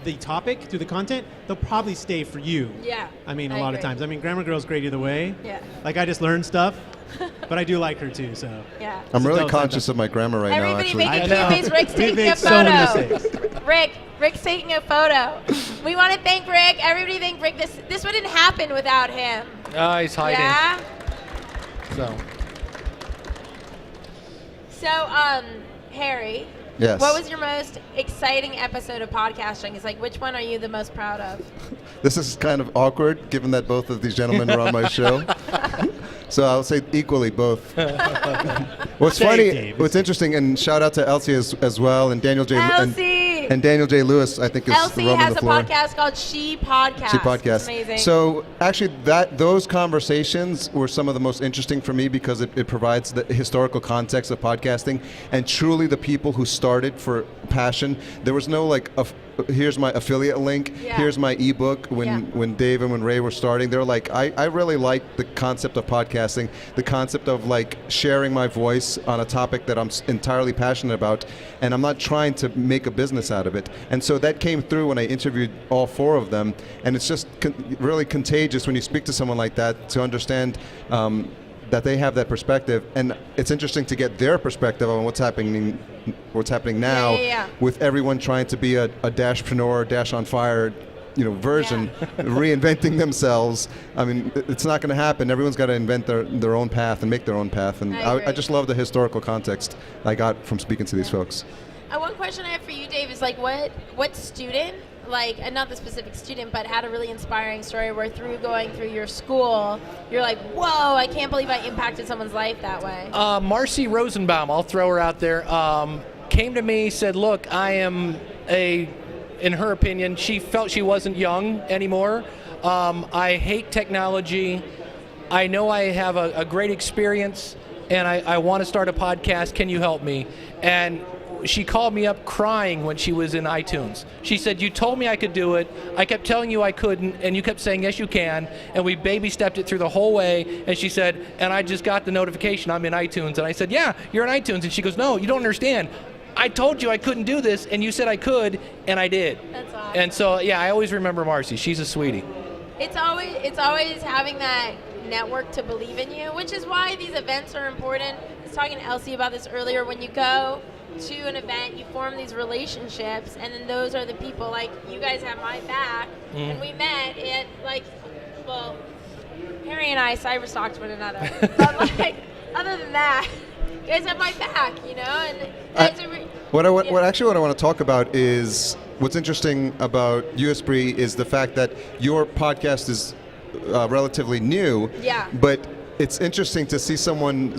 the topic, through the content. They'll probably stay for you. Yeah. A lot agree. of times. Grammar Girl's great either way. Yeah. Like I just learned stuff, but I do like her too. So. Yeah. I'm really Don't conscious of my grammar right now, Everybody actually. make a cute face. Rick's We taking a make so many photo. Rick's taking a photo. We want to thank Rick. Everybody thank Rick. This wouldn't happen without him. Oh, he's hiding. Yeah. So. So, Harry, Yes. What was your most exciting episode of podcasting? It's like, which one are you the most proud of? This is kind of awkward, given that both of these gentlemen are on my show. So I'll say equally both. What's funny, what's interesting, and shout out to Elsie as well, and Daniel J. And Daniel J. Lewis, I think, is Elsie roaming has the a floor. podcast called She Podcast. She podcast. It's amazing. So actually, those conversations were some of the most interesting for me because it provides the historical context of podcasting, and truly the people who started for passion. There was no like, here's my affiliate link, here's my ebook. When Dave and when Ray were starting, they're like, I really like the concept of podcasting, the concept of like sharing my voice on a topic that I'm entirely passionate about, and I'm not trying to make a business out of it. And so that came through when I interviewed all four of them, and it's just really contagious when you speak to someone like that to understand that they have that perspective, and it's interesting to get their perspective on what's happening now with everyone trying to be a dashpreneur, dash on fire, version, reinventing themselves. I mean, it's not going to happen. Everyone's got to invent their own path and make their own path, and I just love the historical context I got from speaking to these folks. One question I have for you, Dave, is like, what student, like, not the specific student, but had a really inspiring story where going through your school, you're like, whoa, I can't believe I impacted someone's life that way. Marcy Rosenbaum, I'll throw her out there, came to me, said, look, I am in her opinion, she felt she wasn't young anymore. I hate technology. I know I have a great experience, and I want to start a podcast. Can you help me? And she called me up crying when she was in iTunes. She said, you told me I could do it. I kept telling you I couldn't, and you kept saying, yes, you can. And we baby stepped it through the whole way. And she said, and I just got the notification I'm in iTunes. And I said, yeah, you're in iTunes. And she goes, no, you don't understand. I told you I couldn't do this, and you said I could, and I did. That's awesome. And so, yeah, I always remember Marcy. She's a sweetie. It's always having that network to believe in you, which is why these events are important. I was talking to Elsie about this earlier. When you go to an event, you form these relationships, and then those are the people, like, you guys have my back, and we met at, like, well, Harry and I cyber-stalked one another, but, like, other than that, you guys have my back, and what I want to talk about is what's interesting about Esprit is the fact that your podcast is relatively new, but it's interesting to see someone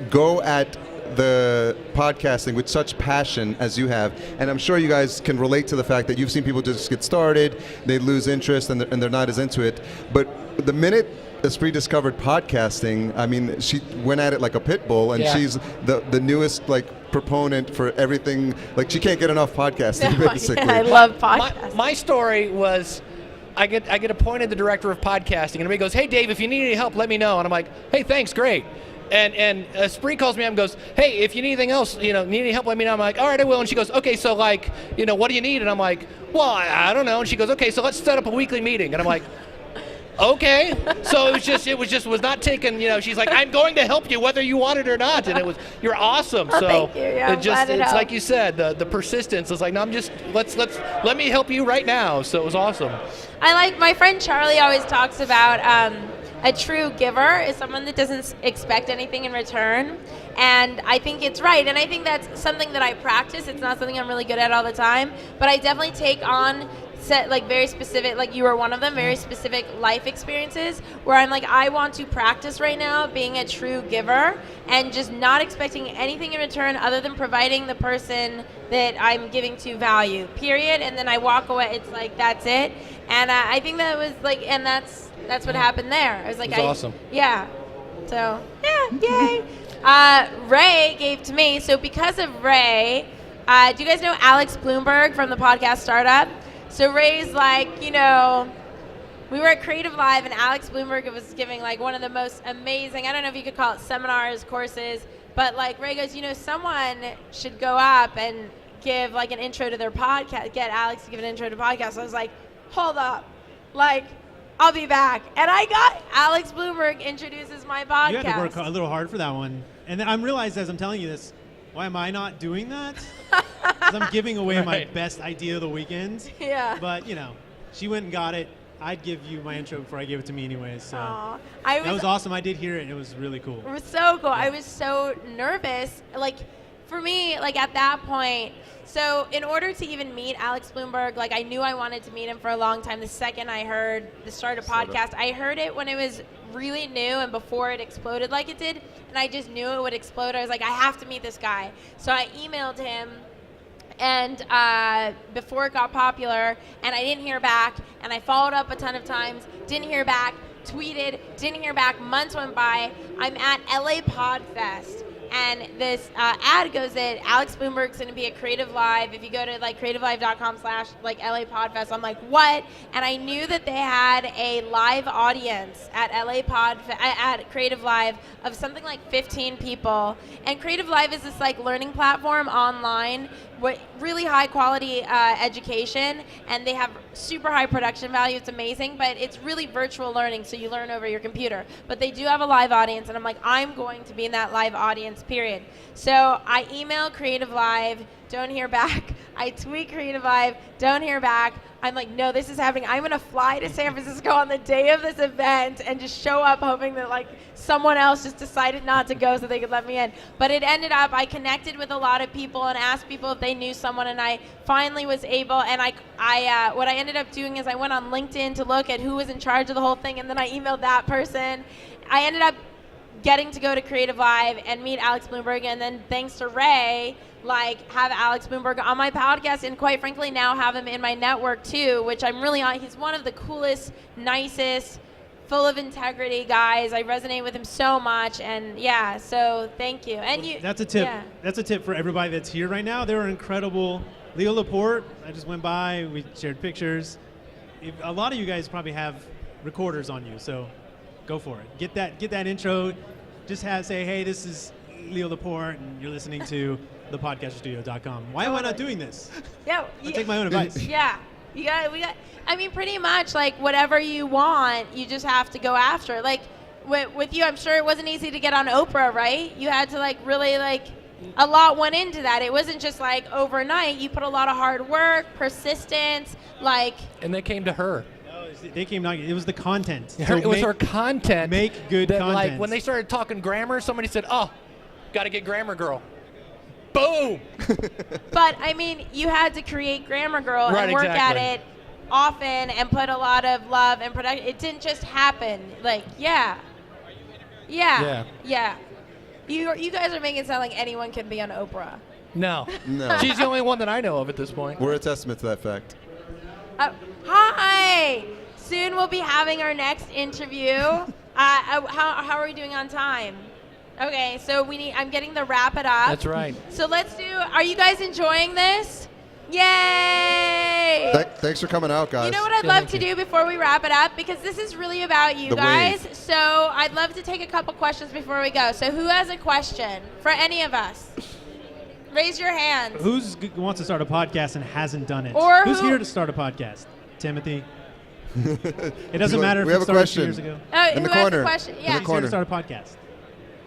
go at the podcasting with such passion as you have, and I'm sure you guys can relate to the fact that you've seen people just get started, they lose interest, and they're not as into it. But the minute Esprit discovered podcasting, I mean, she went at it like a pit bull, and she's the newest proponent for everything. Like, she can't get enough podcasting, basically. I love podcasting. My story was, I get appointed the director of podcasting, and everybody goes, hey, Dave, if you need any help, let me know. And I'm like, hey, thanks, great. And Esprit calls me up and goes, hey, if you need anything else, need any help, let me know. I'm like, all right, I will. And she goes, okay, so what do you need? And I'm like, well, I don't know. And she goes, okay, so let's set up a weekly meeting. And I'm like, okay. So it was not taken, she's like, I'm going to help you whether you want it or not. And you're awesome. Oh, so thank you. Yeah, it's like you said, the persistence. It's like, no, let me help you right now. So it was awesome. My friend Charlie always talks about a true giver is someone that doesn't expect anything in return. And I think it's right. And I think that's something that I practice. It's not something I'm really good at all the time. But I definitely take on very specific, like you were one of them, very specific life experiences where I'm like, I want to practice right now being a true giver and just not expecting anything in return other than providing the person that I'm giving to value, period. And then I walk away. It's like, that's it. And I think that was and that's what happened there. I was like, it was awesome. Yeah. So, yeah, yay. Ray gave to me. So because of Ray, do you guys know Alex Bloomberg from the podcast Startup? So Ray's like, we were at Creative Live, and Alex Bloomberg was giving one of the most amazing, I don't know if you could call it seminars, courses, but Ray goes, someone should go up and give an intro to their podcast, get Alex to give an intro to podcast. So I was like, hold up, I'll be back. And I got Alex Bloomberg introduces my podcast. You had to work a little hard for that one. And then I'm realized as I'm telling you this, why am I not doing that? Because I'm giving away my best idea of the weekend. Yeah. But, she went and got it. I'd give you my intro before I gave it to me anyways. So that was awesome. I did hear it, and it was really cool. It was so cool. I was so nervous. for me, like at that point, so in order to even meet Alex Bloomberg, like I knew I wanted to meet him for a long time. The second I heard the start of podcast, I heard it when it was really new and before it exploded like it did, and I just knew it would explode. I was like, I have to meet this guy. So I emailed him, and before it got popular, and I didn't hear back, and I followed up a ton of times, didn't hear back, tweeted, didn't hear back, months went by. I'm at LA Podfest, and this ad goes that Alex Bloomberg's going to be at Creative Live. If you go to like creativelive.com/LA Podfest, I'm like, what? And I knew that they had a live audience at at Creative Live of something like 15 people. And Creative Live is this like learning platform online with really high quality education, and they have super high production value. It's amazing, but it's really virtual learning, so you learn over your computer. But they do have a live audience, and I'm like, I'm going to be in that live audience, period. So I email Creative Live, don't hear back. I tweet Creative Live, don't hear back. I'm like, no, this is happening. I'm gonna fly to San Francisco on the day of this event and just show up hoping that like someone else just decided not to go so they could let me in. But it ended up, I connected with a lot of people and asked people if they knew someone, and I finally was able, and what I ended up doing is I went on LinkedIn to look at who was in charge of the whole thing, and then I emailed that person. I ended up getting to go to Creative Live and meet Alex Bloomberg, and then thanks to Ray, like have Alex Bloomberg on my podcast, and quite frankly now have him in my network too, which I'm really on. He's one of the coolest, nicest, full of integrity guys. I resonate with him so much, and yeah, so thank you. And you. That's a tip. Yeah. That's a tip for everybody that's here right now. They were incredible. Leo Laporte, I just went by. We shared pictures. A lot of you guys probably have recorders on you, so go for it. Get that intro. Just say, hey, this is Leo Laporte, and you're listening to thepodcasterstudio.com. Why am I not doing this? Yeah, I'll take my own advice. Yeah, I mean, pretty much like whatever you want, you just have to go after. Like with you, I'm sure it wasn't easy to get on Oprah, right? You had to like really like a lot went into that. It wasn't just like overnight. You put a lot of hard work, persistence, like. And they came to her. They came knocking. It was the content. It was her content. Make good that, content. Like when they started talking grammar, somebody said, "Oh, got to get Grammar Girl." Boom. But I mean, you had to create Grammar Girl Right, and work exactly. at it often and put a lot of love and production. It didn't just happen. Like, yeah. You guys are making it sound like anyone can be on Oprah. No. No. She's the only one that I know of at this point. We're a testament to that fact. Hi. Soon we'll be having our next interview. How are we doing on time? Okay, so I'm getting the wrap it up. That's right. So are you guys enjoying this? Yay! Thanks for coming out, guys. You know what I'd love to do before we wrap it up? Because this is really about you The guys. wave. So I'd love to take a couple questions before we go. So who has a question for any of us? Raise your hands. Who wants to start a podcast and hasn't done it? Or Who's who- here to start a podcast? Timothy. It doesn't matter if We it have a started 2 question. years ago. In the who has a corner. question? In Yeah. the Who's here to corner. start a podcast?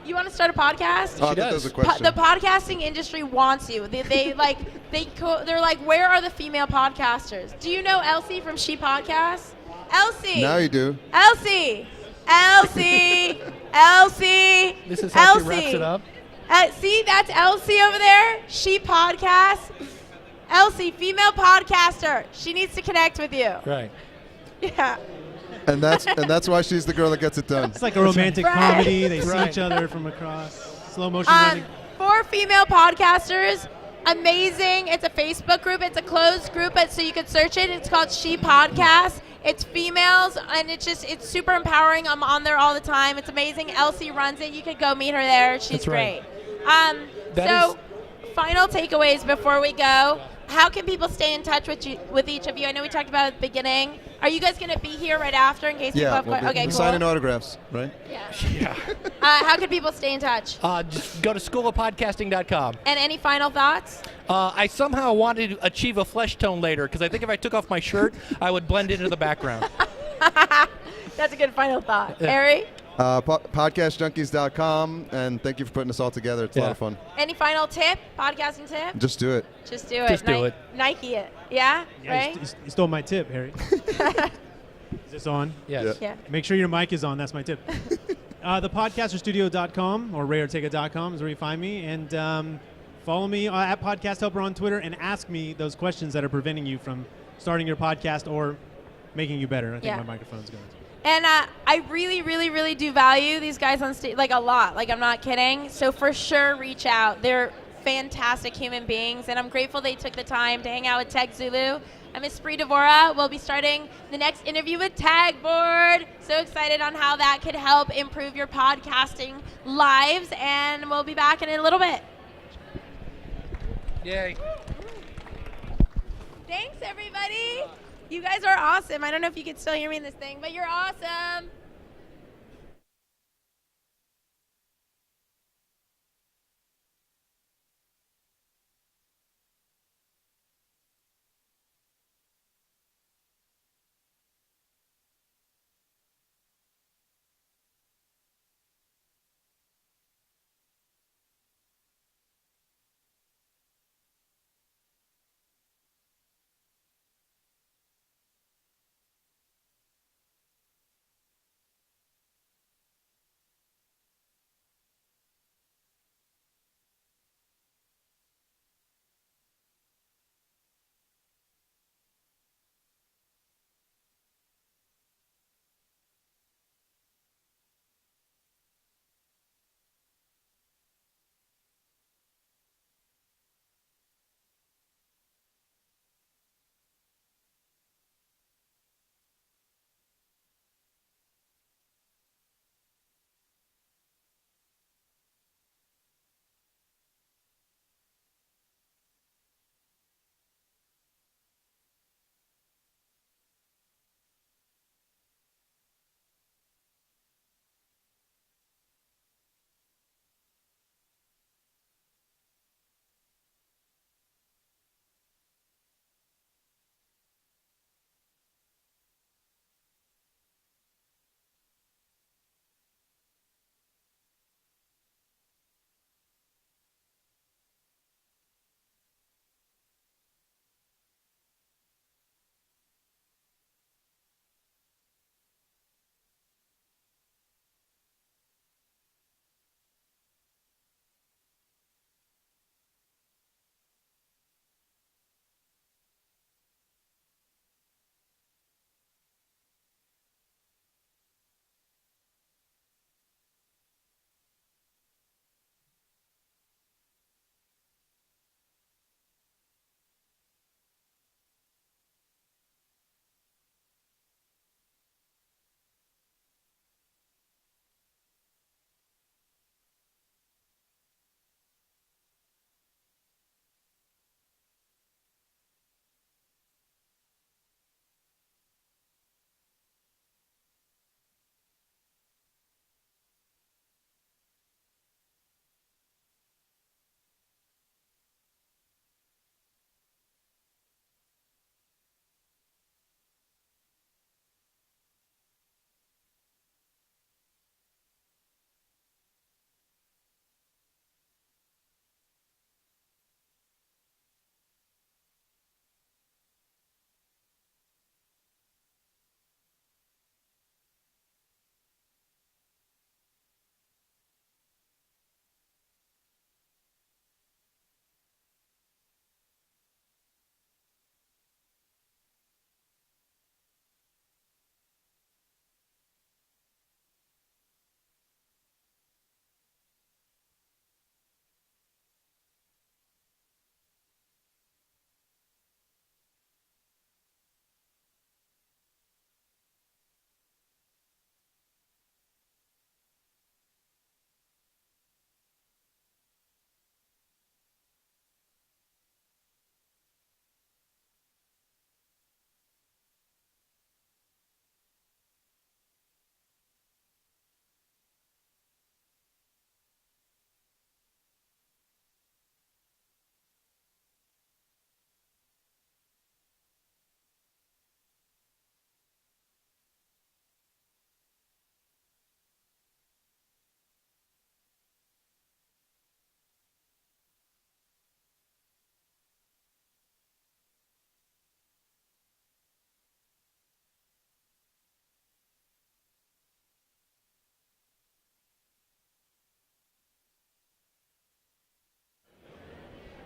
You want to start a podcast? Oh, I thought there was a question. The podcasting industry wants you. They're like, where are the female podcasters? Do you know Elsie from She Podcasts? Elsie. Now you do. Elsie. This is how she Elsie. wraps it up. See, that's Elsie over there. She Podcasts. Elsie, female podcaster. She needs to connect with you. Right. Yeah. And that's why she's the girl that gets it done. It's like a romantic Right. comedy. They see Right. each other from across. Slow motion running. 4 female podcasters. Amazing. It's a Facebook group. It's a closed group, so you could search it. It's called She Podcast. It's females, and it's super empowering. I'm on there all the time. It's amazing. Elsie runs it. You could go meet her there. She's That's right. great. Final takeaways before we go. How can people stay in touch with each of you? I know we talked about it at the beginning. Are you guys going to be here right after in case people Yeah, have we'll questions? Okay, be cool. signing autographs, right? Yeah. How can people stay in touch? Just go to schoolofpodcasting.com. And any final thoughts? I somehow wanted to achieve a flesh tone later because I think if I took off my shirt, I would blend into the background. That's a good final thought. Yeah. Harry? Podcastjunkies.com, and thank you for putting us all together. It's a lot of fun. Any final tip? Podcasting tip? Just do it. Just do it. Just do it. Nike it. Yeah? Right? You stole my tip, Harry. Is this on? Yes. Yeah. Make sure your mic is on. That's my tip. Thepodcasterstudio.com or rayortega.com is where you find me. And Follow me at Podcast Helper on Twitter and ask me those questions that are preventing you from starting your podcast or making you better. I think Yeah. my microphone's going. And I really, really, really do value these guys on stage, like a lot. Like, I'm not kidding. So for sure, reach out. They're fantastic human beings, and I'm grateful they took the time to hang out with Tech Zulu. I'm Esprit Devora. We'll be starting the next interview with Tagboard. So excited on how that could help improve your podcasting lives, and we'll be back in a little bit. Yay. Thanks, everybody. You guys are awesome. I don't know if you can still hear me in this thing, but you're awesome.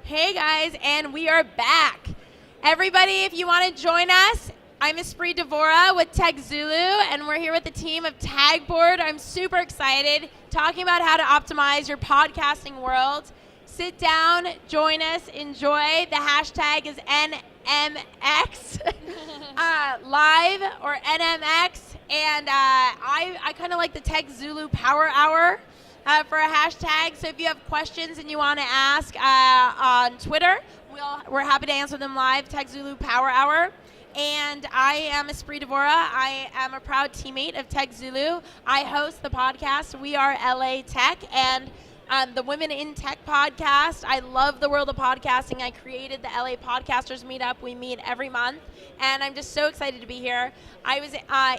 Hey guys, and we are back. Everybody, if you want to join us, I'm Esprit Devora with Tech Zulu, and we're here with the team of Tagboard. I'm super excited, talking about how to optimize your podcasting world. Sit down, join us, enjoy. The hashtag is NMX live or NMX, and I kind of like the Tech Zulu Power Hour for a hashtag. So if you have questions and you want to ask on Twitter, we're happy to answer them live. Tech Zulu Power Hour. And I am Esprit Devora. I am a proud teammate of Tech Zulu. I host the podcast, We Are LA Tech, and the Women in Tech podcast. I love the world of podcasting. I created the LA Podcasters Meetup. We meet every month, and I'm just so excited to be here. I was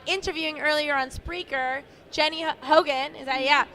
interviewing earlier on Spreaker, Jenny Hogan, is that, yeah,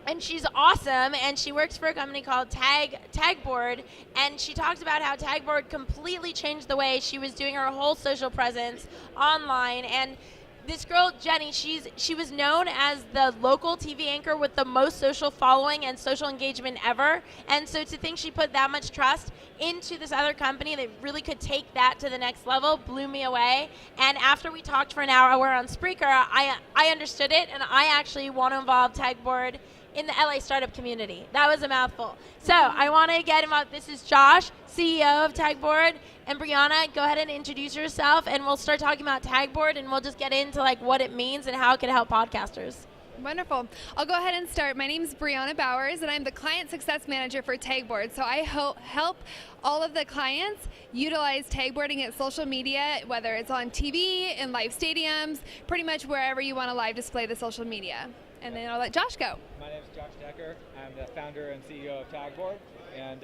and she's awesome, and she works for a company called Tagboard, and she talks about how Tagboard completely changed the way she was doing her whole social presence online. And this girl, Jenny, she was known as the local TV anchor with the most social following and social engagement ever. And so to think she put that much trust into this other company that really could take that to the next level blew me away. And after we talked for an hour on Spreaker, I understood it, and I actually want to involve Tagboard in the LA startup community. That was a mouthful. So I want to get him up. This is Josh, CEO of Tagboard, and Brianna, go ahead and introduce yourself, and we'll start talking about Tagboard, and we'll just get into like what it means and how it can help podcasters. Wonderful. I'll go ahead and start. My name is Brianna Bowers, and I'm the Client Success Manager for Tagboard. So I help all of the clients utilize tagboarding at social media, whether it's on TV, in live stadiums, pretty much wherever you want to live display the social media. And then I'll let Josh go. My name is Josh Decker. I'm the founder and CEO of Tagboard. And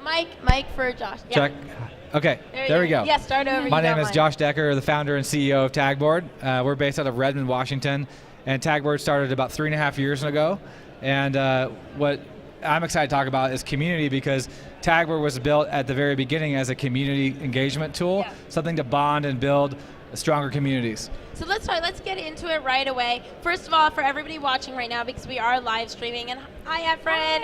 Mike for Josh. Yeah. Check. Okay, there we go. Yeah, start over. My name is Josh Decker, the founder and CEO of Tagboard. We're based out of Redmond, Washington, and Tagboard started about 3.5 years ago. And what I'm excited to talk about is community, because Tagboard was built at the very beginning as a community engagement tool, something to bond and build stronger communities. So let's get into it right away. First of all, for everybody watching right now, because we are live streaming, and hi Efren.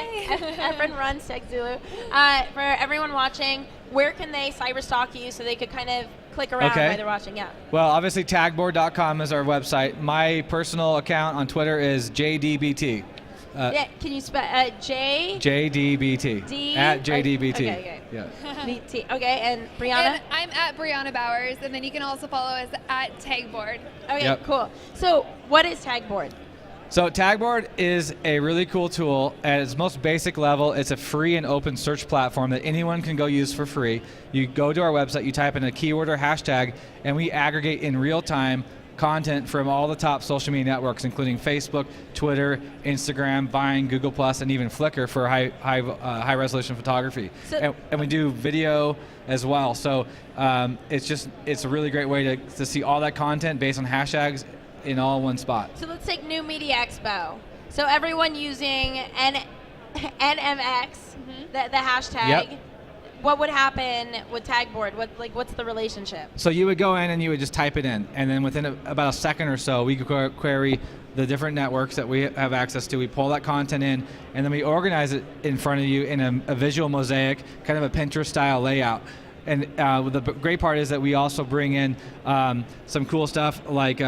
Efren runs Tech Zulu. For everyone watching, where can they cyber stalk you so they could kind of click around while they're watching? Yeah. Well, obviously tagboard.com is our website. My personal account on Twitter is JDBT. Yeah, can you spell J? JDBT. D? At JDBT. Okay. Yeah. BT. Okay, and Brianna? And I'm at Brianna Bowers, and then you can also follow us at Tagboard. Okay, cool. So what is Tagboard? So Tagboard is a really cool tool. At its most basic level, it's a free and open search platform that anyone can go use for free. You go to our website, you type in a keyword or hashtag, and we aggregate in real time content from all the top social media networks, including Facebook, Twitter, Instagram, Vine, Google+, and even Flickr for high resolution photography. So, and we do video as well. So it's a really great way to see all that content based on hashtags in all one spot. So let's take New Media Expo. So everyone using NMX, the hashtag. Yep. What would happen with Tagboard? What's the relationship? So you would go in and you would just type it in, and then within about a second or so, we could query the different networks that we have access to. We pull that content in, and then we organize it in front of you in a visual mosaic, kind of a Pinterest-style layout. And the great part is that we also bring in some cool stuff like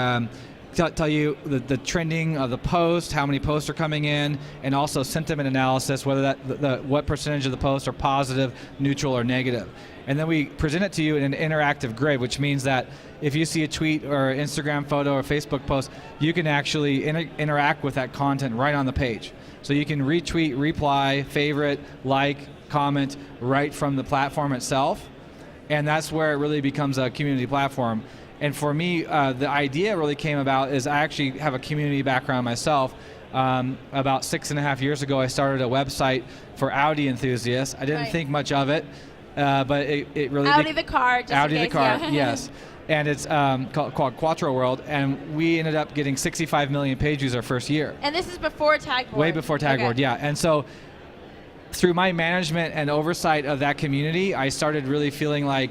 tell you the trending of the post, how many posts are coming in, and also sentiment analysis, whether what percentage of the posts are positive, neutral, or negative. And then we present it to you in an interactive grid, which means that if you see a tweet or Instagram photo or Facebook post, you can actually interact with that content right on the page. So you can retweet, reply, favorite, like, comment right from the platform itself. And that's where it really becomes a community platform. And for me, the idea really came about is I actually have a community background myself. About 6.5 years ago, I started a website for Audi enthusiasts. I didn't think much of it, but it really... Audi the car, just Audi in the case, car, yeah. yes. And it's called Quattro World, and we ended up getting 65 million page views our first year. And this is before Tagboard. Way before Tagboard, Okay. yeah. And so through my management and oversight of that community, I started really feeling like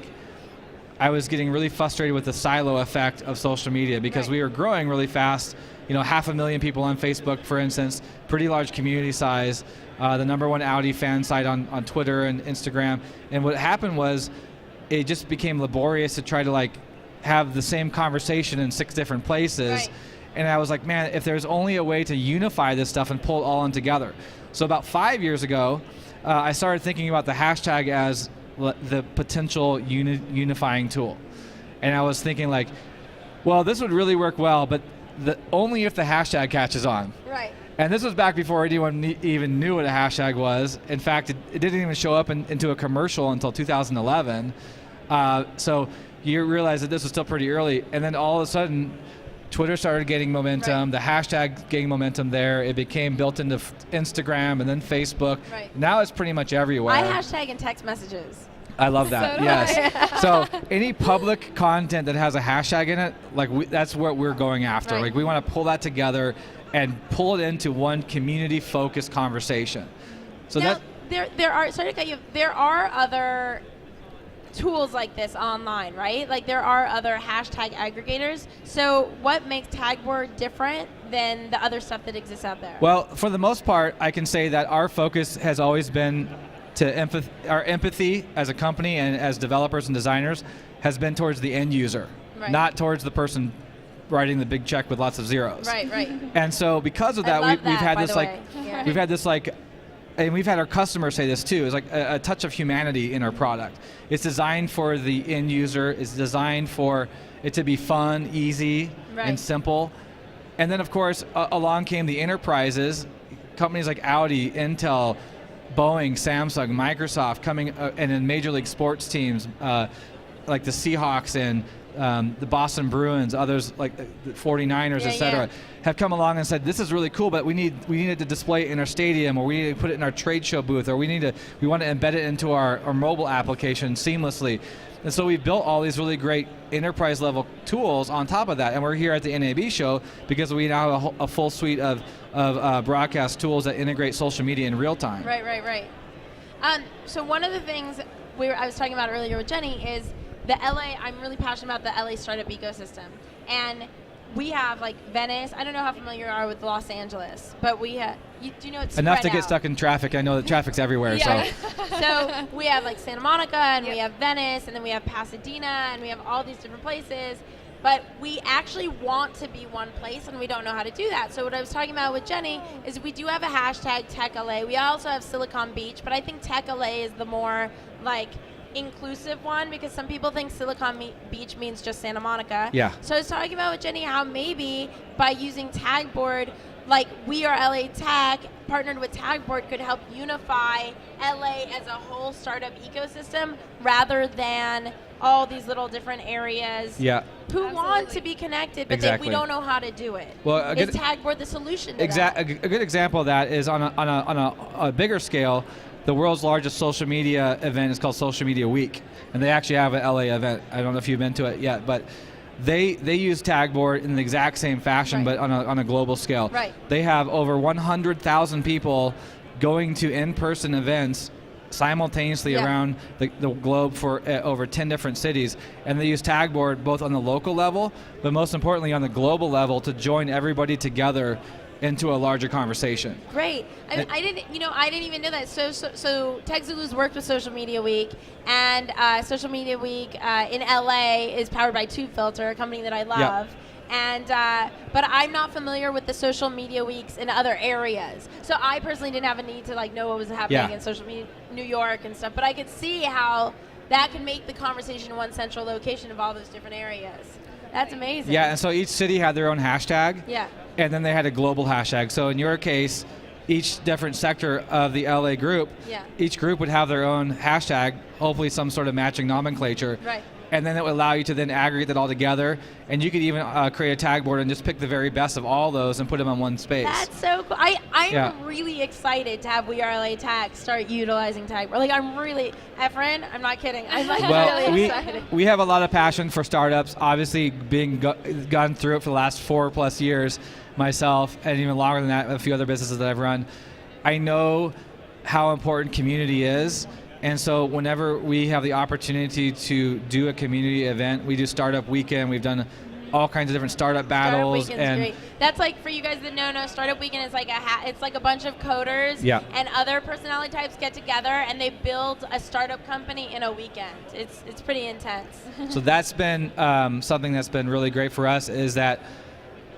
I was getting really frustrated with the silo effect of social media because we were growing really fast. 500,000 people on Facebook, for instance, pretty large community size, the #1 Audi fan site on Twitter and Instagram. And what happened was it just became laborious to try to have the same conversation in 6 different places. Right. And I was like, man, if there's only a way to unify this stuff and pull it all in together. So about 5 years ago, I started thinking about the hashtag as the potential unifying tool. And I was thinking well, this would really work well, but only if the hashtag catches on. Right. And this was back before anyone even knew what a hashtag was. In fact, it didn't even show up into a commercial until 2011. So you realize that this was still pretty early. And then all of a sudden, Twitter started getting momentum, the hashtag getting momentum there. It became built into Instagram and then Facebook. Right. Now it's pretty much everywhere. I hashtag in text messages. I love that. So do yes. I. So any public content that has a hashtag in it, that's what we're going after. Right. We want to pull that together and pull it into one community-focused conversation. So now, there are other tools like this online, right? There are other hashtag aggregators. So what makes Tagboard different than the other stuff that exists out there? Well, for the most part, I can say that our focus has always been our empathy as a company and as developers and designers has been towards the end user, not towards the person writing the big check with lots of zeros. Right. And so because of that, we've had this and we've had our customers say this too, is a touch of humanity in our product. It's designed for the end user. It's designed for it to be fun, easy, and simple. And then of course, along came the enterprises, companies like Audi, Intel, Boeing, Samsung, Microsoft coming and in Major League Sports teams like the Seahawks and the Boston Bruins, others like the 49ers, etc., have come along and said, this is really cool, but we needed to display it in our stadium, or we need to put it in our trade show booth, or we want to embed it into our mobile application seamlessly. And so we've built all these really great enterprise level tools on top of that. And we're here at the NAB show because we now have a full suite of broadcast tools that integrate social media in real time. Right. So one of the things I was talking about earlier with Jenny is the LA, I'm really passionate about the LA startup ecosystem. And we have Venice. I don't know how familiar you are with Los Angeles, but we have, do you know it's enough to get out. stuck in traffic. I know that traffic's everywhere. So we have Santa Monica, and we have Venice, and then we have Pasadena, and we have all these different places. But we actually want to be one place, and we don't know how to do that. So what I was talking about with Jenny is we do have a hashtag Tech LA. We also have Silicon Beach, but I think Tech LA is the more inclusive one, because some people think Silicon Beach means just Santa Monica. Yeah. So I was talking about with Jenny how maybe by using Tagboard, We Are LA Tech, partnered with Tagboard, could help unify LA as a whole startup ecosystem rather than all these little different areas who want to be connected, but we don't know how to do it. Well, is Tagboard the solution to that? A good example of that is on a bigger scale. The world's largest social media event is called Social Media Week, and they actually have an LA event. I don't know if you've been to it yet, but they use Tagboard in the exact same fashion, but on a global scale. Right. They have over 100,000 people going to in-person events simultaneously around the globe for over 10 different cities, and they use Tagboard both on the local level, but most importantly on the global level to join everybody together into a larger conversation. Great. I didn't even know that. So TechZulu's worked with Social Media Week, and Social Media Week in LA is powered by TubeFilter, a company that I love. And but I'm not familiar with the Social Media Weeks in other areas. So I personally didn't have a need to know what was happening in social media, New York and stuff. But I could see how that could make the conversation one central location of all those different areas. That's amazing. Yeah, and so each city had their own hashtag. Yeah. And then they had a global hashtag. So in your case, each different sector of the LA group, each group would have their own hashtag, hopefully some sort of matching nomenclature. Right. And then it would allow you to then aggregate that all together. And you could even create a tag board and just pick the very best of all those and put them on one space. That's so cool. I'm really excited to have We Are LA Tech start utilizing Tagboard. I'm really, Efren, I'm not kidding. I'm really excited. We have a lot of passion for startups, obviously being gone through it for the last 4+ years myself, and even longer than that, a few other businesses that I've run. I know how important community is, And so whenever we have the opportunity to do a community event, we do Startup Weekend. We've done all kinds of different startup battles. Startup Weekend's great. That's like, for you guys that know, Startup Weekend is like it's like a bunch of coders and other personality types get together and they build a startup company in a weekend. It's pretty intense. So that's been something that's been really great for us, is that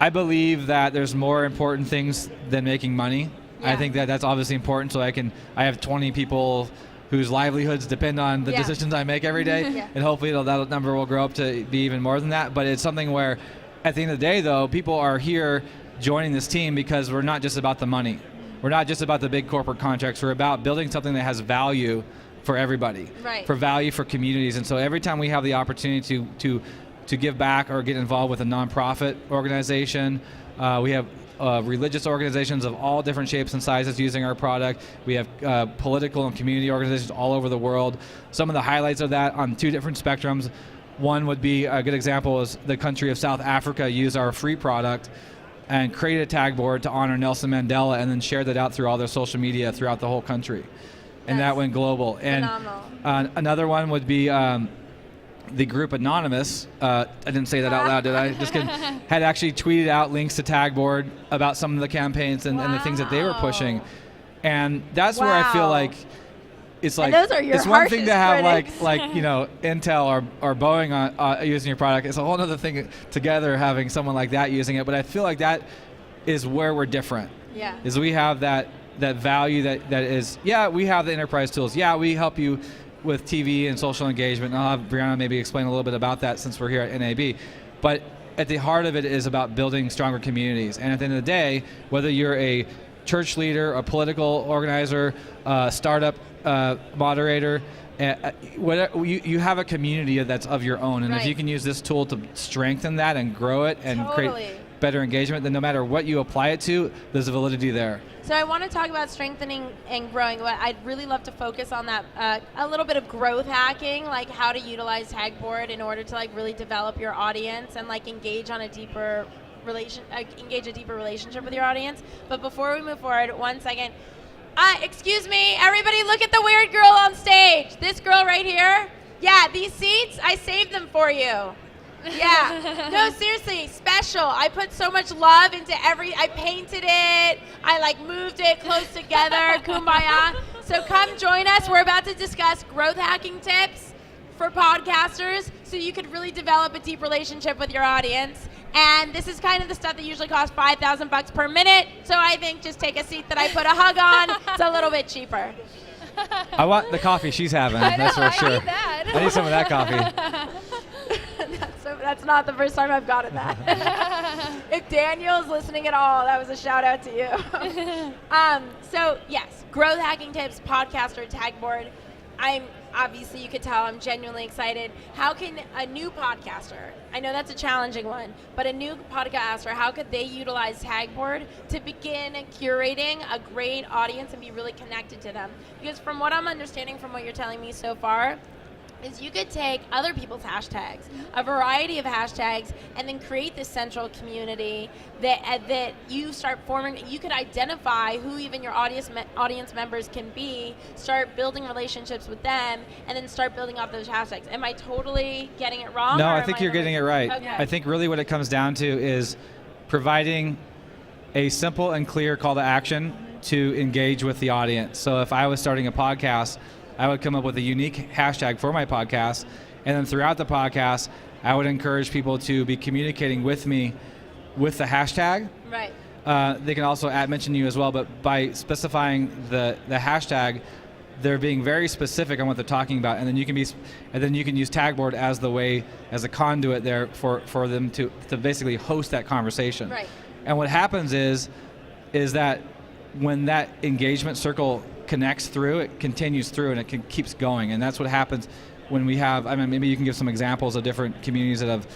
I believe that there's more important things than making money. I think that that's obviously important, so I have 20 people whose livelihoods depend on the decisions I make every day, and hopefully that number will grow up to be even more than that. But it's something where, at the end of the day, though, people are here joining this team because we're not just about the money. We're not just about the big corporate contracts. We're about building something that has value for everybody, for value for communities. And so every time we have the opportunity to give back or get involved with a nonprofit organization, we have religious organizations of all different shapes and sizes using our product. We have political and community organizations all over the world. Some of the highlights of that on 2 different spectrums. One would be, a good example is the country of South Africa used our free product and created a tag board to honor Nelson Mandela, and then shared that out through all their social media throughout the whole country. And that went global. Phenomenal. And another one would be the group Anonymous, I didn't say that out loud, did I? Just kidding. Had actually tweeted out links to Tagboard about some of the campaigns and the things that they were pushing. And that's where I feel like it's like, those are your it's one thing to have critics. like Intel or Boeing on using your product. It's a whole other thing together having someone like that using it. But I feel like that is where we're different. Yeah. Is we have that value that is, we have the enterprise tools. Yeah, we help you with TV and social engagement. And I'll have Brianna maybe explain a little bit about that since we're here at NAB. But at the heart of it is about building stronger communities. And at the end of the day, whether you're a church leader, a political organizer, startup moderator, whatever, you have a community that's of your own. And if you can use this tool to strengthen that and grow it and create better engagement, then no matter what you apply it to, there's a validity there. So I want to talk about strengthening and growing, but I'd really love to focus on that, a little bit of growth hacking, like how to utilize Tagboard in order to like really develop your audience and like engage a deeper relationship with your audience. But before we move forward, 1 second. Excuse me, everybody look at the weird girl on stage. This girl right here. Yeah, these seats, I saved them for you. Yeah. No, seriously, special. I put so much love into I painted it. I like moved it close together. Kumbaya. So come join us. We're about to discuss growth hacking tips for podcasters so you could really develop a deep relationship with your audience. And this is kind of the stuff that usually costs $5,000 per minute. So I think just take a seat that I put a hug on. It's a little bit cheaper. I want the coffee she's having. That's for sure. Need that. I need some of that coffee. That's not the first time I've gotten that. If Daniel's listening at all, that was a shout out to you. So yes, growth hacking tips, podcaster, Tagboard. Obviously you could tell I'm genuinely excited. How can a new podcaster, I know that's a challenging one, but a new podcaster, how could they utilize Tagboard to begin curating a great audience and be really connected to them? Because from what I'm understanding from what you're telling me so far, is you could take other people's hashtags, a variety of hashtags, and then create this central community that you start forming. You could identify who even your audience members can be, start building relationships with them, and then start building off those hashtags. Am I totally getting it wrong? No, I think you're getting it right. Okay. I think really what it comes down to is providing a simple and clear call to action to engage with the audience. So if I was starting a podcast, I would come up with a unique hashtag for my podcast, and then throughout the podcast, I would encourage people to be communicating with me with the hashtag. Right. They can also mention you as well, but by specifying the hashtag, they're being very specific on what they're talking about, and then you can use Tagboard as a conduit there for them to basically host that conversation. Right. And what happens is that when that engagement circle connects through, it continues through, and it keeps going. And that's what happens when we have, maybe you can give some examples of different communities that have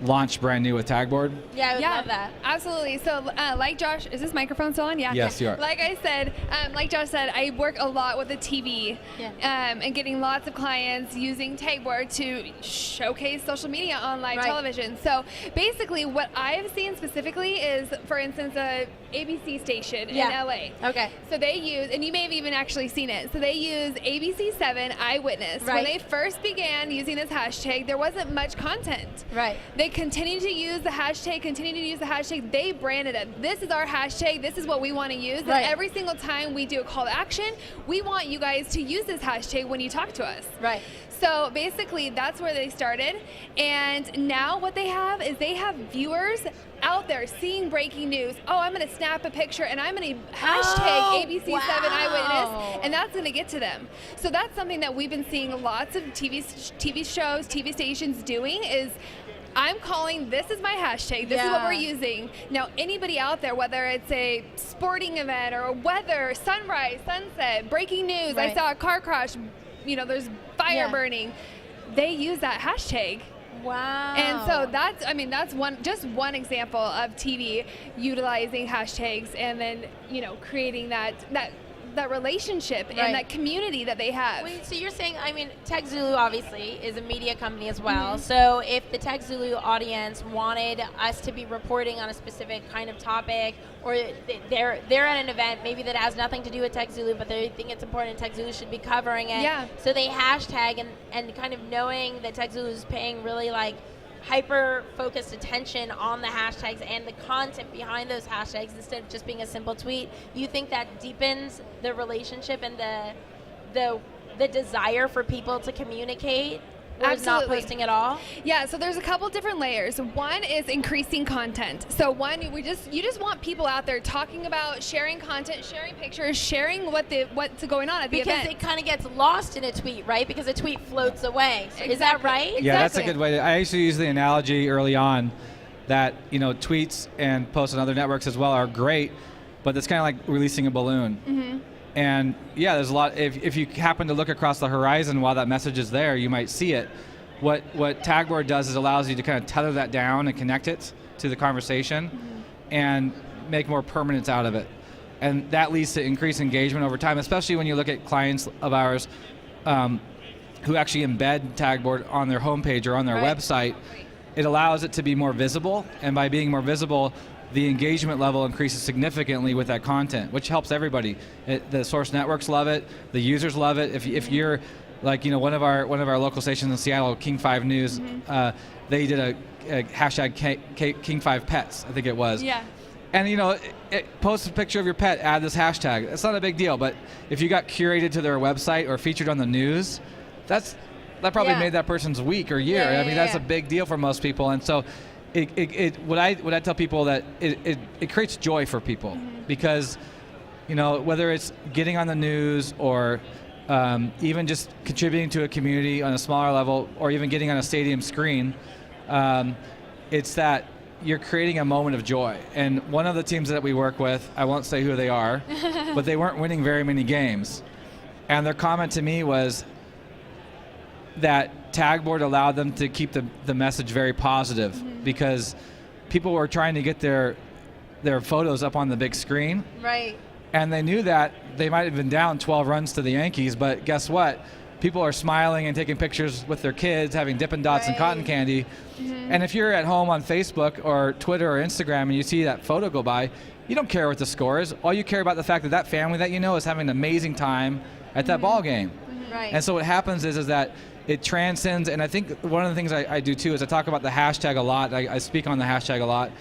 launched brand new with Tagboard. Yeah, I would love that. Absolutely. So like Josh, is this microphone still on? Yeah. Yes, you are. Like I said, like Josh said, I work a lot with the TV and getting lots of clients using Tagboard to showcase social media on live television. So basically what I've seen specifically is, for instance, a ABC station Yeah. in LA. Okay. So they use, and you may have even actually seen it, so they use ABC7 Eyewitness. Right. When they first began using this hashtag, there wasn't much content. Right. They continued to use the hashtag, they branded it. This is our hashtag, this is what we want to use, Right. and every single time we do a call to action, we want you guys to use this hashtag when you talk to us. Right. So basically, that's where they started. And now what they have is they have viewers out there seeing breaking news. Oh, I'm going to snap a picture and I'm going to hashtag ABC7 Eyewitness, and that's going to get to them. So that's something that we've been seeing lots of TV shows, TV stations doing is, I'm calling, this is my hashtag, this is what we're using. Now, anybody out there, whether it's a sporting event or weather, sunrise, sunset, breaking news, I Right. saw a car crash, there's fire burning, they use that hashtag. Wow. And so that's one example of TV utilizing hashtags and then, creating that relationship Right. and that community that they have. Wait, so you're saying, Tech Zulu obviously is a media company as well. Mhm. So if the Tech Zulu audience wanted us to be reporting on a specific kind of topic, or they're at an event maybe that has nothing to do with Tech Zulu, but they think it's important, Tech Zulu should be covering it. Yeah. So they hashtag and kind of knowing that Tech Zulu is paying really hyper-focused attention on the hashtags and the content behind those hashtags instead of just being a simple tweet. You think that deepens the relationship and the desire for people to communicate? Whereas not posting at all? Yeah, so there's a couple different layers. One is increasing content. So one, you just want people out there talking about sharing content, sharing pictures, sharing what's going on at the event. Because it kind of gets lost in a tweet, right? Because a tweet floats away. So is that right? Yeah, that's a good way. I used to use the analogy early on that tweets and posts on other networks as well are great, but it's kind of like releasing a balloon. Mm-hmm. And yeah, there's a lot. If you happen to look across the horizon while that message is there, you might see it. What Tagboard does is allows you to kind of tether that down and connect it to the conversation, and make more permanence out of it. And that leads to increased engagement over time, especially when you look at clients of ours who actually embed Tagboard on their homepage or on their website. It allows it to be more visible, and by being more visible, the engagement level increases significantly with that content, which helps everybody. The source networks love it, the users love it. If you're like one of our local stations in Seattle, King 5 News, they did a hashtag King 5 Pets, I think it was. Yeah. And post a picture of your pet, add this hashtag. It's not a big deal, but if you got curated to their website or featured on the news, that probably made that person's week or year. That's a big deal for most people, and so. What I tell people that it creates joy for people, because whether it's getting on the news or even just contributing to a community on a smaller level, or even getting on a stadium screen, it's that you're creating a moment of joy. And one of the teams that we work with, I won't say who they are, but they weren't winning very many games, and their comment to me was that Tagboard allowed them to keep the message very positive, because people were trying to get their photos up on the big screen. Right. And they knew that they might have been down 12 runs to the Yankees, but guess what? People are smiling and taking pictures with their kids, having Dippin' Dots and cotton candy. And if you're at home on Facebook or Twitter or Instagram and you see that photo go by, you don't care what the score is. All you care about the fact that that family that is having an amazing time at that ball game. Right. And so what happens is that it transcends, and I think one of the things I do too is I talk about the hashtag a lot, I speak on the hashtag a lot,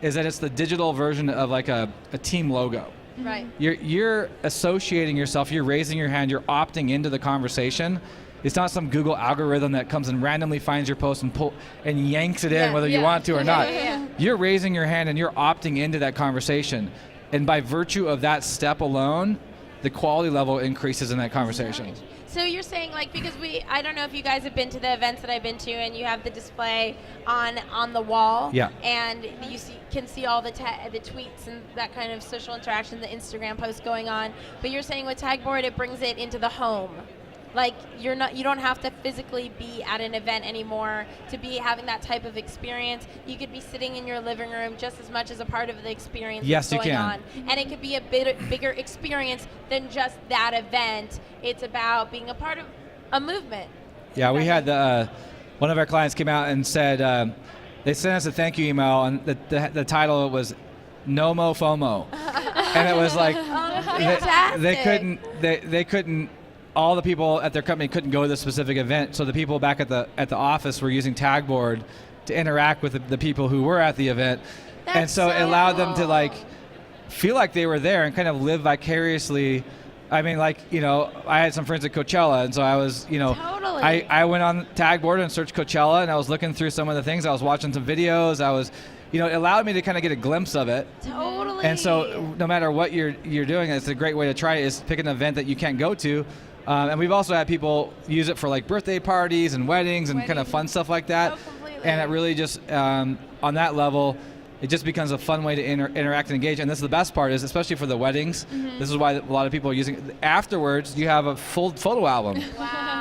is that it's the digital version of like a team logo. Right. You're associating yourself, you're raising your hand, you're opting into the conversation. It's not some Google algorithm that comes and randomly finds your post and yanks it in whether you want to or not. You're raising your hand and you're opting into that conversation. And by virtue of that step alone, the quality level increases in that conversation. So you're saying, because I don't know if you guys have been to the events that I've been to, and you have the display on the wall, and you can see all the tweets and that kind of social interaction, the Instagram posts going on. But you're saying with Tagboard, it brings it into the home. Like you don't have to physically be at an event anymore to be having that type of experience. You could be sitting in your living room just as much as a part of the experience that's going on. And it could be a bigger experience than just that event. It's about being a part of a movement. Yeah, we had one of our clients came out and said they sent us a thank you email, and the title was no mo FOMO, and it was like they couldn't. All the people at their company couldn't go to the specific event, so the people back at the office were using Tagboard to interact with the people who were at the event, and so it allowed them to like feel like they were there and kind of live vicariously. I mean, like, you know, I had some friends at Coachella, and so I was, you know, I went on Tagboard and searched Coachella, and I was looking through some of the things. I was watching some videos. I was, you know, it allowed me to kind of get a glimpse of it. Totally. And so no matter what you're doing, it's a great way to try it, is pick an event that you can't go to. And we've also had people use it for like birthday parties and weddings and kind of fun stuff like that. And it really just, on that level, it just becomes a fun way to interact and engage. And this is the best part, is especially for the weddings. This is why a lot of people are using it. Afterwards, you have a full photo album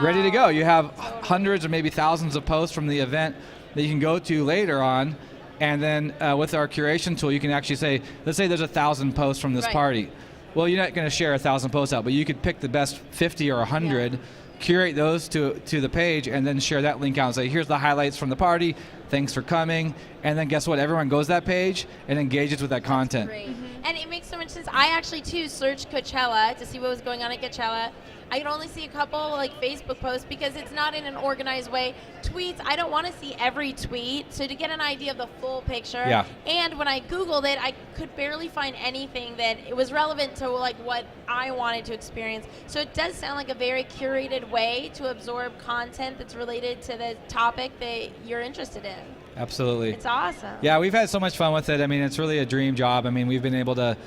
ready to go. You have hundreds or maybe thousands of posts from the event that you can go to later on. And then with our curation tool, you can actually say, let's say there's 1,000 posts from this party. Well, you're not going to share 1,000 posts out, but you could pick the best 50 or 100, curate those to the page, and then share that link out and say, here's the highlights from the party, thanks for coming. And then guess what? Everyone goes to that page and engages with that content. And it makes so much sense. I actually, too, searched Coachella to see what was going on at Coachella. I could only see a couple like Facebook posts because it's not in an organized way. Tweets, I don't want to see every tweet. So to get an idea of the full picture. Yeah. And when I Googled it, I could barely find anything that it was relevant to like what I wanted to experience. So it does sound like a very curated way to absorb content that's related to the topic that you're interested in. Absolutely. It's awesome. Yeah, we've had so much fun with it. I mean, it's really a dream job. I mean, we've been able to,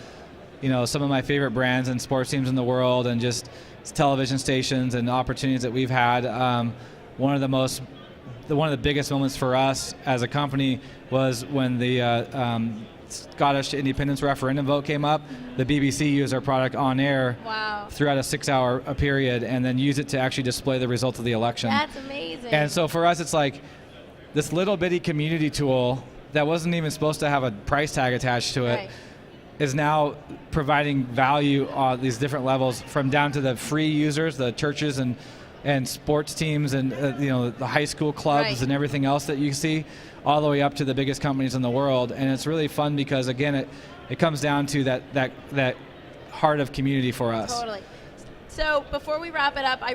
you know, some of my favorite brands and sports teams in the world, and just television stations and opportunities that we've had. One of the biggest moments for us as a company was when the Scottish independence referendum vote came up. The BBC used our product on air throughout a 6-hour period, and then used it to actually display the results of the election. That's amazing. And so for us, it's like this little bitty community tool that wasn't even supposed to have a price tag attached to it. Is now providing value on these different levels, from down to the free users, the churches and sports teams, and you know, the high school clubs and everything else that you see, all the way up to the biggest companies in the world. And it's really fun because, again, it comes down to that heart of community for us. Totally. So before we wrap it up, I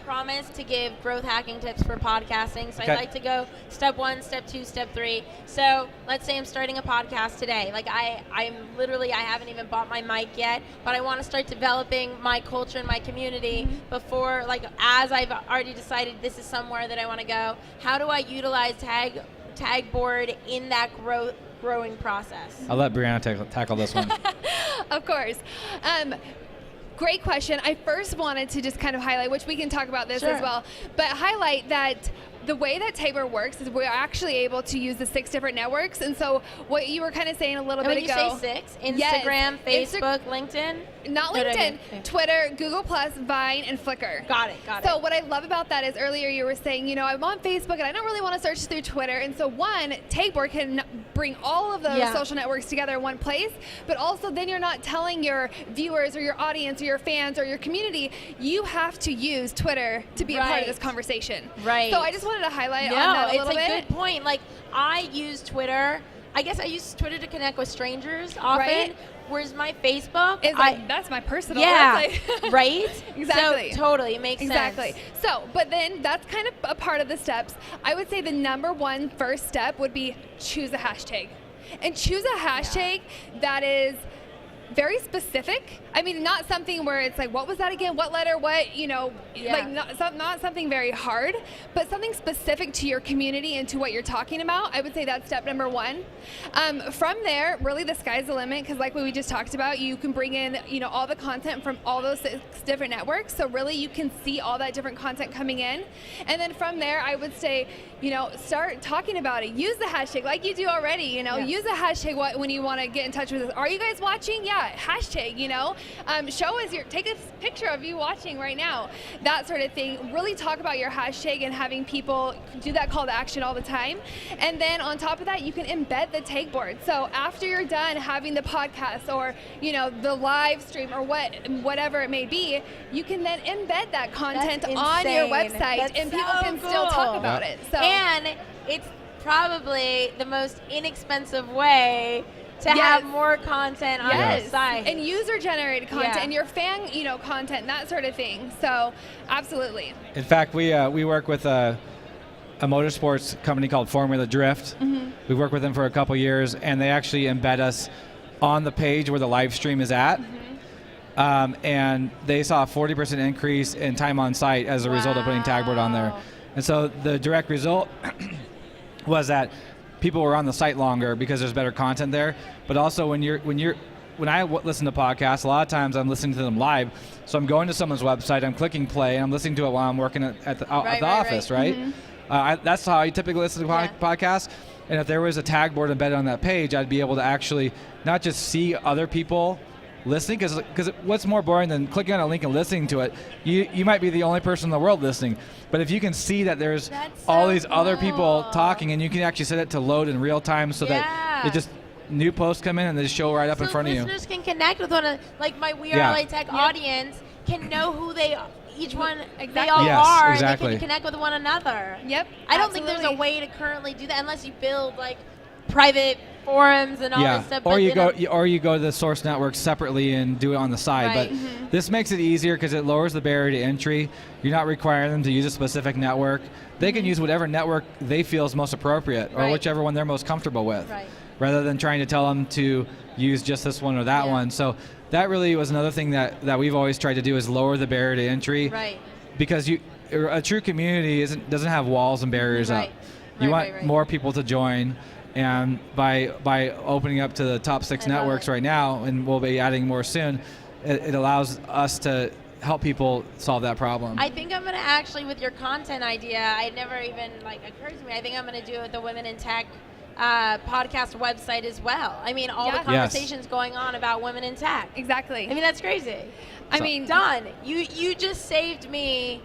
promised to give growth hacking tips for podcasting. So I'd like to go step 1, step 2, step 3. So let's say I'm starting a podcast today. Like I haven't even bought my mic yet, but I want to start developing my culture and my community before, like, as I've already decided this is somewhere that I want to go. How do I utilize Tagboard in that growing process? I'll let Brianna tackle this one. Of course. Great question. I first wanted to just kind of highlight, which we can talk about this as well, but highlight that the way that Tagboard works is we're actually able to use the 6 different networks. And so what you were kind of saying a little bit ago. When you say 6, Instagram, Facebook, LinkedIn? Not LinkedIn, Twitter, Google+, Vine, and Flickr. Got it. So what I love about that is earlier you were saying, you know, I'm on Facebook and I don't really want to search through Twitter. And so one, Tagboard can bring all of those social networks together in one place, but also then you're not telling your viewers or your audience or your fans or your community, you have to use Twitter to be a part of this conversation. Right. So I just wanted to highlight on that a little bit. No, it's a good point. Like, I use Twitter. I guess I use Twitter to connect with strangers often. Whereas my Facebook is that's my personal website. Right? Exactly. So totally, it makes sense. Exactly. So, but then that's kind of a part of the steps. I would say the number one first step would be choose a hashtag. And choose a hashtag that is very specific. I mean, not something where it's like, what was that again? What letter? What, you know, like not something very hard, but something specific to your community and to what you're talking about. I would say that's step number 1. From there, really the sky's the limit, because like what we just talked about, you can bring in, you know, all the content from all those 6 different networks. So really you can see all that different content coming in. And then from there, I would say, you know, start talking about it. Use the hashtag like you do already, you know, use a hashtag when you want to get in touch with us. Are you guys watching? Yeah, hashtag, you know, show us take a picture of you watching right now, that sort of thing. Really talk about your hashtag and having people do that call to action all the time. And then on top of that, you can embed the Tagboard. So after you're done having the podcast or, you know, the live stream or whatever it may be, you can then embed that content on your website and people can still talk about it. So. And it's probably the most inexpensive way to have more content on the site. And user-generated content Yeah. and your fan, content, that sort of thing. So, absolutely. In fact, we work with a motorsports company called Formula Drift. Mhm. We've worked with them for a couple years, and they actually embed us on the page where the live stream is at. And they saw a 40% increase in time on site as a result of putting Tagboard on there. And so the direct result was that people were on the site longer because there's better content there. But also when I listen to podcasts, a lot of times I'm listening to them live. So I'm going to someone's website, I'm clicking play, and I'm listening to it while I'm working at the office, right? That's how I typically listen to podcasts. And if there was a tag board embedded on that page, I'd be able to actually not just see other people listening, because what's more boring than clicking on a link and listening to it? You might be the only person in the world listening, but if you can see that there's all these other people talking, and you can actually set it to load in real time so that it just new posts come in and they just show right up in front of you. Listeners can connect with one another. Like my We Are LA Tech audience can know who they each one they all are, and they can connect with one another. Yep. I don't think there's a way to currently do that unless you build like private forums and all this stuff. Or you go to the source network separately and do it on the side. Right. But this makes it easier because it lowers the barrier to entry. You're not requiring them to use a specific network. They can use whatever network they feel is most appropriate, or whichever one they're most comfortable with, rather than trying to tell them to use just this one or that one. So that really was another thing that we've always tried to do, is lower the barrier to entry. Right. Because a true community doesn't have walls and barriers up. You want more people to join. And by opening up to the top 6 networks right now, and we'll be adding more soon, it allows us to help people solve that problem. I think I'm going to actually, with your content idea, it never even occurred to me. I think I'm going to do it with the Women in Tech podcast website as well. I mean, all the conversations going on about women in tech. Exactly. I mean, that's crazy. I mean, done. You just saved me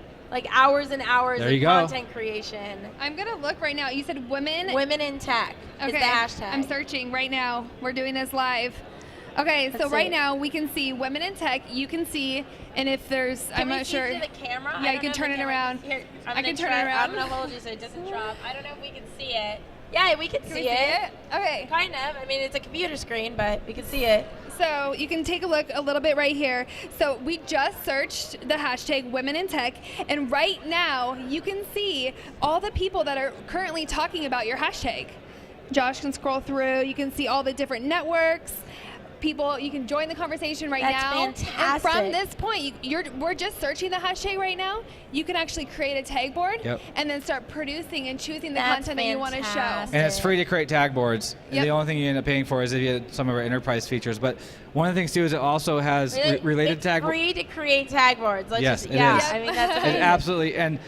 hours and hours of content creation. I'm going to look right now. You said women in tech is the hashtag. I'm searching right now. We're doing this live. Okay, so right now we can see women in tech. You can see, and if there's, I'm not sure. Can we see the camera? Yeah, you can turn it around. Here, I can turn it around. I don't know what we'll do so it doesn't drop. I don't know if we can see it. Yeah, we can see it. Okay. Kind of. I mean, it's a computer screen, but we can see it. So you can take a look a little bit right here. So we just searched the hashtag Women in Tech, and right now you can see all the people that are currently talking about your hashtag. Josh can scroll through. You can see all the different networks. People, you can join the conversation right now. That's fantastic. And from this point, we're just searching the hashtag right now. You can actually create a tag board and then start producing and choosing the content that you want to show. And it's free to create tag boards. The only thing you end up paying for is if you had some of our enterprise features. But one of the things too is it also has related tag boards. It's free to create tag boards. Yes, it is. I mean, that's amazing. Absolutely. And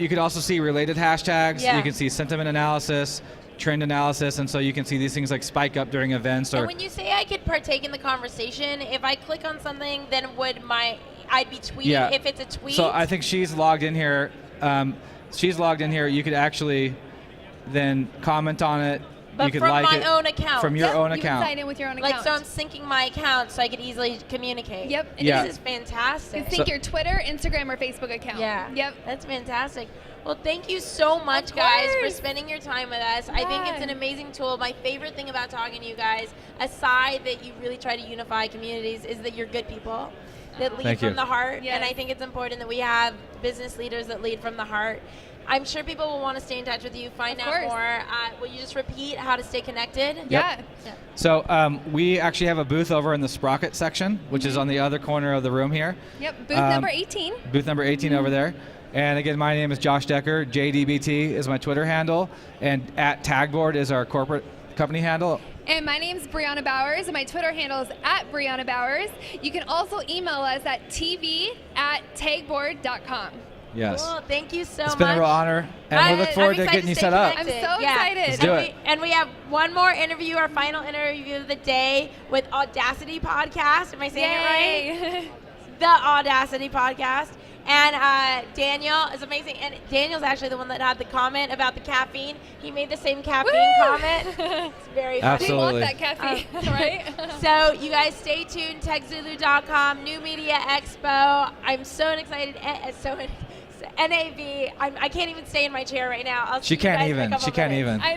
you could also see related hashtags. Yeah. You can see sentiment analysis, trend analysis, and so you can see these things like spike up during events. And when you say I could partake in the conversation, if I click on something, then I'd be tweeting if it's a tweet? So I think she's logged in here. You could actually then comment on it. But you could from like my it own account. From your own account. You can sign in with your own account. So I'm syncing my account so I could easily communicate. Yep. And this is fantastic. You can sync your Twitter, Instagram, or Facebook account. Yeah. Yep. That's fantastic. Well, thank you so much, guys, for spending your time with us. I think it's an amazing tool. My favorite thing about talking to you guys, aside that you really try to unify communities, is that you're good people that lead from the heart. Yes. And I think it's important that we have business leaders that lead from the heart. I'm sure people will want to stay in touch with you, find out more. Will you just repeat how to stay connected? Yep. So we actually have a booth over in the Sprocket section, which is on the other corner of the room here. Yep, booth number 18. Booth number 18 over there. And again, my name is Josh Decker. JDBT is my Twitter handle, and @Tagboard is our corporate company handle. And my name's Brianna Bowers, and my Twitter handle is @Brianna Bowers. You can also email us at tv@tagboard.com. Yes. Cool. Thank you so much. It's been a real honor, and we look forward to getting you set up. I'm so excited. Let's do it. And we have one more interview, our final interview of the day with Audacity Podcast. Am I saying it right? The Audacity Podcast. And Daniel is amazing. And Daniel's actually the one that had the comment about the caffeine. He made the same caffeine comment. It's very funny. Absolutely. We want that caffeine, right? So you guys stay tuned. TechZulu.com, new Media Expo. I'm so excited. NAB. I can't even stay in my chair right now. I'll see She you can't guys in a even. couple She can't minutes. even. I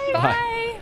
know. Bye.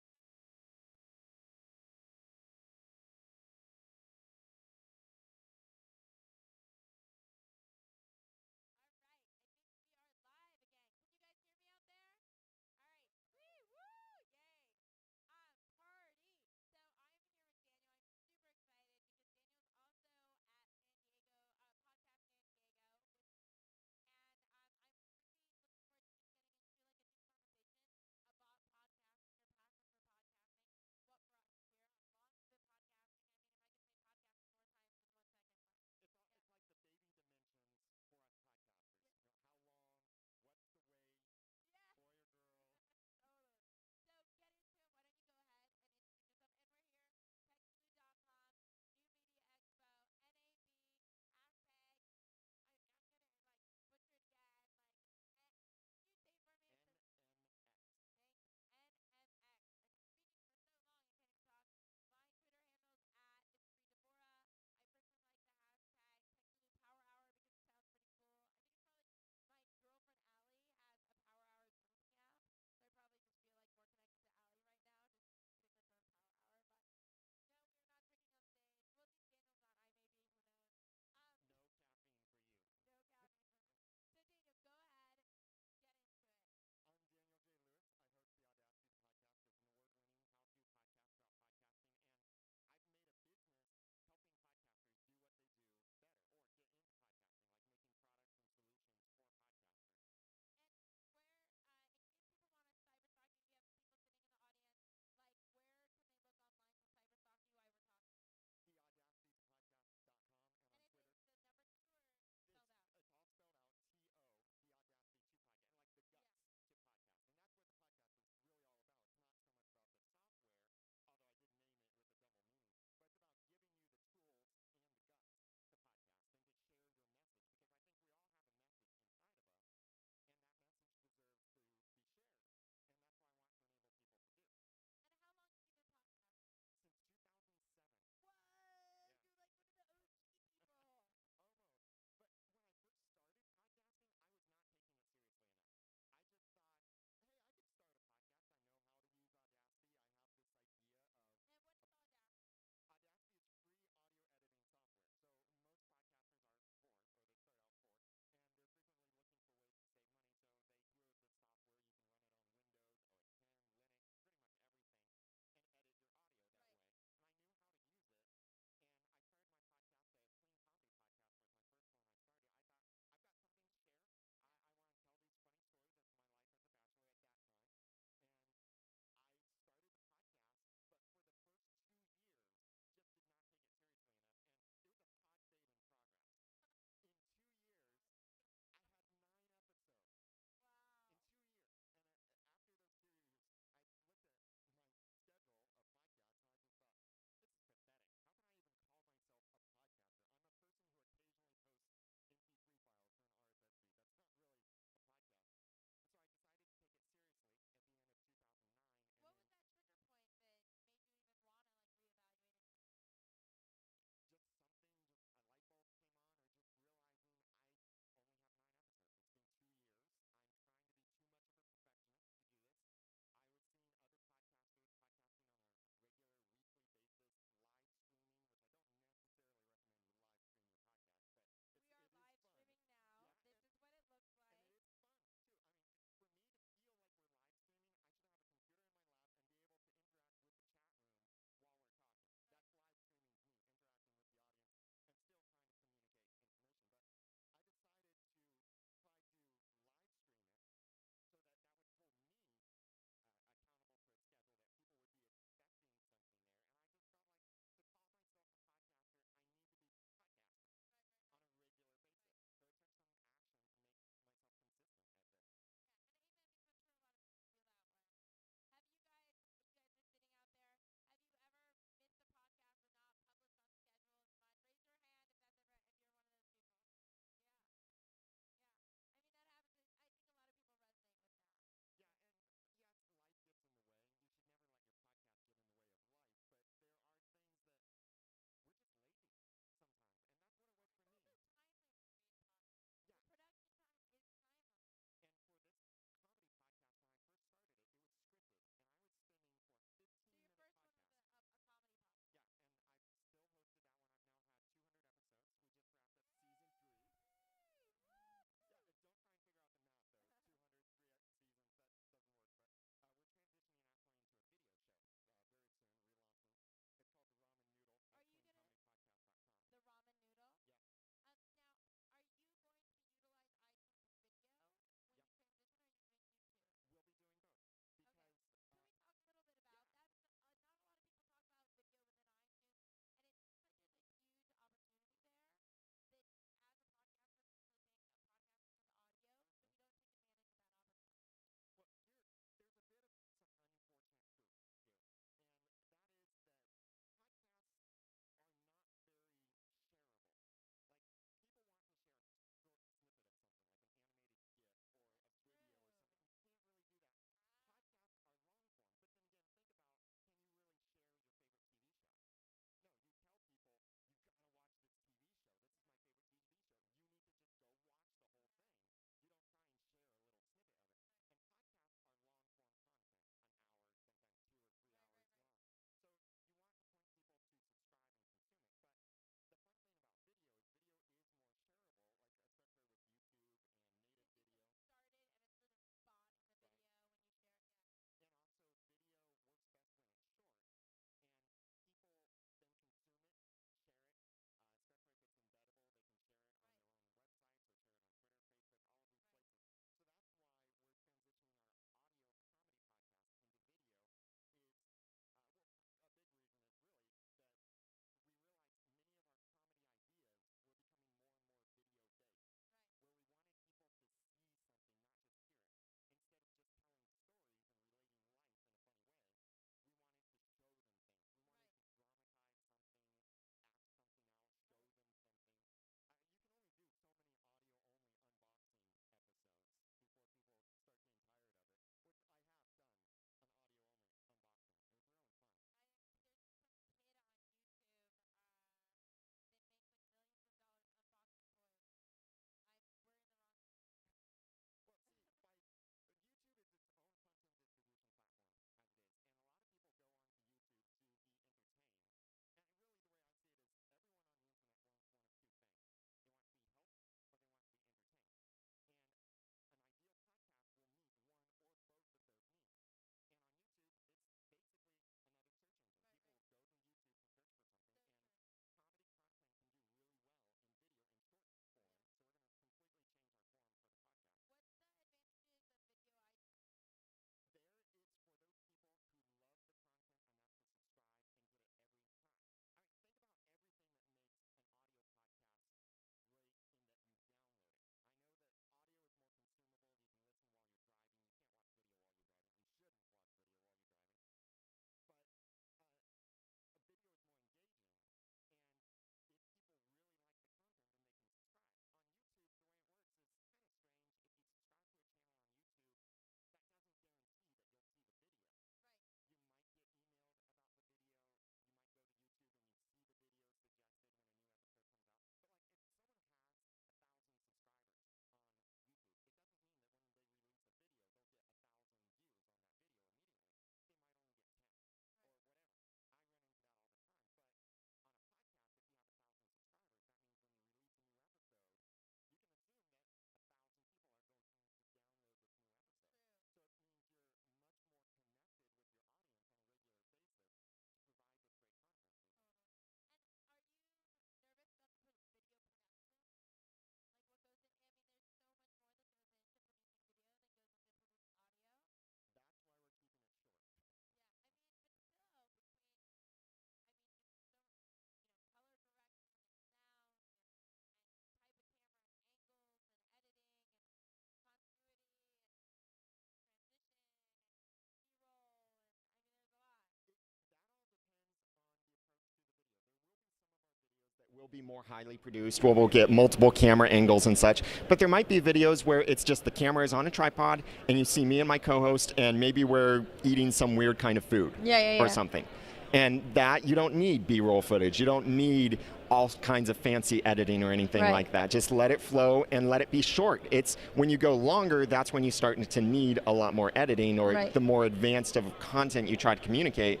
will be more highly produced, where we'll get multiple camera angles and such. But there might be videos where it's just the camera is on a tripod and you see me and my co-host and maybe we're eating some weird kind of food or something. And that you don't need B-roll footage. You don't need all kinds of fancy editing or anything like that. Just let it flow and let it be short. It's when you go longer, that's when you start to need a lot more editing, or the more advanced of content you try to communicate,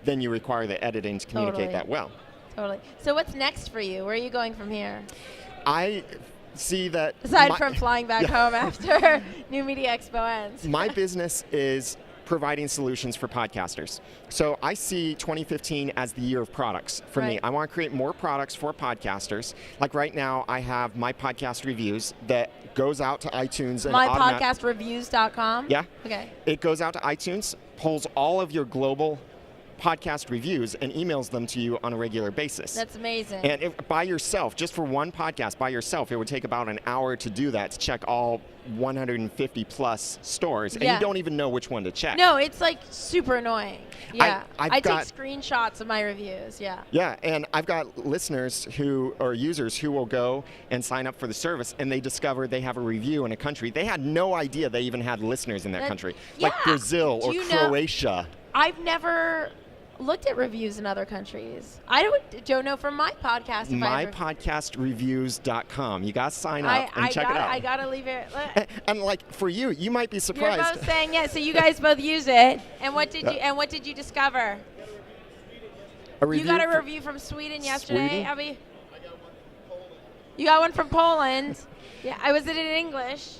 then you require the editing to communicate that well. Totally. So what's next for you? Where are you going from here? I see that aside from flying back home after New Media Expo ends. My business is providing solutions for podcasters. So I see 2015 as the year of products for me. I want to create more products for podcasters. Like right now, I have My Podcast Reviews that goes out to iTunes and MyPodcastReviews.com? Yeah. Okay. It goes out to iTunes, pulls all of your global podcast reviews and emails them to you on a regular basis. That's amazing. And if, by yourself, just for one podcast by yourself, it would take about an hour to do that, to check all 150 plus stores, and you don't even know which one to check. No, it's like super annoying. Yeah, I got, take screenshots of my reviews. Yeah. Yeah, and I've got listeners who or users who will go and sign up for the service, and they discover they have a review in a country they had no idea they even had listeners in that country, like Brazil or Croatia. I've never looked at reviews in other countries. I don't know from my podcast. MyPodcastReviews.com. You got to sign up and check it out. I got to leave it. And like for you, you might be surprised. You're both saying yes, so you guys both use it. And what did you discover? A review. You got a review from Sweden yesterday, Sweden? Abby? You got one from Poland. Yeah, was it in English?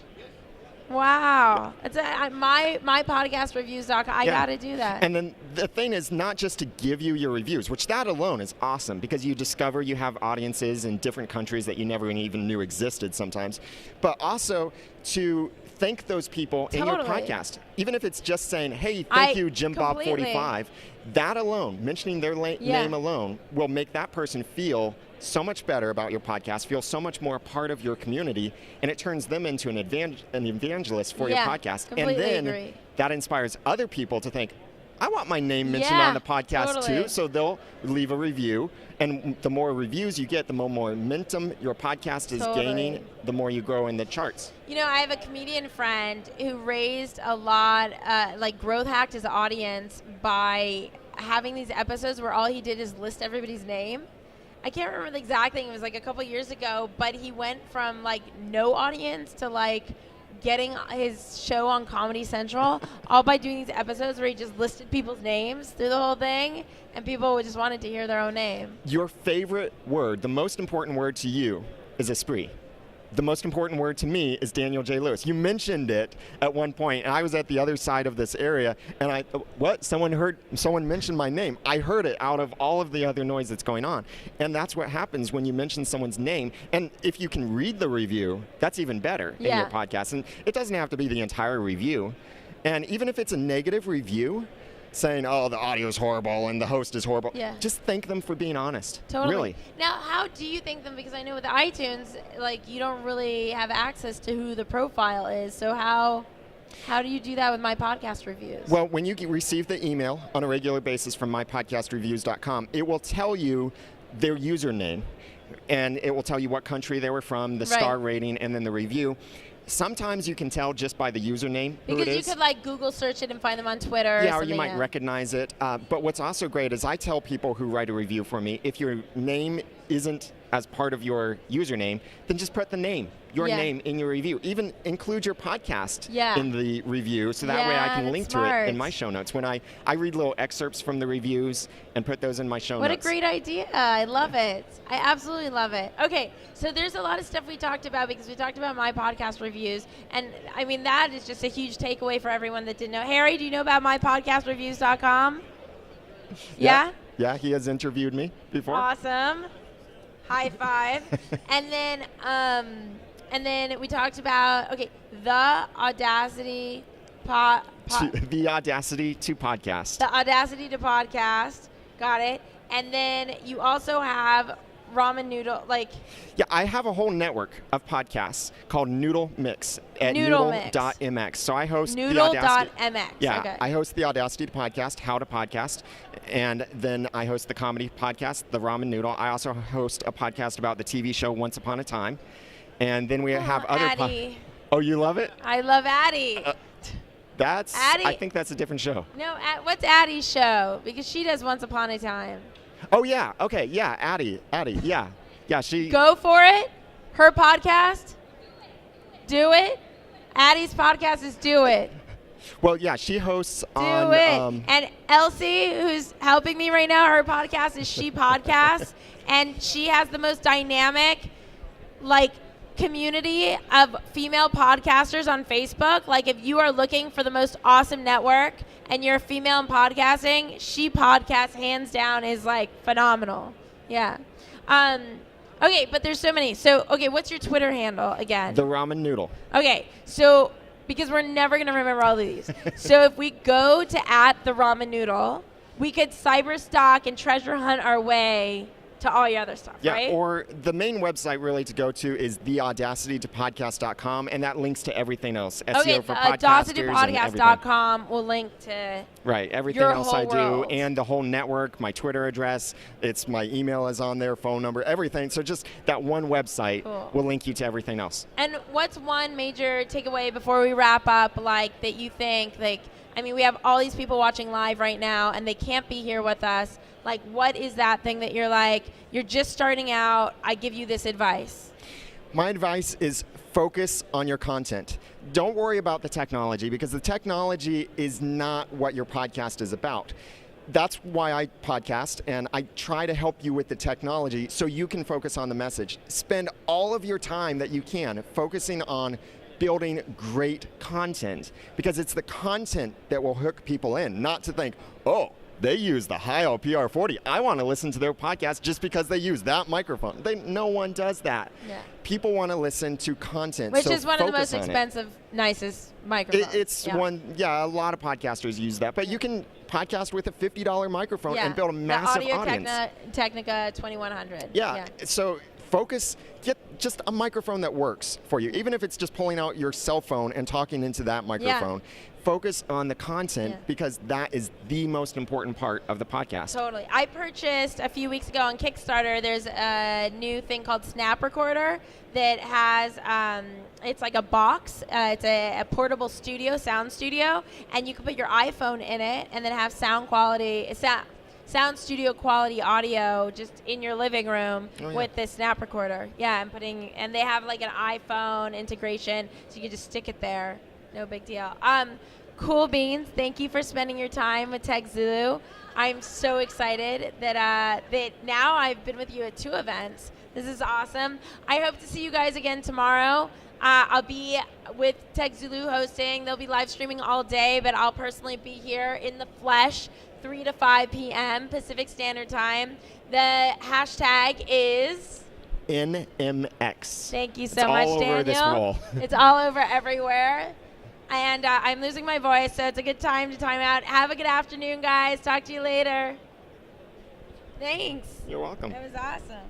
Wow. It's my podcastReviews.com. I got to do that. And then the thing is not just to give you your reviews, which that alone is awesome because you discover you have audiences in different countries that you never even knew existed sometimes, but also to thank those people in your podcast. Even if it's just saying, hey, thank you, Jim Bob 45, that alone, mentioning their name alone, will make that person feel so much better about your podcast, feel so much more a part of your community, and it turns them into an evangelist for your podcast. And then that inspires other people to think, I want my name mentioned on the podcast too, so they'll leave a review. And the more reviews you get, the more momentum your podcast is gaining, the more you grow in the charts. You know, I have a comedian friend who raised a lot, growth hacked his audience by having these episodes where all he did is list everybody's name. I can't remember the exact thing. It was like a couple years ago, but he went from like no audience to like getting his show on Comedy Central all by doing these episodes where he just listed people's names through the whole thing, and people just wanted to hear their own name. Your favorite word, the most important word to you, is esprit. The most important word to me is Daniel J. Lewis. You mentioned it at one point, and I was at the other side of this area, and someone mentioned my name. I heard it out of all of the other noise that's going on. And that's what happens when you mention someone's name. And if you can read the review, that's even better in your podcast. And it doesn't have to be the entire review. And even if it's a negative review, saying, oh, the audio is horrible and the host is horrible. Just thank them for being honest. Totally. Really. Now, how do you thank them? Because I know with iTunes, like, you don't really have access to who the profile is. So how do you do that with My Podcast Reviews? Well, when you receive the email on a regular basis from MyPodcastReviews.com, it will tell you their username, and it will tell you what country they were from, the star rating, and then the review. Sometimes you can tell just by the username who it is. Because you could like Google search it and find them on Twitter. Yeah, or you might recognize it. But what's also great is I tell people who write a review for me, if your name isn't as part of your username, then just put the name, your name in your review. Even include your podcast in the review, so that way I can link to it in my show notes. When I read little excerpts from the reviews and put those in my show notes. What a great idea. I love it. I absolutely love it. Okay, so there's a lot of stuff we talked about because we talked about My Podcast Reviews, and I mean that is just a huge takeaway for everyone that didn't know. Harry, do you know about MyPodcastReviews.com? Yeah? Yeah, he has interviewed me before. Awesome. High five. And then we talked about the Audacity the Audacity to podcast. The Audacity to podcast. Got it. And then you also have ramen noodle, like Yeah, I have a whole network of podcasts called Noodle Mix at Noodle Mix. noodle.mx. So I host the noodle.mx. Audacity. Yeah, Okay. I host the Audacity podcast, How to Podcast, and then I host the comedy podcast, The Ramen Noodle. I also host a podcast about the TV show Once Upon a Time, and then we have other. Addie. Oh, you love it? I love Addie. Addie. I think that's a different show. No, what's Addie's show? Because she does Once Upon a Time. Oh yeah, okay, yeah, Addie, yeah, she. Go for it. Her podcast. Do it. Addie's podcast is Do It. Well, yeah, she hosts Do on. it. And Elsie, who's helping me right now, her podcast is She Podcast, and she has the most dynamic, like, community of female podcasters on Facebook. Like, if you are looking for the most awesome network and you're a female in podcasting, She Podcast, hands down, is like phenomenal. Yeah. Okay, but there's so many. So, okay, what's your Twitter handle again? The Ramen Noodle. Okay, so because we're never going to remember all of these. So if we go to @the Ramen Noodle, we could cyber stalk and treasure hunt our way to all your other stuff, Yeah, right? or the main website really to go to is theaudacitytopodcast.com, and that links to everything else. SEO for podcasters and everything. audacitypodcast.com will link to Right, everything your else whole I do, world. and the whole network, my Twitter address, it's my email is on there, phone number, everything. So just that one website Cool. will link you to everything else. And what's one major takeaway before we wrap up, like, that you think, like, I mean, we have all these people watching live right now, and they can't be here with us. Like, what is that thing that you're like, you're just starting out, I give you this advice? My advice is focus on your content. Don't worry about the technology, because the technology is not what your podcast is about. That's why I podcast, and I try to help you with the technology so you can focus on the message. Spend all of your time that you can focusing on building great content, because it's the content that will hook people in, not to think, oh, they use the Heil PR40. I want to listen to their podcast just because they use that microphone. No one does that. Yeah. People want to listen to content. Which so is one of the focus most on it. expensive, nicest microphones. It's yeah. a lot of podcasters use that, but you can podcast with a $50 microphone Yeah. and build a massive the audience. Technica 2100. Yeah. So focus, get just a microphone that works for you, even if it's just pulling out your cell phone and talking into that microphone. Focus on the content, because that is the most important part of the podcast. Totally. I purchased a few weeks ago on Kickstarter, there's a new thing called Snap Recorder that has, it's like a box. It's a portable sound studio, and you can put your iPhone in it and then have sound studio quality audio just in your living room with this Snap Recorder. Yeah, and they have like an iPhone integration, so you can just stick it there. No big deal. Cool beans. Thank you for spending your time with Tech Zulu. I'm so excited that now I've been with you at 2 events. This is awesome. I hope to see you guys again tomorrow. I'll be with Tech Zulu hosting. They'll be live streaming all day, but I'll personally be here in the flesh 3 to 5 p.m. Pacific Standard Time. The hashtag is NMX. Thank you so It's much, all Daniel. over this wall. It's all over everywhere. And I'm losing my voice, so it's a good time to time out. Have a good afternoon, guys. Talk to you later. Thanks. You're welcome. That was awesome.